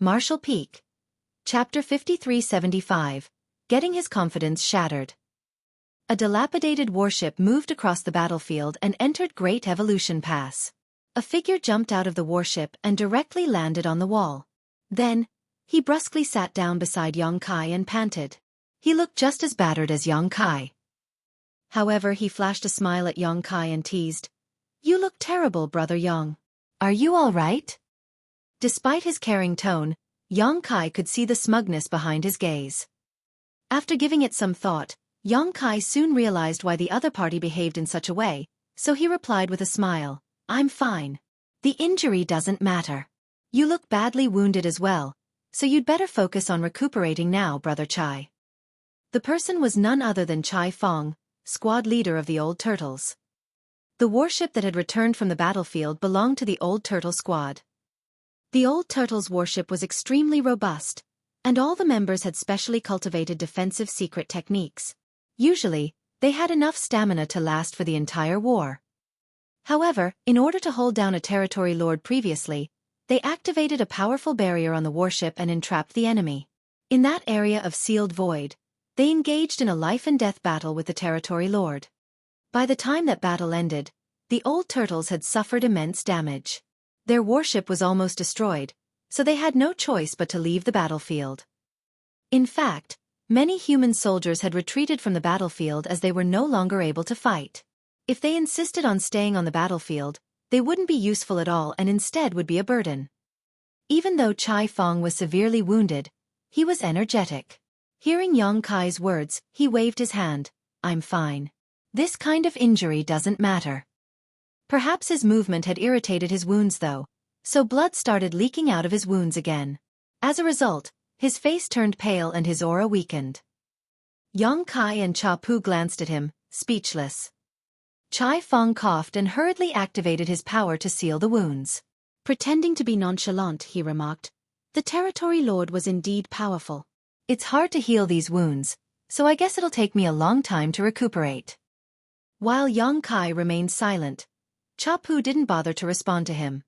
Martial Peak. Chapter 5375. Getting his confidence shattered. A dilapidated warship moved across the battlefield and entered Great Evolution Pass. A figure jumped out of the warship and directly landed on the wall. Then, he brusquely sat down beside Xueqi and panted. He looked just as battered as Xueqi. However, he flashed a smile at Xueqi and teased, "You look terrible, Brother Yang. Are you all right?" Despite his caring tone, Xueqi could see the smugness behind his gaze. After giving it some thought, Xueqi soon realized why the other party behaved in such a way, so he replied with a smile, "I'm fine. The injury doesn't matter. You look badly wounded as well, so you'd better focus on recuperating now, Brother Chai." The person was none other than Chai Fong, squad leader of the Old Turtles. The warship that had returned from the battlefield belonged to the Old Turtle squad. The Old Turtles' warship was extremely robust, and all the members had specially cultivated defensive secret techniques. Usually, they had enough stamina to last for the entire war. However, in order to hold down a territory lord previously, they activated a powerful barrier on the warship and entrapped the enemy. In that area of sealed void, they engaged in a life-and-death battle with the territory lord. By the time that battle ended, the Old Turtles had suffered immense damage. Their warship was almost destroyed, so they had no choice but to leave the battlefield. In fact, many human soldiers had retreated from the battlefield as they were no longer able to fight. If they insisted on staying on the battlefield, they wouldn't be useful at all and instead would be a burden. Even though Chai Fong was severely wounded, he was energetic. Hearing Xueqi's words, he waved his hand, "I'm fine. This kind of injury doesn't matter." Perhaps his movement had irritated his wounds though, so blood started leaking out of his wounds again. As a result, his face turned pale and his aura weakened. Xueqi and Cha Pu glanced at him, speechless. Chai Fong coughed and hurriedly activated his power to seal the wounds. Pretending to be nonchalant, he remarked, "The territory lord was indeed powerful. It's hard to heal these wounds, so I guess it'll take me a long time to recuperate." While Xueqi remained silent, Cha Pu didn't bother to respond to him.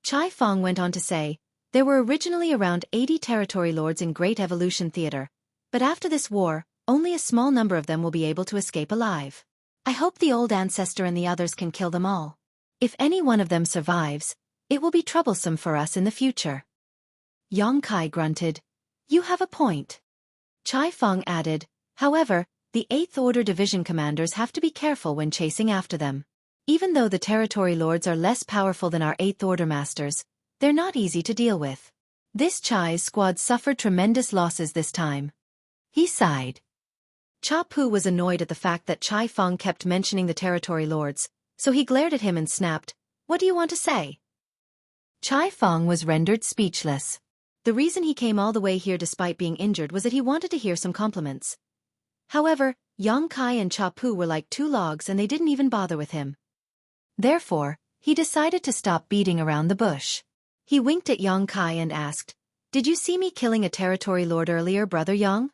Chai Fong went on to say, "There were originally around 80 territory lords in Great Evolution Theater, but after this war, only a small number of them will be able to escape alive. I hope the old ancestor and the others can kill them all. If any one of them survives, it will be troublesome for us in the future." Xueqi grunted, "You have a point." Chai Fong added, "However, the 8th Order Division commanders have to be careful when chasing after them. Even though the territory lords are less powerful than our 8th Order masters, they're not easy to deal with. This Chai's squad suffered tremendous losses this time." He sighed. Cha Pu was annoyed at the fact that Chai Fong kept mentioning the territory lords, so he glared at him and snapped, "What do you want to say?" Chai Fong was rendered speechless. The reason he came all the way here despite being injured was that he wanted to hear some compliments. However, Xueqi and Cha Pu were like two logs and they didn't even bother with him. Therefore, he decided to stop beating around the bush. He winked at Xueqi and asked, "Did you see me killing a territory lord earlier, Brother Yang?"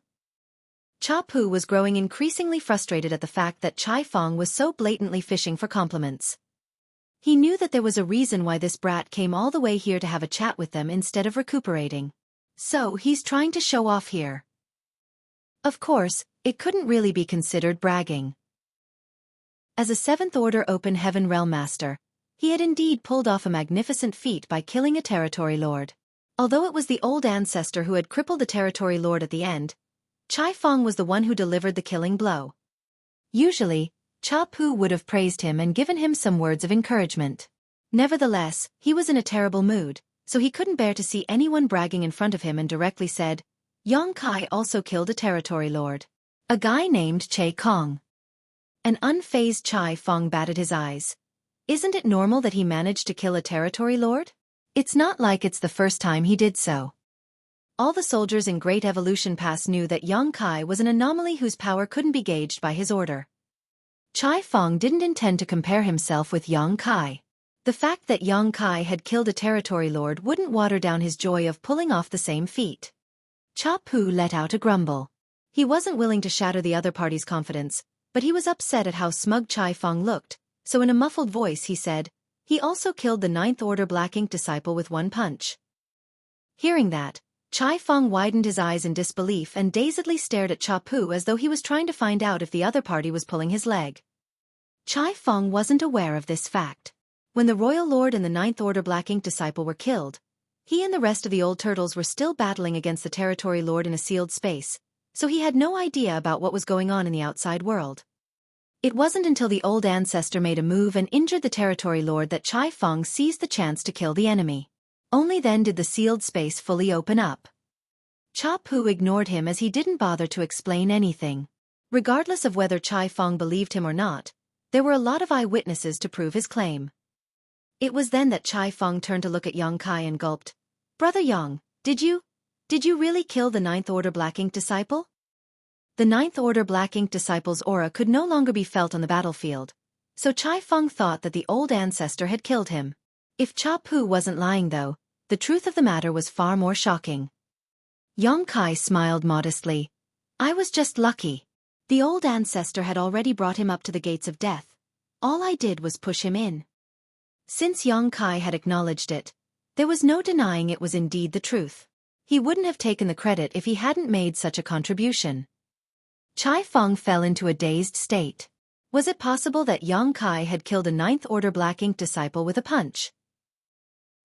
Cha Pu was growing increasingly frustrated at the fact that Chai Fong was so blatantly fishing for compliments. He knew that there was a reason why this brat came all the way here to have a chat with them instead of recuperating. So he's trying to show off here. Of course, it couldn't really be considered bragging. As a 7th Order Open Heaven Realm Master, he had indeed pulled off a magnificent feat by killing a territory lord. Although it was the old ancestor who had crippled the territory lord at the end, Chai Fong was the one who delivered the killing blow. Usually, Cha Pu would have praised him and given him some words of encouragement. Nevertheless, he was in a terrible mood, so he couldn't bear to see anyone bragging in front of him and directly said, "Xueqi also killed a territory lord. A guy named Che Kong." An unfazed Chai Fong batted his eyes. Isn't it normal that he managed to kill a territory lord? It's not like it's the first time he did so. All the soldiers in Great Evolution Pass knew that Xueqi was an anomaly whose power couldn't be gauged by his order. Chai Fong didn't intend to compare himself with Xueqi. The fact that Xueqi had killed a territory lord wouldn't water down his joy of pulling off the same feat. Cha Pu let out a grumble. He wasn't willing to shatter the other party's confidence, but he was upset at how smug Chai Fong looked, so in a muffled voice he said, "He also killed the 9th Order Black Ink disciple with one punch." Hearing that, Chai Feng widened his eyes in disbelief and dazedly stared at Cha Pu as though he was trying to find out if the other party was pulling his leg. Chai Feng wasn't aware of this fact. When the Royal Lord and the Ninth Order Black Ink Disciple were killed, he and the rest of the old turtles were still battling against the Territory Lord in a sealed space, so he had no idea about what was going on in the outside world. It wasn't until the old ancestor made a move and injured the Territory Lord that Chai Feng seized the chance to kill the enemy. Only then did the sealed space fully open up. Cha Pu ignored him as he didn't bother to explain anything. Regardless of whether Chai Feng believed him or not, there were a lot of eyewitnesses to prove his claim. It was then that Chai Feng turned to look at Yang Kai and gulped. "Brother Yang, did you really kill the Ninth Order Black Ink Disciple?" The Ninth Order Black Ink Disciple's aura could no longer be felt on the battlefield, so Chai Feng thought that the old ancestor had killed him. If Cha Pu wasn't lying though, the truth of the matter was far more shocking. Yang Kai smiled modestly. "I was just lucky. The old ancestor had already brought him up to the gates of death. All I did was push him in." Since Yang Kai had acknowledged it, there was no denying it was indeed the truth. He wouldn't have taken the credit if he hadn't made such a contribution. Chai Feng fell into a dazed state. Was it possible that Yang Kai had killed a Ninth Order Black Ink Disciple with a punch?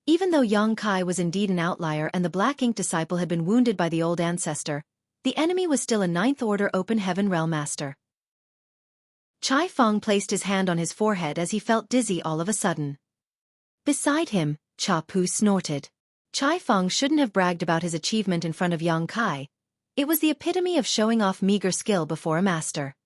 Even though Yang Kai was indeed an outlier and the Black Ink Disciple had been wounded by the old ancestor, the enemy was still a Ninth Order Open Heaven Realm Master. Chai Feng placed his hand on his forehead as he felt dizzy all of a sudden. Beside him, Cha Pu snorted. Chai Feng shouldn't have bragged about his achievement in front of Yang Kai. It was the epitome of showing off meager skill before a master.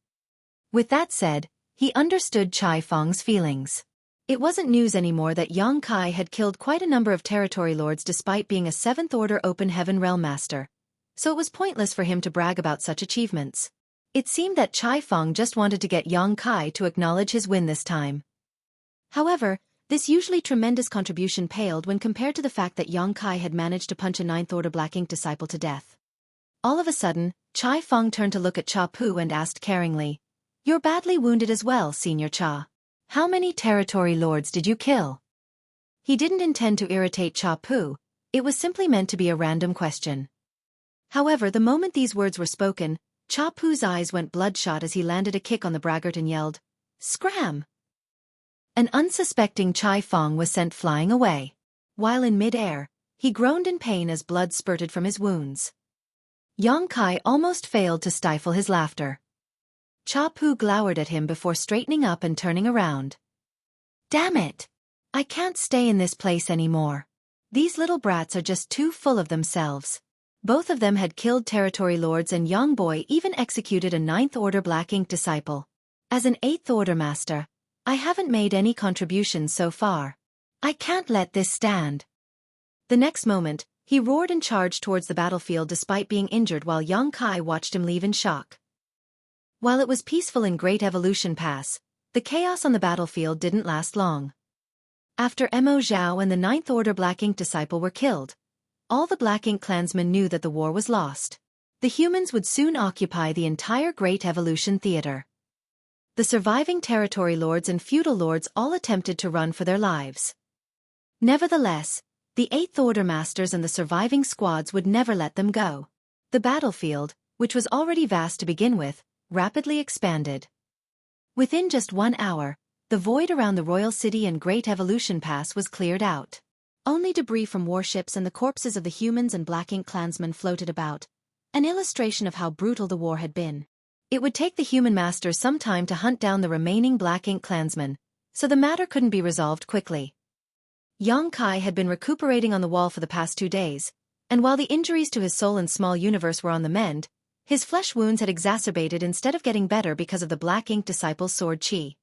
With that said, he understood Chai Feng's feelings. It wasn't news anymore that Yang Kai had killed quite a number of territory lords despite being a Seventh Order Open Heaven Realm Master, so it was pointless for him to brag about such achievements. It seemed that Chai Feng just wanted to get Yang Kai to acknowledge his win this time. However, this usually tremendous contribution paled when compared to the fact that Yang Kai had managed to punch a Ninth Order Black Ink Disciple to death. All of a sudden, Chai Feng turned to look at Cha Pu and asked caringly, "You're badly wounded as well, Senior Cha. How many territory lords did you kill?" He didn't intend to irritate Cha Pu, it was simply meant to be a random question. However, the moment these words were spoken, Cha Pu's eyes went bloodshot as he landed a kick on the braggart and yelled, "Scram!" An unsuspecting Chai Feng was sent flying away. While in mid-air, he groaned in pain as blood spurted from his wounds. Yang Kai almost failed to stifle his laughter. Cha Pu glowered at him before straightening up and turning around. "Damn it! I can't stay in this place anymore. These little brats are just too full of themselves." Both of them had killed territory lords and Young Boy even executed a Ninth Order Black Ink Disciple. As an Eighth Order Master, I haven't made any contributions so far. I can't let this stand. The next moment, he roared and charged towards the battlefield despite being injured while Yang Kai watched him leave in shock. While it was peaceful in Great Evolution Pass, the chaos on the battlefield didn't last long. After Mo Zhao and the Ninth Order Black Ink Disciple were killed, all the Black Ink clansmen knew that the war was lost. The humans would soon occupy the entire Great Evolution Theater. The surviving territory lords and feudal lords all attempted to run for their lives. Nevertheless, the Eighth Order Masters and the surviving squads would never let them go. The battlefield, which was already vast to begin with, rapidly expanded. Within just 1 hour, the void around the Royal City and Great Evolution Pass was cleared out. Only debris from warships and the corpses of the humans and Black Ink clansmen floated about, an illustration of how brutal the war had been. It would take the human masters some time to hunt down the remaining Black Ink clansmen, so the matter couldn't be resolved quickly. Yang Kai had been recuperating on the wall for the past 2 days, and while the injuries to his soul and small universe were on the mend, his flesh wounds had exacerbated instead of getting better because of the Black Ink Disciple's sword chi.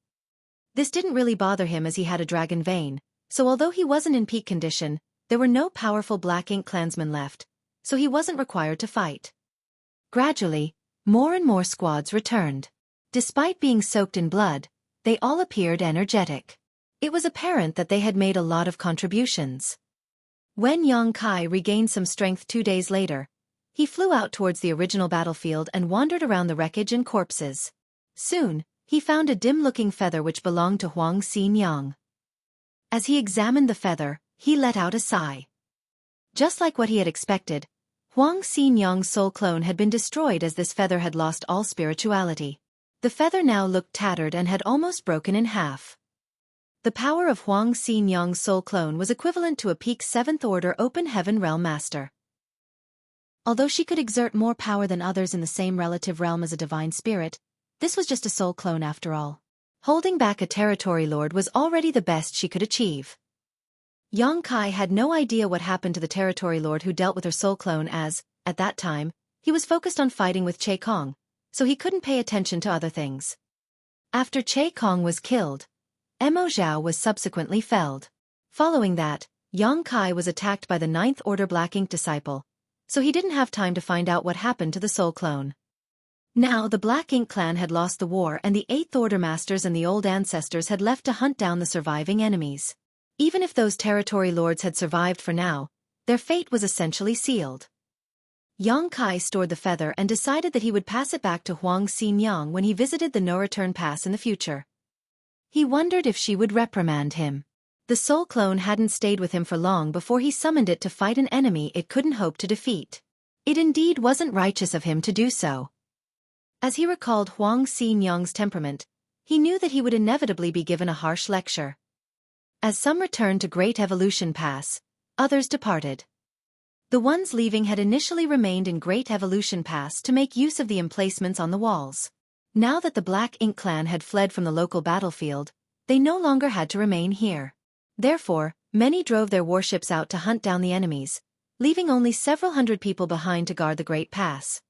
This didn't really bother him as he had a dragon vein, so although he wasn't in peak condition, there were no powerful Black Ink clansmen left, so he wasn't required to fight. Gradually, more and more squads returned. Despite being soaked in blood, they all appeared energetic. It was apparent that they had made a lot of contributions. When Yang Kai regained some strength 2 days later, he flew out towards the original battlefield and wandered around the wreckage and corpses. Soon, he found a dim-looking feather which belonged to Huang Xin Yang. As he examined the feather, he let out a sigh. Just like what he had expected, Huang Xinyang's soul clone had been destroyed as this feather had lost all spirituality. The feather now looked tattered and had almost broken in half. The power of Huang Xinyang's soul clone was equivalent to a peak 7th Order Open Heaven Realm Master. Although she could exert more power than others in the same relative realm as a divine spirit, this was just a soul clone after all. Holding back a territory lord was already the best she could achieve. Yang Kai had no idea what happened to the territory lord who dealt with her soul clone as, at that time, he was focused on fighting with Che Kong, so he couldn't pay attention to other things. After Che Kong was killed, Mo Zhao was subsequently felled. Following that, Yang Kai was attacked by the 9th Order Black Ink Disciple, so he didn't have time to find out what happened to the soul clone. Now the Black Ink clan had lost the war and the 8th Order Masters and the old ancestors had left to hunt down the surviving enemies. Even if those territory lords had survived for now, their fate was essentially sealed. Yang Kai stored the feather and decided that he would pass it back to Huang Xinyang when he visited the no-return pass in the future. He wondered if she would reprimand him. The soul clone hadn't stayed with him for long before he summoned it to fight an enemy it couldn't hope to defeat. It indeed wasn't righteous of him to do so. As he recalled Huang Xinyang's temperament, he knew that he would inevitably be given a harsh lecture. As some returned to Great Evolution Pass, others departed. The ones leaving had initially remained in Great Evolution Pass to make use of the emplacements on the walls. Now that the Black Ink clan had fled from the local battlefield, they no longer had to remain here. Therefore, many drove their warships out to hunt down the enemies, leaving only several hundred people behind to guard the Great Pass.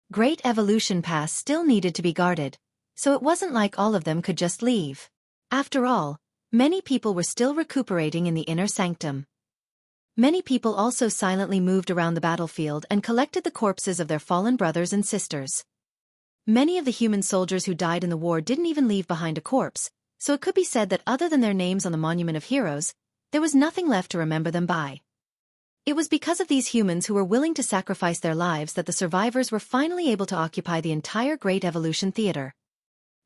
Great Evolution Pass still needed to be guarded, so it wasn't like all of them could just leave. After all, many people were still recuperating in the inner sanctum. Many people also silently moved around the battlefield and collected the corpses of their fallen brothers and sisters. Many of the human soldiers who died in the war didn't even leave behind a corpse, so it could be said that other than their names on the Monument of Heroes, there was nothing left to remember them by. It was because of these humans who were willing to sacrifice their lives that the survivors were finally able to occupy the entire Great Evolution Theater.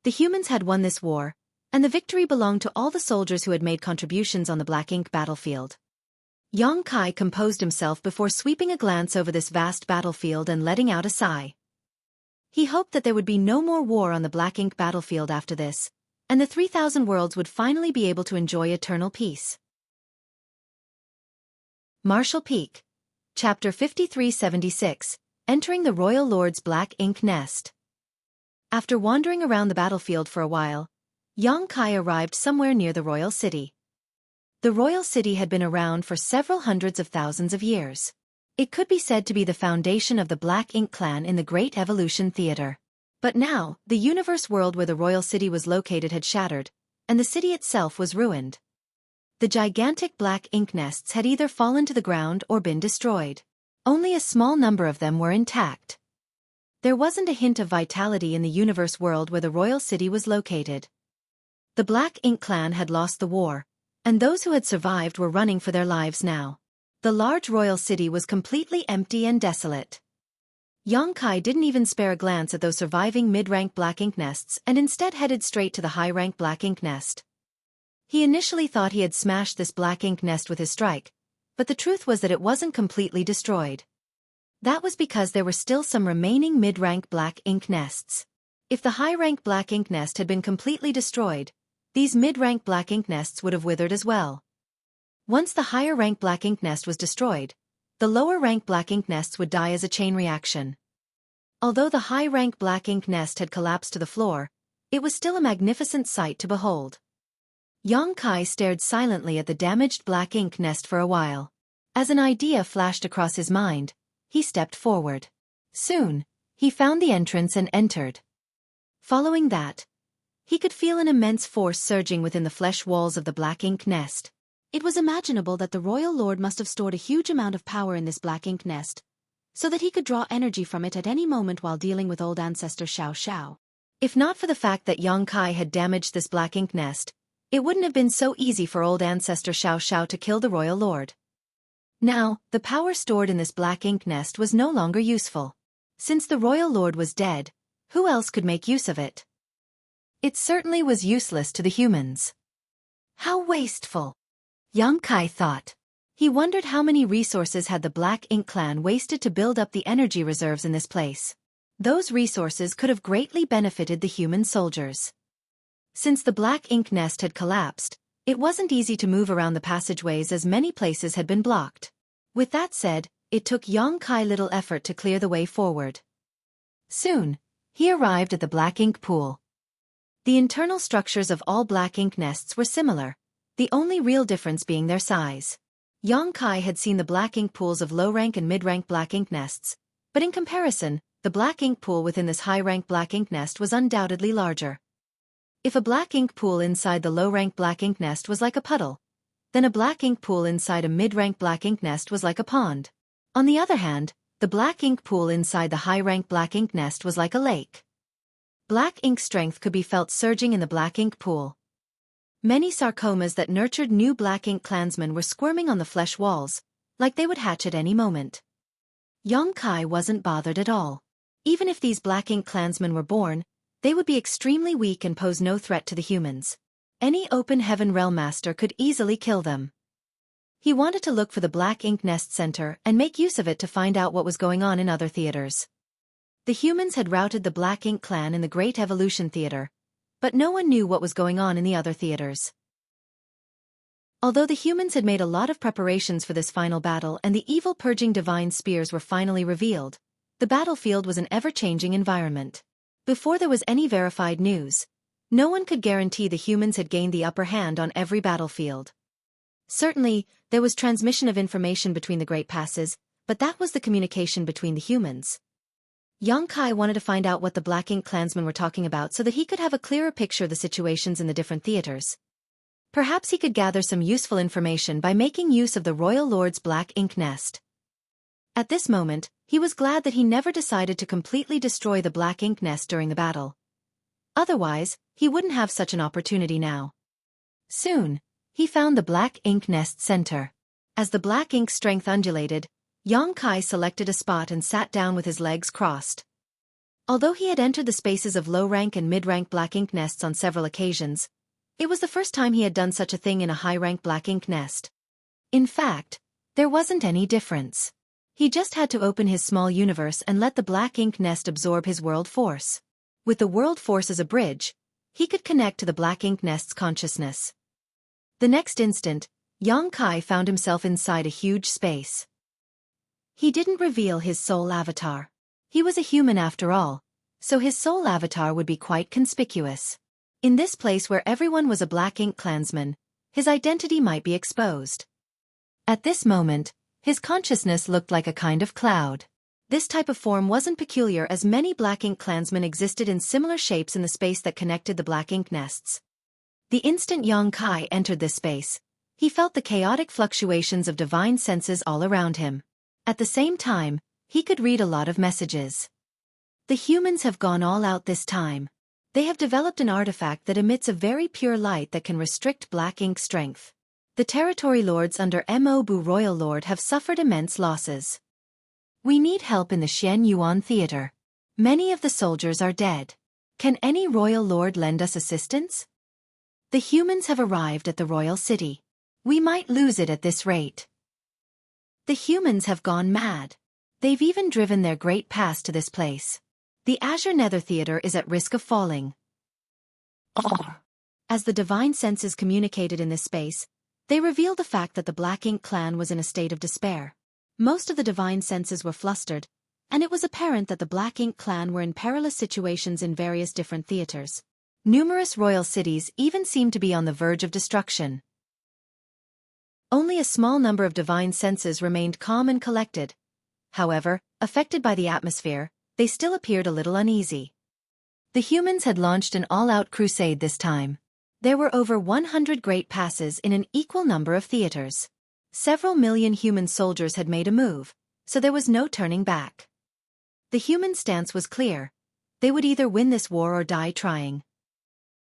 The humans had won this war, and the victory belonged to all the soldiers who had made contributions on the Black Ink battlefield. Yang Kai composed himself before sweeping a glance over this vast battlefield and letting out a sigh. He hoped that there would be no more war on the Black Ink battlefield after this, and the 3,000 worlds would finally be able to enjoy eternal peace. Marshall Peak. Chapter 5376, Entering the Royal Lord's Black Ink Nest. After wandering around the battlefield for a while, Yang Kai arrived somewhere near the royal city. The royal city had been around for several hundreds of thousands of years. It could be said to be the foundation of the Black Ink clan in the Great Evolution Theater. But now, the universe world where the royal city was located had shattered, and the city itself was ruined. The gigantic Black Ink nests had either fallen to the ground or been destroyed. Only a small number of them were intact. There wasn't a hint of vitality in the universe world where the royal city was located. The Black Ink clan had lost the war, and those who had survived were running for their lives now. The large royal city was completely empty and desolate. Yang Kai didn't even spare a glance at those surviving mid-rank Black Ink nests and instead headed straight to the high-rank Black Ink nest. He initially thought he had smashed this Black Ink nest with his strike, but the truth was that it wasn't completely destroyed. That was because there were still some remaining mid-rank Black Ink nests. If the high-rank Black Ink nest had been completely destroyed, these mid-rank Black Ink nests would have withered as well. Once the higher-rank Black Ink nest was destroyed, the lower-rank Black Ink nests would die as a chain reaction. Although the high-rank Black Ink nest had collapsed to the floor, it was still a magnificent sight to behold. Yang Kai stared silently at the damaged Black Ink nest for a while. As an idea flashed across his mind, he stepped forward. Soon, he found the entrance and entered. Following that, he could feel an immense force surging within the flesh walls of the Black Ink nest. It was imaginable that the royal lord must have stored a huge amount of power in this Black Ink nest, so that he could draw energy from it at any moment while dealing with old ancestor Xiao Xiao. If not for the fact that Yang Kai had damaged this Black Ink nest, it wouldn't have been so easy for old ancestor Xiao Xiao to kill the royal lord. Now, the power stored in this Black Ink nest was no longer useful. Since the royal lord was dead, who else could make use of it? It certainly was useless to the humans. How wasteful, Yang Kai thought. He wondered how many resources had the Black Ink clan wasted to build up the energy reserves in this place. Those resources could have greatly benefited the human soldiers. Since the Black Ink nest had collapsed, it wasn't easy to move around the passageways as many places had been blocked. With that said, it took Xueqi little effort to clear the way forward. Soon, he arrived at the Black Ink pool. The internal structures of all Black Ink nests were similar, the only real difference being their size. Xueqi had seen the Black Ink pools of low-rank and mid-rank Black Ink nests, but in comparison, the Black Ink pool within this high-rank Black Ink nest was undoubtedly larger. If a Black Ink pool inside the low-rank Black Ink nest was like a puddle, then a Black Ink pool inside a mid-rank Black Ink nest was like a pond. On the other hand, the Black Ink pool inside the high-rank Black Ink nest was like a lake. Black Ink strength could be felt surging in the Black Ink pool. Many sarcomas that nurtured new Black Ink clansmen were squirming on the flesh walls, like they would hatch at any moment. Xueqi wasn't bothered at all. Even if these Black Ink clansmen were born, they would be extremely weak and pose no threat to the humans. Any open heaven realm master could easily kill them. He wanted to look for the Black Ink Nest Center and make use of it to find out what was going on in other theaters. The humans had routed the Black Ink clan in the Great Evolution Theater, but no one knew what was going on in the other theaters. Although the humans had made a lot of preparations for this final battle and the evil purging divine spears were finally revealed, the battlefield was an ever-changing environment. Before there was any verified news, no one could guarantee the humans had gained the upper hand on every battlefield. Certainly, there was transmission of information between the Great Passes, but that was the communication between the humans. Xueqi wanted to find out what the Black Ink clansmen were talking about so that he could have a clearer picture of the situations in the different theaters. Perhaps he could gather some useful information by making use of the Royal Lord's Black Ink nest. At this moment, he was glad that he never decided to completely destroy the Black Ink nest during the battle. Otherwise, he wouldn't have such an opportunity now. Soon, he found the Black Ink Nest Center. As the Black Ink strength undulated, Xueqi selected a spot and sat down with his legs crossed. Although he had entered the spaces of low-rank and mid-rank Black Ink nests on several occasions, it was the first time he had done such a thing in a high-rank Black Ink nest. In fact, there wasn't any difference. He just had to open his small universe and let the Black Ink nest absorb his world force. With the world force as a bridge, he could connect to the Black Ink nest's consciousness. The next instant, Xueqi found himself inside a huge space. He didn't reveal his soul avatar. He was a human after all, so his soul avatar would be quite conspicuous. In this place where everyone was a Black Ink clansman, his identity might be exposed. At this moment, his consciousness looked like a kind of cloud. This type of form wasn't peculiar as many Black Ink clansmen existed in similar shapes in the space that connected the Black Ink nests. The instant Xueqi entered this space, he felt the chaotic fluctuations of divine senses all around him. At the same time, he could read a lot of messages. The humans have gone all out this time. They have developed an artifact that emits a very pure light that can restrict Black Ink strength. The territory lords under Mobu Royal Lord have suffered immense losses. We need help in the Xian Yuan Theater. Many of the soldiers are dead. Can any royal lord lend us assistance? The humans have arrived at the royal city. We might lose it at this rate. The humans have gone mad. They've even driven their great pass to this place. The Azure Nether Theater is at risk of falling. As the divine senses communicated in this space, they revealed the fact that the Black Ink clan was in a state of despair. Most of the divine senses were flustered, and it was apparent that the Black Ink clan were in perilous situations in various different theaters. Numerous royal cities even seemed to be on the verge of destruction. Only a small number of divine senses remained calm and collected. However, affected by the atmosphere, they still appeared a little uneasy. The humans had launched an all-out crusade this time. There were over 100 great passes in an equal number of theaters. Several million human soldiers had made a move, so there was no turning back. The human stance was clear. They would either win this war or die trying.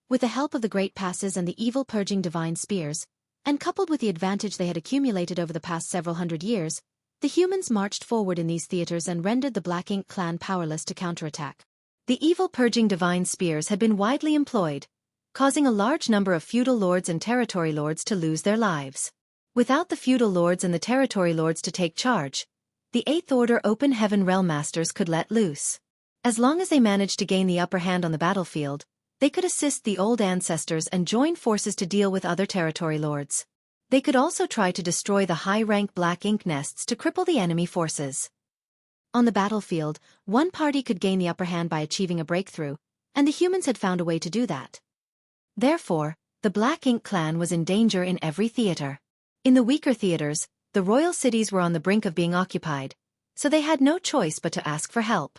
With the help of the great passes and the evil purging divine spears, and coupled with the advantage they had accumulated over the past several hundred years, the humans marched forward in these theaters and rendered the Black Ink clan powerless to counterattack. The evil purging divine spears had been widely employed, causing a large number of feudal lords and territory lords to lose their lives. Without the feudal lords and the territory lords to take charge, the Eighth Order Open Heaven Realm Masters could let loose. As long as they managed to gain the upper hand on the battlefield, they could assist the old ancestors and join forces to deal with other territory lords. They could also try to destroy the high-rank black ink nests to cripple the enemy forces. On the battlefield, one party could gain the upper hand by achieving a breakthrough, and the humans had found a way to do that. Therefore, the Black Ink clan was in danger in every theater. In the weaker theaters, the royal cities were on the brink of being occupied, so they had no choice but to ask for help.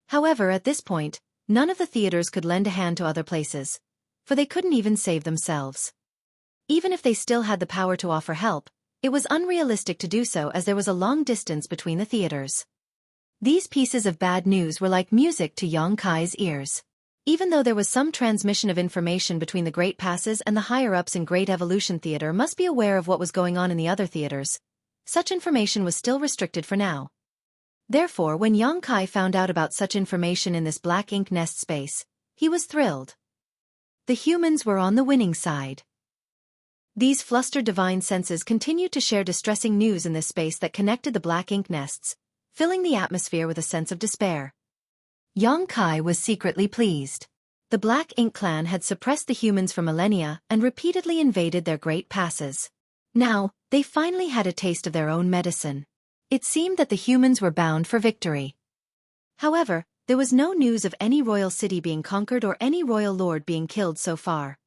However, at this point, none of the theaters could lend a hand to other places, for they couldn't even save themselves. Even if they still had the power to offer help, it was unrealistic to do so as there was a long distance between the theaters. These pieces of bad news were like music to Xueqi's ears. Even though there was some transmission of information between the Great Passes and the higher-ups in Great Evolution Theater must be aware of what was going on in the other theaters, such information was still restricted for now. Therefore, when Xueqi found out about such information in this black ink nest space, he was thrilled. The humans were on the winning side. These flustered divine senses continued to share distressing news in this space that connected the black ink nests, filling the atmosphere with a sense of despair. Xueqi was secretly pleased. The Black Ink clan had suppressed the humans for millennia and repeatedly invaded their Great Passes. Now, they finally had a taste of their own medicine. It seemed that the humans were bound for victory. However, there was no news of any royal city being conquered or any royal lord being killed so far.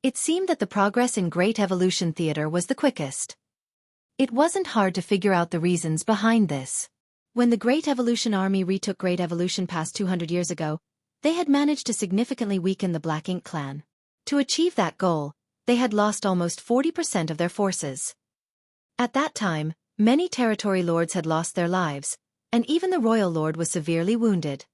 It seemed that the progress in Great Evolution Theater was the quickest. It wasn't hard to figure out the reasons behind this. When the Great Evolution Army retook Great Evolution past 200 years ago, they had managed to significantly weaken the Black Ink clan. To achieve that goal, they had lost almost 40% of their forces. At that time, many territory lords had lost their lives, and even the royal lord was severely wounded.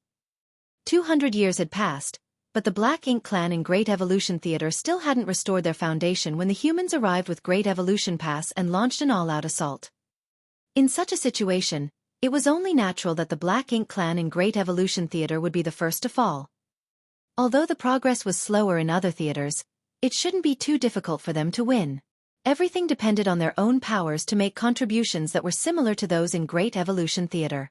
200 years had passed, but the Black Ink clan in Great Evolution Theater still hadn't restored their foundation when the humans arrived with Great Evolution Pass and launched an all-out assault. In such a situation, it was only natural that the Black Ink clan in Great Evolution Theater would be the first to fall. Although the progress was slower in other theaters, it shouldn't be too difficult for them to win. Everything depended on their own powers to make contributions that were similar to those in Great Evolution Theater.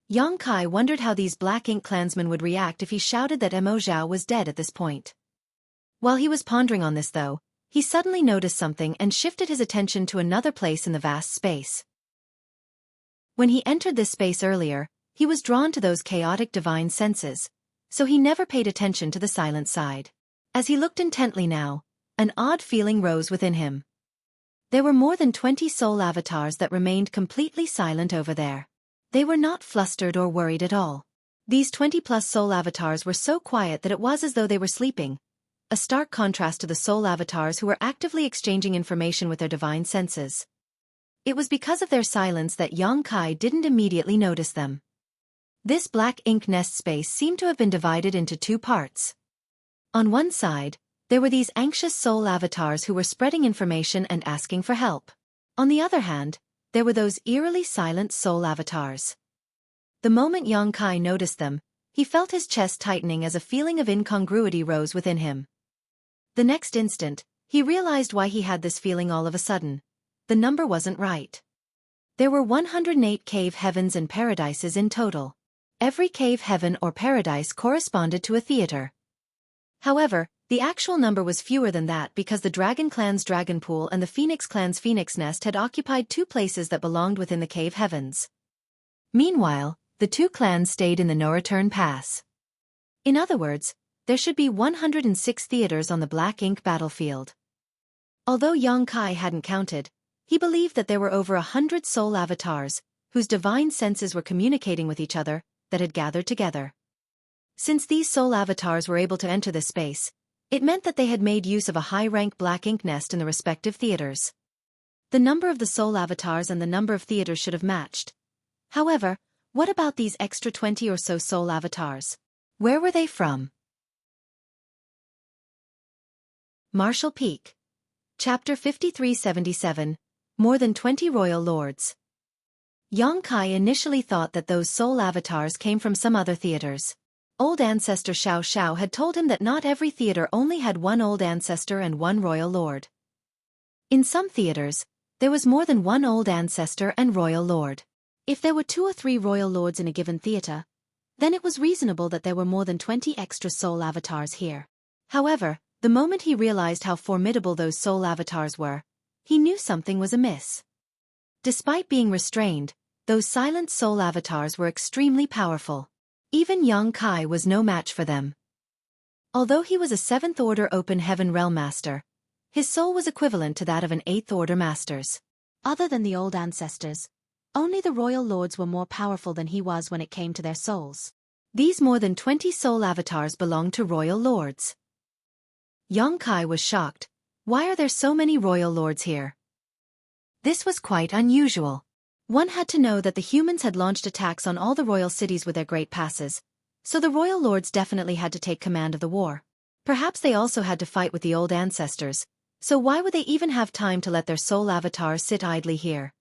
Xueqi wondered how these Black Ink clansmen would react if he shouted that Mo Zhao was dead at this point. While he was pondering on this though, he suddenly noticed something and shifted his attention to another place in the vast space. When he entered this space earlier, he was drawn to those chaotic divine senses, so he never paid attention to the silent side. As he looked intently now, an odd feeling rose within him. There were more than 20 soul avatars that remained completely silent over there. They were not flustered or worried at all. These 20-plus soul avatars were so quiet that it was as though they were sleeping, a stark contrast to the soul avatars who were actively exchanging information with their divine senses. It was because of their silence that Xueqi didn't immediately notice them. This black ink nest space seemed to have been divided into two parts. On one side, there were these anxious soul avatars who were spreading information and asking for help. On the other hand, there were those eerily silent soul avatars. The moment Xueqi noticed them, he felt his chest tightening as a feeling of incongruity rose within him. The next instant, he realized why he had this feeling all of a sudden. The number wasn't right. There were 108 cave heavens and paradises in total. Every cave heaven or paradise corresponded to a theater. However, the actual number was fewer than that because the Dragon Clan's Dragon Pool and the Phoenix Clan's Phoenix Nest had occupied two places that belonged within the cave heavens. Meanwhile, the two clans stayed in the no-return pass. In other words, there should be 106 theaters on the Black Ink battlefield. Although Xueqi hadn't counted, he believed that there were over 100 soul avatars, whose divine senses were communicating with each other, that had gathered together. Since these soul avatars were able to enter this space, it meant that they had made use of a high-rank black ink nest in the respective theaters. The number of the soul avatars and the number of theaters should have matched. However, what about these extra 20 or so soul avatars? Where were they from? Marshall Peak. Chapter 5377. More than 20 royal lords. Xueqi initially thought that those soul avatars came from some other theaters. Old ancestor Xiao Xiao had told him that not every theater only had one old ancestor and one royal lord. In some theaters, there was more than one old ancestor and royal lord. If there were 2 or 3 royal lords in a given theater, then it was reasonable that there were more than 20 extra soul avatars here. However, the moment he realized how formidable those soul avatars were, he knew something was amiss. Despite being restrained, those silent soul avatars were extremely powerful. Even young Kai was no match for them. Although he was a 7th Order Open Heaven Realm Master, his soul was equivalent to that of an 8th Order Master's. Other than the old ancestors, only the royal lords were more powerful than he was when it came to their souls. These more than 20 soul avatars belonged to royal lords. Young Kai was shocked. Why are there so many royal lords here? This was quite unusual. One had to know that the humans had launched attacks on all the royal cities with their great passes, so the royal lords definitely had to take command of the war. Perhaps they also had to fight with the old ancestors, so why would they even have time to let their soul avatars sit idly here?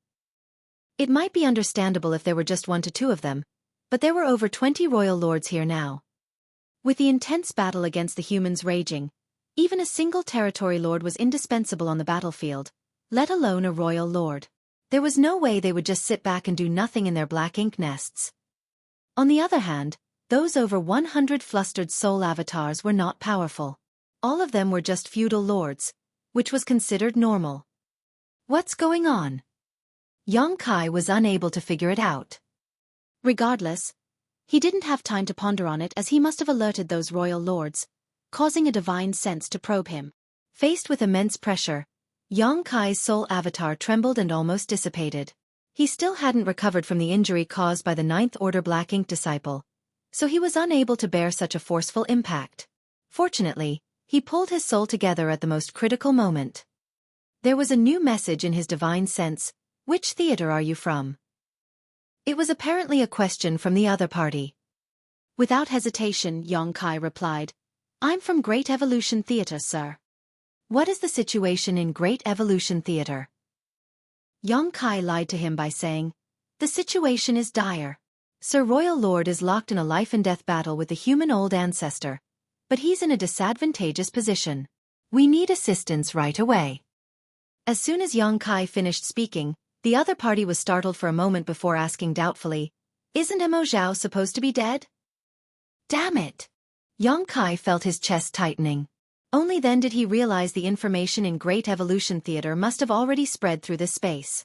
It might be understandable if there were just 1 to 2 of them, but there were over 20 royal lords here now. With the intense battle against the humans raging, even a single territory lord was indispensable on the battlefield, let alone a royal lord. There was no way they would just sit back and do nothing in their black ink nests. On the other hand, those over 100 flustered soul avatars were not powerful. All of them were just feudal lords, which was considered normal. What's going on? Young Kai was unable to figure it out. Regardless, he didn't have time to ponder on it as he must have alerted those royal lords, causing a divine sense to probe him. Faced with immense pressure, young Kai's soul avatar trembled and almost dissipated. He still hadn't recovered from the injury caused by the 9th Order Black Ink disciple, so he was unable to bear such a forceful impact. Fortunately, he pulled his soul together at the most critical moment. There was a new message in his divine sense. Which theater are you from? It was apparently a question from the other party. Without hesitation, young Kai replied, I'm from Great Evolution Theater, sir. What is the situation in Great Evolution Theater? Young Kai lied to him by saying, the situation is dire. Sir Royal Lord is locked in a life-and-death battle with the human old ancestor, but he's in a disadvantageous position. We need assistance right away. As soon as young Kai finished speaking, the other party was startled for a moment before asking doubtfully, isn't Mo Zhao supposed to be dead? Damn it! Young Kai felt his chest tightening. Only then did he realize the information in Great Evolution Theater must have already spread through this space.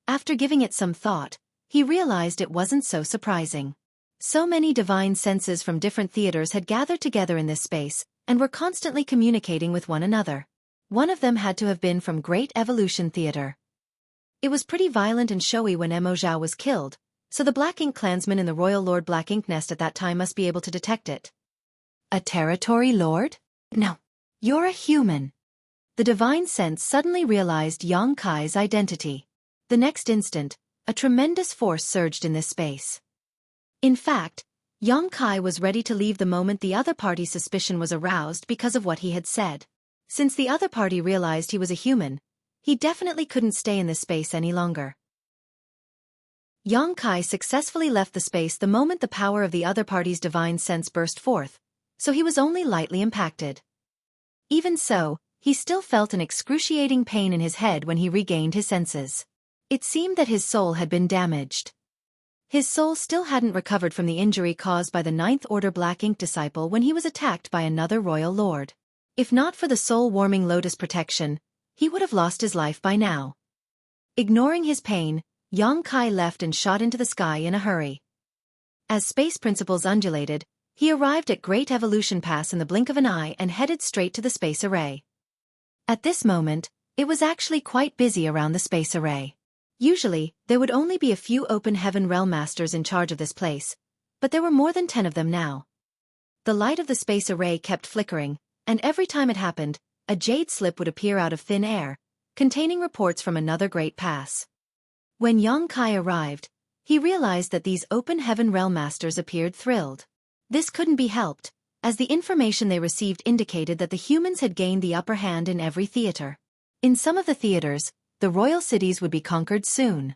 After giving it some thought, he realized it wasn't so surprising. So many divine senses from different theaters had gathered together in this space, and were constantly communicating with one another. One of them had to have been from Great Evolution Theater. It was pretty violent and showy when Mo Zhao was killed, so the Black Ink clansmen in the Royal Lord Black Ink nest at that time must be able to detect it. A territory lord? No. You're a human. The divine sense suddenly realized young Kai's identity. The next instant, a tremendous force surged in this space. In fact, young Kai was ready to leave the moment the other party's suspicion was aroused because of what he had said. Since the other party realized he was a human, he definitely couldn't stay in this space any longer. Young Kai successfully left the space the moment the power of the other party's divine sense burst forth, so he was only lightly impacted. Even so, he still felt an excruciating pain in his head when he regained his senses. It seemed that his soul had been damaged. His soul still hadn't recovered from the injury caused by the 9th Order Black Ink disciple when he was attacked by another royal lord. If not for the soul-warming lotus protection, he would have lost his life by now. Ignoring his pain, young Kai left and shot into the sky in a hurry. As space principles undulated, he arrived at Great Evolution Pass in the blink of an eye and headed straight to the space array. At this moment, it was actually quite busy around the space array. Usually, there would only be a few Open Heaven Realm Masters in charge of this place, but there were more than 10 of them now. The light of the space array kept flickering, and every time it happened, a jade slip would appear out of thin air, containing reports from another great pass. When young Kai arrived, he realized that these Open Heaven Realm Masters appeared thrilled. This couldn't be helped, as the information they received indicated that the humans had gained the upper hand in every theater. In some of the theaters, the royal cities would be conquered soon.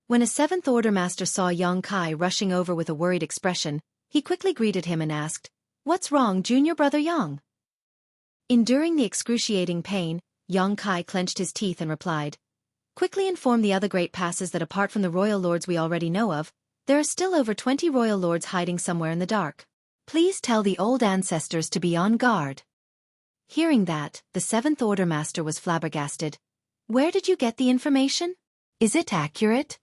When a 7th Order Master saw young Kai rushing over with a worried expression, he quickly greeted him and asked, "What's wrong, junior brother Yang?" Enduring the excruciating pain, Kai clenched his teeth and replied. Quickly inform the other great passes that apart from the royal lords we already know of, there are still over 20 royal lords hiding somewhere in the dark. Please tell the old ancestors to be on guard. Hearing that, the 7th Order Master was flabbergasted. Where did you get the information? Is it accurate?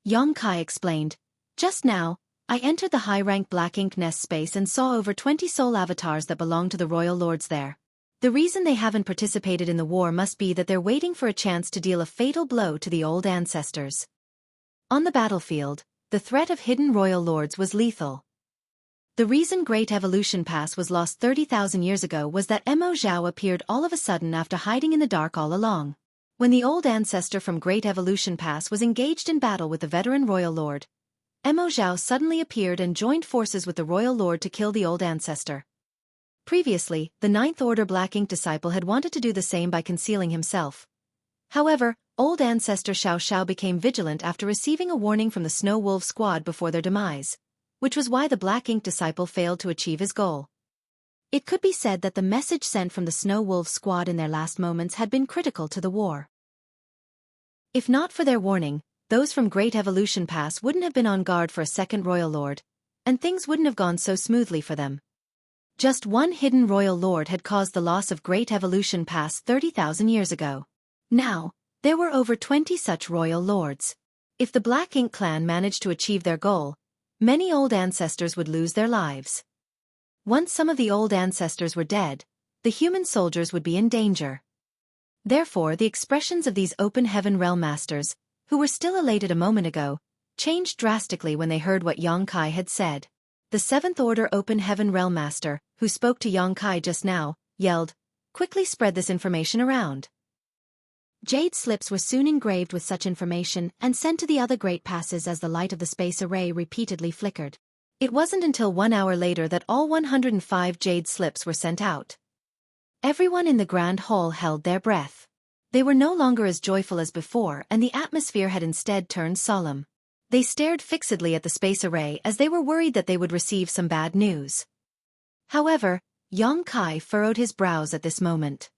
Kai explained. Just now, I entered the high-rank black ink nest space and saw over 20 soul avatars that belong to the royal lords there. The reason they haven't participated in the war must be that they're waiting for a chance to deal a fatal blow to the old ancestors. On the battlefield, the threat of hidden royal lords was lethal. The reason Great Evolution Pass was lost 30,000 years ago was that Mo Zhao appeared all of a sudden after hiding in the dark all along. When the old ancestor from Great Evolution Pass was engaged in battle with the veteran royal lord, Mo Zhao suddenly appeared and joined forces with the royal lord to kill the old ancestor. Previously, the 9th Order Black Ink disciple had wanted to do the same by concealing himself. However, old ancestor Xiao became vigilant after receiving a warning from the Snow Wolf squad before their demise, which was why the Black Ink disciple failed to achieve his goal. It could be said that the message sent from the Snow Wolf squad in their last moments had been critical to the war. If not for their warning, those from Great Evolution Pass wouldn't have been on guard for a second royal lord, and things wouldn't have gone so smoothly for them. Just one hidden royal lord had caused the loss of Great Evolution Pass 30,000 years ago. Now, there were over 20 such royal lords. If the Black Ink clan managed to achieve their goal, many old ancestors would lose their lives. Once some of the old ancestors were dead, the human soldiers would be in danger. Therefore, the expressions of these open heaven realm masters, who were still elated a moment ago, changed drastically when they heard what Kai had said. The 7th Order Open Heaven Realm Master, who spoke to Kai just now, yelled, "Quickly spread this information around." Jade slips were soon engraved with such information and sent to the other great passes as the light of the space array repeatedly flickered. It wasn't until 1 hour later that all 105 jade slips were sent out. Everyone in the Grand Hall held their breath. They were no longer as joyful as before, and the atmosphere had instead turned solemn. They stared fixedly at the space array as they were worried that they would receive some bad news. However, Kai furrowed his brows at this moment.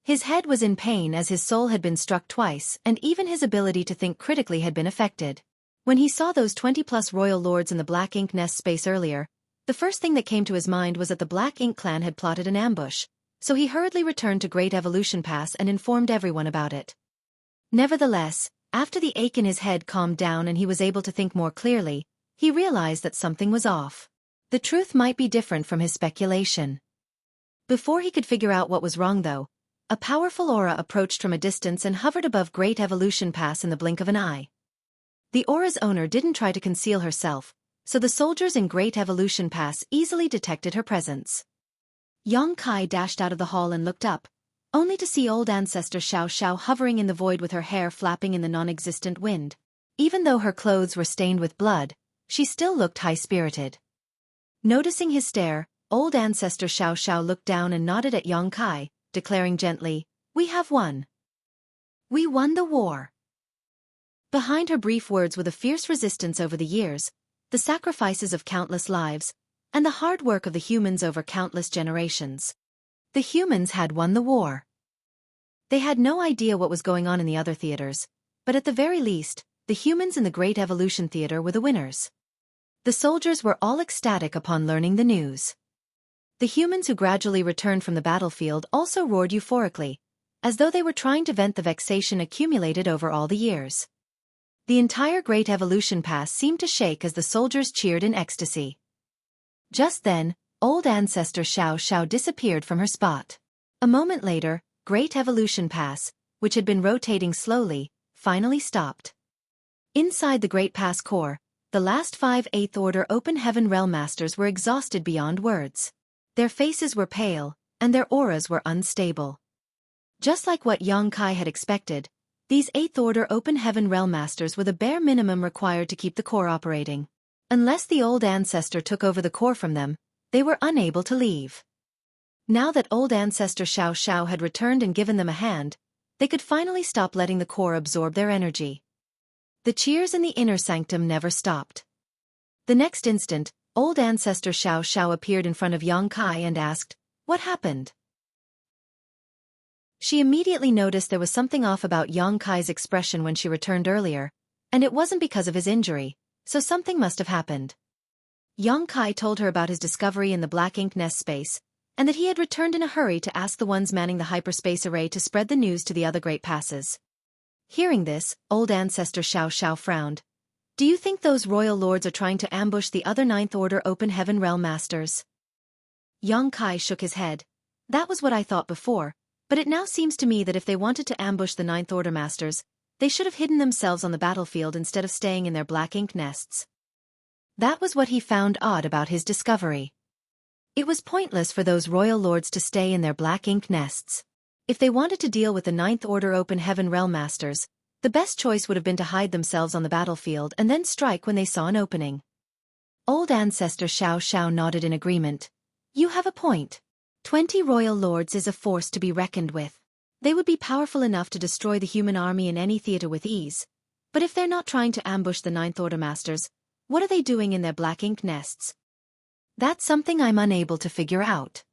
His head was in pain as his soul had been struck twice, and even his ability to think critically had been affected. When he saw those 20-plus royal lords in the Black Ink nest space earlier, the first thing that came to his mind was that the Black Ink clan had plotted an ambush, so he hurriedly returned to Great Evolution Pass and informed everyone about it. Nevertheless, after the ache in his head calmed down and he was able to think more clearly, he realized that something was off. The truth might be different from his speculation. Before he could figure out what was wrong though, a powerful aura approached from a distance and hovered above Great Evolution Pass in the blink of an eye. The aura's owner didn't try to conceal herself, so the soldiers in Great Evolution Pass easily detected her presence. Kai dashed out of the hall and looked up, only to see old ancestor Xiao hovering in the void with her hair flapping in the non-existent wind. Even though her clothes were stained with blood, she still looked high-spirited. Noticing his stare, old ancestor Xiao looked down and nodded at Kai, declaring gently, "We have won. We won the war." Behind her brief words were the fierce resistance over the years, the sacrifices of countless lives, and the hard work of the humans over countless generations. The humans had won the war. They had no idea what was going on in the other theaters, but at the very least, the humans in the Great Evolution Theater were the winners. The soldiers were all ecstatic upon learning the news. The humans who gradually returned from the battlefield also roared euphorically, as though they were trying to vent the vexation accumulated over all the years. The entire Great Evolution Pass seemed to shake as the soldiers cheered in ecstasy. Just then, old ancestor Xiao disappeared from her spot. A moment later, Great Evolution Pass, which had been rotating slowly, finally stopped. Inside the Great Pass core, the last 5 8th Order Open Heaven Realm Masters were exhausted beyond words. Their faces were pale, and their auras were unstable. Just like what Kai had expected, these 8th Order Open Heaven Realm Masters were the bare minimum required to keep the core operating. Unless the old ancestor took over the core from them, they were unable to leave. Now that old ancestor Xiao had returned and given them a hand, they could finally stop letting the core absorb their energy. The cheers in the inner sanctum never stopped. The next instant, old ancestor Xiao appeared in front of Kai and asked, "What happened?" She immediately noticed there was something off about Yang Kai's expression when she returned earlier, and it wasn't because of his injury, so something must have happened. Yang Kai told her about his discovery in the black ink nest space, and that he had returned in a hurry to ask the ones manning the hyperspace array to spread the news to the other great passes. Hearing this, old ancestor Xiao Xiao frowned. Do you think those royal lords are trying to ambush the other Ninth Order Open Heaven Realm Masters? Yang Kai shook his head. That was what I thought before, but it now seems to me that if they wanted to ambush the Ninth Order Masters, they should have hidden themselves on the battlefield instead of staying in their black ink nests. That was what he found odd about his discovery. It was pointless for those royal lords to stay in their black ink nests. If they wanted to deal with the Ninth Order Open Heaven Realm Masters, the best choice would have been to hide themselves on the battlefield and then strike when they saw an opening. Old ancestor Xiao Xiao nodded in agreement. You have a point. 20 royal lords is a force to be reckoned with. They would be powerful enough to destroy the human army in any theater with ease. But if they're not trying to ambush the Ninth Order Masters, what are they doing in their black ink nests? That's something I'm unable to figure out.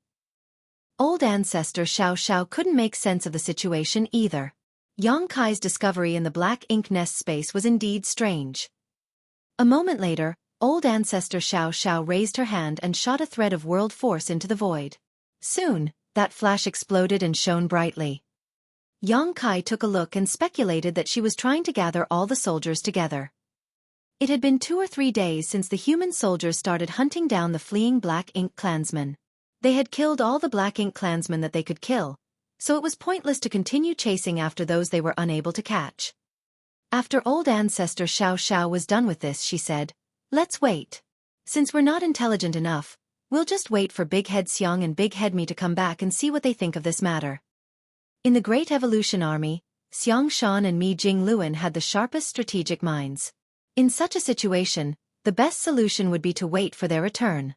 Old ancestor Xiao Xiao couldn't make sense of the situation either. Yang Kai's discovery in the black ink nest space was indeed strange. A moment later, old ancestor Xiao Xiao raised her hand and shot a thread of world force into the void. Soon, that flash exploded and shone brightly. Yang Kai took a look and speculated that she was trying to gather all the soldiers together. It had been 2 or 3 days since the human soldiers started hunting down the fleeing black ink clansmen. They had killed all the black ink clansmen that they could kill, so it was pointless to continue chasing after those they were unable to catch. After old ancestor Xiao Xiao was done with this, she said, Let's wait. Since we're not intelligent enough, we'll just wait for Big Head Xiang and Big Head Me to come back and see what they think of this matter. In the Great Evolution Army, Xiang Shan and Mi Jing Luan had the sharpest strategic minds. In such a situation, the best solution would be to wait for their return.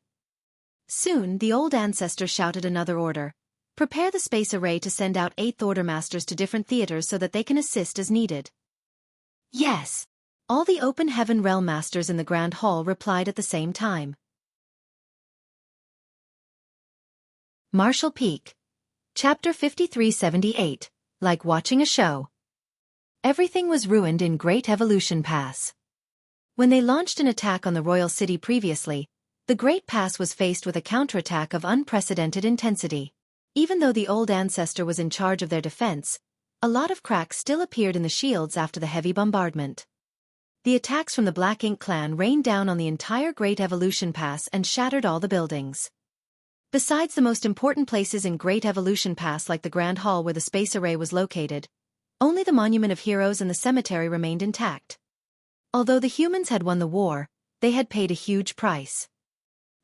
Soon, the old ancestor shouted another order. Prepare the space array to send out 8th Order Masters to different theaters so that they can assist as needed. Yes. All the Open Heaven Realm Masters in the Grand Hall replied at the same time. Marshall Peak. Chapter 5378. Like watching a show. Everything was ruined in Great Evolution Pass. When they launched an attack on the Royal City previously, the Great Pass was faced with a counterattack of unprecedented intensity. Even though the old ancestor was in charge of their defense, a lot of cracks still appeared in the shields after the heavy bombardment. The attacks from the Black Ink clan rained down on the entire Great Evolution Pass and shattered all the buildings. Besides the most important places in Great Evolution Pass like the Grand Hall where the space array was located, only the Monument of Heroes and the cemetery remained intact. Although the humans had won the war, they had paid a huge price.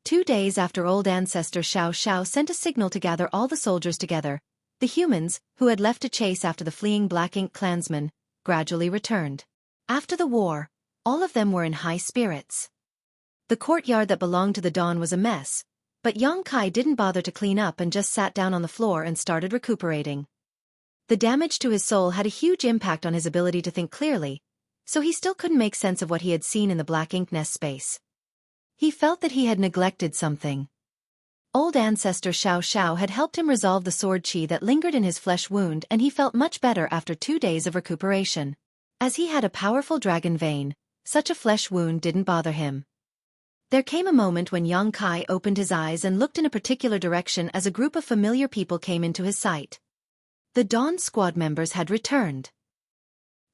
2 days after old ancestor Xiao Xiao sent a signal to gather all the soldiers together, the humans, who had left to chase after the fleeing Black Ink clansmen, gradually returned. After the war, all of them were in high spirits. The courtyard that belonged to the Dawn was a mess, but Yang Kai didn't bother to clean up and just sat down on the floor and started recuperating. The damage to his soul had a huge impact on his ability to think clearly, so he still couldn't make sense of what he had seen in the Black Ink nest space. He felt that he had neglected something. Old ancestor Xiao Xiao had helped him resolve the sword chi that lingered in his flesh wound, and he felt much better after 2 days of recuperation. As he had a powerful dragon vein, such a flesh wound didn't bother him. There came a moment when Yang Kai opened his eyes and looked in a particular direction as a group of familiar people came into his sight. The Dawn squad members had returned.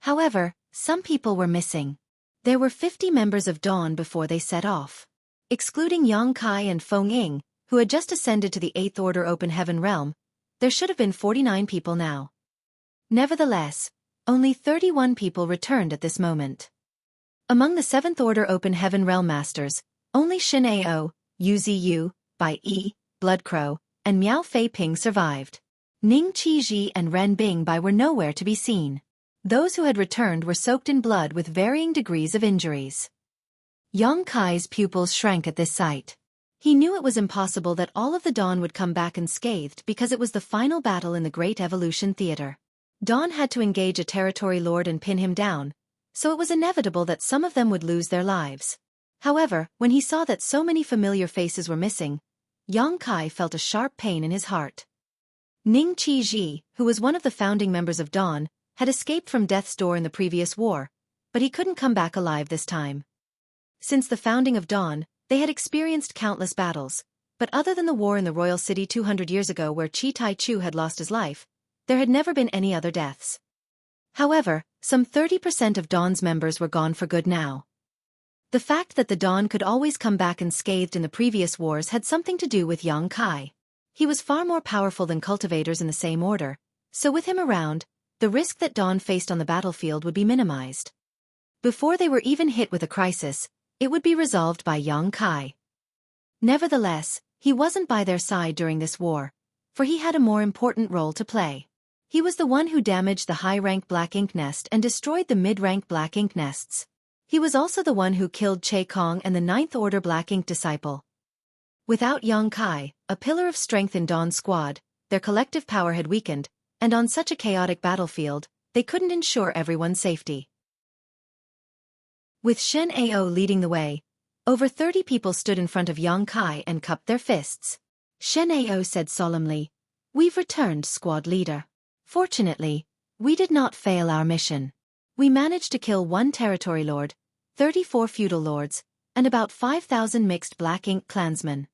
However, some people were missing. There were 50 members of Dawn before they set off. Excluding Yang Kai and Feng Ying, who had just ascended to the 8th Order Open Heaven Realm, there should have been 49 people now. Nevertheless, only 31 people returned at this moment. Among the 7th Order Open Heaven Realm Masters, only Shin Ao, Yu Ziyu, Bai Yi, Blood Crow, and Miao Fei Ping survived. Ning Qizhi and Ren Bingbai were nowhere to be seen. Those who had returned were soaked in blood with varying degrees of injuries. Yang Kai's pupils shrank at this sight. He knew it was impossible that all of the Dawn would come back unscathed because it was the final battle in the Great Evolution Theater. Dawn had to engage a territory lord and pin him down, so it was inevitable that some of them would lose their lives. However, when he saw that so many familiar faces were missing, Yang Kai felt a sharp pain in his heart. Ning Qi, who was one of the founding members of Dawn, had escaped from death's door in the previous war, but he couldn't come back alive this time. Since the founding of Dawn, they had experienced countless battles, but other than the war in the royal city 200 years ago where Qi Taichu had lost his life, there had never been any other deaths. However, some 30% of Dawn's members were gone for good now. The fact that the Dawn could always come back unscathed in the previous wars had something to do with Yang Kai. He was far more powerful than cultivators in the same order, so with him around, the risk that Dawn faced on the battlefield would be minimized. Before they were even hit with a crisis, it would be resolved by Yang Kai. Nevertheless, he wasn't by their side during this war, for he had a more important role to play. He was the one who damaged the high-rank black ink nest and destroyed the mid-rank black ink nests. He was also the one who killed Che Kong and the Ninth Order Black Ink disciple. Without Yang Kai, a pillar of strength in Dawn's squad, their collective power had weakened, and on such a chaotic battlefield, they couldn't ensure everyone's safety. With Shen Ao leading the way, over 30 people stood in front of Yang Kai and cupped their fists. Shen Ao said solemnly, "We've returned, squad leader. Fortunately, we did not fail our mission. We managed to kill 1 territory lord, 34 feudal lords, and about 5,000 mixed black ink clansmen.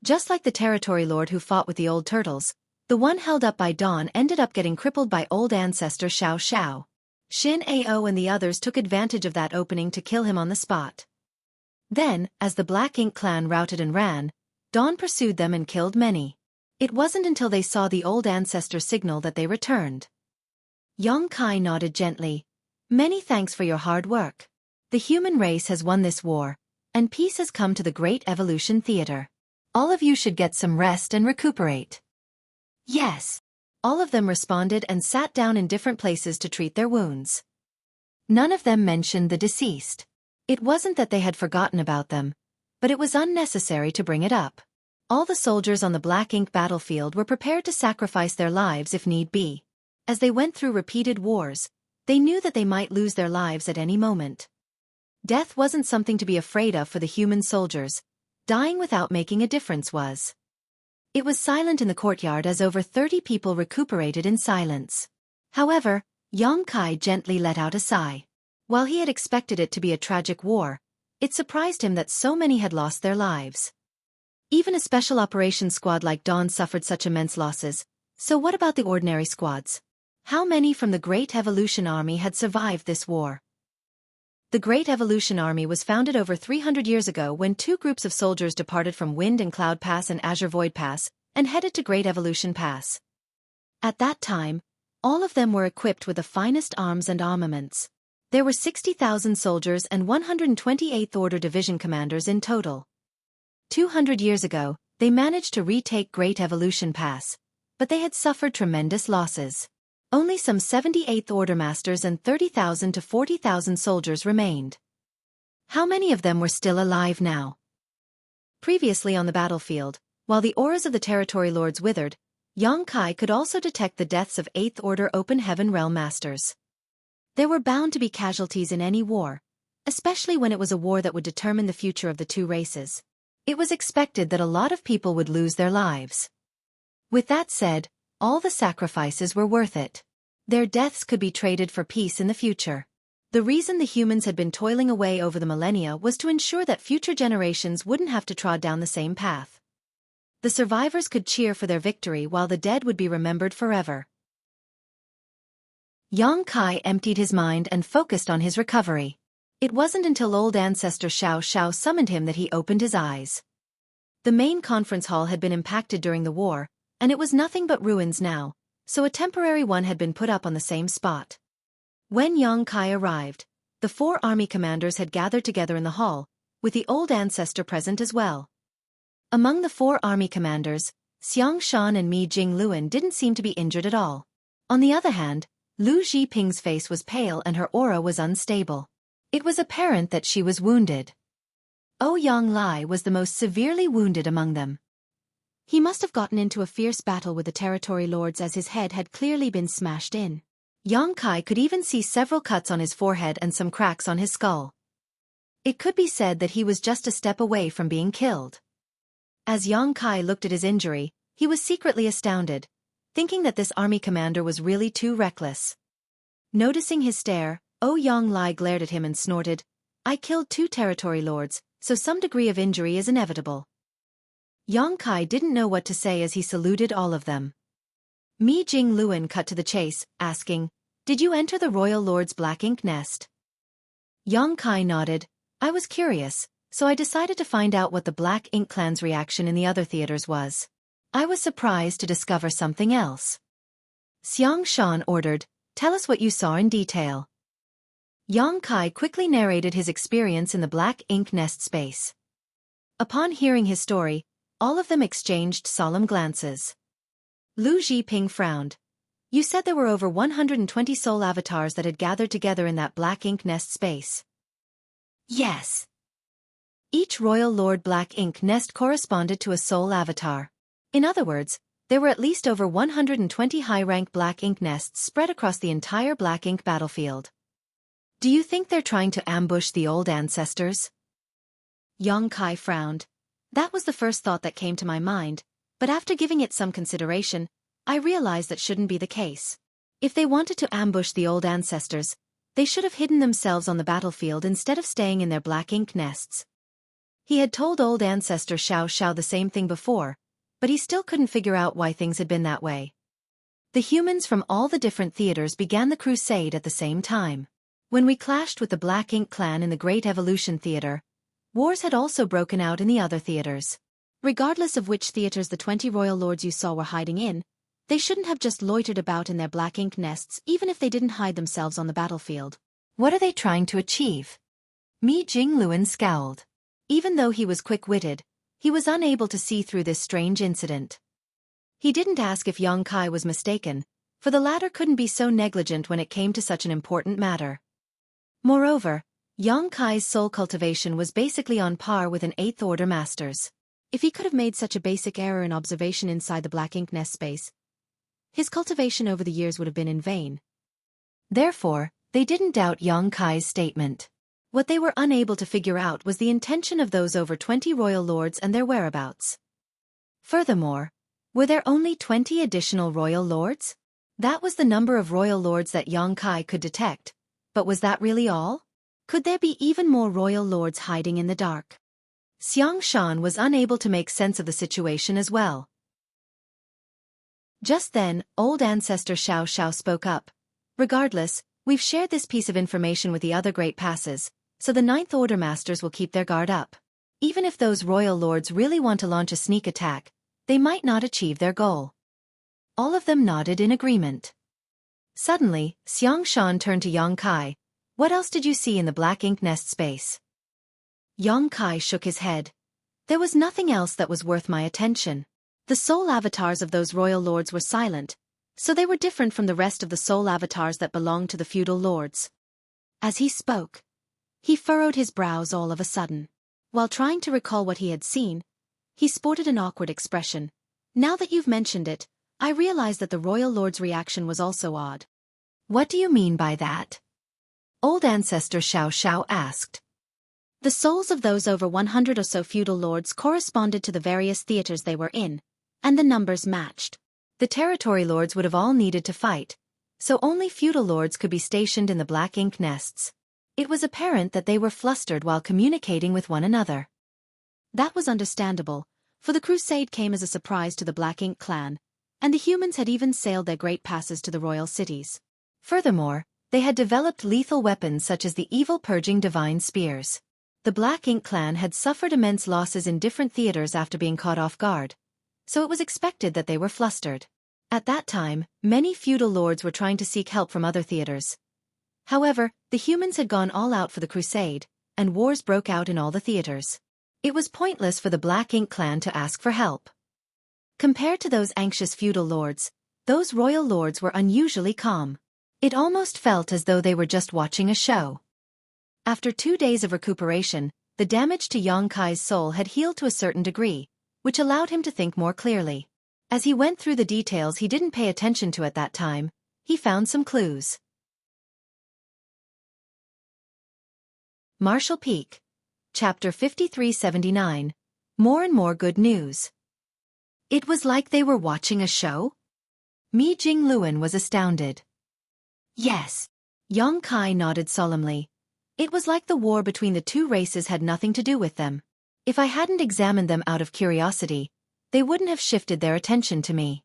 Just like the territory lord who fought with the old turtles, the one held up by Dawn ended up getting crippled by old ancestor Xiao Xiao. Shin Ao and the others took advantage of that opening to kill him on the spot. Then, as the Black Ink clan routed and ran, Dawn pursued them and killed many. It wasn't until they saw the old ancestor signal that they returned. Yang Kai nodded gently. "Many thanks for your hard work. The human race has won this war, and peace has come to the Great Evolution Theater. All of you should get some rest and recuperate." "Yes." All of them responded and sat down in different places to treat their wounds. None of them mentioned the deceased. It wasn't that they had forgotten about them, but it was unnecessary to bring it up. All the soldiers on the Black Ink battlefield were prepared to sacrifice their lives if need be. As they went through repeated wars, they knew that they might lose their lives at any moment. Death wasn't something to be afraid of for the human soldiers. Dying without making a difference was. It was silent in the courtyard as over 30 people recuperated in silence. However, Yang Kai gently let out a sigh. While he had expected it to be a tragic war, it surprised him that so many had lost their lives. Even a special operations squad like Dawn suffered such immense losses, so what about the ordinary squads? How many from the Great Evolution Army had survived this war? The Great Evolution Army was founded over 300 years ago when 2 groups of soldiers departed from Wind and Cloud Pass and Azure Void Pass and headed to Great Evolution Pass. At that time, all of them were equipped with the finest arms and armaments. There were 60,000 soldiers and 128th Order Division commanders in total. 200 years ago, they managed to retake Great Evolution Pass, but they had suffered tremendous losses. Only some 78th Order Masters and 30,000 to 40,000 soldiers remained. How many of them were still alive now? Previously on the battlefield, while the auras of the Territory Lords withered, Yang Kai could also detect the deaths of 8th Order Open Heaven Realm Masters. There were bound to be casualties in any war, especially when it was a war that would determine the future of the 2 races. It was expected that a lot of people would lose their lives. With that said, all the sacrifices were worth it. Their deaths could be traded for peace in the future. The reason the humans had been toiling away over the millennia was to ensure that future generations wouldn't have to trod down the same path. The survivors could cheer for their victory while the dead would be remembered forever. Yang Kai emptied his mind and focused on his recovery. It wasn't until old ancestor Xiao Xiao summoned him that he opened his eyes. The main conference hall had been impacted during the war, and it was nothing but ruins now, so a temporary one had been put up on the same spot. When Yang Kai arrived, the 4 army commanders had gathered together in the hall, with the old ancestor present as well. Among the 4 army commanders, Xiang Shan and Mi Jing Luan didn't seem to be injured at all. On the other hand, Lu Zhiping's face was pale and her aura was unstable. It was apparent that she was wounded. Ouyang Lai was the most severely wounded among them. He must have gotten into a fierce battle with the Territory Lords as his head had clearly been smashed in. Yang Kai could even see several cuts on his forehead and some cracks on his skull. It could be said that he was just a step away from being killed. As Yang Kai looked at his injury, he was secretly astounded. thinking that this army commander was really too reckless. Noticing his stare, Yang Lai glared at him and snorted, "I killed 2 territory lords, so some degree of injury is inevitable." Yang Kai didn't know what to say as he saluted all of them. Mi Jing Luan cut to the chase, asking, "Did you enter the royal lord's black ink nest?" Yang Kai nodded. "I was curious, so I decided to find out what the Black Ink clan's reaction in the other theaters was. I was surprised to discover something else." Xiang Shan ordered, "Tell us what you saw in detail." Yang Kai quickly narrated his experience in the Black Ink nest space. Upon hearing his story, all of them exchanged solemn glances. Lu Zhiping frowned. "You said there were over 120 soul avatars that had gathered together in that Black Ink nest space." "Yes." Each Royal Lord Black Ink nest corresponded to a soul avatar. In other words, there were at least over 120 high-rank Black Ink nests spread across the entire Black Ink battlefield. "Do you think they're trying to ambush the old ancestors?" Yang Kai frowned. "That was the first thought that came to my mind, but after giving it some consideration, I realized that shouldn't be the case. If they wanted to ambush the old ancestors, they should have hidden themselves on the battlefield instead of staying in their Black Ink nests." He had told old ancestor Xiao Xiao the same thing before, but he still couldn't figure out why things had been that way. The humans from all the different theaters began the crusade at the same time. When we clashed with the Black Ink clan in the Great Evolution Theater, wars had also broken out in the other theaters. Regardless of which theaters the 20 royal lords you saw were hiding in, they shouldn't have just loitered about in their Black Ink nests even if they didn't hide themselves on the battlefield. What are they trying to achieve? Mi Jing Luan scowled. Even though he was quick-witted, he was unable to see through this strange incident. He didn't ask if Yang Kai was mistaken, for the latter couldn't be so negligent when it came to such an important matter. Moreover, Yang Kai's soul cultivation was basically on par with an 8th Order master's. If he could have made such a basic error in observation inside the Black Ink nest space, his cultivation over the years would have been in vain. Therefore, they didn't doubt Yang Kai's statement. What they were unable to figure out was the intention of those over 20 royal lords and their whereabouts. Furthermore, were there only 20 additional royal lords? That was the number of royal lords that Yang Kai could detect, but was that really all? Could there be even more royal lords hiding in the dark? Xiang Shan was unable to make sense of the situation as well. Just then, old ancestor Xiao Xiao spoke up. "Regardless, we've shared this piece of information with the other great passes, so the 9th Order masters will keep their guard up. Even if those royal lords really want to launch a sneak attack, they might not achieve their goal." All of them nodded in agreement. Suddenly, Xiang Shan turned to Yang Kai. "What else did you see in the Black Ink nest space?" Yang Kai shook his head. "There was nothing else that was worth my attention. The soul avatars of those royal lords were silent, so they were different from the rest of the soul avatars that belonged to the feudal lords." As he spoke, he furrowed his brows all of a sudden. While trying to recall what he had seen, he sported an awkward expression. "Now that you've mentioned it, I realize that the royal lord's reaction was also odd." "What do you mean by that?" Old ancestor Xiao Xiao asked. "The souls of those over 100 or so feudal lords corresponded to the various theaters they were in, and the numbers matched. The territory lords would have all needed to fight, so only feudal lords could be stationed in the Black Ink nests. It was apparent that they were flustered while communicating with one another." That was understandable, for the crusade came as a surprise to the Black Ink clan, and the humans had even sailed their great passes to the royal cities. Furthermore, they had developed lethal weapons such as the evil purging divine spears. The Black Ink clan had suffered immense losses in different theaters after being caught off guard, so it was expected that they were flustered. At that time, many feudal lords were trying to seek help from other theaters. However, the humans had gone all out for the crusade, and wars broke out in all the theaters. It was pointless for the Black Ink clan to ask for help. Compared to those anxious feudal lords, those royal lords were unusually calm. It almost felt as though they were just watching a show. After 2 days of recuperation, the damage to Yang Kai's soul had healed to a certain degree, which allowed him to think more clearly. As he went through the details he didn't pay attention to at that time, he found some clues. Marshall Peak. Chapter 5379. More and more good news. It was like they were watching a show? Mi Jingluan was astounded. Yes. Yang Kai nodded solemnly. It was like the war between the two races had nothing to do with them. If I hadn't examined them out of curiosity, they wouldn't have shifted their attention to me.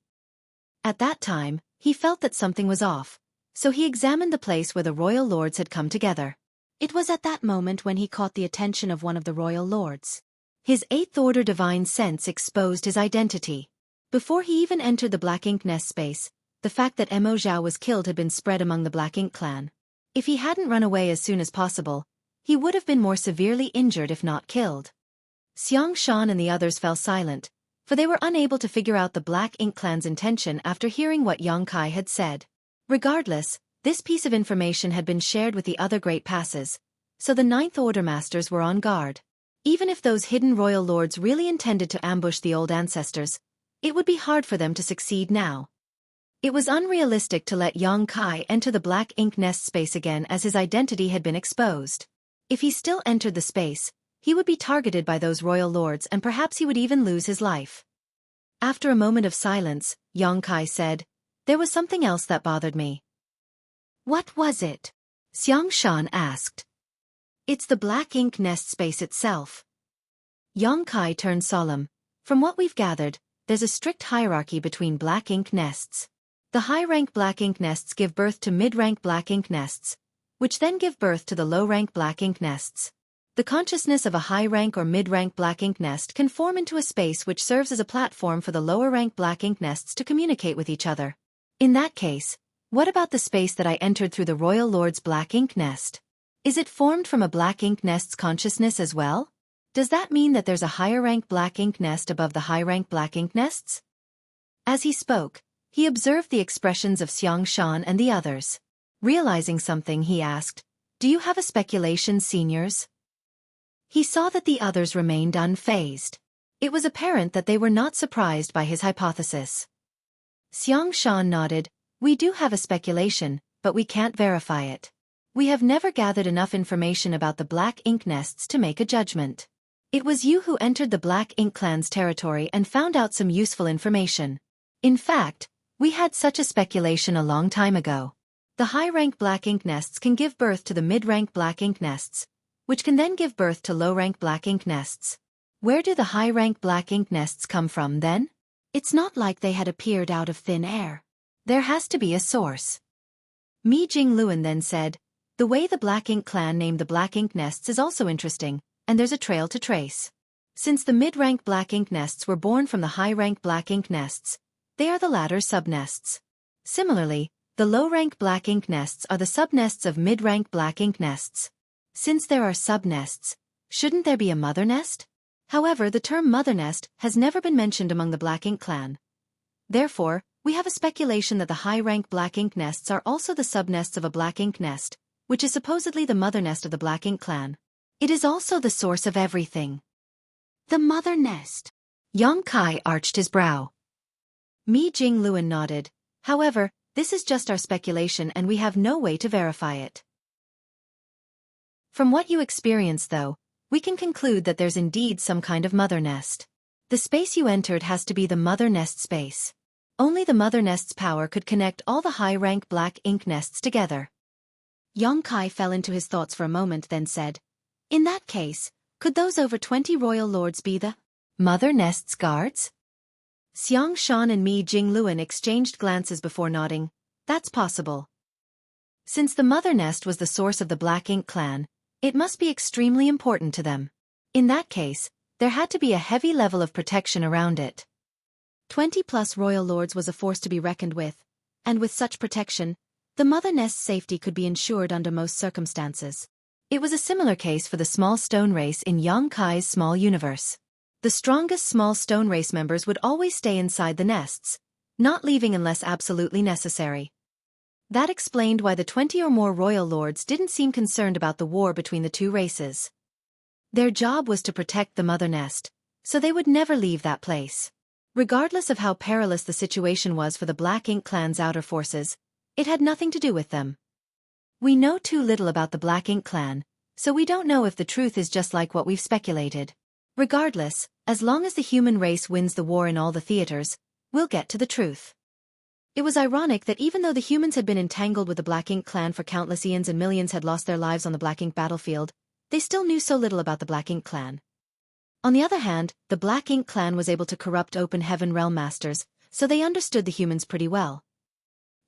At that time, he felt that something was off, so he examined the place where the royal lords had come together. It was at that moment when he caught the attention of one of the royal lords. His eighth-order divine sense exposed his identity. Before he even entered the Black Ink Nest space, the fact that Mo Zhao was killed had been spread among the Black Ink clan. If he hadn't run away as soon as possible, he would have been more severely injured if not killed. Xiang Shan and the others fell silent, for they were unable to figure out the Black Ink clan's intention after hearing what Yang Kai had said. Regardless, this piece of information had been shared with the other great passes, so the Ninth Order masters were on guard. Even if those hidden royal lords really intended to ambush the old ancestors, it would be hard for them to succeed now. It was unrealistic to let Yang Kai enter the Black Ink Nest space again as his identity had been exposed. If he still entered the space, he would be targeted by those royal lords and perhaps he would even lose his life. After a moment of silence, Yang Kai said, "There was something else that bothered me." "What was it?" Xiang Shan asked. "It's the Black Ink Nest space itself." Yang Kai turned solemn. "From what we've gathered, there's a strict hierarchy between Black Ink Nests. The high-rank Black Ink Nests give birth to mid-rank Black Ink Nests, which then give birth to the low-rank Black Ink Nests. The consciousness of a high-rank or mid-rank Black Ink Nest can form into a space which serves as a platform for the lower-rank Black Ink Nests to communicate with each other. In that case, what about the space that I entered through the Royal Lord's Black Ink Nest? Is it formed from a Black Ink Nest's consciousness as well? Does that mean that there's a higher-rank Black Ink Nest above the high-rank Black Ink Nests?" As he spoke, he observed the expressions of Xiang Shan and the others. Realizing something, he asked, "Do you have a speculation, seniors?" He saw that the others remained unfazed. It was apparent that they were not surprised by his hypothesis. Xiang Shan nodded. "We do have a speculation, but we can't verify it. We have never gathered enough information about the Black Ink Nests to make a judgment. It was you who entered the Black Ink clan's territory and found out some useful information. In fact, we had such a speculation a long time ago. The high-rank Black Ink Nests can give birth to the mid-rank Black Ink Nests, which can then give birth to low-rank Black Ink Nests. Where do the high-rank Black Ink Nests come from then? It's not like they had appeared out of thin air. There has to be a source." Mi Jingluan then said, "The way the Black Ink clan named the Black Ink Nests is also interesting, and there's a trail to trace. Since the mid-rank Black Ink Nests were born from the high-rank Black Ink Nests, they are the latter subnests. Similarly, the low-rank Black Ink Nests are the subnests of mid-rank Black Ink Nests. Since there are subnests, shouldn't there be a mother nest? However, the term mother nest has never been mentioned among the Black Ink clan. Therefore, we have a speculation that the high-rank Black Ink Nests are also the subnests of a Black Ink Nest, which is supposedly the mother nest of the Black Ink clan. It is also the source of everything." "The mother nest." Yang Kai arched his brow. Mi Jingluan nodded. "However, this is just our speculation and we have no way to verify it. From what you experience though, we can conclude that there's indeed some kind of mother nest. The space you entered has to be the mother nest space. Only the mother nest's power could connect all the high-rank Black Ink Nests together." Yang Kai fell into his thoughts for a moment then said, "In that case, could those over 20 royal lords be the mother nest's guards?" Xiang Shan and Mi Jingluan exchanged glances before nodding. "That's possible. Since the mother nest was the source of the Black Ink clan, it must be extremely important to them. In that case, there had to be a heavy level of protection around it. 20+ royal lords was a force to be reckoned with, and with such protection, the mother nest's safety could be ensured under most circumstances. It was a similar case for the small stone race in Yang Kai's small universe. The strongest small stone race members would always stay inside the nests, not leaving unless absolutely necessary. That explained why the 20 or more royal lords didn't seem concerned about the war between the two races. Their job was to protect the mother nest, so they would never leave that place. Regardless of how perilous the situation was for the Black Ink clan's outer forces, it had nothing to do with them. We know too little about the Black Ink clan, so we don't know if the truth is just like what we've speculated. Regardless, as long as the human race wins the war in all the theaters, we'll get to the truth." It was ironic that even though the humans had been entangled with the Black Ink clan for countless eons and millions had lost their lives on the Black Ink battlefield, they still knew so little about the Black Ink clan. On the other hand, the Black Ink clan was able to corrupt Open Heaven Realm Masters, so they understood the humans pretty well.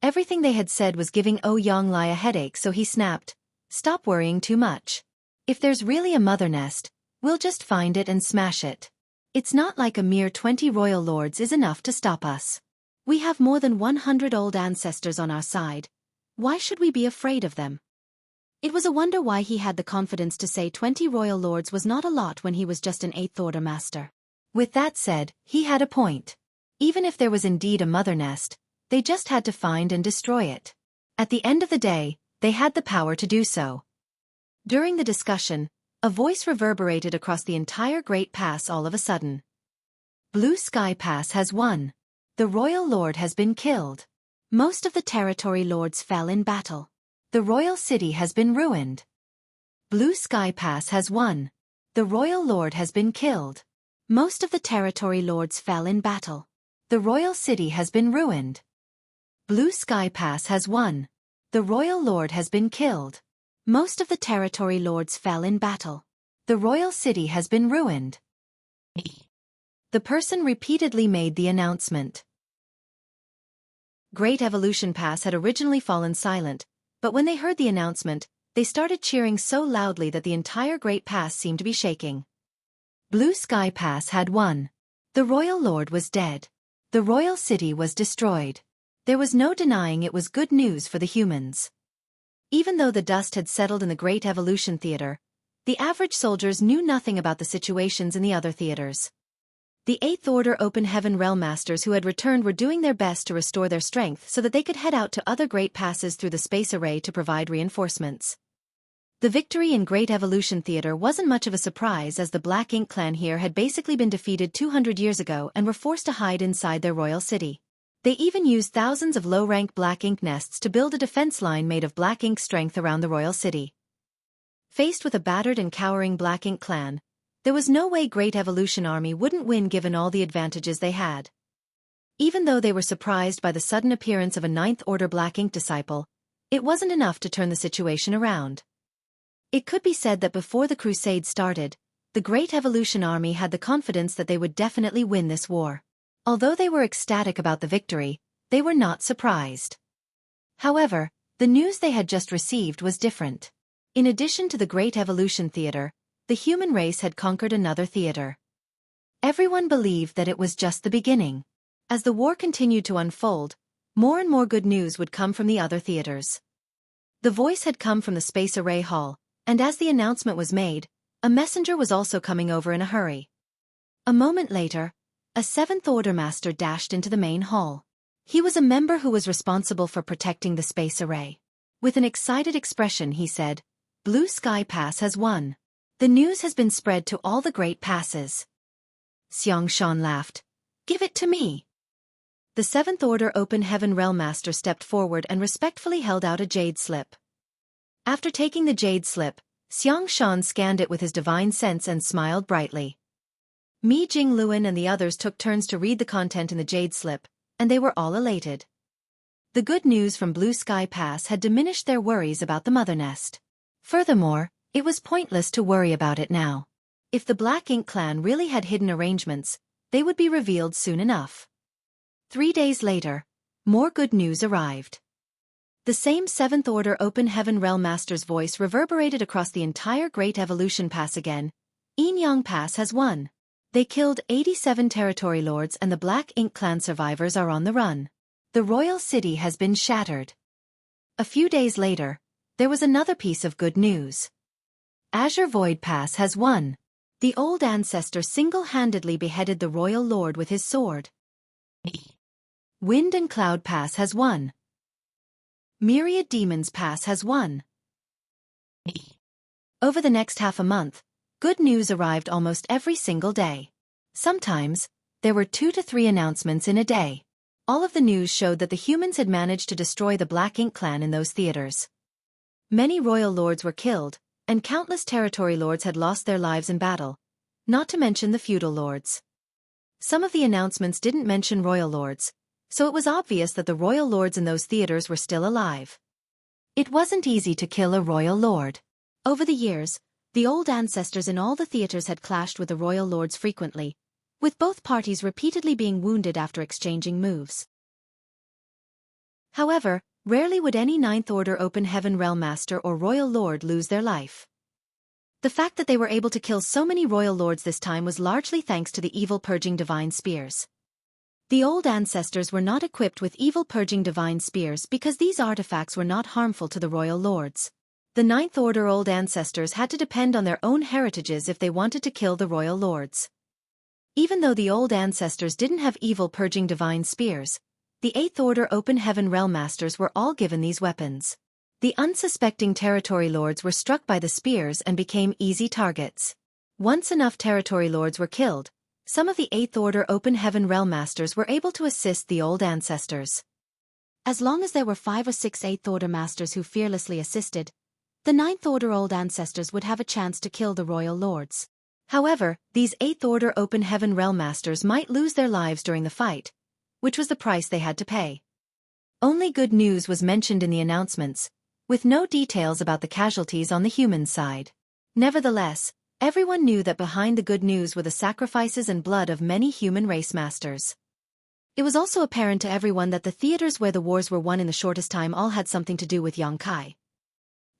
Everything they had said was giving Oudonglai a headache, so he snapped, "Stop worrying too much. If there's really a mother nest, we'll just find it and smash it. It's not like a mere 20 royal lords is enough to stop us. We have more than 100 old ancestors on our side. Why should we be afraid of them?" It was a wonder why he had the confidence to say 20 royal lords was not a lot when he was just an 8th order master. With that said, he had a point. Even if there was indeed a mother nest, they just had to find and destroy it. At the end of the day, they had the power to do so. During the discussion, a voice reverberated across the entire Great Pass all of a sudden. "Blue Sky Pass has won. The royal lord has been killed. Most of the territory lords fell in battle. The royal city has been ruined. Blue Sky Pass has won. The royal lord has been killed. Most of the territory lords fell in battle. The royal city has been ruined. Blue Sky Pass has won. The royal lord has been killed. Most of the territory lords fell in battle. The royal city has been ruined." The person repeatedly made the announcement. Great Evolution Pass had originally fallen silent, but when they heard the announcement, they started cheering so loudly that the entire Great Pass seemed to be shaking. Blue Sky Pass had won. The royal lord was dead. The royal city was destroyed. There was no denying it was good news for the humans. Even though the dust had settled in the Great Evolution Theater, the average soldiers knew nothing about the situations in the other theaters. The 8th Order Open Heaven Realm Masters who had returned were doing their best to restore their strength so that they could head out to other Great Passes through the space array to provide reinforcements. The victory in Great Evolution Theater wasn't much of a surprise as the Black Ink clan here had basically been defeated 200 years ago and were forced to hide inside their royal city. They even used thousands of low-rank Black Ink nests to build a defense line made of Black Ink strength around the royal city. Faced with a battered and cowering Black Ink clan, there was no way Great Evolution Army wouldn't win given all the advantages they had. Even though they were surprised by the sudden appearance of a 9th Order Black Ink disciple, it wasn't enough to turn the situation around. It could be said that before the crusade started, the Great Evolution Army had the confidence that they would definitely win this war. Although they were ecstatic about the victory, they were not surprised. However, the news they had just received was different. In addition to the Great Evolution Theater, the human race had conquered another theater. Everyone believed that it was just the beginning. As the war continued to unfold, more and more good news would come from the other theaters. The voice had come from the Space Array Hall, and as the announcement was made, a messenger was also coming over in a hurry. A moment later, a 7th Order Master dashed into the main hall. He was a member who was responsible for protecting the space array. With an excited expression he said, "Blue Sky Pass has won. The news has been spread to all the Great Passes." Xueqi laughed. "Give it to me." The 7th Order Open Heaven Realm Master stepped forward and respectfully held out a jade slip. After taking the jade slip, Xueqi scanned it with his divine sense and smiled brightly. Mi Jingluan and the others took turns to read the content in the jade slip, and they were all elated. The good news from Blue Sky Pass had diminished their worries about the mother nest. Furthermore, it was pointless to worry about it now. If the Black Ink clan really had hidden arrangements, they would be revealed soon enough. 3 days later, more good news arrived. The same 7th Order Open Heaven Realm Master's voice reverberated across the entire Great Evolution Pass again. Enyang Pass has won. They killed 87 territory lords and the Black Ink clan survivors are on the run. The royal city has been shattered. A few days later, there was another piece of good news. Azure Void Pass has won. The old ancestor single-handedly beheaded the royal lord with his sword. Wind and Cloud Pass has won. Myriad Demons Pass has won. Over the next half a month, good news arrived almost every single day. Sometimes, there were 2 to 3 announcements in a day. All of the news showed that the humans had managed to destroy the Black Ink clan in those theaters. Many royal lords were killed, and countless territory lords had lost their lives in battle, not to mention the feudal lords. Some of the announcements didn't mention royal lords, so it was obvious that the royal lords in those theaters were still alive. It wasn't easy to kill a royal lord. Over the years, the old ancestors in all the theaters had clashed with the royal lords frequently, with both parties repeatedly being wounded after exchanging moves. However, rarely would any Ninth Order Open Heaven Realm Master or Royal Lord lose their life. The fact that they were able to kill so many Royal Lords this time was largely thanks to the evil-purging divine spears. The old ancestors were not equipped with evil-purging divine spears because these artifacts were not harmful to the Royal Lords. The Ninth Order old ancestors had to depend on their own heritages if they wanted to kill the Royal Lords. Even though the old ancestors didn't have evil-purging divine spears, the Eighth Order Open Heaven Realm Masters were all given these weapons. The unsuspecting territory lords were struck by the spears and became easy targets. Once enough territory lords were killed, some of the Eighth Order Open Heaven Realm Masters were able to assist the old ancestors. As long as there were 5 or 6 Eighth Order Masters who fearlessly assisted, the Ninth Order old ancestors would have a chance to kill the Royal Lords. However, these Eighth Order Open Heaven Realm Masters might lose their lives during the fight, which was the price they had to pay. Only good news was mentioned in the announcements, with no details about the casualties on the human side. Nevertheless, everyone knew that behind the good news were the sacrifices and blood of many human race masters. It was also apparent to everyone that the theaters where the wars were won in the shortest time all had something to do with Xueqi.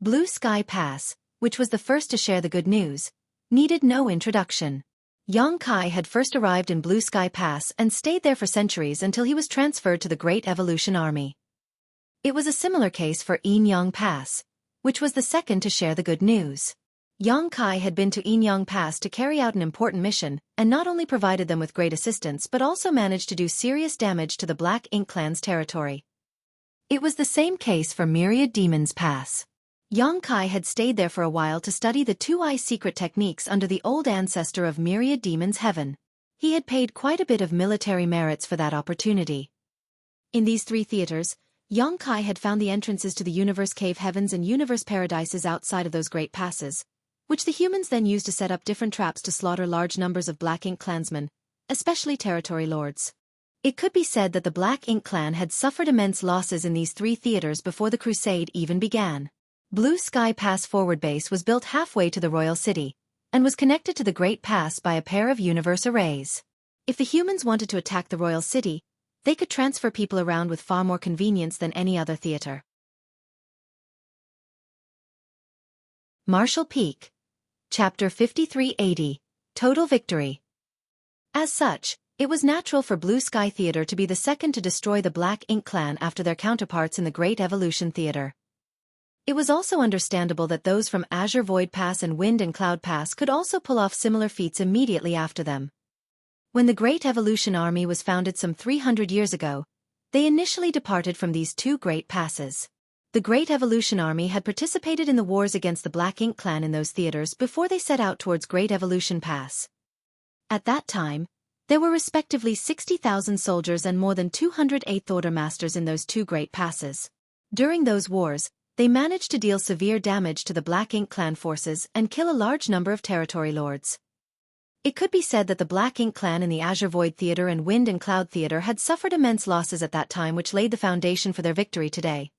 Blue Sky Pass, which was the first to share the good news, needed no introduction. Xueqi had first arrived in Blue Sky Pass and stayed there for centuries until he was transferred to the Great Evolution Army. It was a similar case for Enyang Pass, which was the second to share the good news. Xueqi had been to Enyang Pass to carry out an important mission, and not only provided them with great assistance but also managed to do serious damage to the Black Ink Clan's territory. It was the same case for Myriad Demons Pass. Xueqi had stayed there for a while to study the two-eye secret techniques under the old ancestor of Myriad Demons Heaven. He had paid quite a bit of military merits for that opportunity. In these 3 theaters, Xueqi had found the entrances to the Universe Cave Heavens and Universe Paradises outside of those great passes, which the humans then used to set up different traps to slaughter large numbers of Black Ink Clansmen, especially territory lords. It could be said that the Black Ink Clan had suffered immense losses in these 3 theaters before the crusade even began. Blue Sky Pass Forward Base was built halfway to the Royal City, and was connected to the Great Pass by a pair of universe arrays. If the humans wanted to attack the Royal City, they could transfer people around with far more convenience than any other theater. Marshall Peak. Chapter 5380. Total Victory. As such, it was natural for Blue Sky Theater to be the second to destroy the Black Ink Clan after their counterparts in the Great Evolution Theater. It was also understandable that those from Azure Void Pass and Wind and Cloud Pass could also pull off similar feats immediately after them. When the Great Evolution Army was founded some 300 years ago, they initially departed from these 2 great passes. The Great Evolution Army had participated in the wars against the Black Ink Clan in those theaters before they set out towards Great Evolution Pass. At that time, there were respectively 60,000 soldiers and more than 200 Eighth Order Masters in those 2 great passes. During those wars, they managed to deal severe damage to the Black Ink Clan forces and kill a large number of territory lords. It could be said that the Black Ink Clan in the Azure Void Theater and Wind and Cloud Theater had suffered immense losses at that time, which laid the foundation for their victory today.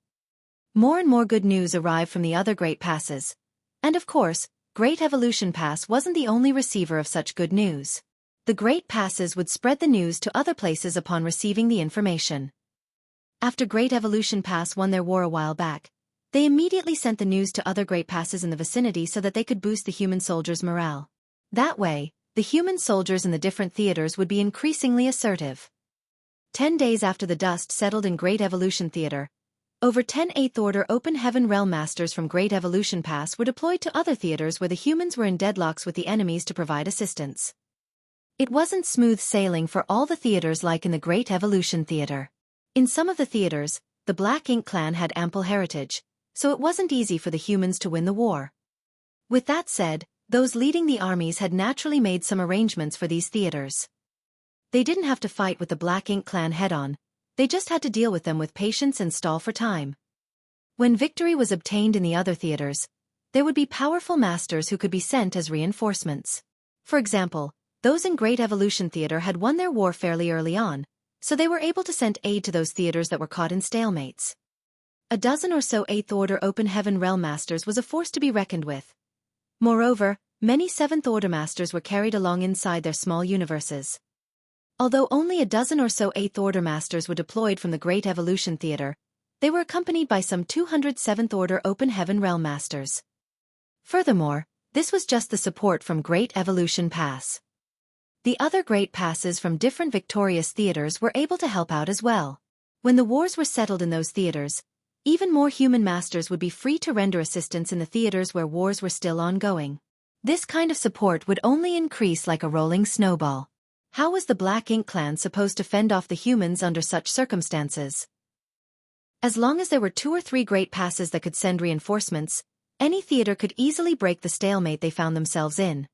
More and more good news arrived from the other great passes. And of course, Great Evolution Pass wasn't the only receiver of such good news. The great passes would spread the news to other places upon receiving the information. After Great Evolution Pass won their war a while back, they immediately sent the news to other great passes in the vicinity so that they could boost the human soldiers' morale. That way, the human soldiers in the different theaters would be increasingly assertive. 10 days after the dust settled in Great Evolution Theater, over 10 Eighth Order Open Heaven Realm Masters from Great Evolution Pass were deployed to other theaters where the humans were in deadlocks with the enemies to provide assistance. It wasn't smooth sailing for all the theaters like in the Great Evolution Theater. In some of the theaters, the Black Ink Clan had ample heritage, so it wasn't easy for the humans to win the war. With that said, those leading the armies had naturally made some arrangements for these theaters. They didn't have to fight with the Black Ink Clan head-on, they just had to deal with them with patience and stall for time. When victory was obtained in the other theaters, there would be powerful masters who could be sent as reinforcements. For example, those in Great Evolution Theater had won their war fairly early on, so they were able to send aid to those theaters that were caught in stalemates. A dozen or so Eighth Order Open Heaven Realm Masters was a force to be reckoned with. Moreover, many Seventh Order Masters were carried along inside their small universes. Although only a dozen or so Eighth Order Masters were deployed from the Great Evolution Theater, they were accompanied by some 200 Seventh Order Open Heaven Realm Masters. Furthermore, this was just the support from Great Evolution Pass. The other Great Passes from different victorious theaters were able to help out as well. When the wars were settled in those theaters, even more human masters would be free to render assistance in the theaters where wars were still ongoing. This kind of support would only increase like a rolling snowball. How was the Black Ink clan supposed to fend off the humans under such circumstances? As long as there were 2 or 3 Great Passes that could send reinforcements, any theater could easily break the stalemate they found themselves in.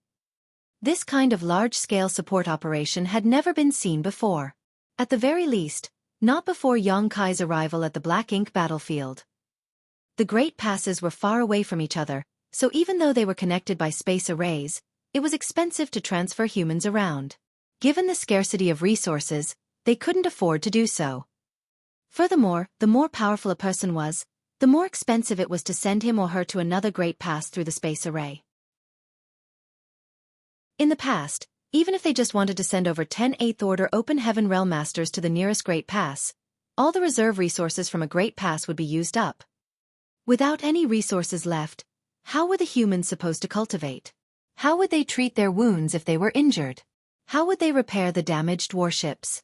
This kind of large-scale support operation had never been seen before. At the very least, not before Xueqi's arrival at the Black Ink battlefield. The Great Passes were far away from each other, so even though they were connected by space arrays, it was expensive to transfer humans around. Given the scarcity of resources, they couldn't afford to do so. Furthermore, the more powerful a person was, the more expensive it was to send him or her to another Great Pass through the space array. In the past, even if they just wanted to send over 10 Eighth Order Open Heaven Realm Masters to the nearest Great Pass, all the reserve resources from a Great Pass would be used up. Without any resources left, how were the humans supposed to cultivate? How would they treat their wounds if they were injured? How would they repair the damaged warships?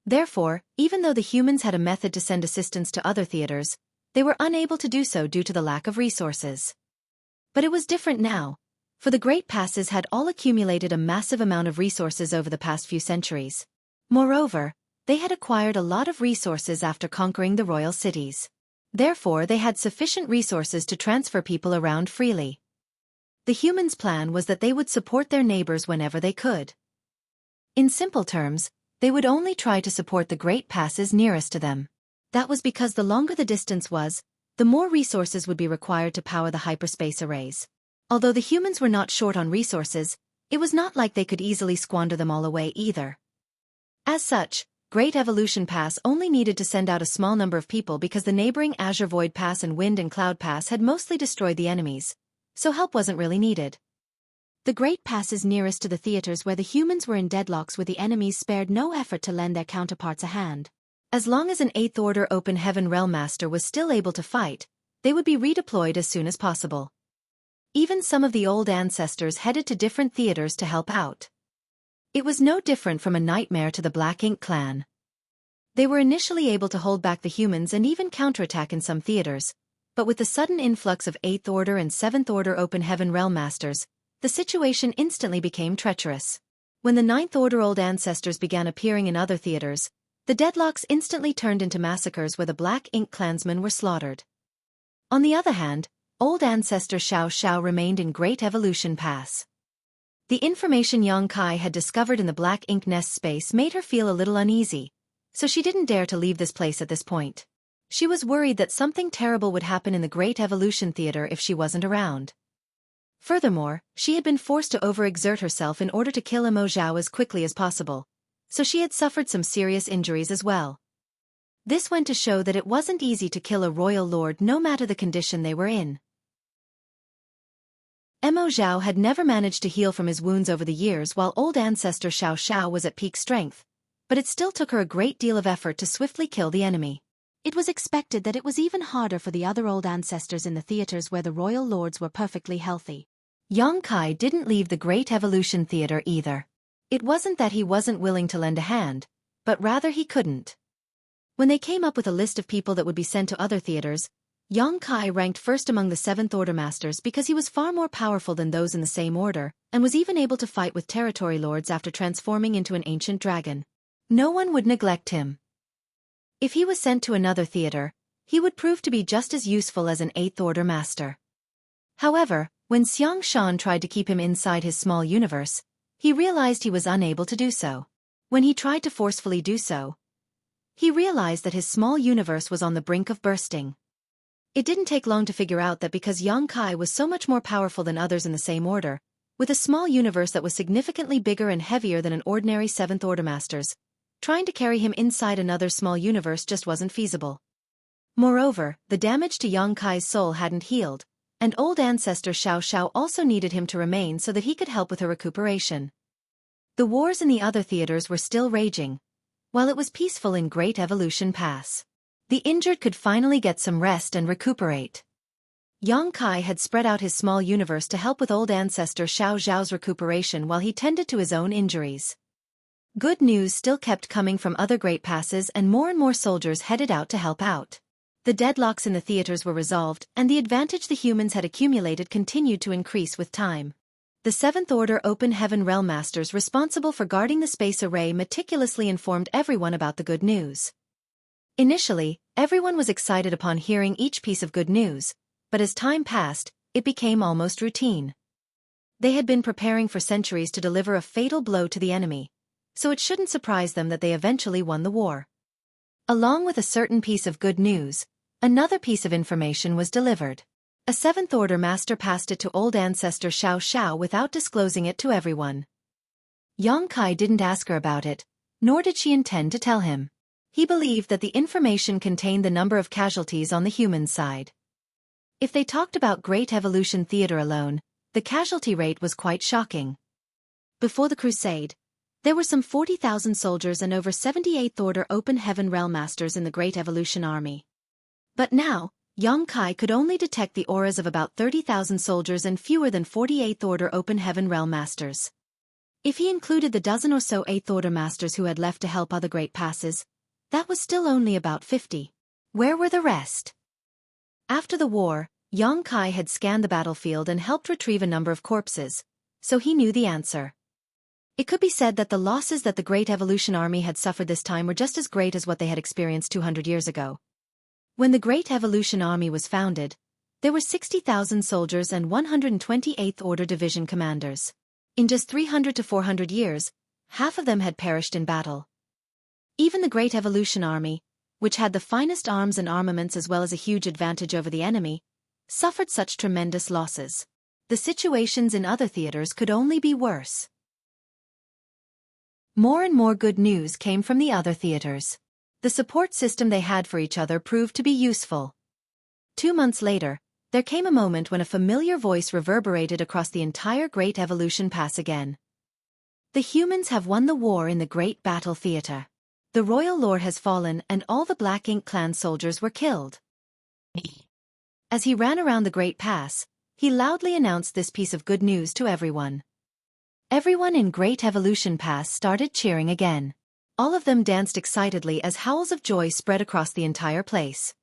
Therefore, even though the humans had a method to send assistance to other theaters, they were unable to do so due to the lack of resources. But it was different now, for the Great Passes had all accumulated a massive amount of resources over the past few centuries. Moreover, they had acquired a lot of resources after conquering the royal cities. Therefore, they had sufficient resources to transfer people around freely. The humans' plan was that they would support their neighbors whenever they could. In simple terms, they would only try to support the Great Passes nearest to them. That was because the longer the distance was, the more resources would be required to power the hyperspace arrays. Although the humans were not short on resources, it was not like they could easily squander them all away either. As such, Great Evolution Pass only needed to send out a small number of people because the neighboring Azure Void Pass and Wind and Cloud Pass had mostly destroyed the enemies, so help wasn't really needed. The Great Passes nearest to the theaters where the humans were in deadlocks with the enemies spared no effort to lend their counterparts a hand. As long as an Eighth Order Open Heaven Realm Master was still able to fight, they would be redeployed as soon as possible. Even some of the old ancestors headed to different theaters to help out. It was no different from a nightmare to the Black Ink clan. They were initially able to hold back the humans and even counterattack in some theaters, but with the sudden influx of 8th Order and 7th Order Open Heaven Realm Masters, the situation instantly became treacherous. When the 9th Order Old Ancestors began appearing in other theaters, the deadlocks instantly turned into massacres where the Black Ink clansmen were slaughtered. On the other hand, Old Ancestor Xiao remained in Great Evolution Pass. The information Xueqi had discovered in the Black Ink nest space made her feel a little uneasy, so she didn't dare to leave this place at this point. She was worried that something terrible would happen in the Great Evolution Theater if she wasn't around. Furthermore, she had been forced to overexert herself in order to kill Imo Zhao as quickly as possible, so she had suffered some serious injuries as well. This went to show that it wasn't easy to kill a royal lord no matter the condition they were in. Imo Zhao had never managed to heal from his wounds over the years while Old Ancestor Xiao was at peak strength, but it still took her a great deal of effort to swiftly kill the enemy. It was expected that it was even harder for the other Old Ancestors in the theaters where the royal lords were perfectly healthy. Xueqi didn't leave the Great Evolution Theater either. It wasn't that he wasn't willing to lend a hand, but rather he couldn't. When they came up with a list of people that would be sent to other theaters, Xueqi ranked first among the 7th Order Masters because he was far more powerful than those in the same order, and was even able to fight with territory lords after transforming into an ancient dragon. No one would neglect him. If he was sent to another theater, he would prove to be just as useful as an 8th Order Master. However, when Xiang Shan tried to keep him inside his small universe, he realized he was unable to do so. When he tried to forcefully do so, he realized that his small universe was on the brink of bursting. It didn't take long to figure out that because Xueqi was so much more powerful than others in the same order, with a small universe that was significantly bigger and heavier than an ordinary 7th Order Master's, trying to carry him inside another small universe just wasn't feasible. Moreover, the damage to Yang Kai's soul hadn't healed, and old ancestor Xiao Xiao also needed him to remain so that he could help with her recuperation. The wars in the other theaters were still raging, while it was peaceful in Great Evolution Pass. The injured could finally get some rest and recuperate. Yang Kai had spread out his small universe to help with old ancestor Xiao Xiao's recuperation while he tended to his own injuries. Good news still kept coming from other great passes, and more soldiers headed out to help out. The deadlocks in the theaters were resolved, and the advantage the humans had accumulated continued to increase with time. The Seventh Order Open Heaven Realm Masters responsible for guarding the space array meticulously informed everyone about the good news. Initially, everyone was excited upon hearing each piece of good news, but as time passed, it became almost routine. They had been preparing for centuries to deliver a fatal blow to the enemy, so it shouldn't surprise them that they eventually won the war. Along with a certain piece of good news, another piece of information was delivered. A Seventh Order Master passed it to old ancestor Xiao Xiao without disclosing it to everyone. Yang Kai didn't ask her about it, nor did she intend to tell him. He believed that the information contained the number of casualties on the human side. If they talked about Great Evolution Theater alone, the casualty rate was quite shocking. Before the Crusade, there were some 40,000 soldiers and over 78th Order Open Heaven Realm Masters in the Great Evolution Army. But now, Yang Kai could only detect the auras of about 30,000 soldiers and fewer than 48th Order Open Heaven Realm Masters. If he included the dozen or so 8th Order Masters who had left to help other great passes, that was still only about 50. Where were the rest? After the war, Yang Kai had scanned the battlefield and helped retrieve a number of corpses, so he knew the answer. It could be said that the losses that the Great Evolution Army had suffered this time were just as great as what they had experienced 200 years ago. When the Great Evolution Army was founded, there were 60,000 soldiers and 128th Order Division commanders. In just 300 to 400 years, half of them had perished in battle. Even the Great Evolution Army, which had the finest arms and armaments as well as a huge advantage over the enemy, suffered such tremendous losses. The situations in other theaters could only be worse. More and more good news came from the other theaters. The support system they had for each other proved to be useful. 2 months later, there came a moment when a familiar voice reverberated across the entire Great Evolution Pass again. The humans have won the war in the Great Battle Theater. The Royal Lord has fallen and all the Black Ink clan soldiers were killed. As he ran around the Great Pass, he loudly announced this piece of good news to everyone. Everyone in Great Evolution Pass started cheering again. All of them danced excitedly as howls of joy spread across the entire place.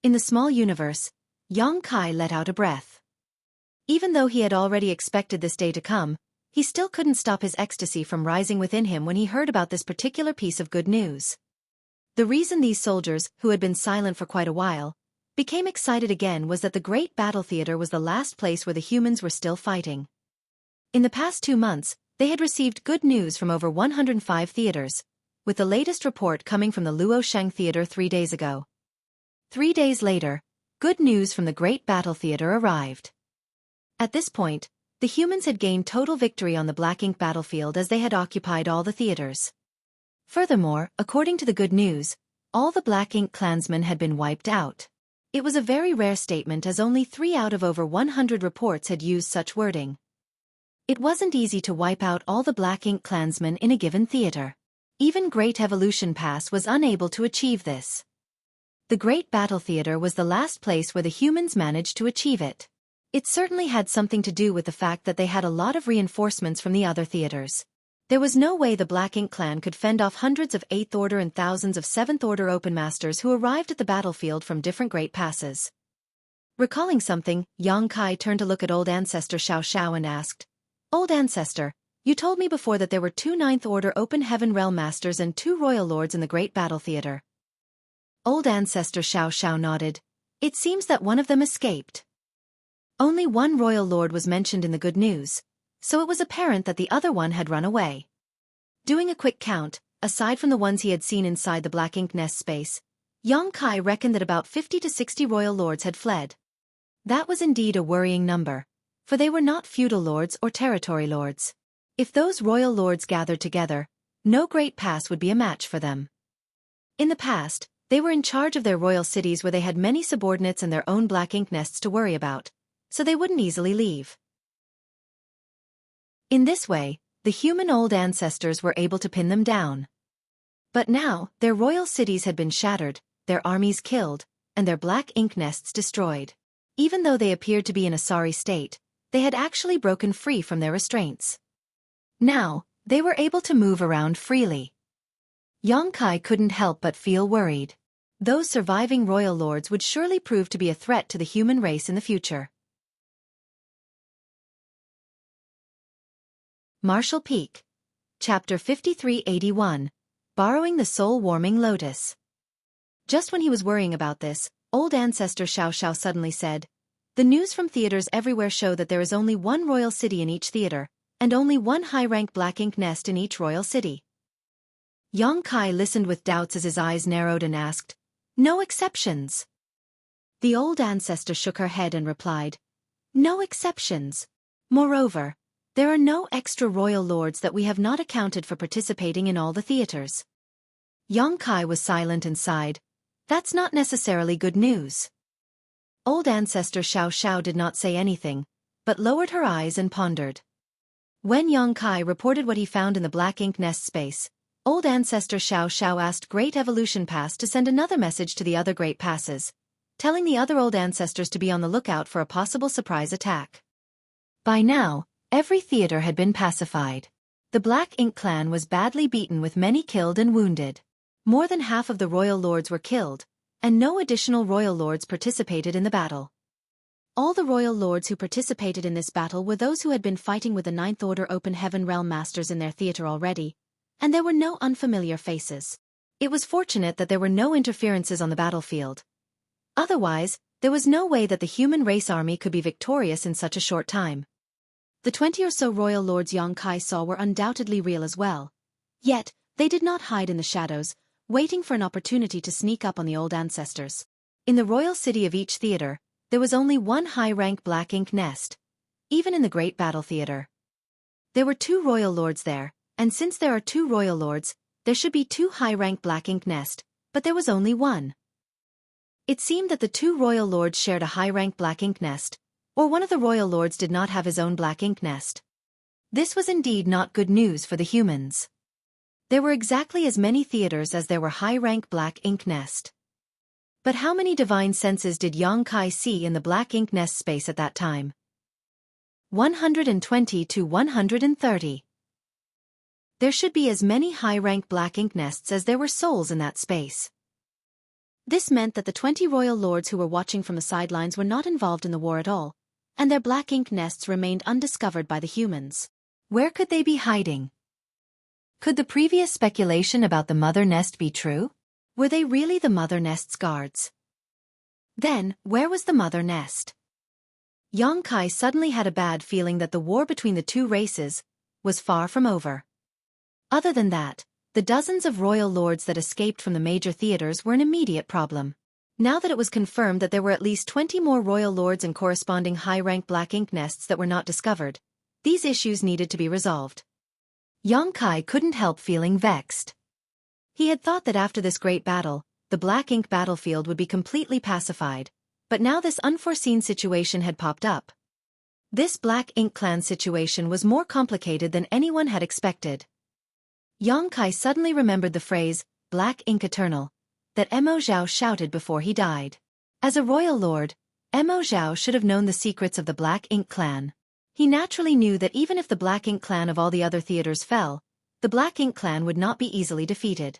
In the small universe, Yang Kai let out a breath. Even though he had already expected this day to come, he still couldn't stop his ecstasy from rising within him when he heard about this particular piece of good news. The reason these soldiers, who had been silent for quite a while, became excited again was that the Great Battle Theater was the last place where the humans were still fighting. In the past 2 months, they had received good news from over 105 theaters, with the latest report coming from the Luosheng Theater 3 days ago. 3 days later, good news from the Great Battle Theater arrived. At this point, the humans had gained total victory on the Black Ink battlefield as they had occupied all the theaters. Furthermore, according to the good news, all the Black Ink clansmen had been wiped out. It was a very rare statement as only 3 out of over 100 reports had used such wording. It wasn't easy to wipe out all the Black Ink clansmen in a given theater. Even Great Evolution Pass was unable to achieve this. The Great Battle Theater was the last place where the humans managed to achieve it. It certainly had something to do with the fact that they had a lot of reinforcements from the other theaters. There was no way the Black Ink clan could fend off hundreds of 8th Order and thousands of 7th Order Open Masters who arrived at the battlefield from different great passes. Recalling something, Yang Kai turned to look at old ancestor Xiao Xiao and asked, "Old ancestor, you told me before that there were 2 9th Order Open Heaven Realm Masters and 2 Royal Lords in the Great Battle Theater." Old ancestor Xiao Xiao nodded. It seems that one of them escaped. Only 1 Royal Lord was mentioned in the good news, so it was apparent that the other one had run away. Doing a quick count, aside from the ones he had seen inside the Black Ink nest space, Yang Kai reckoned that about 50 to 60 Royal Lords had fled. That was indeed a worrying number, for they were not feudal lords or territory lords. If those Royal Lords gathered together, no great pass would be a match for them. In the past, they were in charge of their royal cities where they had many subordinates and their own black ink nests to worry about, so they wouldn't easily leave. In this way, the human old ancestors were able to pin them down. But now, their royal cities had been shattered, their armies killed, and their black ink nests destroyed. Even though they appeared to be in a sorry state, they had actually broken free from their restraints. Now, they were able to move around freely. Xueqi couldn't help but feel worried. Those surviving royal lords would surely prove to be a threat to the human race in the future. Martial Peak. Chapter 5381. Borrowing the Soul-Warming Lotus. Just when he was worrying about this, old ancestor Xiao suddenly said, "The news from theaters everywhere show that there is only one royal city in each theater, and only one high-rank black ink nest in each royal city." Xueqi listened with doubts as his eyes narrowed and asked, "No exceptions?" The old ancestor shook her head and replied, "No exceptions. Moreover, there are no extra royal lords that we have not accounted for participating in all the theaters." Xueqi was silent and sighed. "That's not necessarily good news." Old ancestor Xiao did not say anything, but lowered her eyes and pondered. When Xueqi reported what he found in the black ink nest space, old ancestor Xiao asked Great Evolution Pass to send another message to the other Great Passes, telling the other old ancestors to be on the lookout for a possible surprise attack. By now, every theater had been pacified. The Black Ink clan was badly beaten with many killed and wounded. More than half of the royal lords were killed, and no additional royal lords participated in the battle. All the royal lords who participated in this battle were those who had been fighting with the Ninth Order Open Heaven Realm Masters in their theater already, and there were no unfamiliar faces. It was fortunate that there were no interferences on the battlefield. Otherwise, there was no way that the human race army could be victorious in such a short time. The 20 or so royal lords Xueqi saw were undoubtedly real as well. Yet, they did not hide in the shadows, waiting for an opportunity to sneak up on the old ancestors. In the royal city of each theater, there was only one high-rank black ink nest, even in the great battle theater. There were 2 royal lords there, and since there are 2 royal lords, there should be 2 high-rank black ink nest, but there was only one. It seemed that the 2 royal lords shared a high-rank black ink nest, or one of the royal lords did not have his own black ink nest. This was indeed not good news for the humans. There were exactly as many theaters as there were high-rank black ink nest. But how many divine senses did Xueqi see in the black ink nest space at that time? 120 to 130. There should be as many high-rank black ink nests as there were souls in that space. This meant that the 20 royal lords who were watching from the sidelines were not involved in the war at all, and their black ink nests remained undiscovered by the humans. Where could they be hiding? Could the previous speculation about the mother nest be true? Were they really the mother nest's guards? Then, where was the mother nest? Xueqi suddenly had a bad feeling that the war between the 2 races was far from over. Other than that, the dozens of royal lords that escaped from the major theaters were an immediate problem. Now that it was confirmed that there were at least 20 more royal lords and corresponding high-rank black ink nests that were not discovered, these issues needed to be resolved. Xueqi couldn't help feeling vexed. He had thought that after this great battle, the black ink battlefield would be completely pacified, but now this unforeseen situation had popped up. This black ink clan situation was more complicated than anyone had expected. Xueqi suddenly remembered the phrase, "Black Ink Eternal," that Mo Zhao shouted before he died. As a royal lord, Mo Zhao should have known the secrets of the Black Ink clan. He naturally knew that even if the Black Ink clan of all the other theaters fell, the Black Ink clan would not be easily defeated.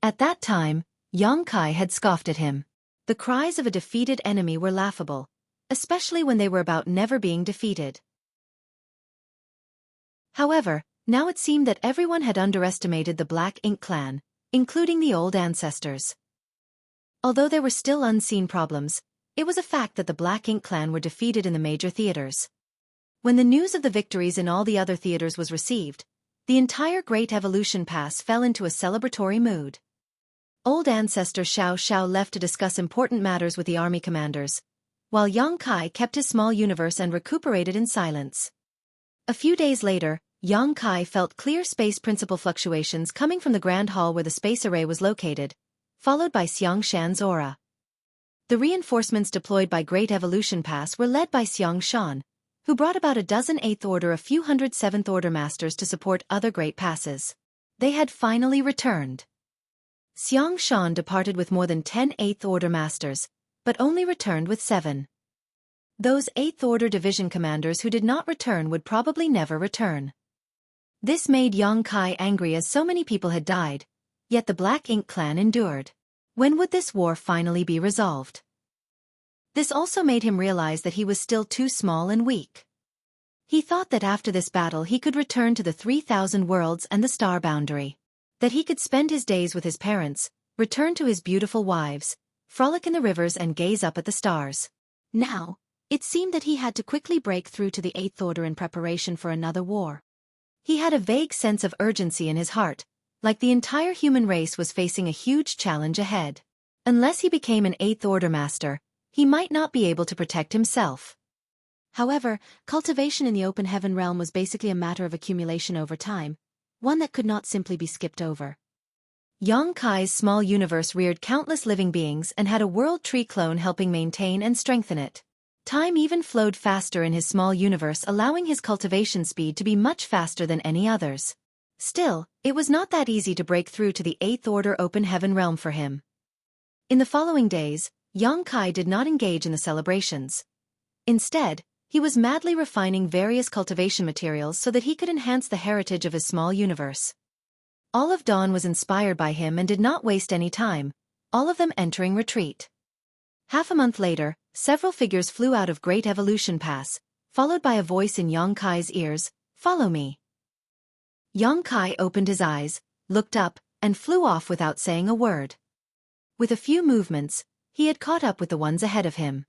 At that time, Xueqi had scoffed at him. The cries of a defeated enemy were laughable, especially when they were about never being defeated. However, now it seemed that everyone had underestimated the Black Ink clan, including the old ancestors. Although there were still unseen problems, it was a fact that the Black Ink clan were defeated in the major theaters. When the news of the victories in all the other theaters was received, the entire Great Evolution Pass fell into a celebratory mood. Old ancestor Xiao left to discuss important matters with the army commanders, while Xueqi kept his small universe and recuperated in silence. A few days later, Yang Kai felt clear space principal fluctuations coming from the grand hall where the space array was located, followed by Xiang Shan's aura. The reinforcements deployed by Great Evolution Pass were led by Xiang Shan, who brought about a dozen 8th Order, a few hundred 7th Order masters to support other great passes. They had finally returned. Xiang Shan departed with more than 10 8th Order masters, but only returned with 7. Those 8th Order division commanders who did not return would probably never return. This made Yang Kai angry as so many people had died, yet the Black Ink clan endured. When would this war finally be resolved? This also made him realize that he was still too small and weak. He thought that after this battle he could return to the 3,000 worlds and the star boundary. That he could spend his days with his parents, return to his beautiful wives, frolic in the rivers and gaze up at the stars. Now, it seemed that he had to quickly break through to the 8th Order in preparation for another war. He had a vague sense of urgency in his heart, like the entire human race was facing a huge challenge ahead. Unless he became an 8th Order master, he might not be able to protect himself. However, cultivation in the open heaven realm was basically a matter of accumulation over time, one that could not simply be skipped over. Yang Kai's small universe reared countless living beings and had a world tree clone helping maintain and strengthen it. Time even flowed faster in his small universe, allowing his cultivation speed to be much faster than any others. Still, it was not that easy to break through to the 8th Order open heaven realm for him. In the following days, Yang Kai did not engage in the celebrations. Instead, he was madly refining various cultivation materials so that he could enhance the heritage of his small universe. All of Dawn was inspired by him and did not waste any time, all of them entering retreat. Half a month later, several figures flew out of Great Evolution Pass, followed by a voice in Yang Kai's ears, "Follow me." Yang Kai opened his eyes, looked up, and flew off without saying a word. With a few movements, he had caught up with the ones ahead of him.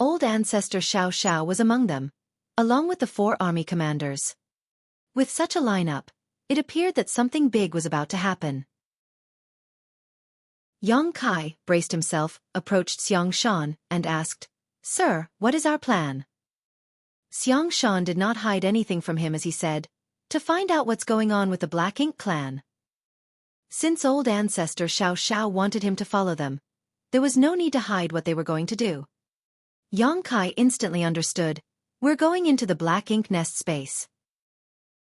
Old ancestor Xiao Xiao was among them, along with the 4 army commanders. With such a lineup, it appeared that something big was about to happen. Yang Kai braced himself, approached Xiang Shan, and asked, "Sir, what is our plan?" Xiang Shan did not hide anything from him as he said, "To find out what's going on with the Black Ink clan." Since old ancestor Xiao Xiao wanted him to follow them, there was no need to hide what they were going to do. Yang Kai instantly understood, "We're going into the Black Ink nest space."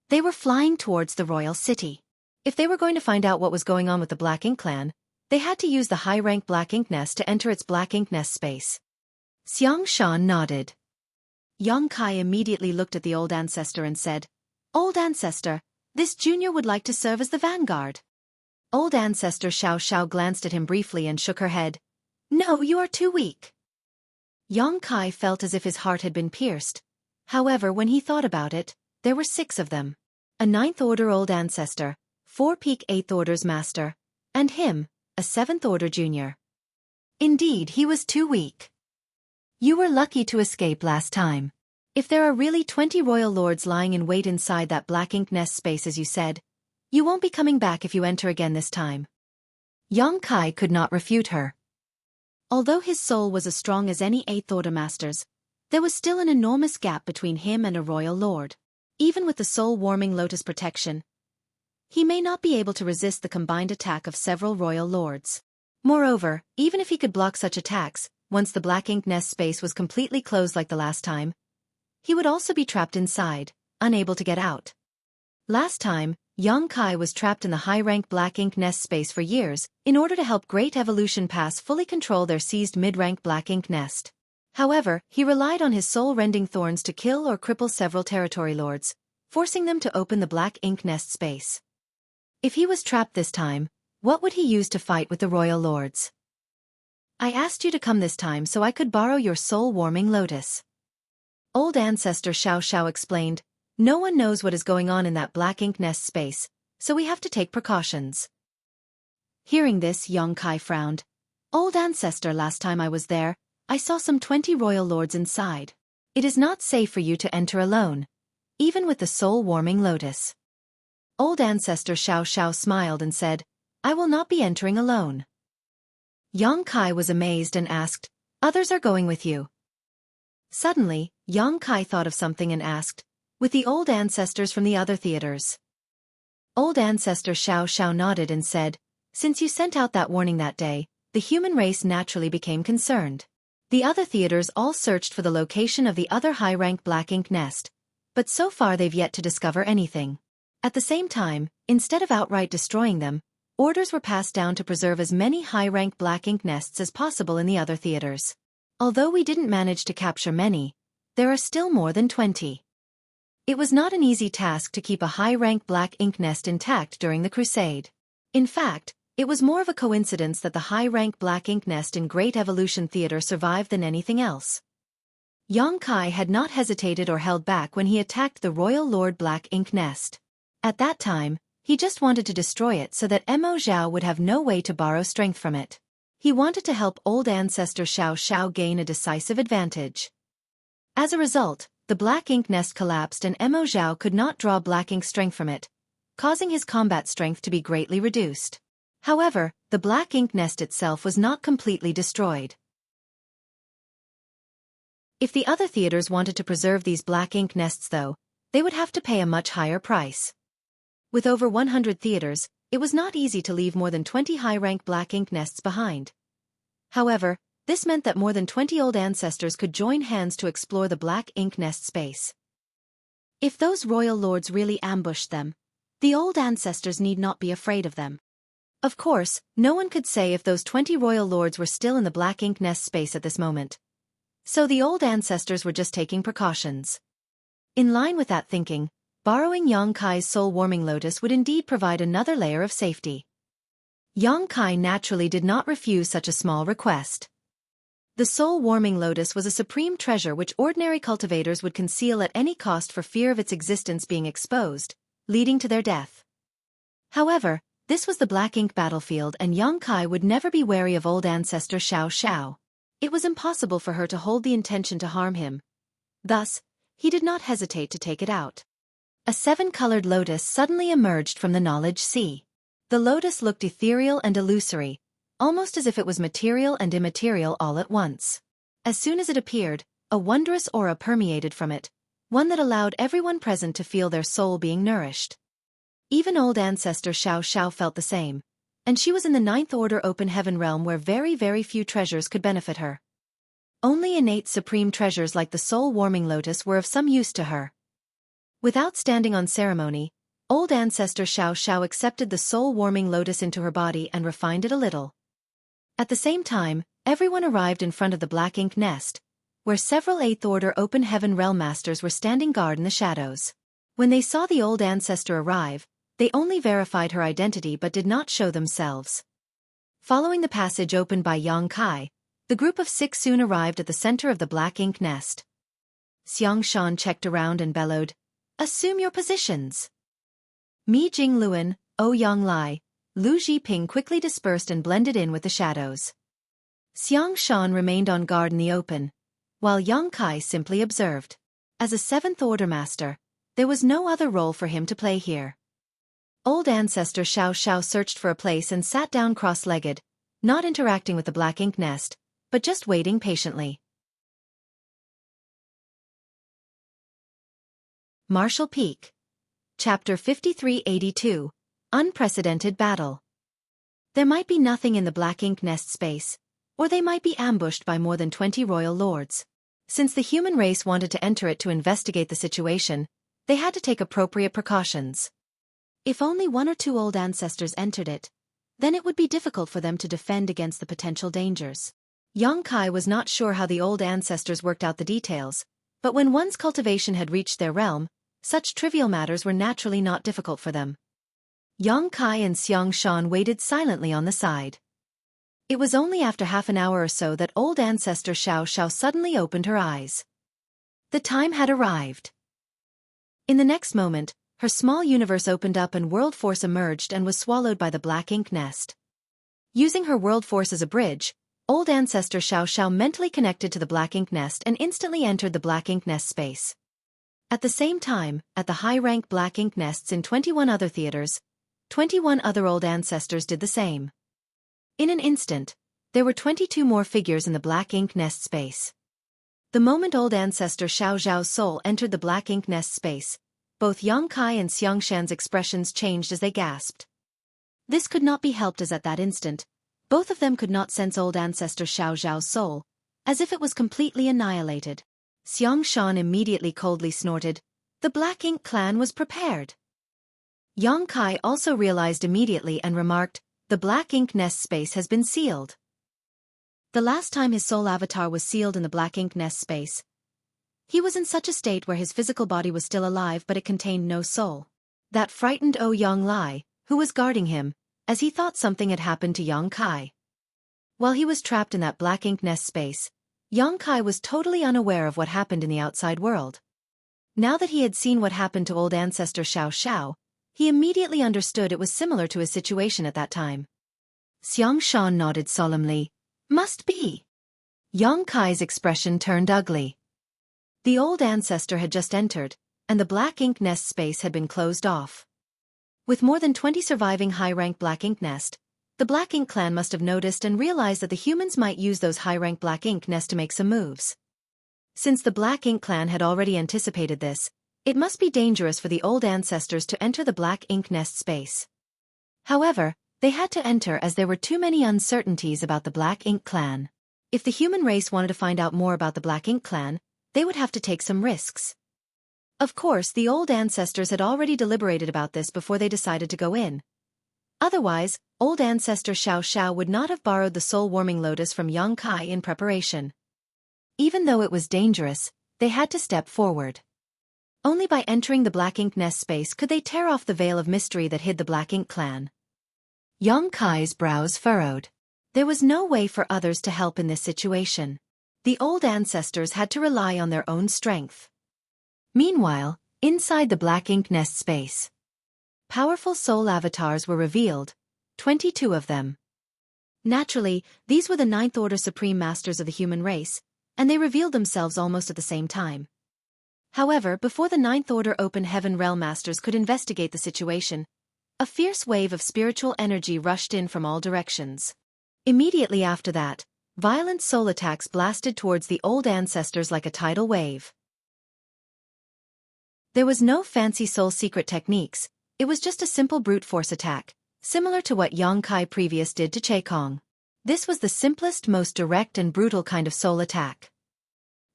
They were flying towards the royal city. If they were going to find out what was going on with the Black Ink clan, they had to use the high-rank Black Ink nest to enter its Black Ink nest space. Xiang Shan nodded. Yang Kai immediately looked at the old ancestor and said, "Old ancestor, this junior would like to serve as the vanguard." Old ancestor Xiao Xiao glanced at him briefly and shook her head. "No, you are too weak." Yang Kai felt as if his heart had been pierced. However, when he thought about it, there were 6 of them. A 9th Order old ancestor, 4 peak 8th Orders master, and him, a 7th Order junior. Indeed, he was too weak. "You were lucky to escape last time. If there are really 20 royal lords lying in wait inside that Black Ink nest space as you said, you won't be coming back if you enter again this time." Yang Kai could not refute her. Although his soul was as strong as any 8th Order master's, there was still an enormous gap between him and a royal lord. Even with the soul-warming lotus protection, he may not be able to resist the combined attack of several royal lords. Moreover, even if he could block such attacks, once the Black Ink nest space was completely closed like the last time, he would also be trapped inside, unable to get out. Last time, Yang Kai was trapped in the high-rank Black Ink nest space for years in order to help Great Evolution Pass fully control their seized mid-rank Black Ink nest. However, he relied on his soul-rending thorns to kill or cripple several territory lords, forcing them to open the Black Ink nest space. If he was trapped this time, what would he use to fight with the royal lords? "I asked you to come this time so I could borrow your soul-warming lotus." Old ancestor Xiao Xiao explained, "No one knows what is going on in that Black Ink nest space, so we have to take precautions." Hearing this, Yang Kai frowned. "Old ancestor, last time I was there, I saw some 20 royal lords inside. It is not safe for you to enter alone, even with the soul-warming lotus." Old ancestor Xiao Xiao smiled and said, "I will not be entering alone." Yang Kai was amazed and asked, "Others are going with you?" Suddenly, Yang Kai thought of something and asked, With the old ancestors from the other theaters. Old ancestor Xiao Xiao nodded and said, "Since you sent out that warning that day, the human race naturally became concerned. The other theaters all searched for the location of the other high-rank black ink nest, but so far they've yet to discover anything. At the same time, instead of outright destroying them, orders were passed down to preserve as many high-rank black ink nests as possible in the other theaters. Although we didn't manage to capture many, there are still more than 20. It was not an easy task to keep a high-rank black ink nest intact during the crusade. In fact, it was more of a coincidence that the high-rank black ink nest in Great Evolution Theater survived than anything else. Yang Kai had not hesitated or held back when he attacked the Royal Lord Black Ink Nest. At that time, he just wanted to destroy it so that Mo Zhao would have no way to borrow strength from it. He wanted to help old ancestor Xiao Xiao gain a decisive advantage. As a result, the black ink nest collapsed and Mo Zhao could not draw black ink strength from it, causing his combat strength to be greatly reduced. However, the black ink nest itself was not completely destroyed. If the other theaters wanted to preserve these black ink nests though, they would have to pay a much higher price. With over 100 theaters, it was not easy to leave more than 20 high-rank black ink nests behind. However, this meant that more than 20 old ancestors could join hands to explore the black ink nest space. If those royal lords really ambushed them, the old ancestors need not be afraid of them. Of course, no one could say if those 20 royal lords were still in the black ink nest space at this moment. So the old ancestors were just taking precautions. In line with that thinking, borrowing Yang Kai's soul-warming lotus would indeed provide another layer of safety. Yang Kai naturally did not refuse such a small request. The soul-warming lotus was a supreme treasure which ordinary cultivators would conceal at any cost for fear of its existence being exposed, leading to their death. However, this was the black ink battlefield and Yang Kai would never be wary of old ancestor Xiao Xiao. It was impossible for her to hold the intention to harm him. Thus, he did not hesitate to take it out. A 7-colored lotus suddenly emerged from the knowledge sea. The lotus looked ethereal and illusory, almost as if it was material and immaterial all at once. As soon as it appeared, a wondrous aura permeated from it, one that allowed everyone present to feel their soul being nourished. Even old ancestor Xiao Xiao felt the same, and she was in the 9th order open heaven realm where very few treasures could benefit her. Only innate supreme treasures like the soul-warming lotus were of some use to her. Without standing on ceremony, old ancestor Xiao Xiao accepted the soul-warming lotus into her body and refined it a little. At the same time, everyone arrived in front of the black ink nest, where several 8th order open heaven realm masters were standing guard in the shadows. When they saw the old ancestor arrive, they only verified her identity but did not show themselves. Following the passage opened by Yang Kai, the group of 6 soon arrived at the center of the black ink nest. Xiang Shan checked around and bellowed, "Assume your positions." Mi Jing Luan, Ouyang Lai, Lu Jiping quickly dispersed and blended in with the shadows. Xiang Shan remained on guard in the open, while Yang Kai simply observed. As a 7th order master, there was no other role for him to play here. Old ancestor Xiao Xiao searched for a place and sat down cross-legged, not interacting with the black ink nest, but just waiting patiently. Martial Peak. Chapter 5382. Unprecedented Battle. There might be nothing in the black ink nest space, or they might be ambushed by more than 20 royal lords. Since the human race wanted to enter it to investigate the situation, they had to take appropriate precautions. If only 1 or 2 old ancestors entered it, then it would be difficult for them to defend against the potential dangers. Yang Kai was not sure how the old ancestors worked out the details, but when one's cultivation had reached their realm, such trivial matters were naturally not difficult for them. Yang Kai and Xiang Shan waited silently on the side. It was only after half an hour or so that old ancestor Xiao Xiao suddenly opened her eyes. The time had arrived. In the next moment, her small universe opened up and world force emerged and was swallowed by the black ink nest. Using her world force as a bridge, old ancestor Xiao Xiao mentally connected to the black ink nest and instantly entered the black ink nest space. At the same time, at the high-rank black ink nests in 21 other theaters, 21 other old ancestors did the same. In an instant, there were 22 more figures in the black ink nest space. The moment old ancestor Xiao Zhao's soul entered the black ink nest space, both Yang Kai and Xiangshan's expressions changed as they gasped. This could not be helped as at that instant, both of them could not sense old ancestor Xiao Zhao's soul, as if it was completely annihilated. Xiangshan immediately coldly snorted. The Black Ink clan was prepared. Yang Kai also realized immediately and remarked, the Black Ink nest space has been sealed. The last time his soul avatar was sealed in the Black Ink nest space, he was in such a state where his physical body was still alive but it contained no soul. That frightened Ouyang Lai, who was guarding him, as he thought something had happened to Yang Kai. While he was trapped in that Black Ink nest space, Yang Kai was totally unaware of what happened in the outside world. Now that he had seen what happened to old ancestor Xiao Xiao, he immediately understood it was similar to his situation at that time. Xiangshan nodded solemnly. Must be. Yang Kai's expression turned ugly. The old ancestor had just entered, and the Black Ink nest space had been closed off. With more than 20 surviving high-rank Black Ink nest, the Black Ink clan must have noticed and realized that the humans might use those high-rank Black Ink nest to make some moves. Since the Black Ink clan had already anticipated this, it must be dangerous for the old ancestors to enter the Black Ink nest space. However, they had to enter as there were too many uncertainties about the Black Ink clan. If the human race wanted to find out more about the Black Ink clan, they would have to take some risks. Of course, the old ancestors had already deliberated about this before they decided to go in. Otherwise, old ancestor Xiao Xiao would not have borrowed the soul-warming lotus from Yang Kai in preparation. Even though it was dangerous, they had to step forward. Only by entering the Black Ink nest space could they tear off the veil of mystery that hid the Black Ink clan. Yang Kai's brows furrowed. There was no way for others to help in this situation. The old ancestors had to rely on their own strength. Meanwhile, inside the Black Ink nest space, powerful soul avatars were revealed, 22 of them. Naturally, these were the Ninth Order Supreme Masters of the human race, and they revealed themselves almost at the same time. However, before the Ninth Order Open Heaven Realm Masters could investigate the situation, a fierce wave of spiritual energy rushed in from all directions. Immediately after that, violent soul attacks blasted towards the old ancestors like a tidal wave. There was no fancy soul secret techniques, it was just a simple brute force attack, similar to what Yang Kai previous did to Xueqi. This was the simplest, most direct and brutal kind of soul attack.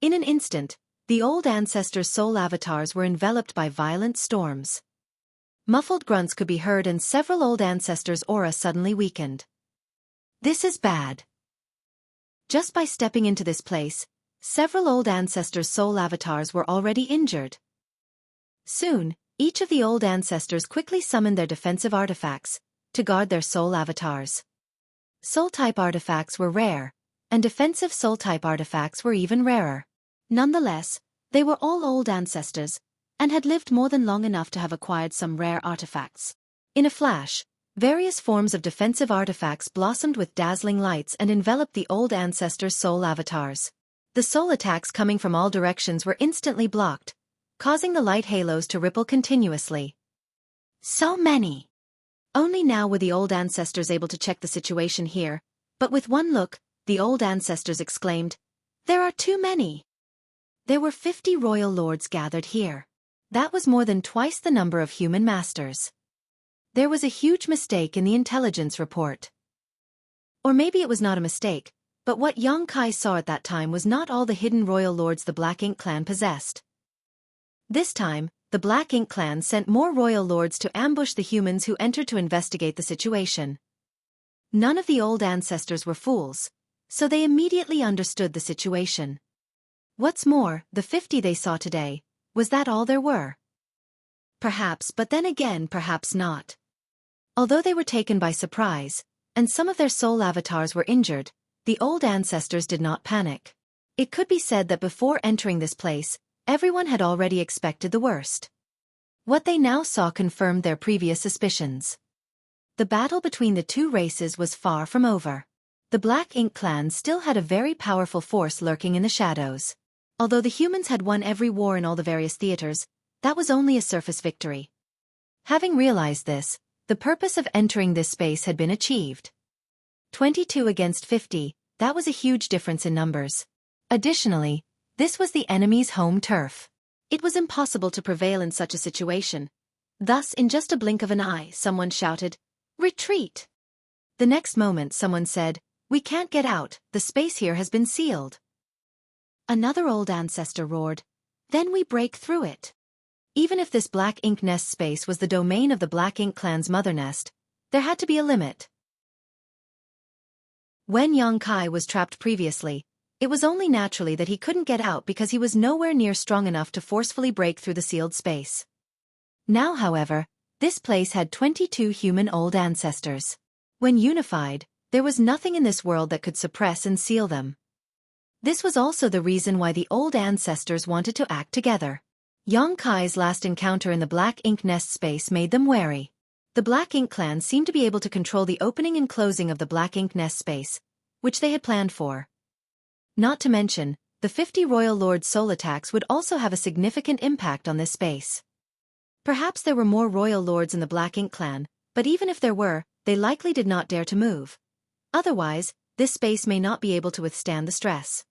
In an instant, the old ancestors' soul avatars were enveloped by violent storms. Muffled grunts could be heard and several old ancestors' aura suddenly weakened. This is bad. Just by stepping into this place, several old ancestors' soul avatars were already injured. Soon, each of the old ancestors quickly summoned their defensive artifacts to guard their soul avatars. Soul-type artifacts were rare, and defensive soul-type artifacts were even rarer. Nonetheless, they were all old ancestors, and had lived more than long enough to have acquired some rare artifacts. In a flash, various forms of defensive artifacts blossomed with dazzling lights and enveloped the old ancestors' soul avatars. The soul attacks coming from all directions were instantly blocked, causing the light halos to ripple continuously. So many! Only now were the old ancestors able to check the situation here, but with one look, the old ancestors exclaimed, "There are too many!" There were 50 royal lords gathered here. That was more than twice the number of human masters. There was a huge mistake in the intelligence report. Or maybe it was not a mistake, but what Yang Kai saw at that time was not all the hidden royal lords the Black Ink clan possessed. This time, the Black Ink clan sent more royal lords to ambush the humans who entered to investigate the situation. None of the old ancestors were fools, so they immediately understood the situation. What's more, the 50 they saw today, was that all there were? Perhaps, but then again perhaps not. Although they were taken by surprise, and some of their soul avatars were injured, the old ancestors did not panic. It could be said that before entering this place, everyone had already expected the worst. What they now saw confirmed their previous suspicions. The battle between the two races was far from over. The Black Ink clan still had a very powerful force lurking in the shadows. Although the humans had won every war in all the various theaters, that was only a surface victory. Having realized this, the purpose of entering this space had been achieved. 22 against 50, that was a huge difference in numbers. Additionally, This was the enemy's home turf. It was impossible to prevail in such a situation. Thus, in just a blink of an eye, someone shouted, "Retreat!" The next moment someone said, "We can't get out, the space here has been sealed." Another old ancestor roared, "Then we break through it." Even if this black ink nest space was the domain of the Black Ink clan's mother nest, there had to be a limit. When Xueqi was trapped previously, it was only naturally that he couldn't get out because he was nowhere near strong enough to forcefully break through the sealed space. Now, however, this place had 22 human old ancestors. When unified, there was nothing in this world that could suppress and seal them. This was also the reason why the old ancestors wanted to act together. Xueqi's last encounter in the Black Ink nest space made them wary. The Black Ink clan seemed to be able to control the opening and closing of the Black Ink nest space, which they had planned for. Not to mention, the 50 Royal Lord's soul attacks would also have a significant impact on this space. Perhaps there were more Royal Lords in the Black Ink clan, but even if there were, they likely did not dare to move. Otherwise, this space may not be able to withstand the stress.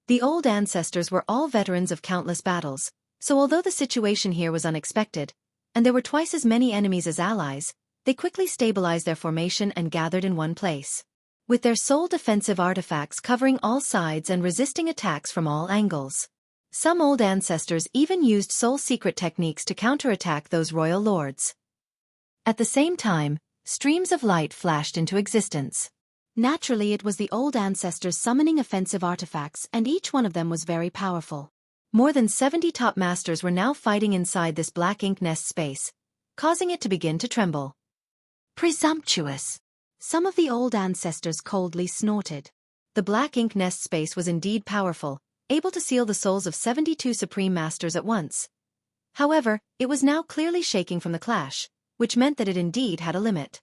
The old ancestors were all veterans of countless battles, so although the situation here was unexpected, and there were twice as many enemies as allies, they quickly stabilized their formation and gathered in one place. With their soul defensive artifacts covering all sides and resisting attacks from all angles. Some old ancestors even used soul secret techniques to counterattack those royal lords. At the same time, streams of light flashed into existence. Naturally, it was the old ancestors summoning offensive artifacts, and each one of them was very powerful. More than 70 top masters were now fighting inside this Black Ink nest space, causing it to begin to tremble. Presumptuous! Some of the old ancestors coldly snorted. The Black Ink nest space was indeed powerful, able to seal the souls of 72 supreme masters at once. However, it was now clearly shaking from the clash, which meant that it indeed had a limit.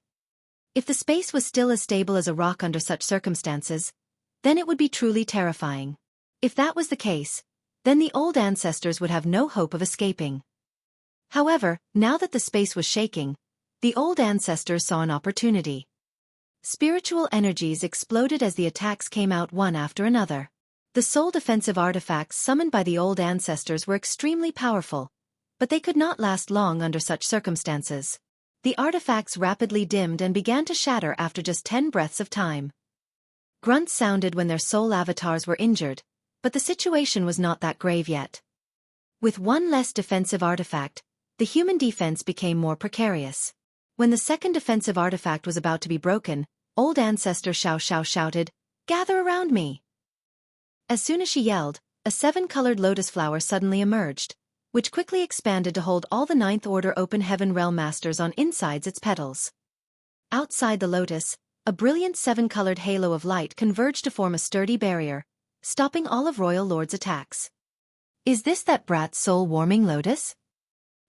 If the space was still as stable as a rock under such circumstances, then it would be truly terrifying. If that was the case, then the old ancestors would have no hope of escaping. However, now that the space was shaking, the old ancestors saw an opportunity. Spiritual energies exploded as the attacks came out one after another. The soul defensive artifacts summoned by the old ancestors were extremely powerful, but they could not last long under such circumstances. The artifacts rapidly dimmed and began to shatter after just 10 breaths of time. Grunts sounded when their soul avatars were injured, but the situation was not that grave yet. With one less defensive artifact, the human defense became more precarious. When the second defensive artifact was about to be broken, old ancestor Xiao shouted, "Gather around me!" As soon as she yelled, a 7-colored lotus flower suddenly emerged, which quickly expanded to hold all the 9th Order Open Heaven Realm Masters on insides its petals. Outside the lotus, a brilliant 7-colored halo of light converged to form a sturdy barrier, stopping all of Royal Lord's attacks. Is this that brat's soul-warming lotus?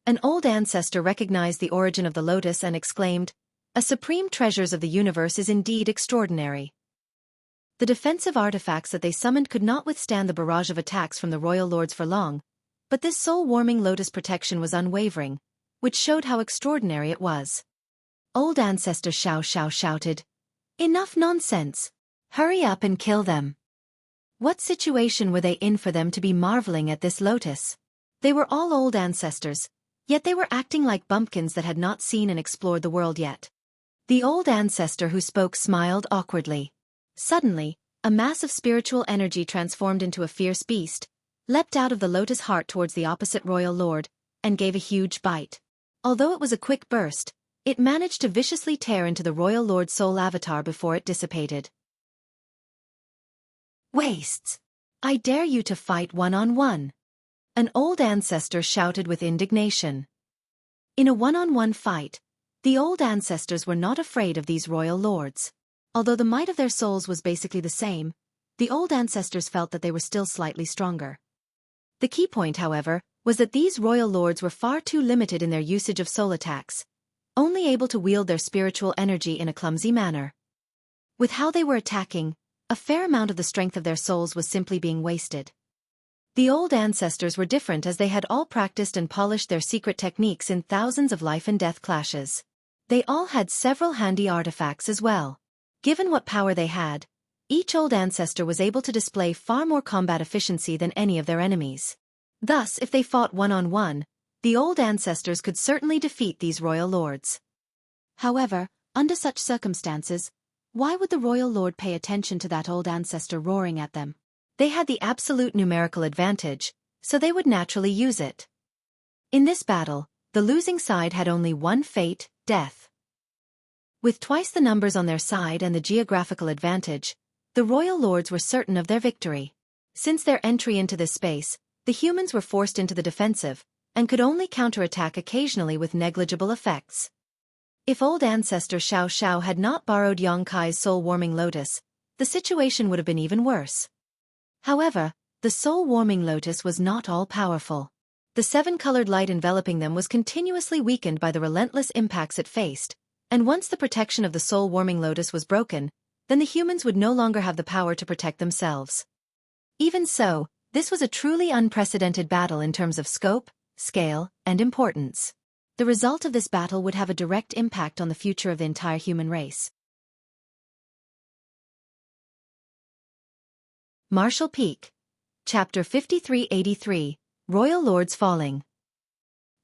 An old ancestor recognized the origin of the lotus and exclaimed, "A supreme treasures of the universe is indeed extraordinary." The defensive artifacts that they summoned could not withstand the barrage of attacks from the Royal Lords for long, but this soul-warming lotus protection was unwavering, which showed how extraordinary it was. Old ancestor Xiao shouted, "Enough nonsense! Hurry up and kill them!" What situation were they in for them to be marveling at this lotus? They were all old ancestors, yet they were acting like bumpkins that had not seen and explored the world yet. The old ancestor who spoke smiled awkwardly. Suddenly, a mass of spiritual energy transformed into a fierce beast, leapt out of the lotus heart towards the opposite royal lord, and gave a huge bite. Although it was a quick burst, it managed to viciously tear into the royal lord's soul avatar before it dissipated. "Wastes! I dare you to fight one-on-one!" An old ancestor shouted with indignation. In a one-on-one fight, the old ancestors were not afraid of these royal lords. Although the might of their souls was basically the same, the old ancestors felt that they were still slightly stronger. The key point, however, was that these royal lords were far too limited in their usage of soul attacks, only able to wield their spiritual energy in a clumsy manner. With how they were attacking, a fair amount of the strength of their souls was simply being wasted. The old ancestors were different as they had all practiced and polished their secret techniques in thousands of life and death clashes. They all had several handy artifacts as well. Given what power they had, Each old ancestor was able to display far more combat efficiency than any of their enemies. Thus, if they fought one-on-one, the old ancestors could certainly defeat these royal lords. However, under such circumstances, why would the royal lord pay attention to that old ancestor roaring at them? They had the absolute numerical advantage, so they would naturally use it. In this battle, the losing side had only one fate, death. With twice the numbers on their side and the geographical advantage, the royal lords were certain of their victory. Since their entry into this space, the humans were forced into the defensive, and could only counterattack occasionally with negligible effects. If old ancestor Xiao Xiao had not borrowed Yongkai's soul-warming lotus, the situation would have been even worse. However, the soul-warming lotus was not all-powerful. The seven-colored light enveloping them was continuously weakened by the relentless impacts it faced, and once the protection of the soul-warming lotus was broken, then the humans would no longer have the power to protect themselves. Even so, this was a truly unprecedented battle in terms of scope, scale, and importance. The result of this battle would have a direct impact on the future of the entire human race. Martial Peak. Chapter 5383, Royal Lords Falling.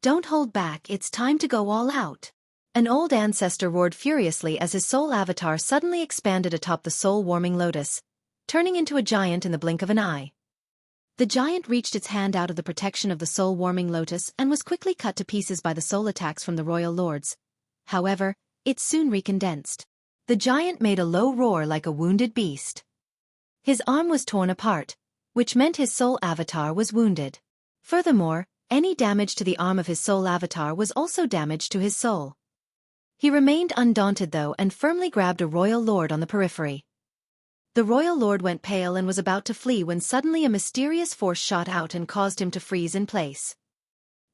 Don't hold back, it's time to go all out. An old ancestor roared furiously as his soul avatar suddenly expanded atop the soul-warming lotus, turning into a giant in the blink of an eye. The giant reached its hand out of the protection of the soul-warming lotus and was quickly cut to pieces by the soul attacks from the royal lords. However, it soon recondensed. The giant made a low roar like a wounded beast. His arm was torn apart, which meant his soul avatar was wounded. Furthermore, any damage to the arm of his soul avatar was also damage to his soul. He remained undaunted though and firmly grabbed a royal lord on the periphery. The royal lord went pale and was about to flee when suddenly a mysterious force shot out and caused him to freeze in place.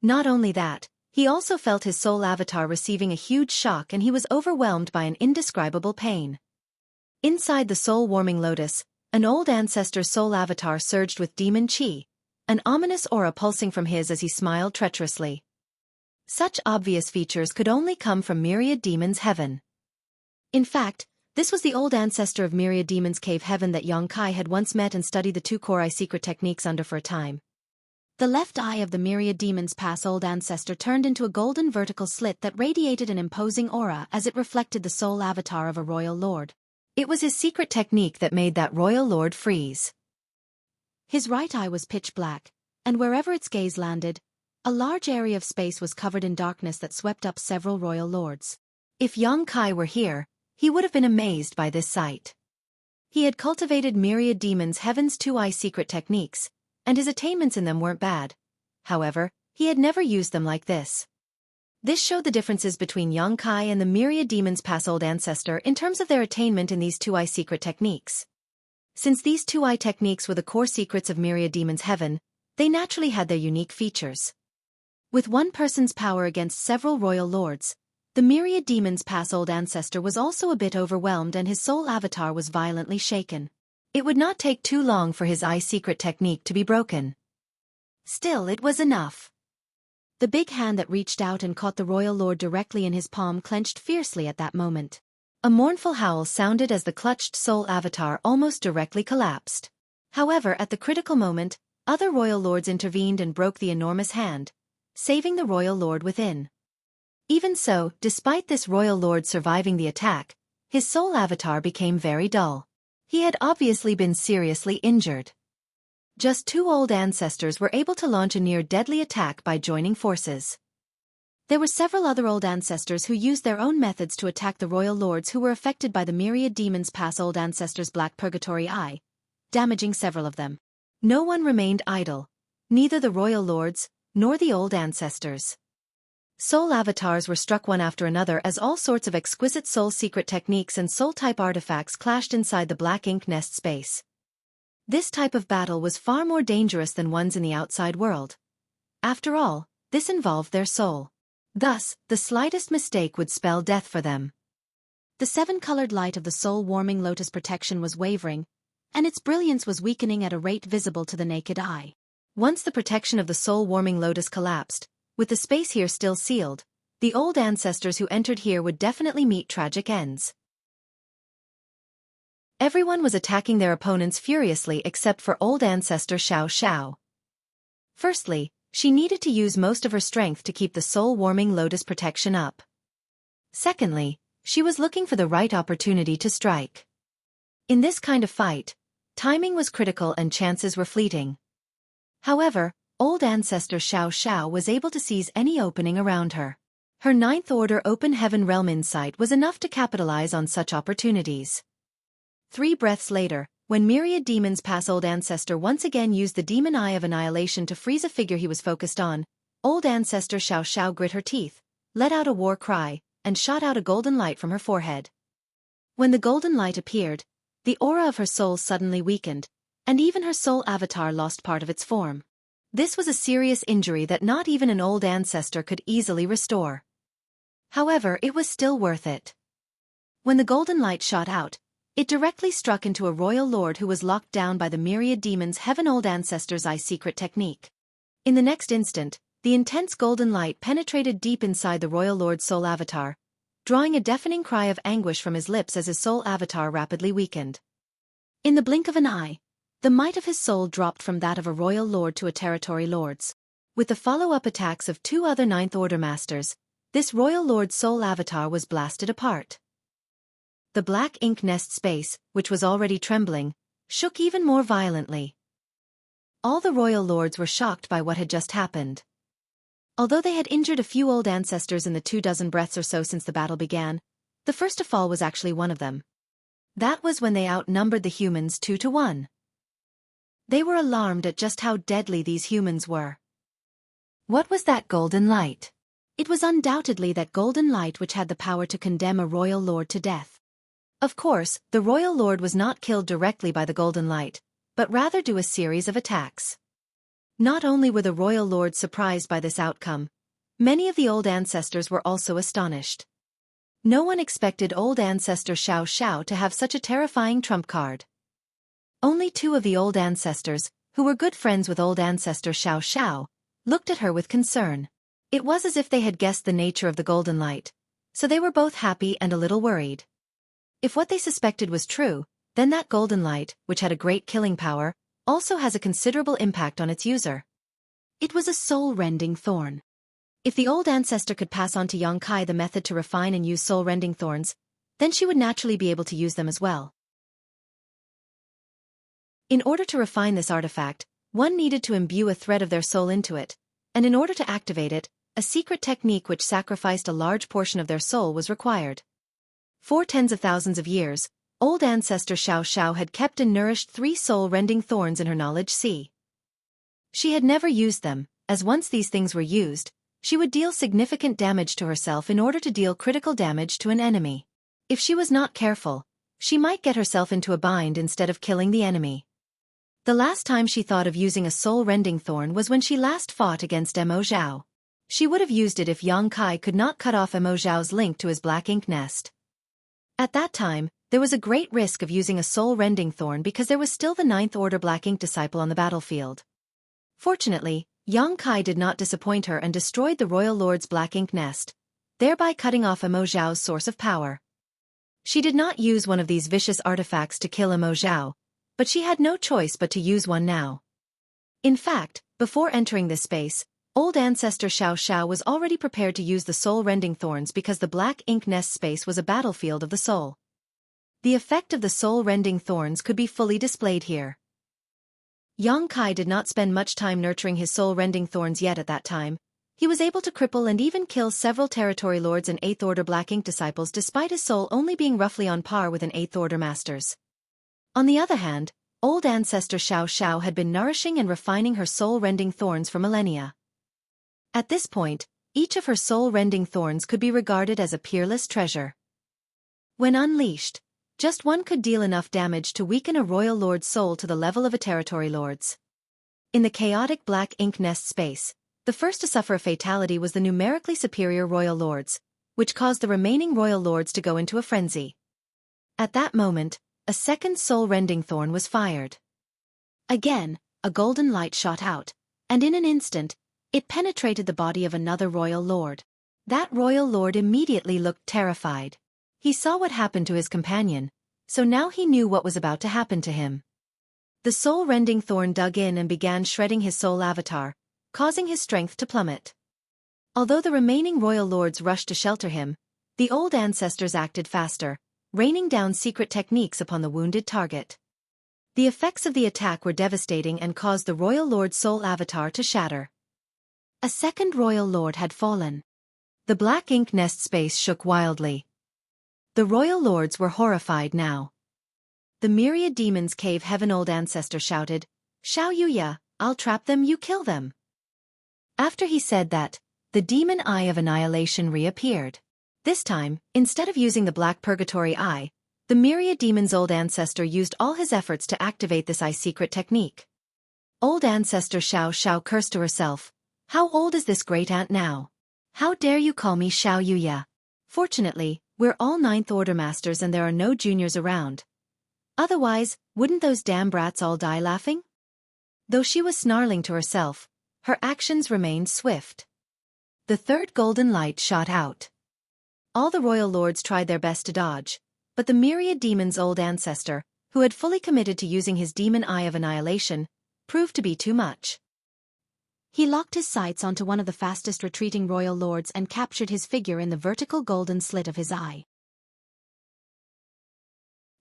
Not only that, he also felt his soul avatar receiving a huge shock and he was overwhelmed by an indescribable pain. Inside the soul-warming lotus, an old ancestor's soul avatar surged with demon chi, an ominous aura pulsing from his as he smiled treacherously. Such obvious features could only come from Myriad Demon's heaven. In fact, this was the old ancestor of Myriad Demon's cave heaven that Yongkai had once met and studied the two core eye secret techniques under for a time. The left eye of the Myriad Demon's past old ancestor turned into a golden vertical slit that radiated an imposing aura as it reflected the soul avatar of a royal lord. It was his secret technique that made that royal lord freeze. His right eye was pitch black, and wherever its gaze landed, a large area of space was covered in darkness that swept up several royal lords. If Yongkai were here, he would have been amazed by this sight. He had cultivated Myriad Demon's Heaven's two-eye secret techniques, and his attainments in them weren't bad. However, he had never used them like this. This showed the differences between Yongkai and the Myriad Demon's past old ancestor in terms of their attainment in these two-eye secret techniques. Since these two-eye techniques were the core secrets of Myriad Demon's Heaven, they naturally had their unique features. With one person's power against several royal lords, the Myriad Demon's past old ancestor was also a bit overwhelmed and his soul avatar was violently shaken. It would not take too long for his eye secret technique to be broken. Still, it was enough. The big hand that reached out and caught the royal lord directly in his palm clenched fiercely at that moment. A mournful howl sounded as the clutched soul avatar almost directly collapsed. However, at the critical moment, other royal lords intervened and broke the enormous hand, saving the royal lord within. Even so, despite this royal lord surviving the attack, his soul avatar became very dull. He had obviously been seriously injured. Just two old ancestors were able to launch a near-deadly attack by joining forces. There were several other old ancestors who used their own methods to attack the royal lords who were affected by the Myriad Demon's past old ancestor's black purgatory eye, damaging several of them. No one remained idle, neither the royal lords, nor the old ancestors. Soul avatars were struck one after another as all sorts of exquisite soul secret techniques and soul-type artifacts clashed inside the black ink nest space. This type of battle was far more dangerous than ones in the outside world. After all, this involved their soul. Thus, the slightest mistake would spell death for them. The seven-colored light of the soul-warming lotus protection was wavering, and its brilliance was weakening at a rate visible to the naked eye. Once the protection of the soul-warming lotus collapsed, with the space here still sealed, the old ancestors who entered here would definitely meet tragic ends. Everyone was attacking their opponents furiously except for old ancestor Xiao Xiao. Firstly, she needed to use most of her strength to keep the soul-warming lotus protection up. Secondly, she was looking for the right opportunity to strike. In this kind of fight, timing was critical and chances were fleeting. However, old ancestor Xiao Xiao was able to seize any opening around her. Her ninth order open heaven realm insight was enough to capitalize on such opportunities. 3 breaths later, when myriad demons pass old ancestor once again used the demon eye of annihilation to freeze a figure he was focused on, old ancestor Xiao Xiao grit her teeth, let out a war cry, and shot out a golden light from her forehead. When the golden light appeared, the aura of her soul suddenly weakened, and even her soul avatar lost part of its form. This was a serious injury that not even an old ancestor could easily restore. However, it was still worth it. When the golden light shot out, it directly struck into a royal lord who was locked down by the myriad demons' heaven old ancestor's eye secret technique. In the next instant, the intense golden light penetrated deep inside the royal lord's soul avatar, drawing a deafening cry of anguish from his lips as his soul avatar rapidly weakened. In the blink of an eye, the might of his soul dropped from that of a royal lord to a territory lord's. With the follow-up attacks of 2 other ninth order masters, this royal lord's soul avatar was blasted apart. The black ink nest space, which was already trembling, shook even more violently. All the royal lords were shocked by what had just happened. Although they had injured a few old ancestors in the 24 breaths or so since the battle began, the first to fall was actually one of them. That was when they outnumbered the humans 2-1. They were alarmed at just how deadly these humans were. What was that golden light? It was undoubtedly that golden light which had the power to condemn a royal lord to death. Of course, the royal lord was not killed directly by the golden light, but rather due a series of attacks. Not only were the royal lords surprised by this outcome, many of the old ancestors were also astonished. No one expected old ancestor Xiao Xiao to have such a terrifying trump card. Only 2 of the old ancestors, who were good friends with old ancestor Xiao Xiao, looked at her with concern. It was as if they had guessed the nature of the golden light, so they were both happy and a little worried. If what they suspected was true, then that golden light, which had a great killing power, also has a considerable impact on its user. It was a soul-rending thorn. If the old ancestor could pass on to Xueqi the method to refine and use soul-rending thorns, then she would naturally be able to use them as well. In order to refine this artifact, one needed to imbue a thread of their soul into it, and in order to activate it, a secret technique which sacrificed a large portion of their soul was required. For tens of thousands of years, old ancestor Xiao Xiao had kept and nourished 3 soul-rending thorns in her knowledge sea. She had never used them, as once these things were used, she would deal significant damage to herself in order to deal critical damage to an enemy. If she was not careful, she might get herself into a bind instead of killing the enemy. The last time she thought of using a soul-rending thorn was when she last fought against Mo Zhao. She would have used it if Xueqi could not cut off Mo Zhao's link to his black ink nest. At that time, there was a great risk of using a soul-rending thorn because there was still the 9th order black ink disciple on the battlefield. Fortunately, Xueqi did not disappoint her and destroyed the royal lord's black ink nest, thereby cutting off Mo Zhao's source of power. She did not use one of these vicious artifacts to kill Mo Zhao, but she had no choice but to use one now. In fact, before entering this space, old ancestor Xiao Xiao was already prepared to use the soul-rending thorns because the black ink nest space was a battlefield of the soul. The effect of the soul-rending thorns could be fully displayed here. Xueqi did not spend much time nurturing his soul-rending thorns yet at that time. He was able to cripple and even kill several territory lords and 8th order black ink disciples despite his soul only being roughly on par with an 8th order master's. On the other hand, old ancestor Xiao Xiao had been nourishing and refining her soul-rending thorns for millennia. At this point, each of her soul-rending thorns could be regarded as a peerless treasure. When unleashed, just one could deal enough damage to weaken a royal lord's soul to the level of a territory lord's. In the chaotic black ink nest space, the first to suffer a fatality was the numerically superior royal lords, which caused the remaining royal lords to go into a frenzy. At that moment, a second soul-rending thorn was fired. Again, a golden light shot out, and in an instant, it penetrated the body of another royal lord. That royal lord immediately looked terrified. He saw what happened to his companion, so now he knew what was about to happen to him. The soul-rending thorn dug in and began shredding his soul avatar, causing his strength to plummet. Although the remaining royal lords rushed to shelter him, the old ancestors acted faster, raining down secret techniques upon the wounded target. The effects of the attack were devastating and caused the royal lord's soul avatar to shatter. A second royal lord had fallen. The black ink nest space shook wildly. The royal lords were horrified now. The myriad demons cave heaven old ancestor shouted, "Xiao Yuya, I'll trap them, you kill them." After he said that, the demon eye of annihilation reappeared. This time, instead of using the black purgatory eye, the myriad demon's old ancestor used all his efforts to activate this eye secret technique. Old ancestor Xiao Xiao cursed to herself, "How old is this great aunt now? How dare you call me Xiao Yuya? Fortunately, we're all ninth order masters and there are no juniors around. Otherwise, wouldn't those damn brats all die laughing?" Though she was snarling to herself, her actions remained swift. The third golden light shot out. All the royal lords tried their best to dodge, but the myriad demon's old ancestor, who had fully committed to using his demon eye of annihilation, proved to be too much. He locked his sights onto one of the fastest retreating royal lords and captured his figure in the vertical golden slit of his eye.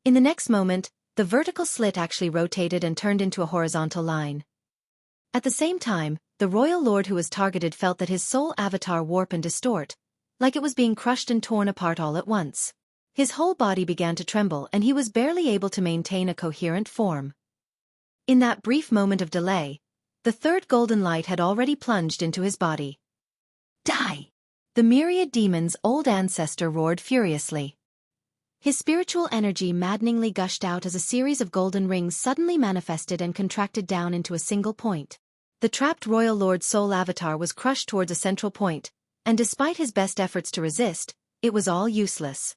In the next moment, the vertical slit actually rotated and turned into a horizontal line. At the same time, the royal lord who was targeted felt that his soul avatar warp and distort, like it was being crushed and torn apart all at once. His whole body began to tremble and he was barely able to maintain a coherent form. In that brief moment of delay, the third golden light had already plunged into his body. "Die!" The myriad demon's old ancestor roared furiously. His spiritual energy maddeningly gushed out as a series of golden rings suddenly manifested and contracted down into a single point. The trapped royal lord's soul avatar was crushed towards a central point, and despite his best efforts to resist, it was all useless.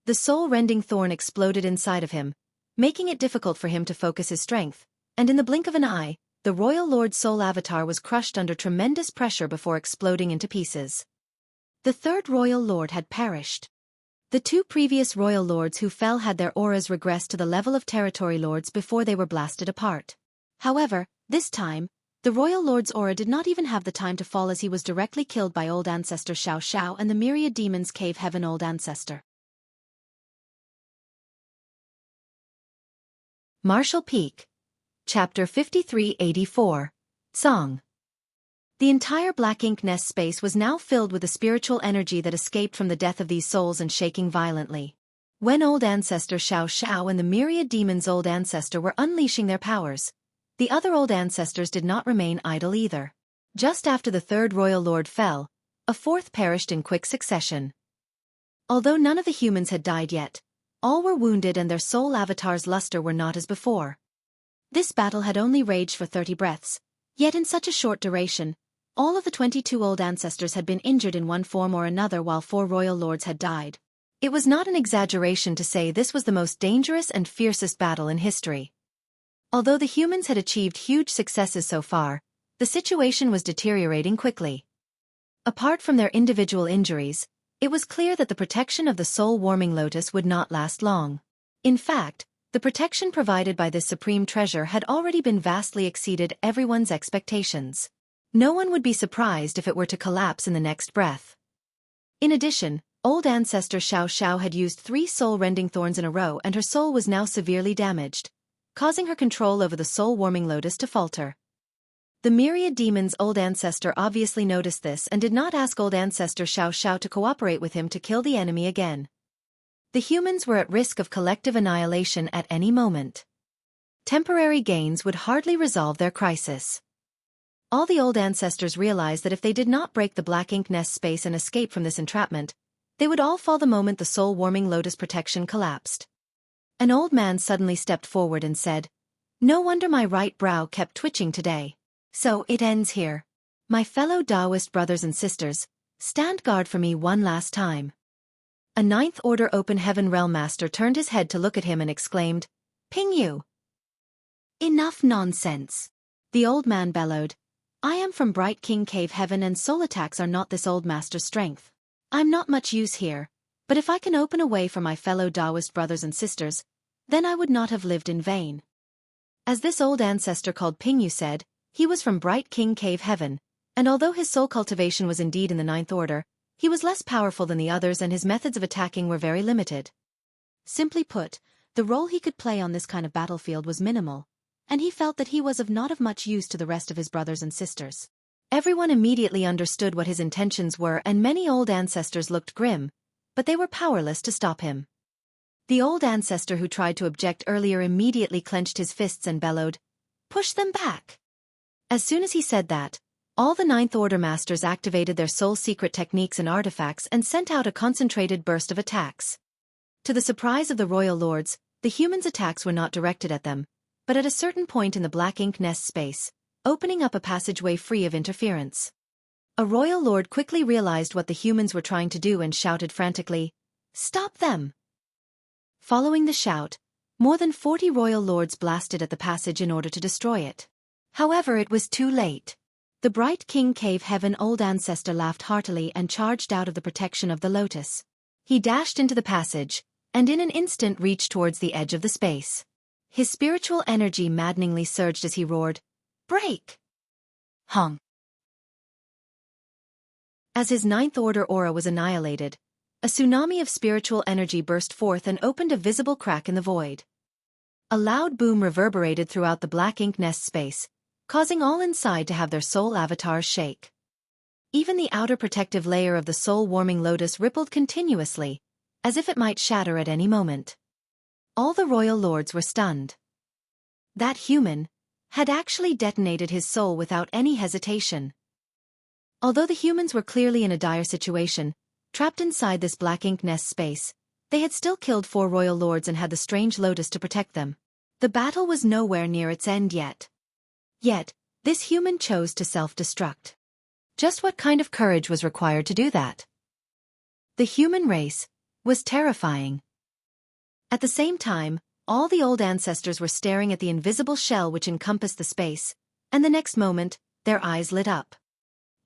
The soul-rending thorn exploded inside of him, making it difficult for him to focus his strength, and in the blink of an eye, the royal lord's soul avatar was crushed under tremendous pressure before exploding into pieces. The third royal lord had perished. The two previous royal lords who fell had their auras regressed to the level of territory lords before they were blasted apart. However, this time, the royal lord's aura did not even have the time to fall as he was directly killed by old ancestor Xiao Xiao and the myriad demons cave heaven old ancestor. Martial Peak. Chapter 5384. Song. The entire black ink nest space was now filled with the spiritual energy that escaped from the death of these souls and shaking violently. When old ancestor Xiao Xiao and the myriad demons old ancestor were unleashing their powers, the other old ancestors did not remain idle either. Just after the third royal lord fell, a fourth perished in quick succession. Although none of the humans had died yet, all were wounded and their soul avatars' luster were not as before. This battle had only raged for 30 breaths, yet in such a short duration, all of the 22 old ancestors had been injured in one form or another while 4 royal lords had died. It was not an exaggeration to say this was the most dangerous and fiercest battle in history. Although the humans had achieved huge successes so far, the situation was deteriorating quickly. Apart from their individual injuries, it was clear that the protection of the soul-warming lotus would not last long. In fact, the protection provided by this supreme treasure had already been vastly exceeded everyone's expectations. No one would be surprised if it were to collapse in the next breath. In addition, old ancestor Xiao Xiao had used 3 soul-rending thorns in a row and her soul was now severely damaged, causing her control over the soul-warming lotus to falter. The myriad demon's old ancestor obviously noticed this and did not ask old ancestor Xiao Xiao to cooperate with him to kill the enemy again. The humans were at risk of collective annihilation at any moment. Temporary gains would hardly resolve their crisis. All the old ancestors realized that if they did not break the black ink nest space and escape from this entrapment, they would all fall the moment the soul-warming lotus protection collapsed. An old man suddenly stepped forward and said, "No wonder my right brow kept twitching today. So it ends here. My fellow Taoist brothers and sisters, stand guard for me one last time." A ninth order open heaven realm master turned his head to look at him and exclaimed, "Ping you!" "Enough nonsense!" The old man bellowed. "I am from Bright King Cave Heaven and soul attacks are not this old master's strength. I'm not much use here, But if I can open a way for my fellow Taoist brothers and sisters, then I would not have lived in vain. As this old ancestor called Pingyu said, he was from Bright King Cave Heaven, and although his soul cultivation was indeed in the ninth order, he was less powerful than the others and his methods of attacking were very limited. Simply put, the role he could play on this kind of battlefield was minimal, and he felt that he was not of much use to the rest of his brothers and sisters. Everyone immediately understood what his intentions were and many old ancestors looked grim, but they were powerless to stop him. The old ancestor who tried to object earlier immediately clenched his fists and bellowed, "Push them back!" As soon as he said that, all the Ninth Order masters activated their soul secret techniques and artifacts and sent out a concentrated burst of attacks. To the surprise of the royal lords, the humans' attacks were not directed at them, but at a certain point in the black ink nest space, opening up a passageway free of interference. A royal lord quickly realized what the humans were trying to do and shouted frantically, "Stop them!" Following the shout, more than 40 royal lords blasted at the passage in order to destroy it. However, it was too late. The Bright King Cave Heaven old ancestor laughed heartily and charged out of the protection of the lotus. He dashed into the passage, and in an instant reached towards the edge of the space. His spiritual energy maddeningly surged as he roared, "Break!" Hong. As his ninth order aura was annihilated, a tsunami of spiritual energy burst forth and opened a visible crack in the void. A loud boom reverberated throughout the black ink nest space, causing all inside to have their soul avatars shake. Even the outer protective layer of the soul-warming lotus rippled continuously, as if it might shatter at any moment. All the royal lords were stunned. That human had actually detonated his soul without any hesitation. Although the humans were clearly in a dire situation, trapped inside this black ink nest space, they had still killed 4 royal lords and had the strange lotus to protect them. The battle was nowhere near its end yet. Yet, this human chose to self-destruct. Just what kind of courage was required to do that? The human race was terrifying. At the same time, all the old ancestors were staring at the invisible shell which encompassed the space, and the next moment, their eyes lit up.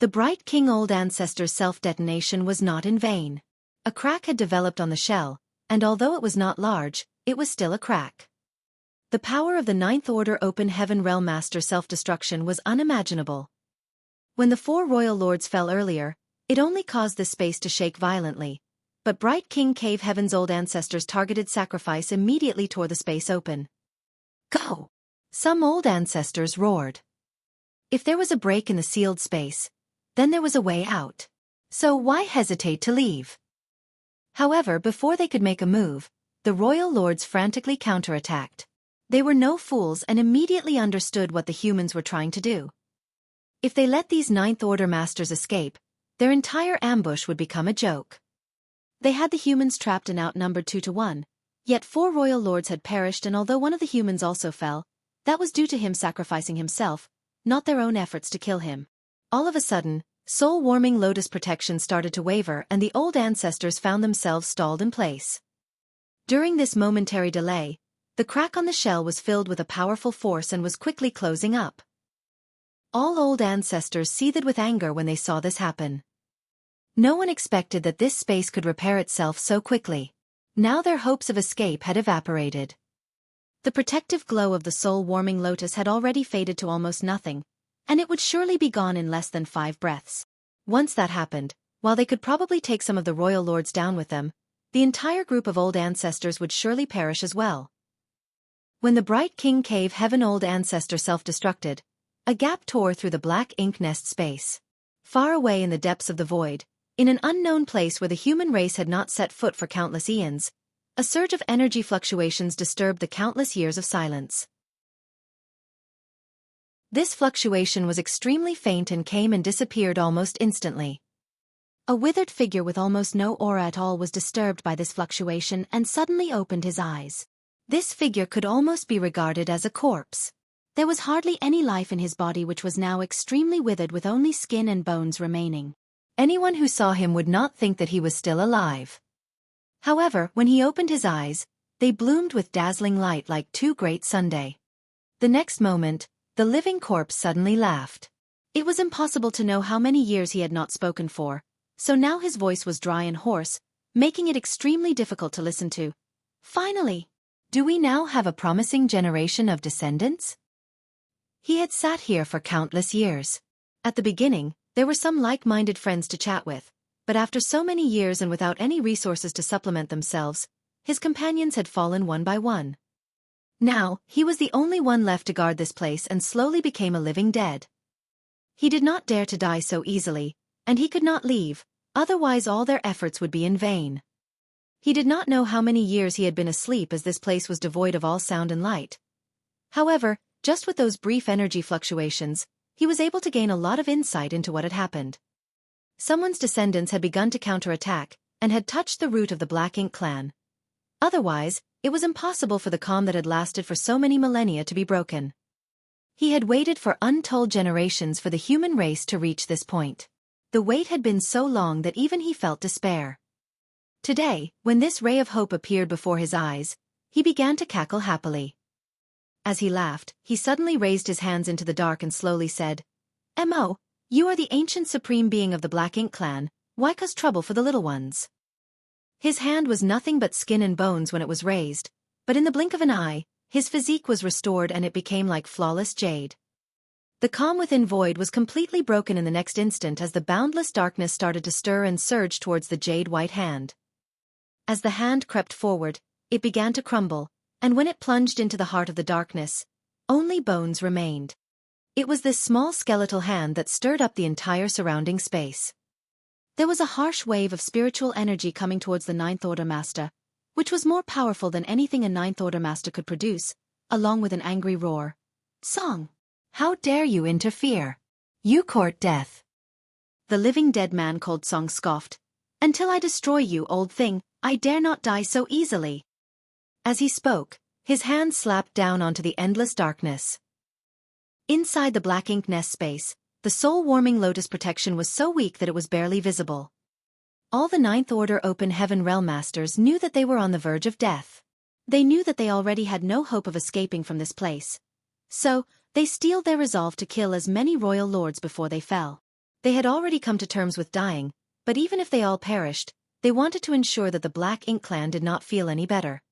The Bright King old ancestor's self-detonation was not in vain. A crack had developed on the shell, and although it was not large, it was still a crack. The power of the Ninth Order Open Heaven Realm Master self-destruction was unimaginable. When the 4 royal lords fell earlier, it only caused the space to shake violently, but Bright King Cave Heaven's old ancestors' targeted sacrifice immediately tore the space open. "Go!" some old ancestors roared. If there was a break in the sealed space, then there was a way out. So why hesitate to leave? However, before they could make a move, the royal lords frantically counterattacked. They were no fools and immediately understood what the humans were trying to do. If they let these Ninth Order masters escape, their entire ambush would become a joke. They had the humans trapped and outnumbered 2 to 1, yet 4 royal lords had perished, and although one of the humans also fell, that was due to him sacrificing himself, not their own efforts to kill him. All of a sudden, soul-warming lotus protection started to waver and the old ancestors found themselves stalled in place. During this momentary delay, the crack on the shell was filled with a powerful force and was quickly closing up. All old ancestors seethed with anger when they saw this happen. No one expected that this space could repair itself so quickly. Now their hopes of escape had evaporated. The protective glow of the soul-warming lotus had already faded to almost nothing, and it would surely be gone in less than 5 breaths. Once that happened, while they could probably take some of the royal lords down with them, the entire group of old ancestors would surely perish as well. When the Bright King Cave Heaven old ancestor self-destructed, a gap tore through the black ink nest space. Far away in the depths of the void, in an unknown place where the human race had not set foot for countless eons, a surge of energy fluctuations disturbed the countless years of silence. This fluctuation was extremely faint and came and disappeared almost instantly. A withered figure with almost no aura at all was disturbed by this fluctuation and suddenly opened his eyes. This figure could almost be regarded as a corpse. There was hardly any life in his body, which was now extremely withered with only skin and bones remaining. Anyone who saw him would not think that he was still alive. However, when he opened his eyes, they bloomed with dazzling light like 2 great sundays. The next moment, the living corpse suddenly laughed. It was impossible to know how many years he had not spoken for, so now his voice was dry and hoarse, making it extremely difficult to listen to. Finally, do we now have a promising generation of descendants? He had sat here for countless years. At the beginning, there were some like-minded friends to chat with, but after so many years and without any resources to supplement themselves, his companions had fallen one by one. Now, he was the only one left to guard this place and slowly became a living dead. He did not dare to die so easily, and he could not leave, otherwise all their efforts would be in vain. He did not know how many years he had been asleep as this place was devoid of all sound and light. However, just with those brief energy fluctuations, he was able to gain a lot of insight into what had happened. Someone's descendants had begun to counterattack, and had touched the root of the Black Ink clan. Otherwise, it was impossible for the calm that had lasted for so many millennia to be broken. He had waited for untold generations for the human race to reach this point. The wait had been so long that even he felt despair. Today, when this ray of hope appeared before his eyes, he began to cackle happily. As he laughed, he suddenly raised his hands into the dark and slowly said, "Mo, you are the ancient supreme being of the Black Ink clan, why cause trouble for the little ones?" His hand was nothing but skin and bones when it was raised, but in the blink of an eye, his physique was restored and it became like flawless jade. The calm within Void was completely broken in the next instant as the boundless darkness started to stir and surge towards the jade-white hand. As the hand crept forward, it began to crumble, and when it plunged into the heart of the darkness, only bones remained. It was this small skeletal hand that stirred up the entire surrounding space. There was a harsh wave of spiritual energy coming towards the Ninth Order Master, which was more powerful than anything a Ninth Order Master could produce, along with an angry roar. "Song! How dare you interfere? You court death." The living dead man called Song scoffed. "Until I destroy you, old thing, I dare not die so easily." As he spoke, his hand slapped down onto the endless darkness. Inside the Black Ink nest space, the soul-warming lotus protection was so weak that it was barely visible. All the Ninth Order Open Heaven Realm Masters knew that they were on the verge of death. They knew that they already had no hope of escaping from this place. So, they steeled their resolve to kill as many royal lords before they fell. They had already come to terms with dying, but even if they all perished, they wanted to ensure that the Black Ink clan did not feel any better.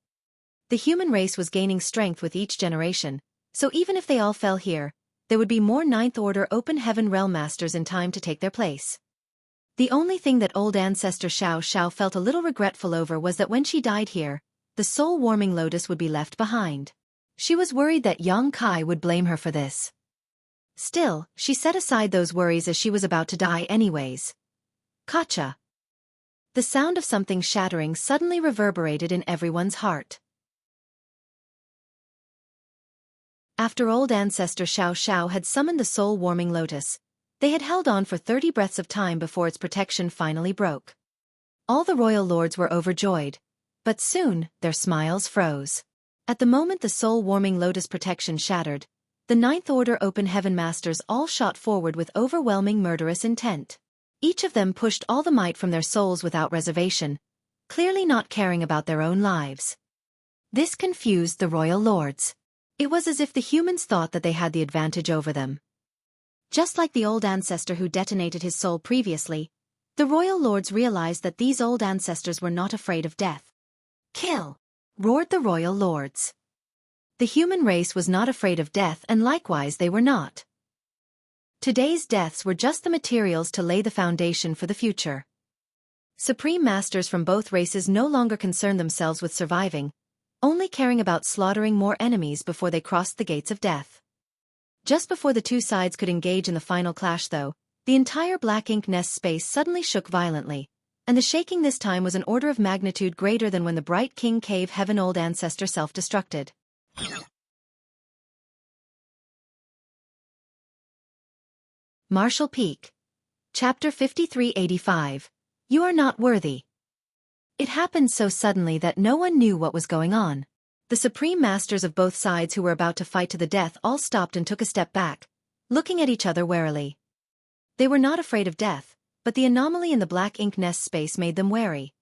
The human race was gaining strength with each generation, so even if they all fell here, there would be more Ninth Order Open Heaven Realm Masters in time to take their place. The only thing that old ancestor Xiao Xiao felt a little regretful over was that when she died here, the soul-warming lotus would be left behind. She was worried that Yang Kai would blame her for this. Still, she set aside those worries as she was about to die anyways. Kacha. The sound of something shattering suddenly reverberated in everyone's heart. After old ancestor Xiao Xiao had summoned the soul-warming lotus, they had held on for 30 breaths of time before its protection finally broke. All the royal lords were overjoyed, but soon their smiles froze. At the moment the soul-warming lotus protection shattered, the Ninth Order Open Heaven Masters all shot forward with overwhelming murderous intent. Each of them pushed all the might from their souls without reservation, clearly not caring about their own lives. This confused the royal lords. It was as if the humans thought that they had the advantage over them. Just like the old ancestor who detonated his soul previously, the royal lords realized that these old ancestors were not afraid of death. "Kill!" roared the royal lords. The human race was not afraid of death and likewise they were not. Today's deaths were just the materials to lay the foundation for the future. Supreme masters from both races no longer concerned themselves with surviving, only caring about slaughtering more enemies before they crossed the gates of death. Just before the two sides could engage in the final clash though, the entire Black Ink nest space suddenly shook violently, and the shaking this time was an order of magnitude greater than when the Bright King Cave Heaven old ancestor self-destructed. Marshall Peak. Chapter 5385. You are not worthy. It happened so suddenly that no one knew what was going on. The supreme masters of both sides who were about to fight to the death all stopped and took a step back, looking at each other warily. They were not afraid of death, but the anomaly in the Black Ink nest space made them wary.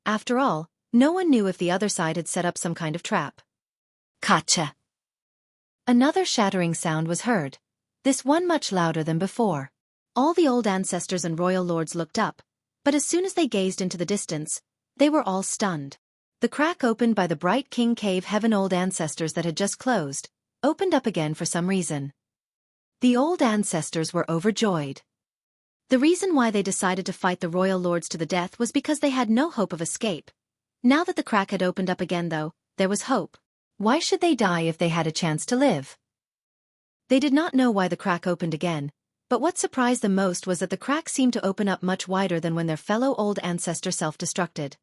After all, no one knew if the other side had set up some kind of trap. Kacha! Another shattering sound was heard, this one much louder than before. All the old ancestors and royal lords looked up, but as soon as they gazed into the distance, They were all stunned. The crack opened by the bright king cave heaven old ancestors that had just closed, opened up again for some reason. The old ancestors were overjoyed. The reason why they decided to fight the royal lords to the death was because they had no hope of escape. Now that the crack had opened up again though, there was hope. Why should they die if they had a chance to live? They did not know why the crack opened again, but what surprised them most was that the crack seemed to open up much wider than when their fellow old ancestor self-destructed.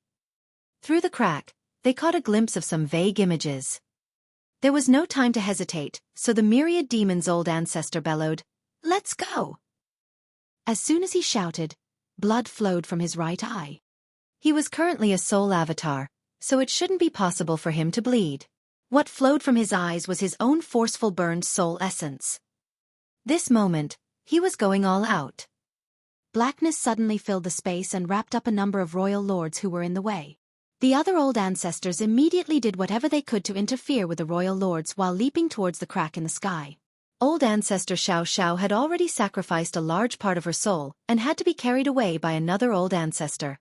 Through the crack, they caught a glimpse of some vague images. There was no time to hesitate, so the myriad demons' old ancestor bellowed, "Let's go!" As soon as he shouted, blood flowed from his right eye. He was currently a soul avatar, so it shouldn't be possible for him to bleed. What flowed from his eyes was his own forceful burned soul essence. This moment, he was going all out. Blackness suddenly filled the space and wrapped up a number of royal lords who were in the way. The other old ancestors immediately did whatever they could to interfere with the royal lords while leaping towards the crack in the sky. Old ancestor Xiao Xiao had already sacrificed a large part of her soul and had to be carried away by another old ancestor.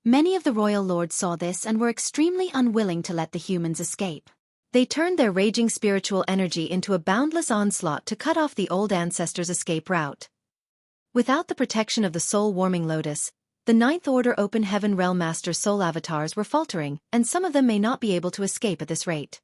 Many of the royal lords saw this and were extremely unwilling to let the humans escape. They turned their raging spiritual energy into a boundless onslaught to cut off the old ancestors' escape route. Without the protection of the soul-warming lotus, the Ninth Order Open Heaven Realm Master soul avatars were faltering, and some of them may not be able to escape at this rate.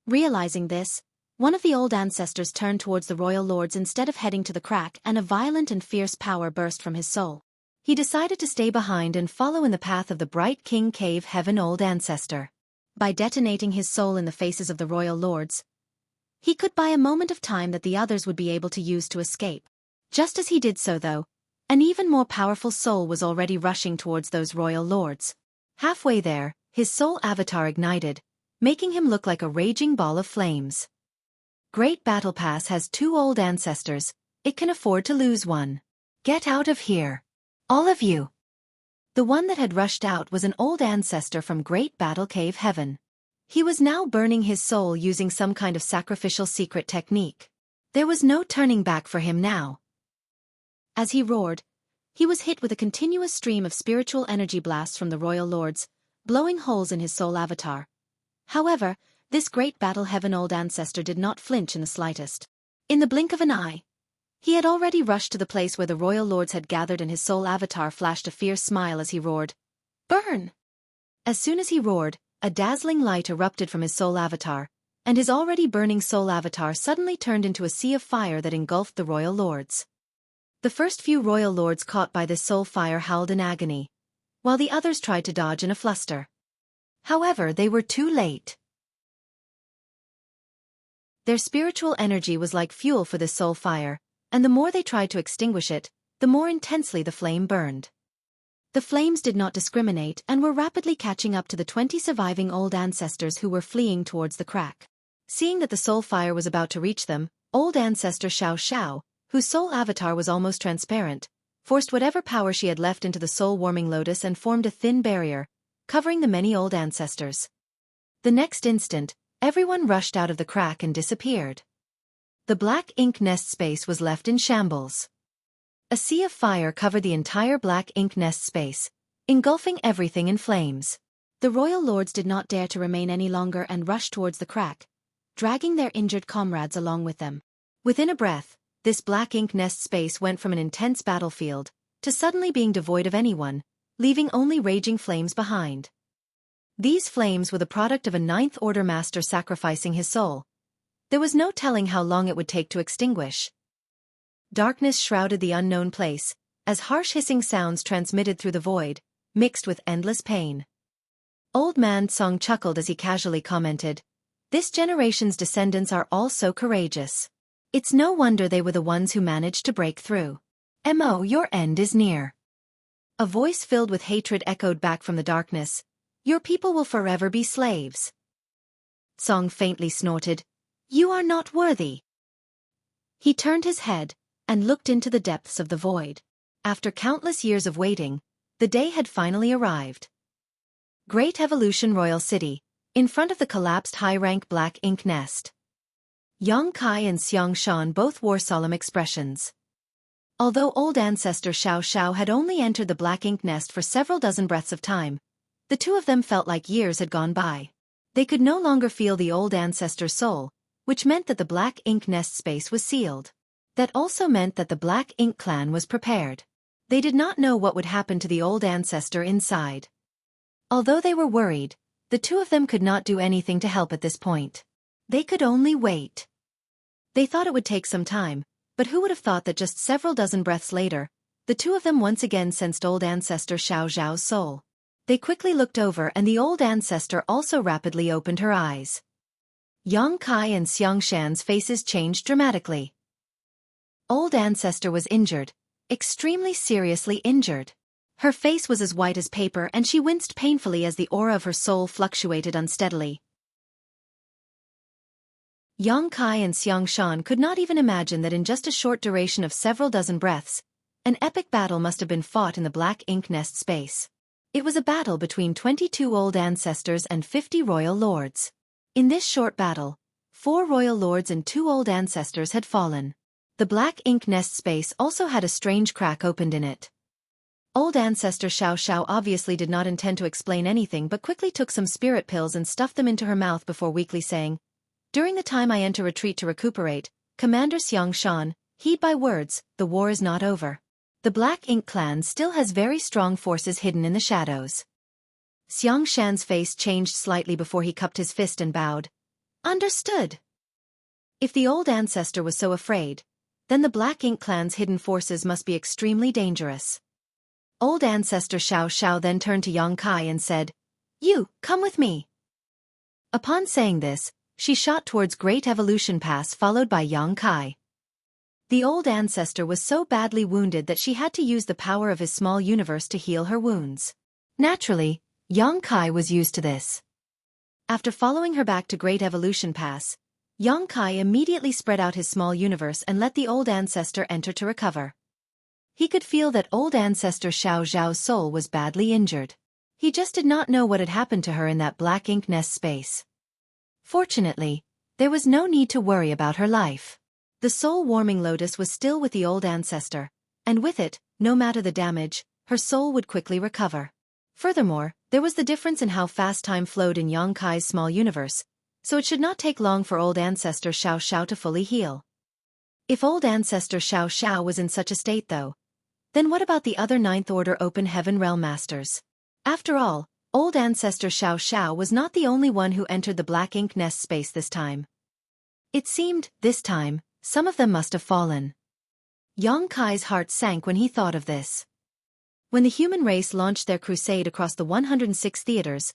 Realizing this, one of the old ancestors turned towards the royal lords instead of heading to the crack, and a violent and fierce power burst from his soul. He decided to stay behind and follow in the path of the bright king cave heaven old ancestor. By detonating his soul in the faces of the royal lords, he could buy a moment of time that the others would be able to use to escape. Just as he did so though, an even more powerful soul was already rushing towards those royal lords. Halfway there, his soul avatar ignited, making him look like a raging ball of flames. Great Battle Pass has 2 old ancestors, it can afford to lose one. Get out of here. All of you. The one that had rushed out was an old ancestor from Great Battle Cave Heaven. He was now burning his soul using some kind of sacrificial secret technique. There was no turning back for him now. As he roared, he was hit with a continuous stream of spiritual energy blasts from the royal lords, blowing holes in his soul avatar. However, this Great Battle Heaven old ancestor did not flinch in the slightest. In the blink of an eye, he had already rushed to the place where the royal lords had gathered, and his soul avatar flashed a fierce smile as he roared, "Burn!" As soon as he roared, a dazzling light erupted from his soul avatar, and his already burning soul avatar suddenly turned into a sea of fire that engulfed the royal lords. The first few royal lords caught by this soul fire howled in agony, while the others tried to dodge in a fluster. However, they were too late. Their spiritual energy was like fuel for this soul fire, and the more they tried to extinguish it, the more intensely the flame burned. The flames did not discriminate and were rapidly catching up to the 20 surviving old ancestors who were fleeing towards the crack. Seeing that the soul fire was about to reach them, old ancestor Xiao Xiao, whose soul avatar was almost transparent, forced whatever power she had left into the soul-warming lotus and formed a thin barrier, covering the many old ancestors. The next instant, everyone rushed out of the crack and disappeared. The black ink nest space was left in shambles. A sea of fire covered the entire black ink nest space, engulfing everything in flames. The royal lords did not dare to remain any longer and rushed towards the crack, dragging their injured comrades along with them. Within a breath, this black ink nest space went from an intense battlefield to suddenly being devoid of anyone, leaving only raging flames behind. These flames were the product of a Ninth Order master sacrificing his soul. There was no telling how long it would take to extinguish. Darkness shrouded the unknown place, as harsh hissing sounds transmitted through the void, mixed with endless pain. Old Man Song chuckled as he casually commented, "This generation's descendants are all so courageous. It's no wonder they were the ones who managed to break through. Mo, your end is near." A voice filled with hatred echoed back from the darkness, "Your people will forever be slaves." Song faintly snorted, "You are not worthy." He turned his head and looked into the depths of the void. After countless years of waiting, the day had finally arrived. Great Evolution Royal City, in front of the collapsed high-rank black ink nest. Yang Kai and Xiang Shan both wore solemn expressions. Although old ancestor Xiao Xiao had only entered the black ink nest for several dozen breaths of time, The two of them felt like years had gone by. They could no longer feel the old ancestor's soul, which meant that the black ink nest space was sealed. That also meant that the Black Ink clan was prepared. They did not know what would happen to the old ancestor inside. Although they were worried, the two of them could not do anything to help at this point. They could only wait. They thought it would take some time, but who would have thought that just several dozen breaths later, the two of them once again sensed old ancestor Xiao Zhao's soul. They quickly looked over and the old ancestor also rapidly opened her eyes. Yang Kai and Xiang Shan's faces changed dramatically. Old ancestor was injured, extremely seriously injured. Her face was as white as paper and she winced painfully as the aura of her soul fluctuated unsteadily. Yang Kai and Xiang Shan could not even imagine that in just a short duration of several dozen breaths, an epic battle must have been fought in the Black Ink nest space. It was a battle between 22 old ancestors and 50 royal lords. In this short battle, 4 royal lords and 2 old ancestors had fallen. The Black Ink nest space also had a strange crack opened in it. Old ancestor Xiao Xiao obviously did not intend to explain anything but quickly took some spirit pills and stuffed them into her mouth before weakly saying, "During the time I enter retreat to recuperate, Commander Xiang Shan, heed my words, the war is not over. The Black Ink clan still has very strong forces hidden in the shadows." Xiang Shan's face changed slightly before he cupped his fist and bowed. "Understood." If the old ancestor was so afraid, then the Black Ink clan's hidden forces must be extremely dangerous. Old ancestor Xiao Xiao then turned to Yang Kai and said, "You, come with me." Upon saying this, she shot towards Great Evolution Pass followed by Yang Kai. The old ancestor was so badly wounded that she had to use the power of his small universe to heal her wounds. Naturally, Yang Kai was used to this. After following her back to Great Evolution Pass, Yang Kai immediately spread out his small universe and let the old ancestor enter to recover. He could feel that old ancestor Xiao Zhao's soul was badly injured. He just did not know what had happened to her in that Black Ink nest space. Fortunately, there was no need to worry about her life. The soul-warming lotus was still with the old ancestor, and with it, no matter the damage, her soul would quickly recover. Furthermore, there was the difference in how fast time flowed in Yang Kai's small universe, so it should not take long for old ancestor Xiao Xiao to fully heal. If old ancestor Xiao Xiao was in such a state though, then what about the other Ninth Order Open Heaven Realm Masters? After all, old ancestor Xiao Xiao was not the only one who entered the Black Ink nest space this time. It seemed, this time, some of them must have fallen. Yang Kai's heart sank when he thought of this. When the human race launched their crusade across the 106 theaters,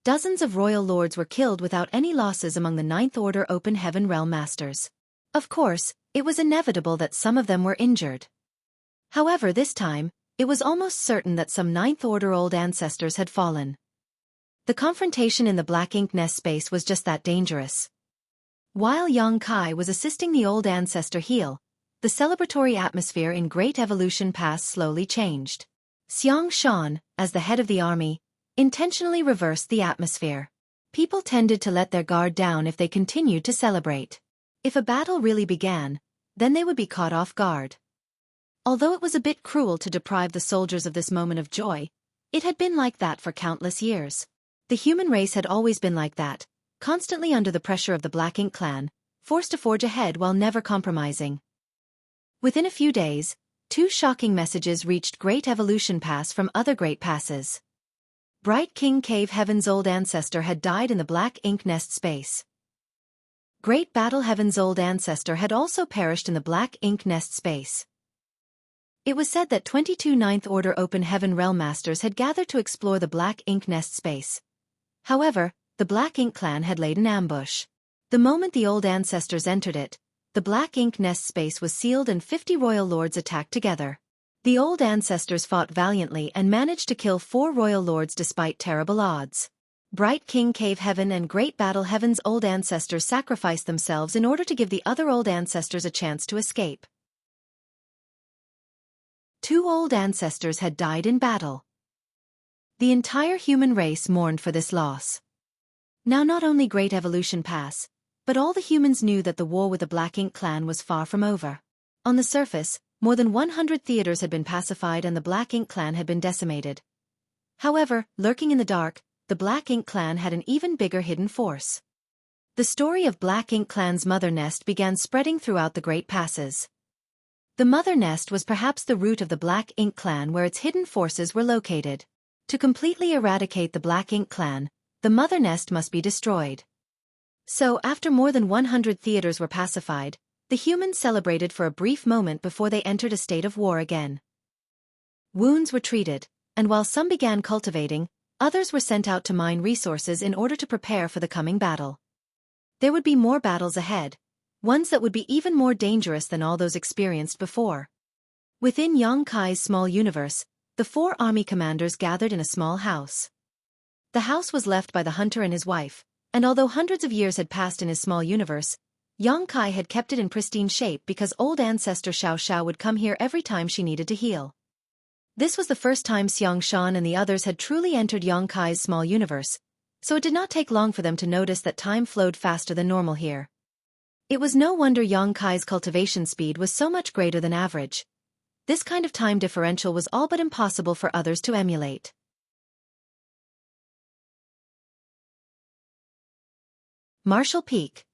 dozens of royal lords were killed without any losses among the Ninth Order Open Heaven Realm Masters. Of course, it was inevitable that some of them were injured. However, this time, it was almost certain that some Ninth Order old ancestors had fallen. The confrontation in the Black Ink nest space was just that dangerous. While Yang Kai was assisting the old ancestor heal, the celebratory atmosphere in Great Evolution Pass slowly changed. Xiang Shan, as the head of the army, intentionally reversed the atmosphere. People tended to let their guard down if they continued to celebrate. If a battle really began, then they would be caught off guard. Although it was a bit cruel to deprive the soldiers of this moment of joy, it had been like that for countless years. The human race had always been like that, constantly under the pressure of the Black Ink clan, forced to forge ahead while never compromising. Within a few days, 2 shocking messages reached Great Evolution Pass from other great passes. Bright King Cave Heaven's old ancestor had died in the Black Ink nest space. Great Battle Heaven's old ancestor had also perished in the Black Ink nest space. It was said that 22 Ninth Order Open Heaven Realm Masters had gathered to explore the Black Ink nest space. However, the Black Ink clan had laid an ambush. The moment the old ancestors entered it, the Black Ink nest space was sealed and 50 royal lords attacked together. The old ancestors fought valiantly and managed to kill 4 royal lords despite terrible odds. Bright King Cave Heaven and Great Battle Heaven's old ancestors sacrificed themselves in order to give the other old ancestors a chance to escape. 2 old ancestors had died in battle. The entire human race mourned for this loss. Now not only Great Evolution Pass, but all the humans knew that the war with the Black Ink clan was far from over. On the surface, more than 100 theaters had been pacified and the Black Ink clan had been decimated. However, lurking in the dark, the Black Ink clan had an even bigger hidden force. The story of Black Ink clan's mother nest began spreading throughout the Great Passes. The mother nest was perhaps the root of the Black Ink clan where its hidden forces were located. To completely eradicate the Black Ink clan, the mother nest must be destroyed. So, after more than 100 theaters were pacified, the humans celebrated for a brief moment before they entered a state of war again. Wounds were treated, and while some began cultivating, others were sent out to mine resources in order to prepare for the coming battle. There would be more battles ahead, ones that would be even more dangerous than all those experienced before. Within Yang Kai's small universe, the 4 army commanders gathered in a small house. The house was left by the hunter and his wife, and although hundreds of years had passed in his small universe, Yang Kai had kept it in pristine shape because old ancestor Xiao Xiao would come here every time she needed to heal. This was the first time Xiang Shan and the others had truly entered Yang Kai's small universe, so it did not take long for them to notice that time flowed faster than normal here. It was no wonder Yang Kai's cultivation speed was so much greater than average. This kind of time differential was all but impossible for others to emulate. Marshall Peak.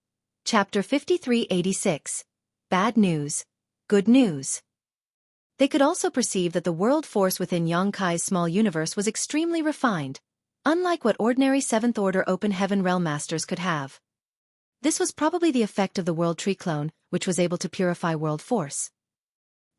Chapter 5386. Bad News. Good News. They could also perceive that the world force within Yang Kai's small universe was extremely refined, unlike what ordinary 7th Order Open Heaven Realm Masters could have. This was probably the effect of the World Tree Clone, which was able to purify world force.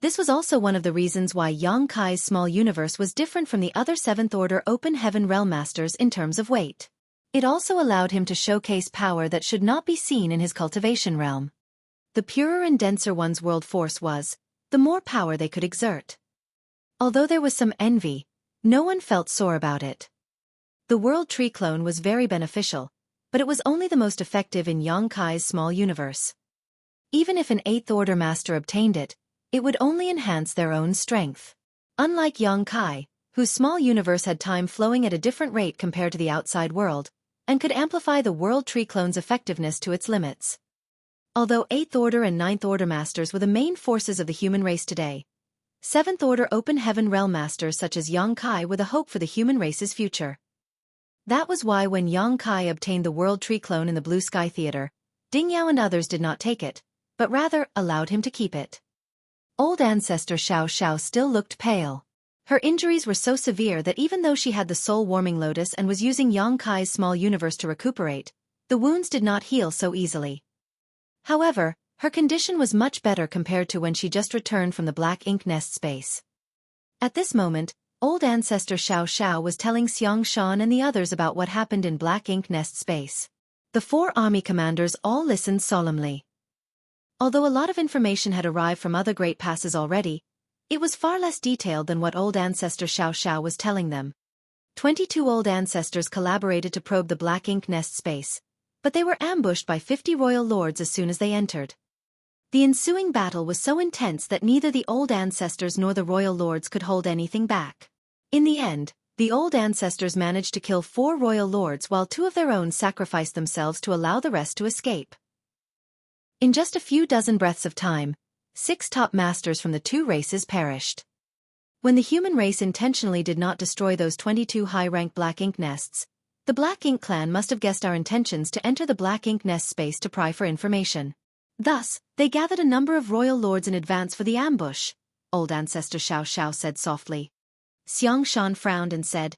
This was also one of the reasons why Yang Kai's small universe was different from the other 7th Order Open Heaven Realm Masters in terms of weight. It also allowed him to showcase power that should not be seen in his cultivation realm. The purer and denser one's world force was, the more power they could exert. Although there was some envy, no one felt sore about it. The World Tree Clone was very beneficial, but it was only the most effective in Yang Kai's small universe. Even if an 8th Order Master obtained it, it would only enhance their own strength. Unlike Yang Kai, whose small universe had time flowing at a different rate compared to the outside world, and could amplify the World Tree Clone's effectiveness to its limits. Although 8th Order and 9th Order Masters were the main forces of the human race today, 7th Order Open Heaven Realm Masters such as Yang Kai were the hope for the human race's future. That was why when Yang Kai obtained the World Tree Clone in the Blue Sky Theater, Ding Yao and others did not take it, but rather allowed him to keep it. Old ancestor Xiao Xiao still looked pale. Her injuries were so severe that even though she had the soul-warming lotus and was using Yang Kai's small universe to recuperate, the wounds did not heal so easily. However, her condition was much better compared to when she just returned from the Black Ink Nest space. At this moment, old ancestor Xiao Xiao was telling Xiang Shan and the others about what happened in Black Ink Nest space. The 4 army commanders all listened solemnly. Although a lot of information had arrived from other great passes already, it was far less detailed than what old ancestor Xiao Xiao was telling them. 22 old ancestors collaborated to probe the Black Ink Nest space, but they were ambushed by 50 royal lords as soon as they entered. The ensuing battle was so intense that neither the old ancestors nor the royal lords could hold anything back. In the end, the old ancestors managed to kill 4 royal lords while 2 of their own sacrificed themselves to allow the rest to escape. In just a few dozen breaths of time, 6 top masters from the 2 races perished. When the human race intentionally did not destroy those 22 high-rank Black Ink nests, the Black Ink clan must have guessed our intentions to enter the Black Ink Nest space to pry for information. Thus, they gathered a number of royal lords in advance for the ambush, old ancestor Xiao Xiao said softly. Xiang Shan frowned and said,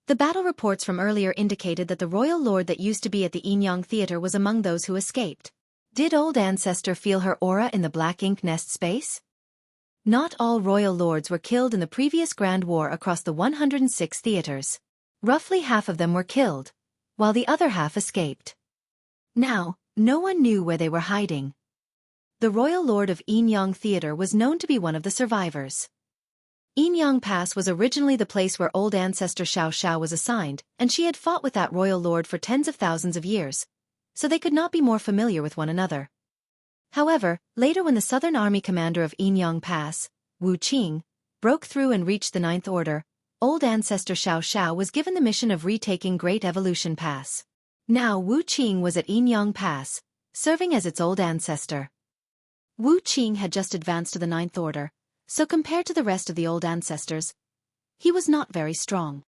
"The battle reports from earlier indicated that the royal lord that used to be at the Yinyang Theater was among those who escaped. Did old ancestor feel her aura in the Black Ink Nest space?" Not all royal lords were killed in the previous Grand War across the 106 theaters. Roughly half of them were killed, while the other half escaped. Now, no one knew where they were hiding. The royal lord of Yinyang Theater was known to be one of the survivors. Yinyang Pass was originally the place where old ancestor Xiao Xiao was assigned, and she had fought with that royal lord for tens of thousands of years, so they could not be more familiar with one another. However, later when the Southern Army commander of Yinyang Pass, Wu Qing, broke through and reached the 9th Order, old ancestor Xiao Xiao was given the mission of retaking Great Evolution Pass. Now Wu Qing was at Yinyang Pass, serving as its old ancestor. Wu Qing had just advanced to the 9th Order, so compared to the rest of the old ancestors, he was not very strong.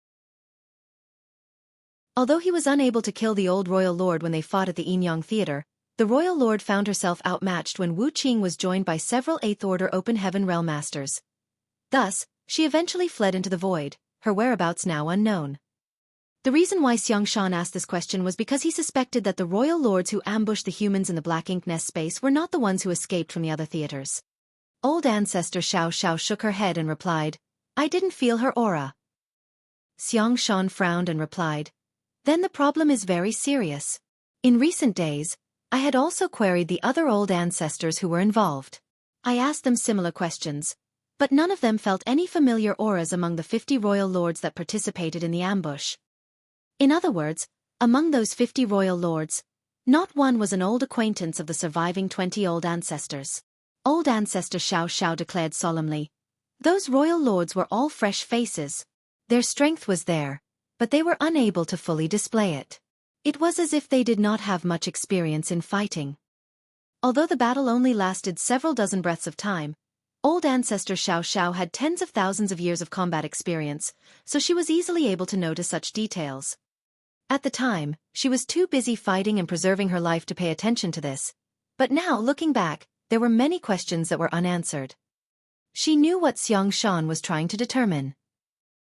Although he was unable to kill the old royal lord when they fought at the Yinyang Theater, the royal lord found herself outmatched when Wu Qing was joined by several Eighth Order Open Heaven Realm Masters. Thus, she eventually fled into the void, her whereabouts now unknown. The reason why Xiang Shan asked this question was because he suspected that the royal lords who ambushed the humans in the Black Ink Nest space were not the ones who escaped from the other theaters. Old Ancestor Xiao Xiao shook her head and replied, "I didn't feel her aura." Xiang Shan frowned and replied, "Then the problem is very serious. In recent days, I had also queried the other old ancestors who were involved. I asked them similar questions, but none of them felt any familiar auras among the 50 royal lords that participated in the ambush. In other words, among those 50 royal lords, not one was an old acquaintance of the surviving 20 old ancestors." Old Ancestor Xiao Xiao declared solemnly, "Those royal lords were all fresh faces. Their strength was there, but they were unable to fully display it. It was as if they did not have much experience in fighting." Although the battle only lasted several dozen breaths of time, Old Ancestor Xiao Xiao had tens of thousands of years of combat experience, so she was easily able to notice such details. At the time, she was too busy fighting and preserving her life to pay attention to this, but now, looking back, there were many questions that were unanswered. She knew what Xiang Shan was trying to determine.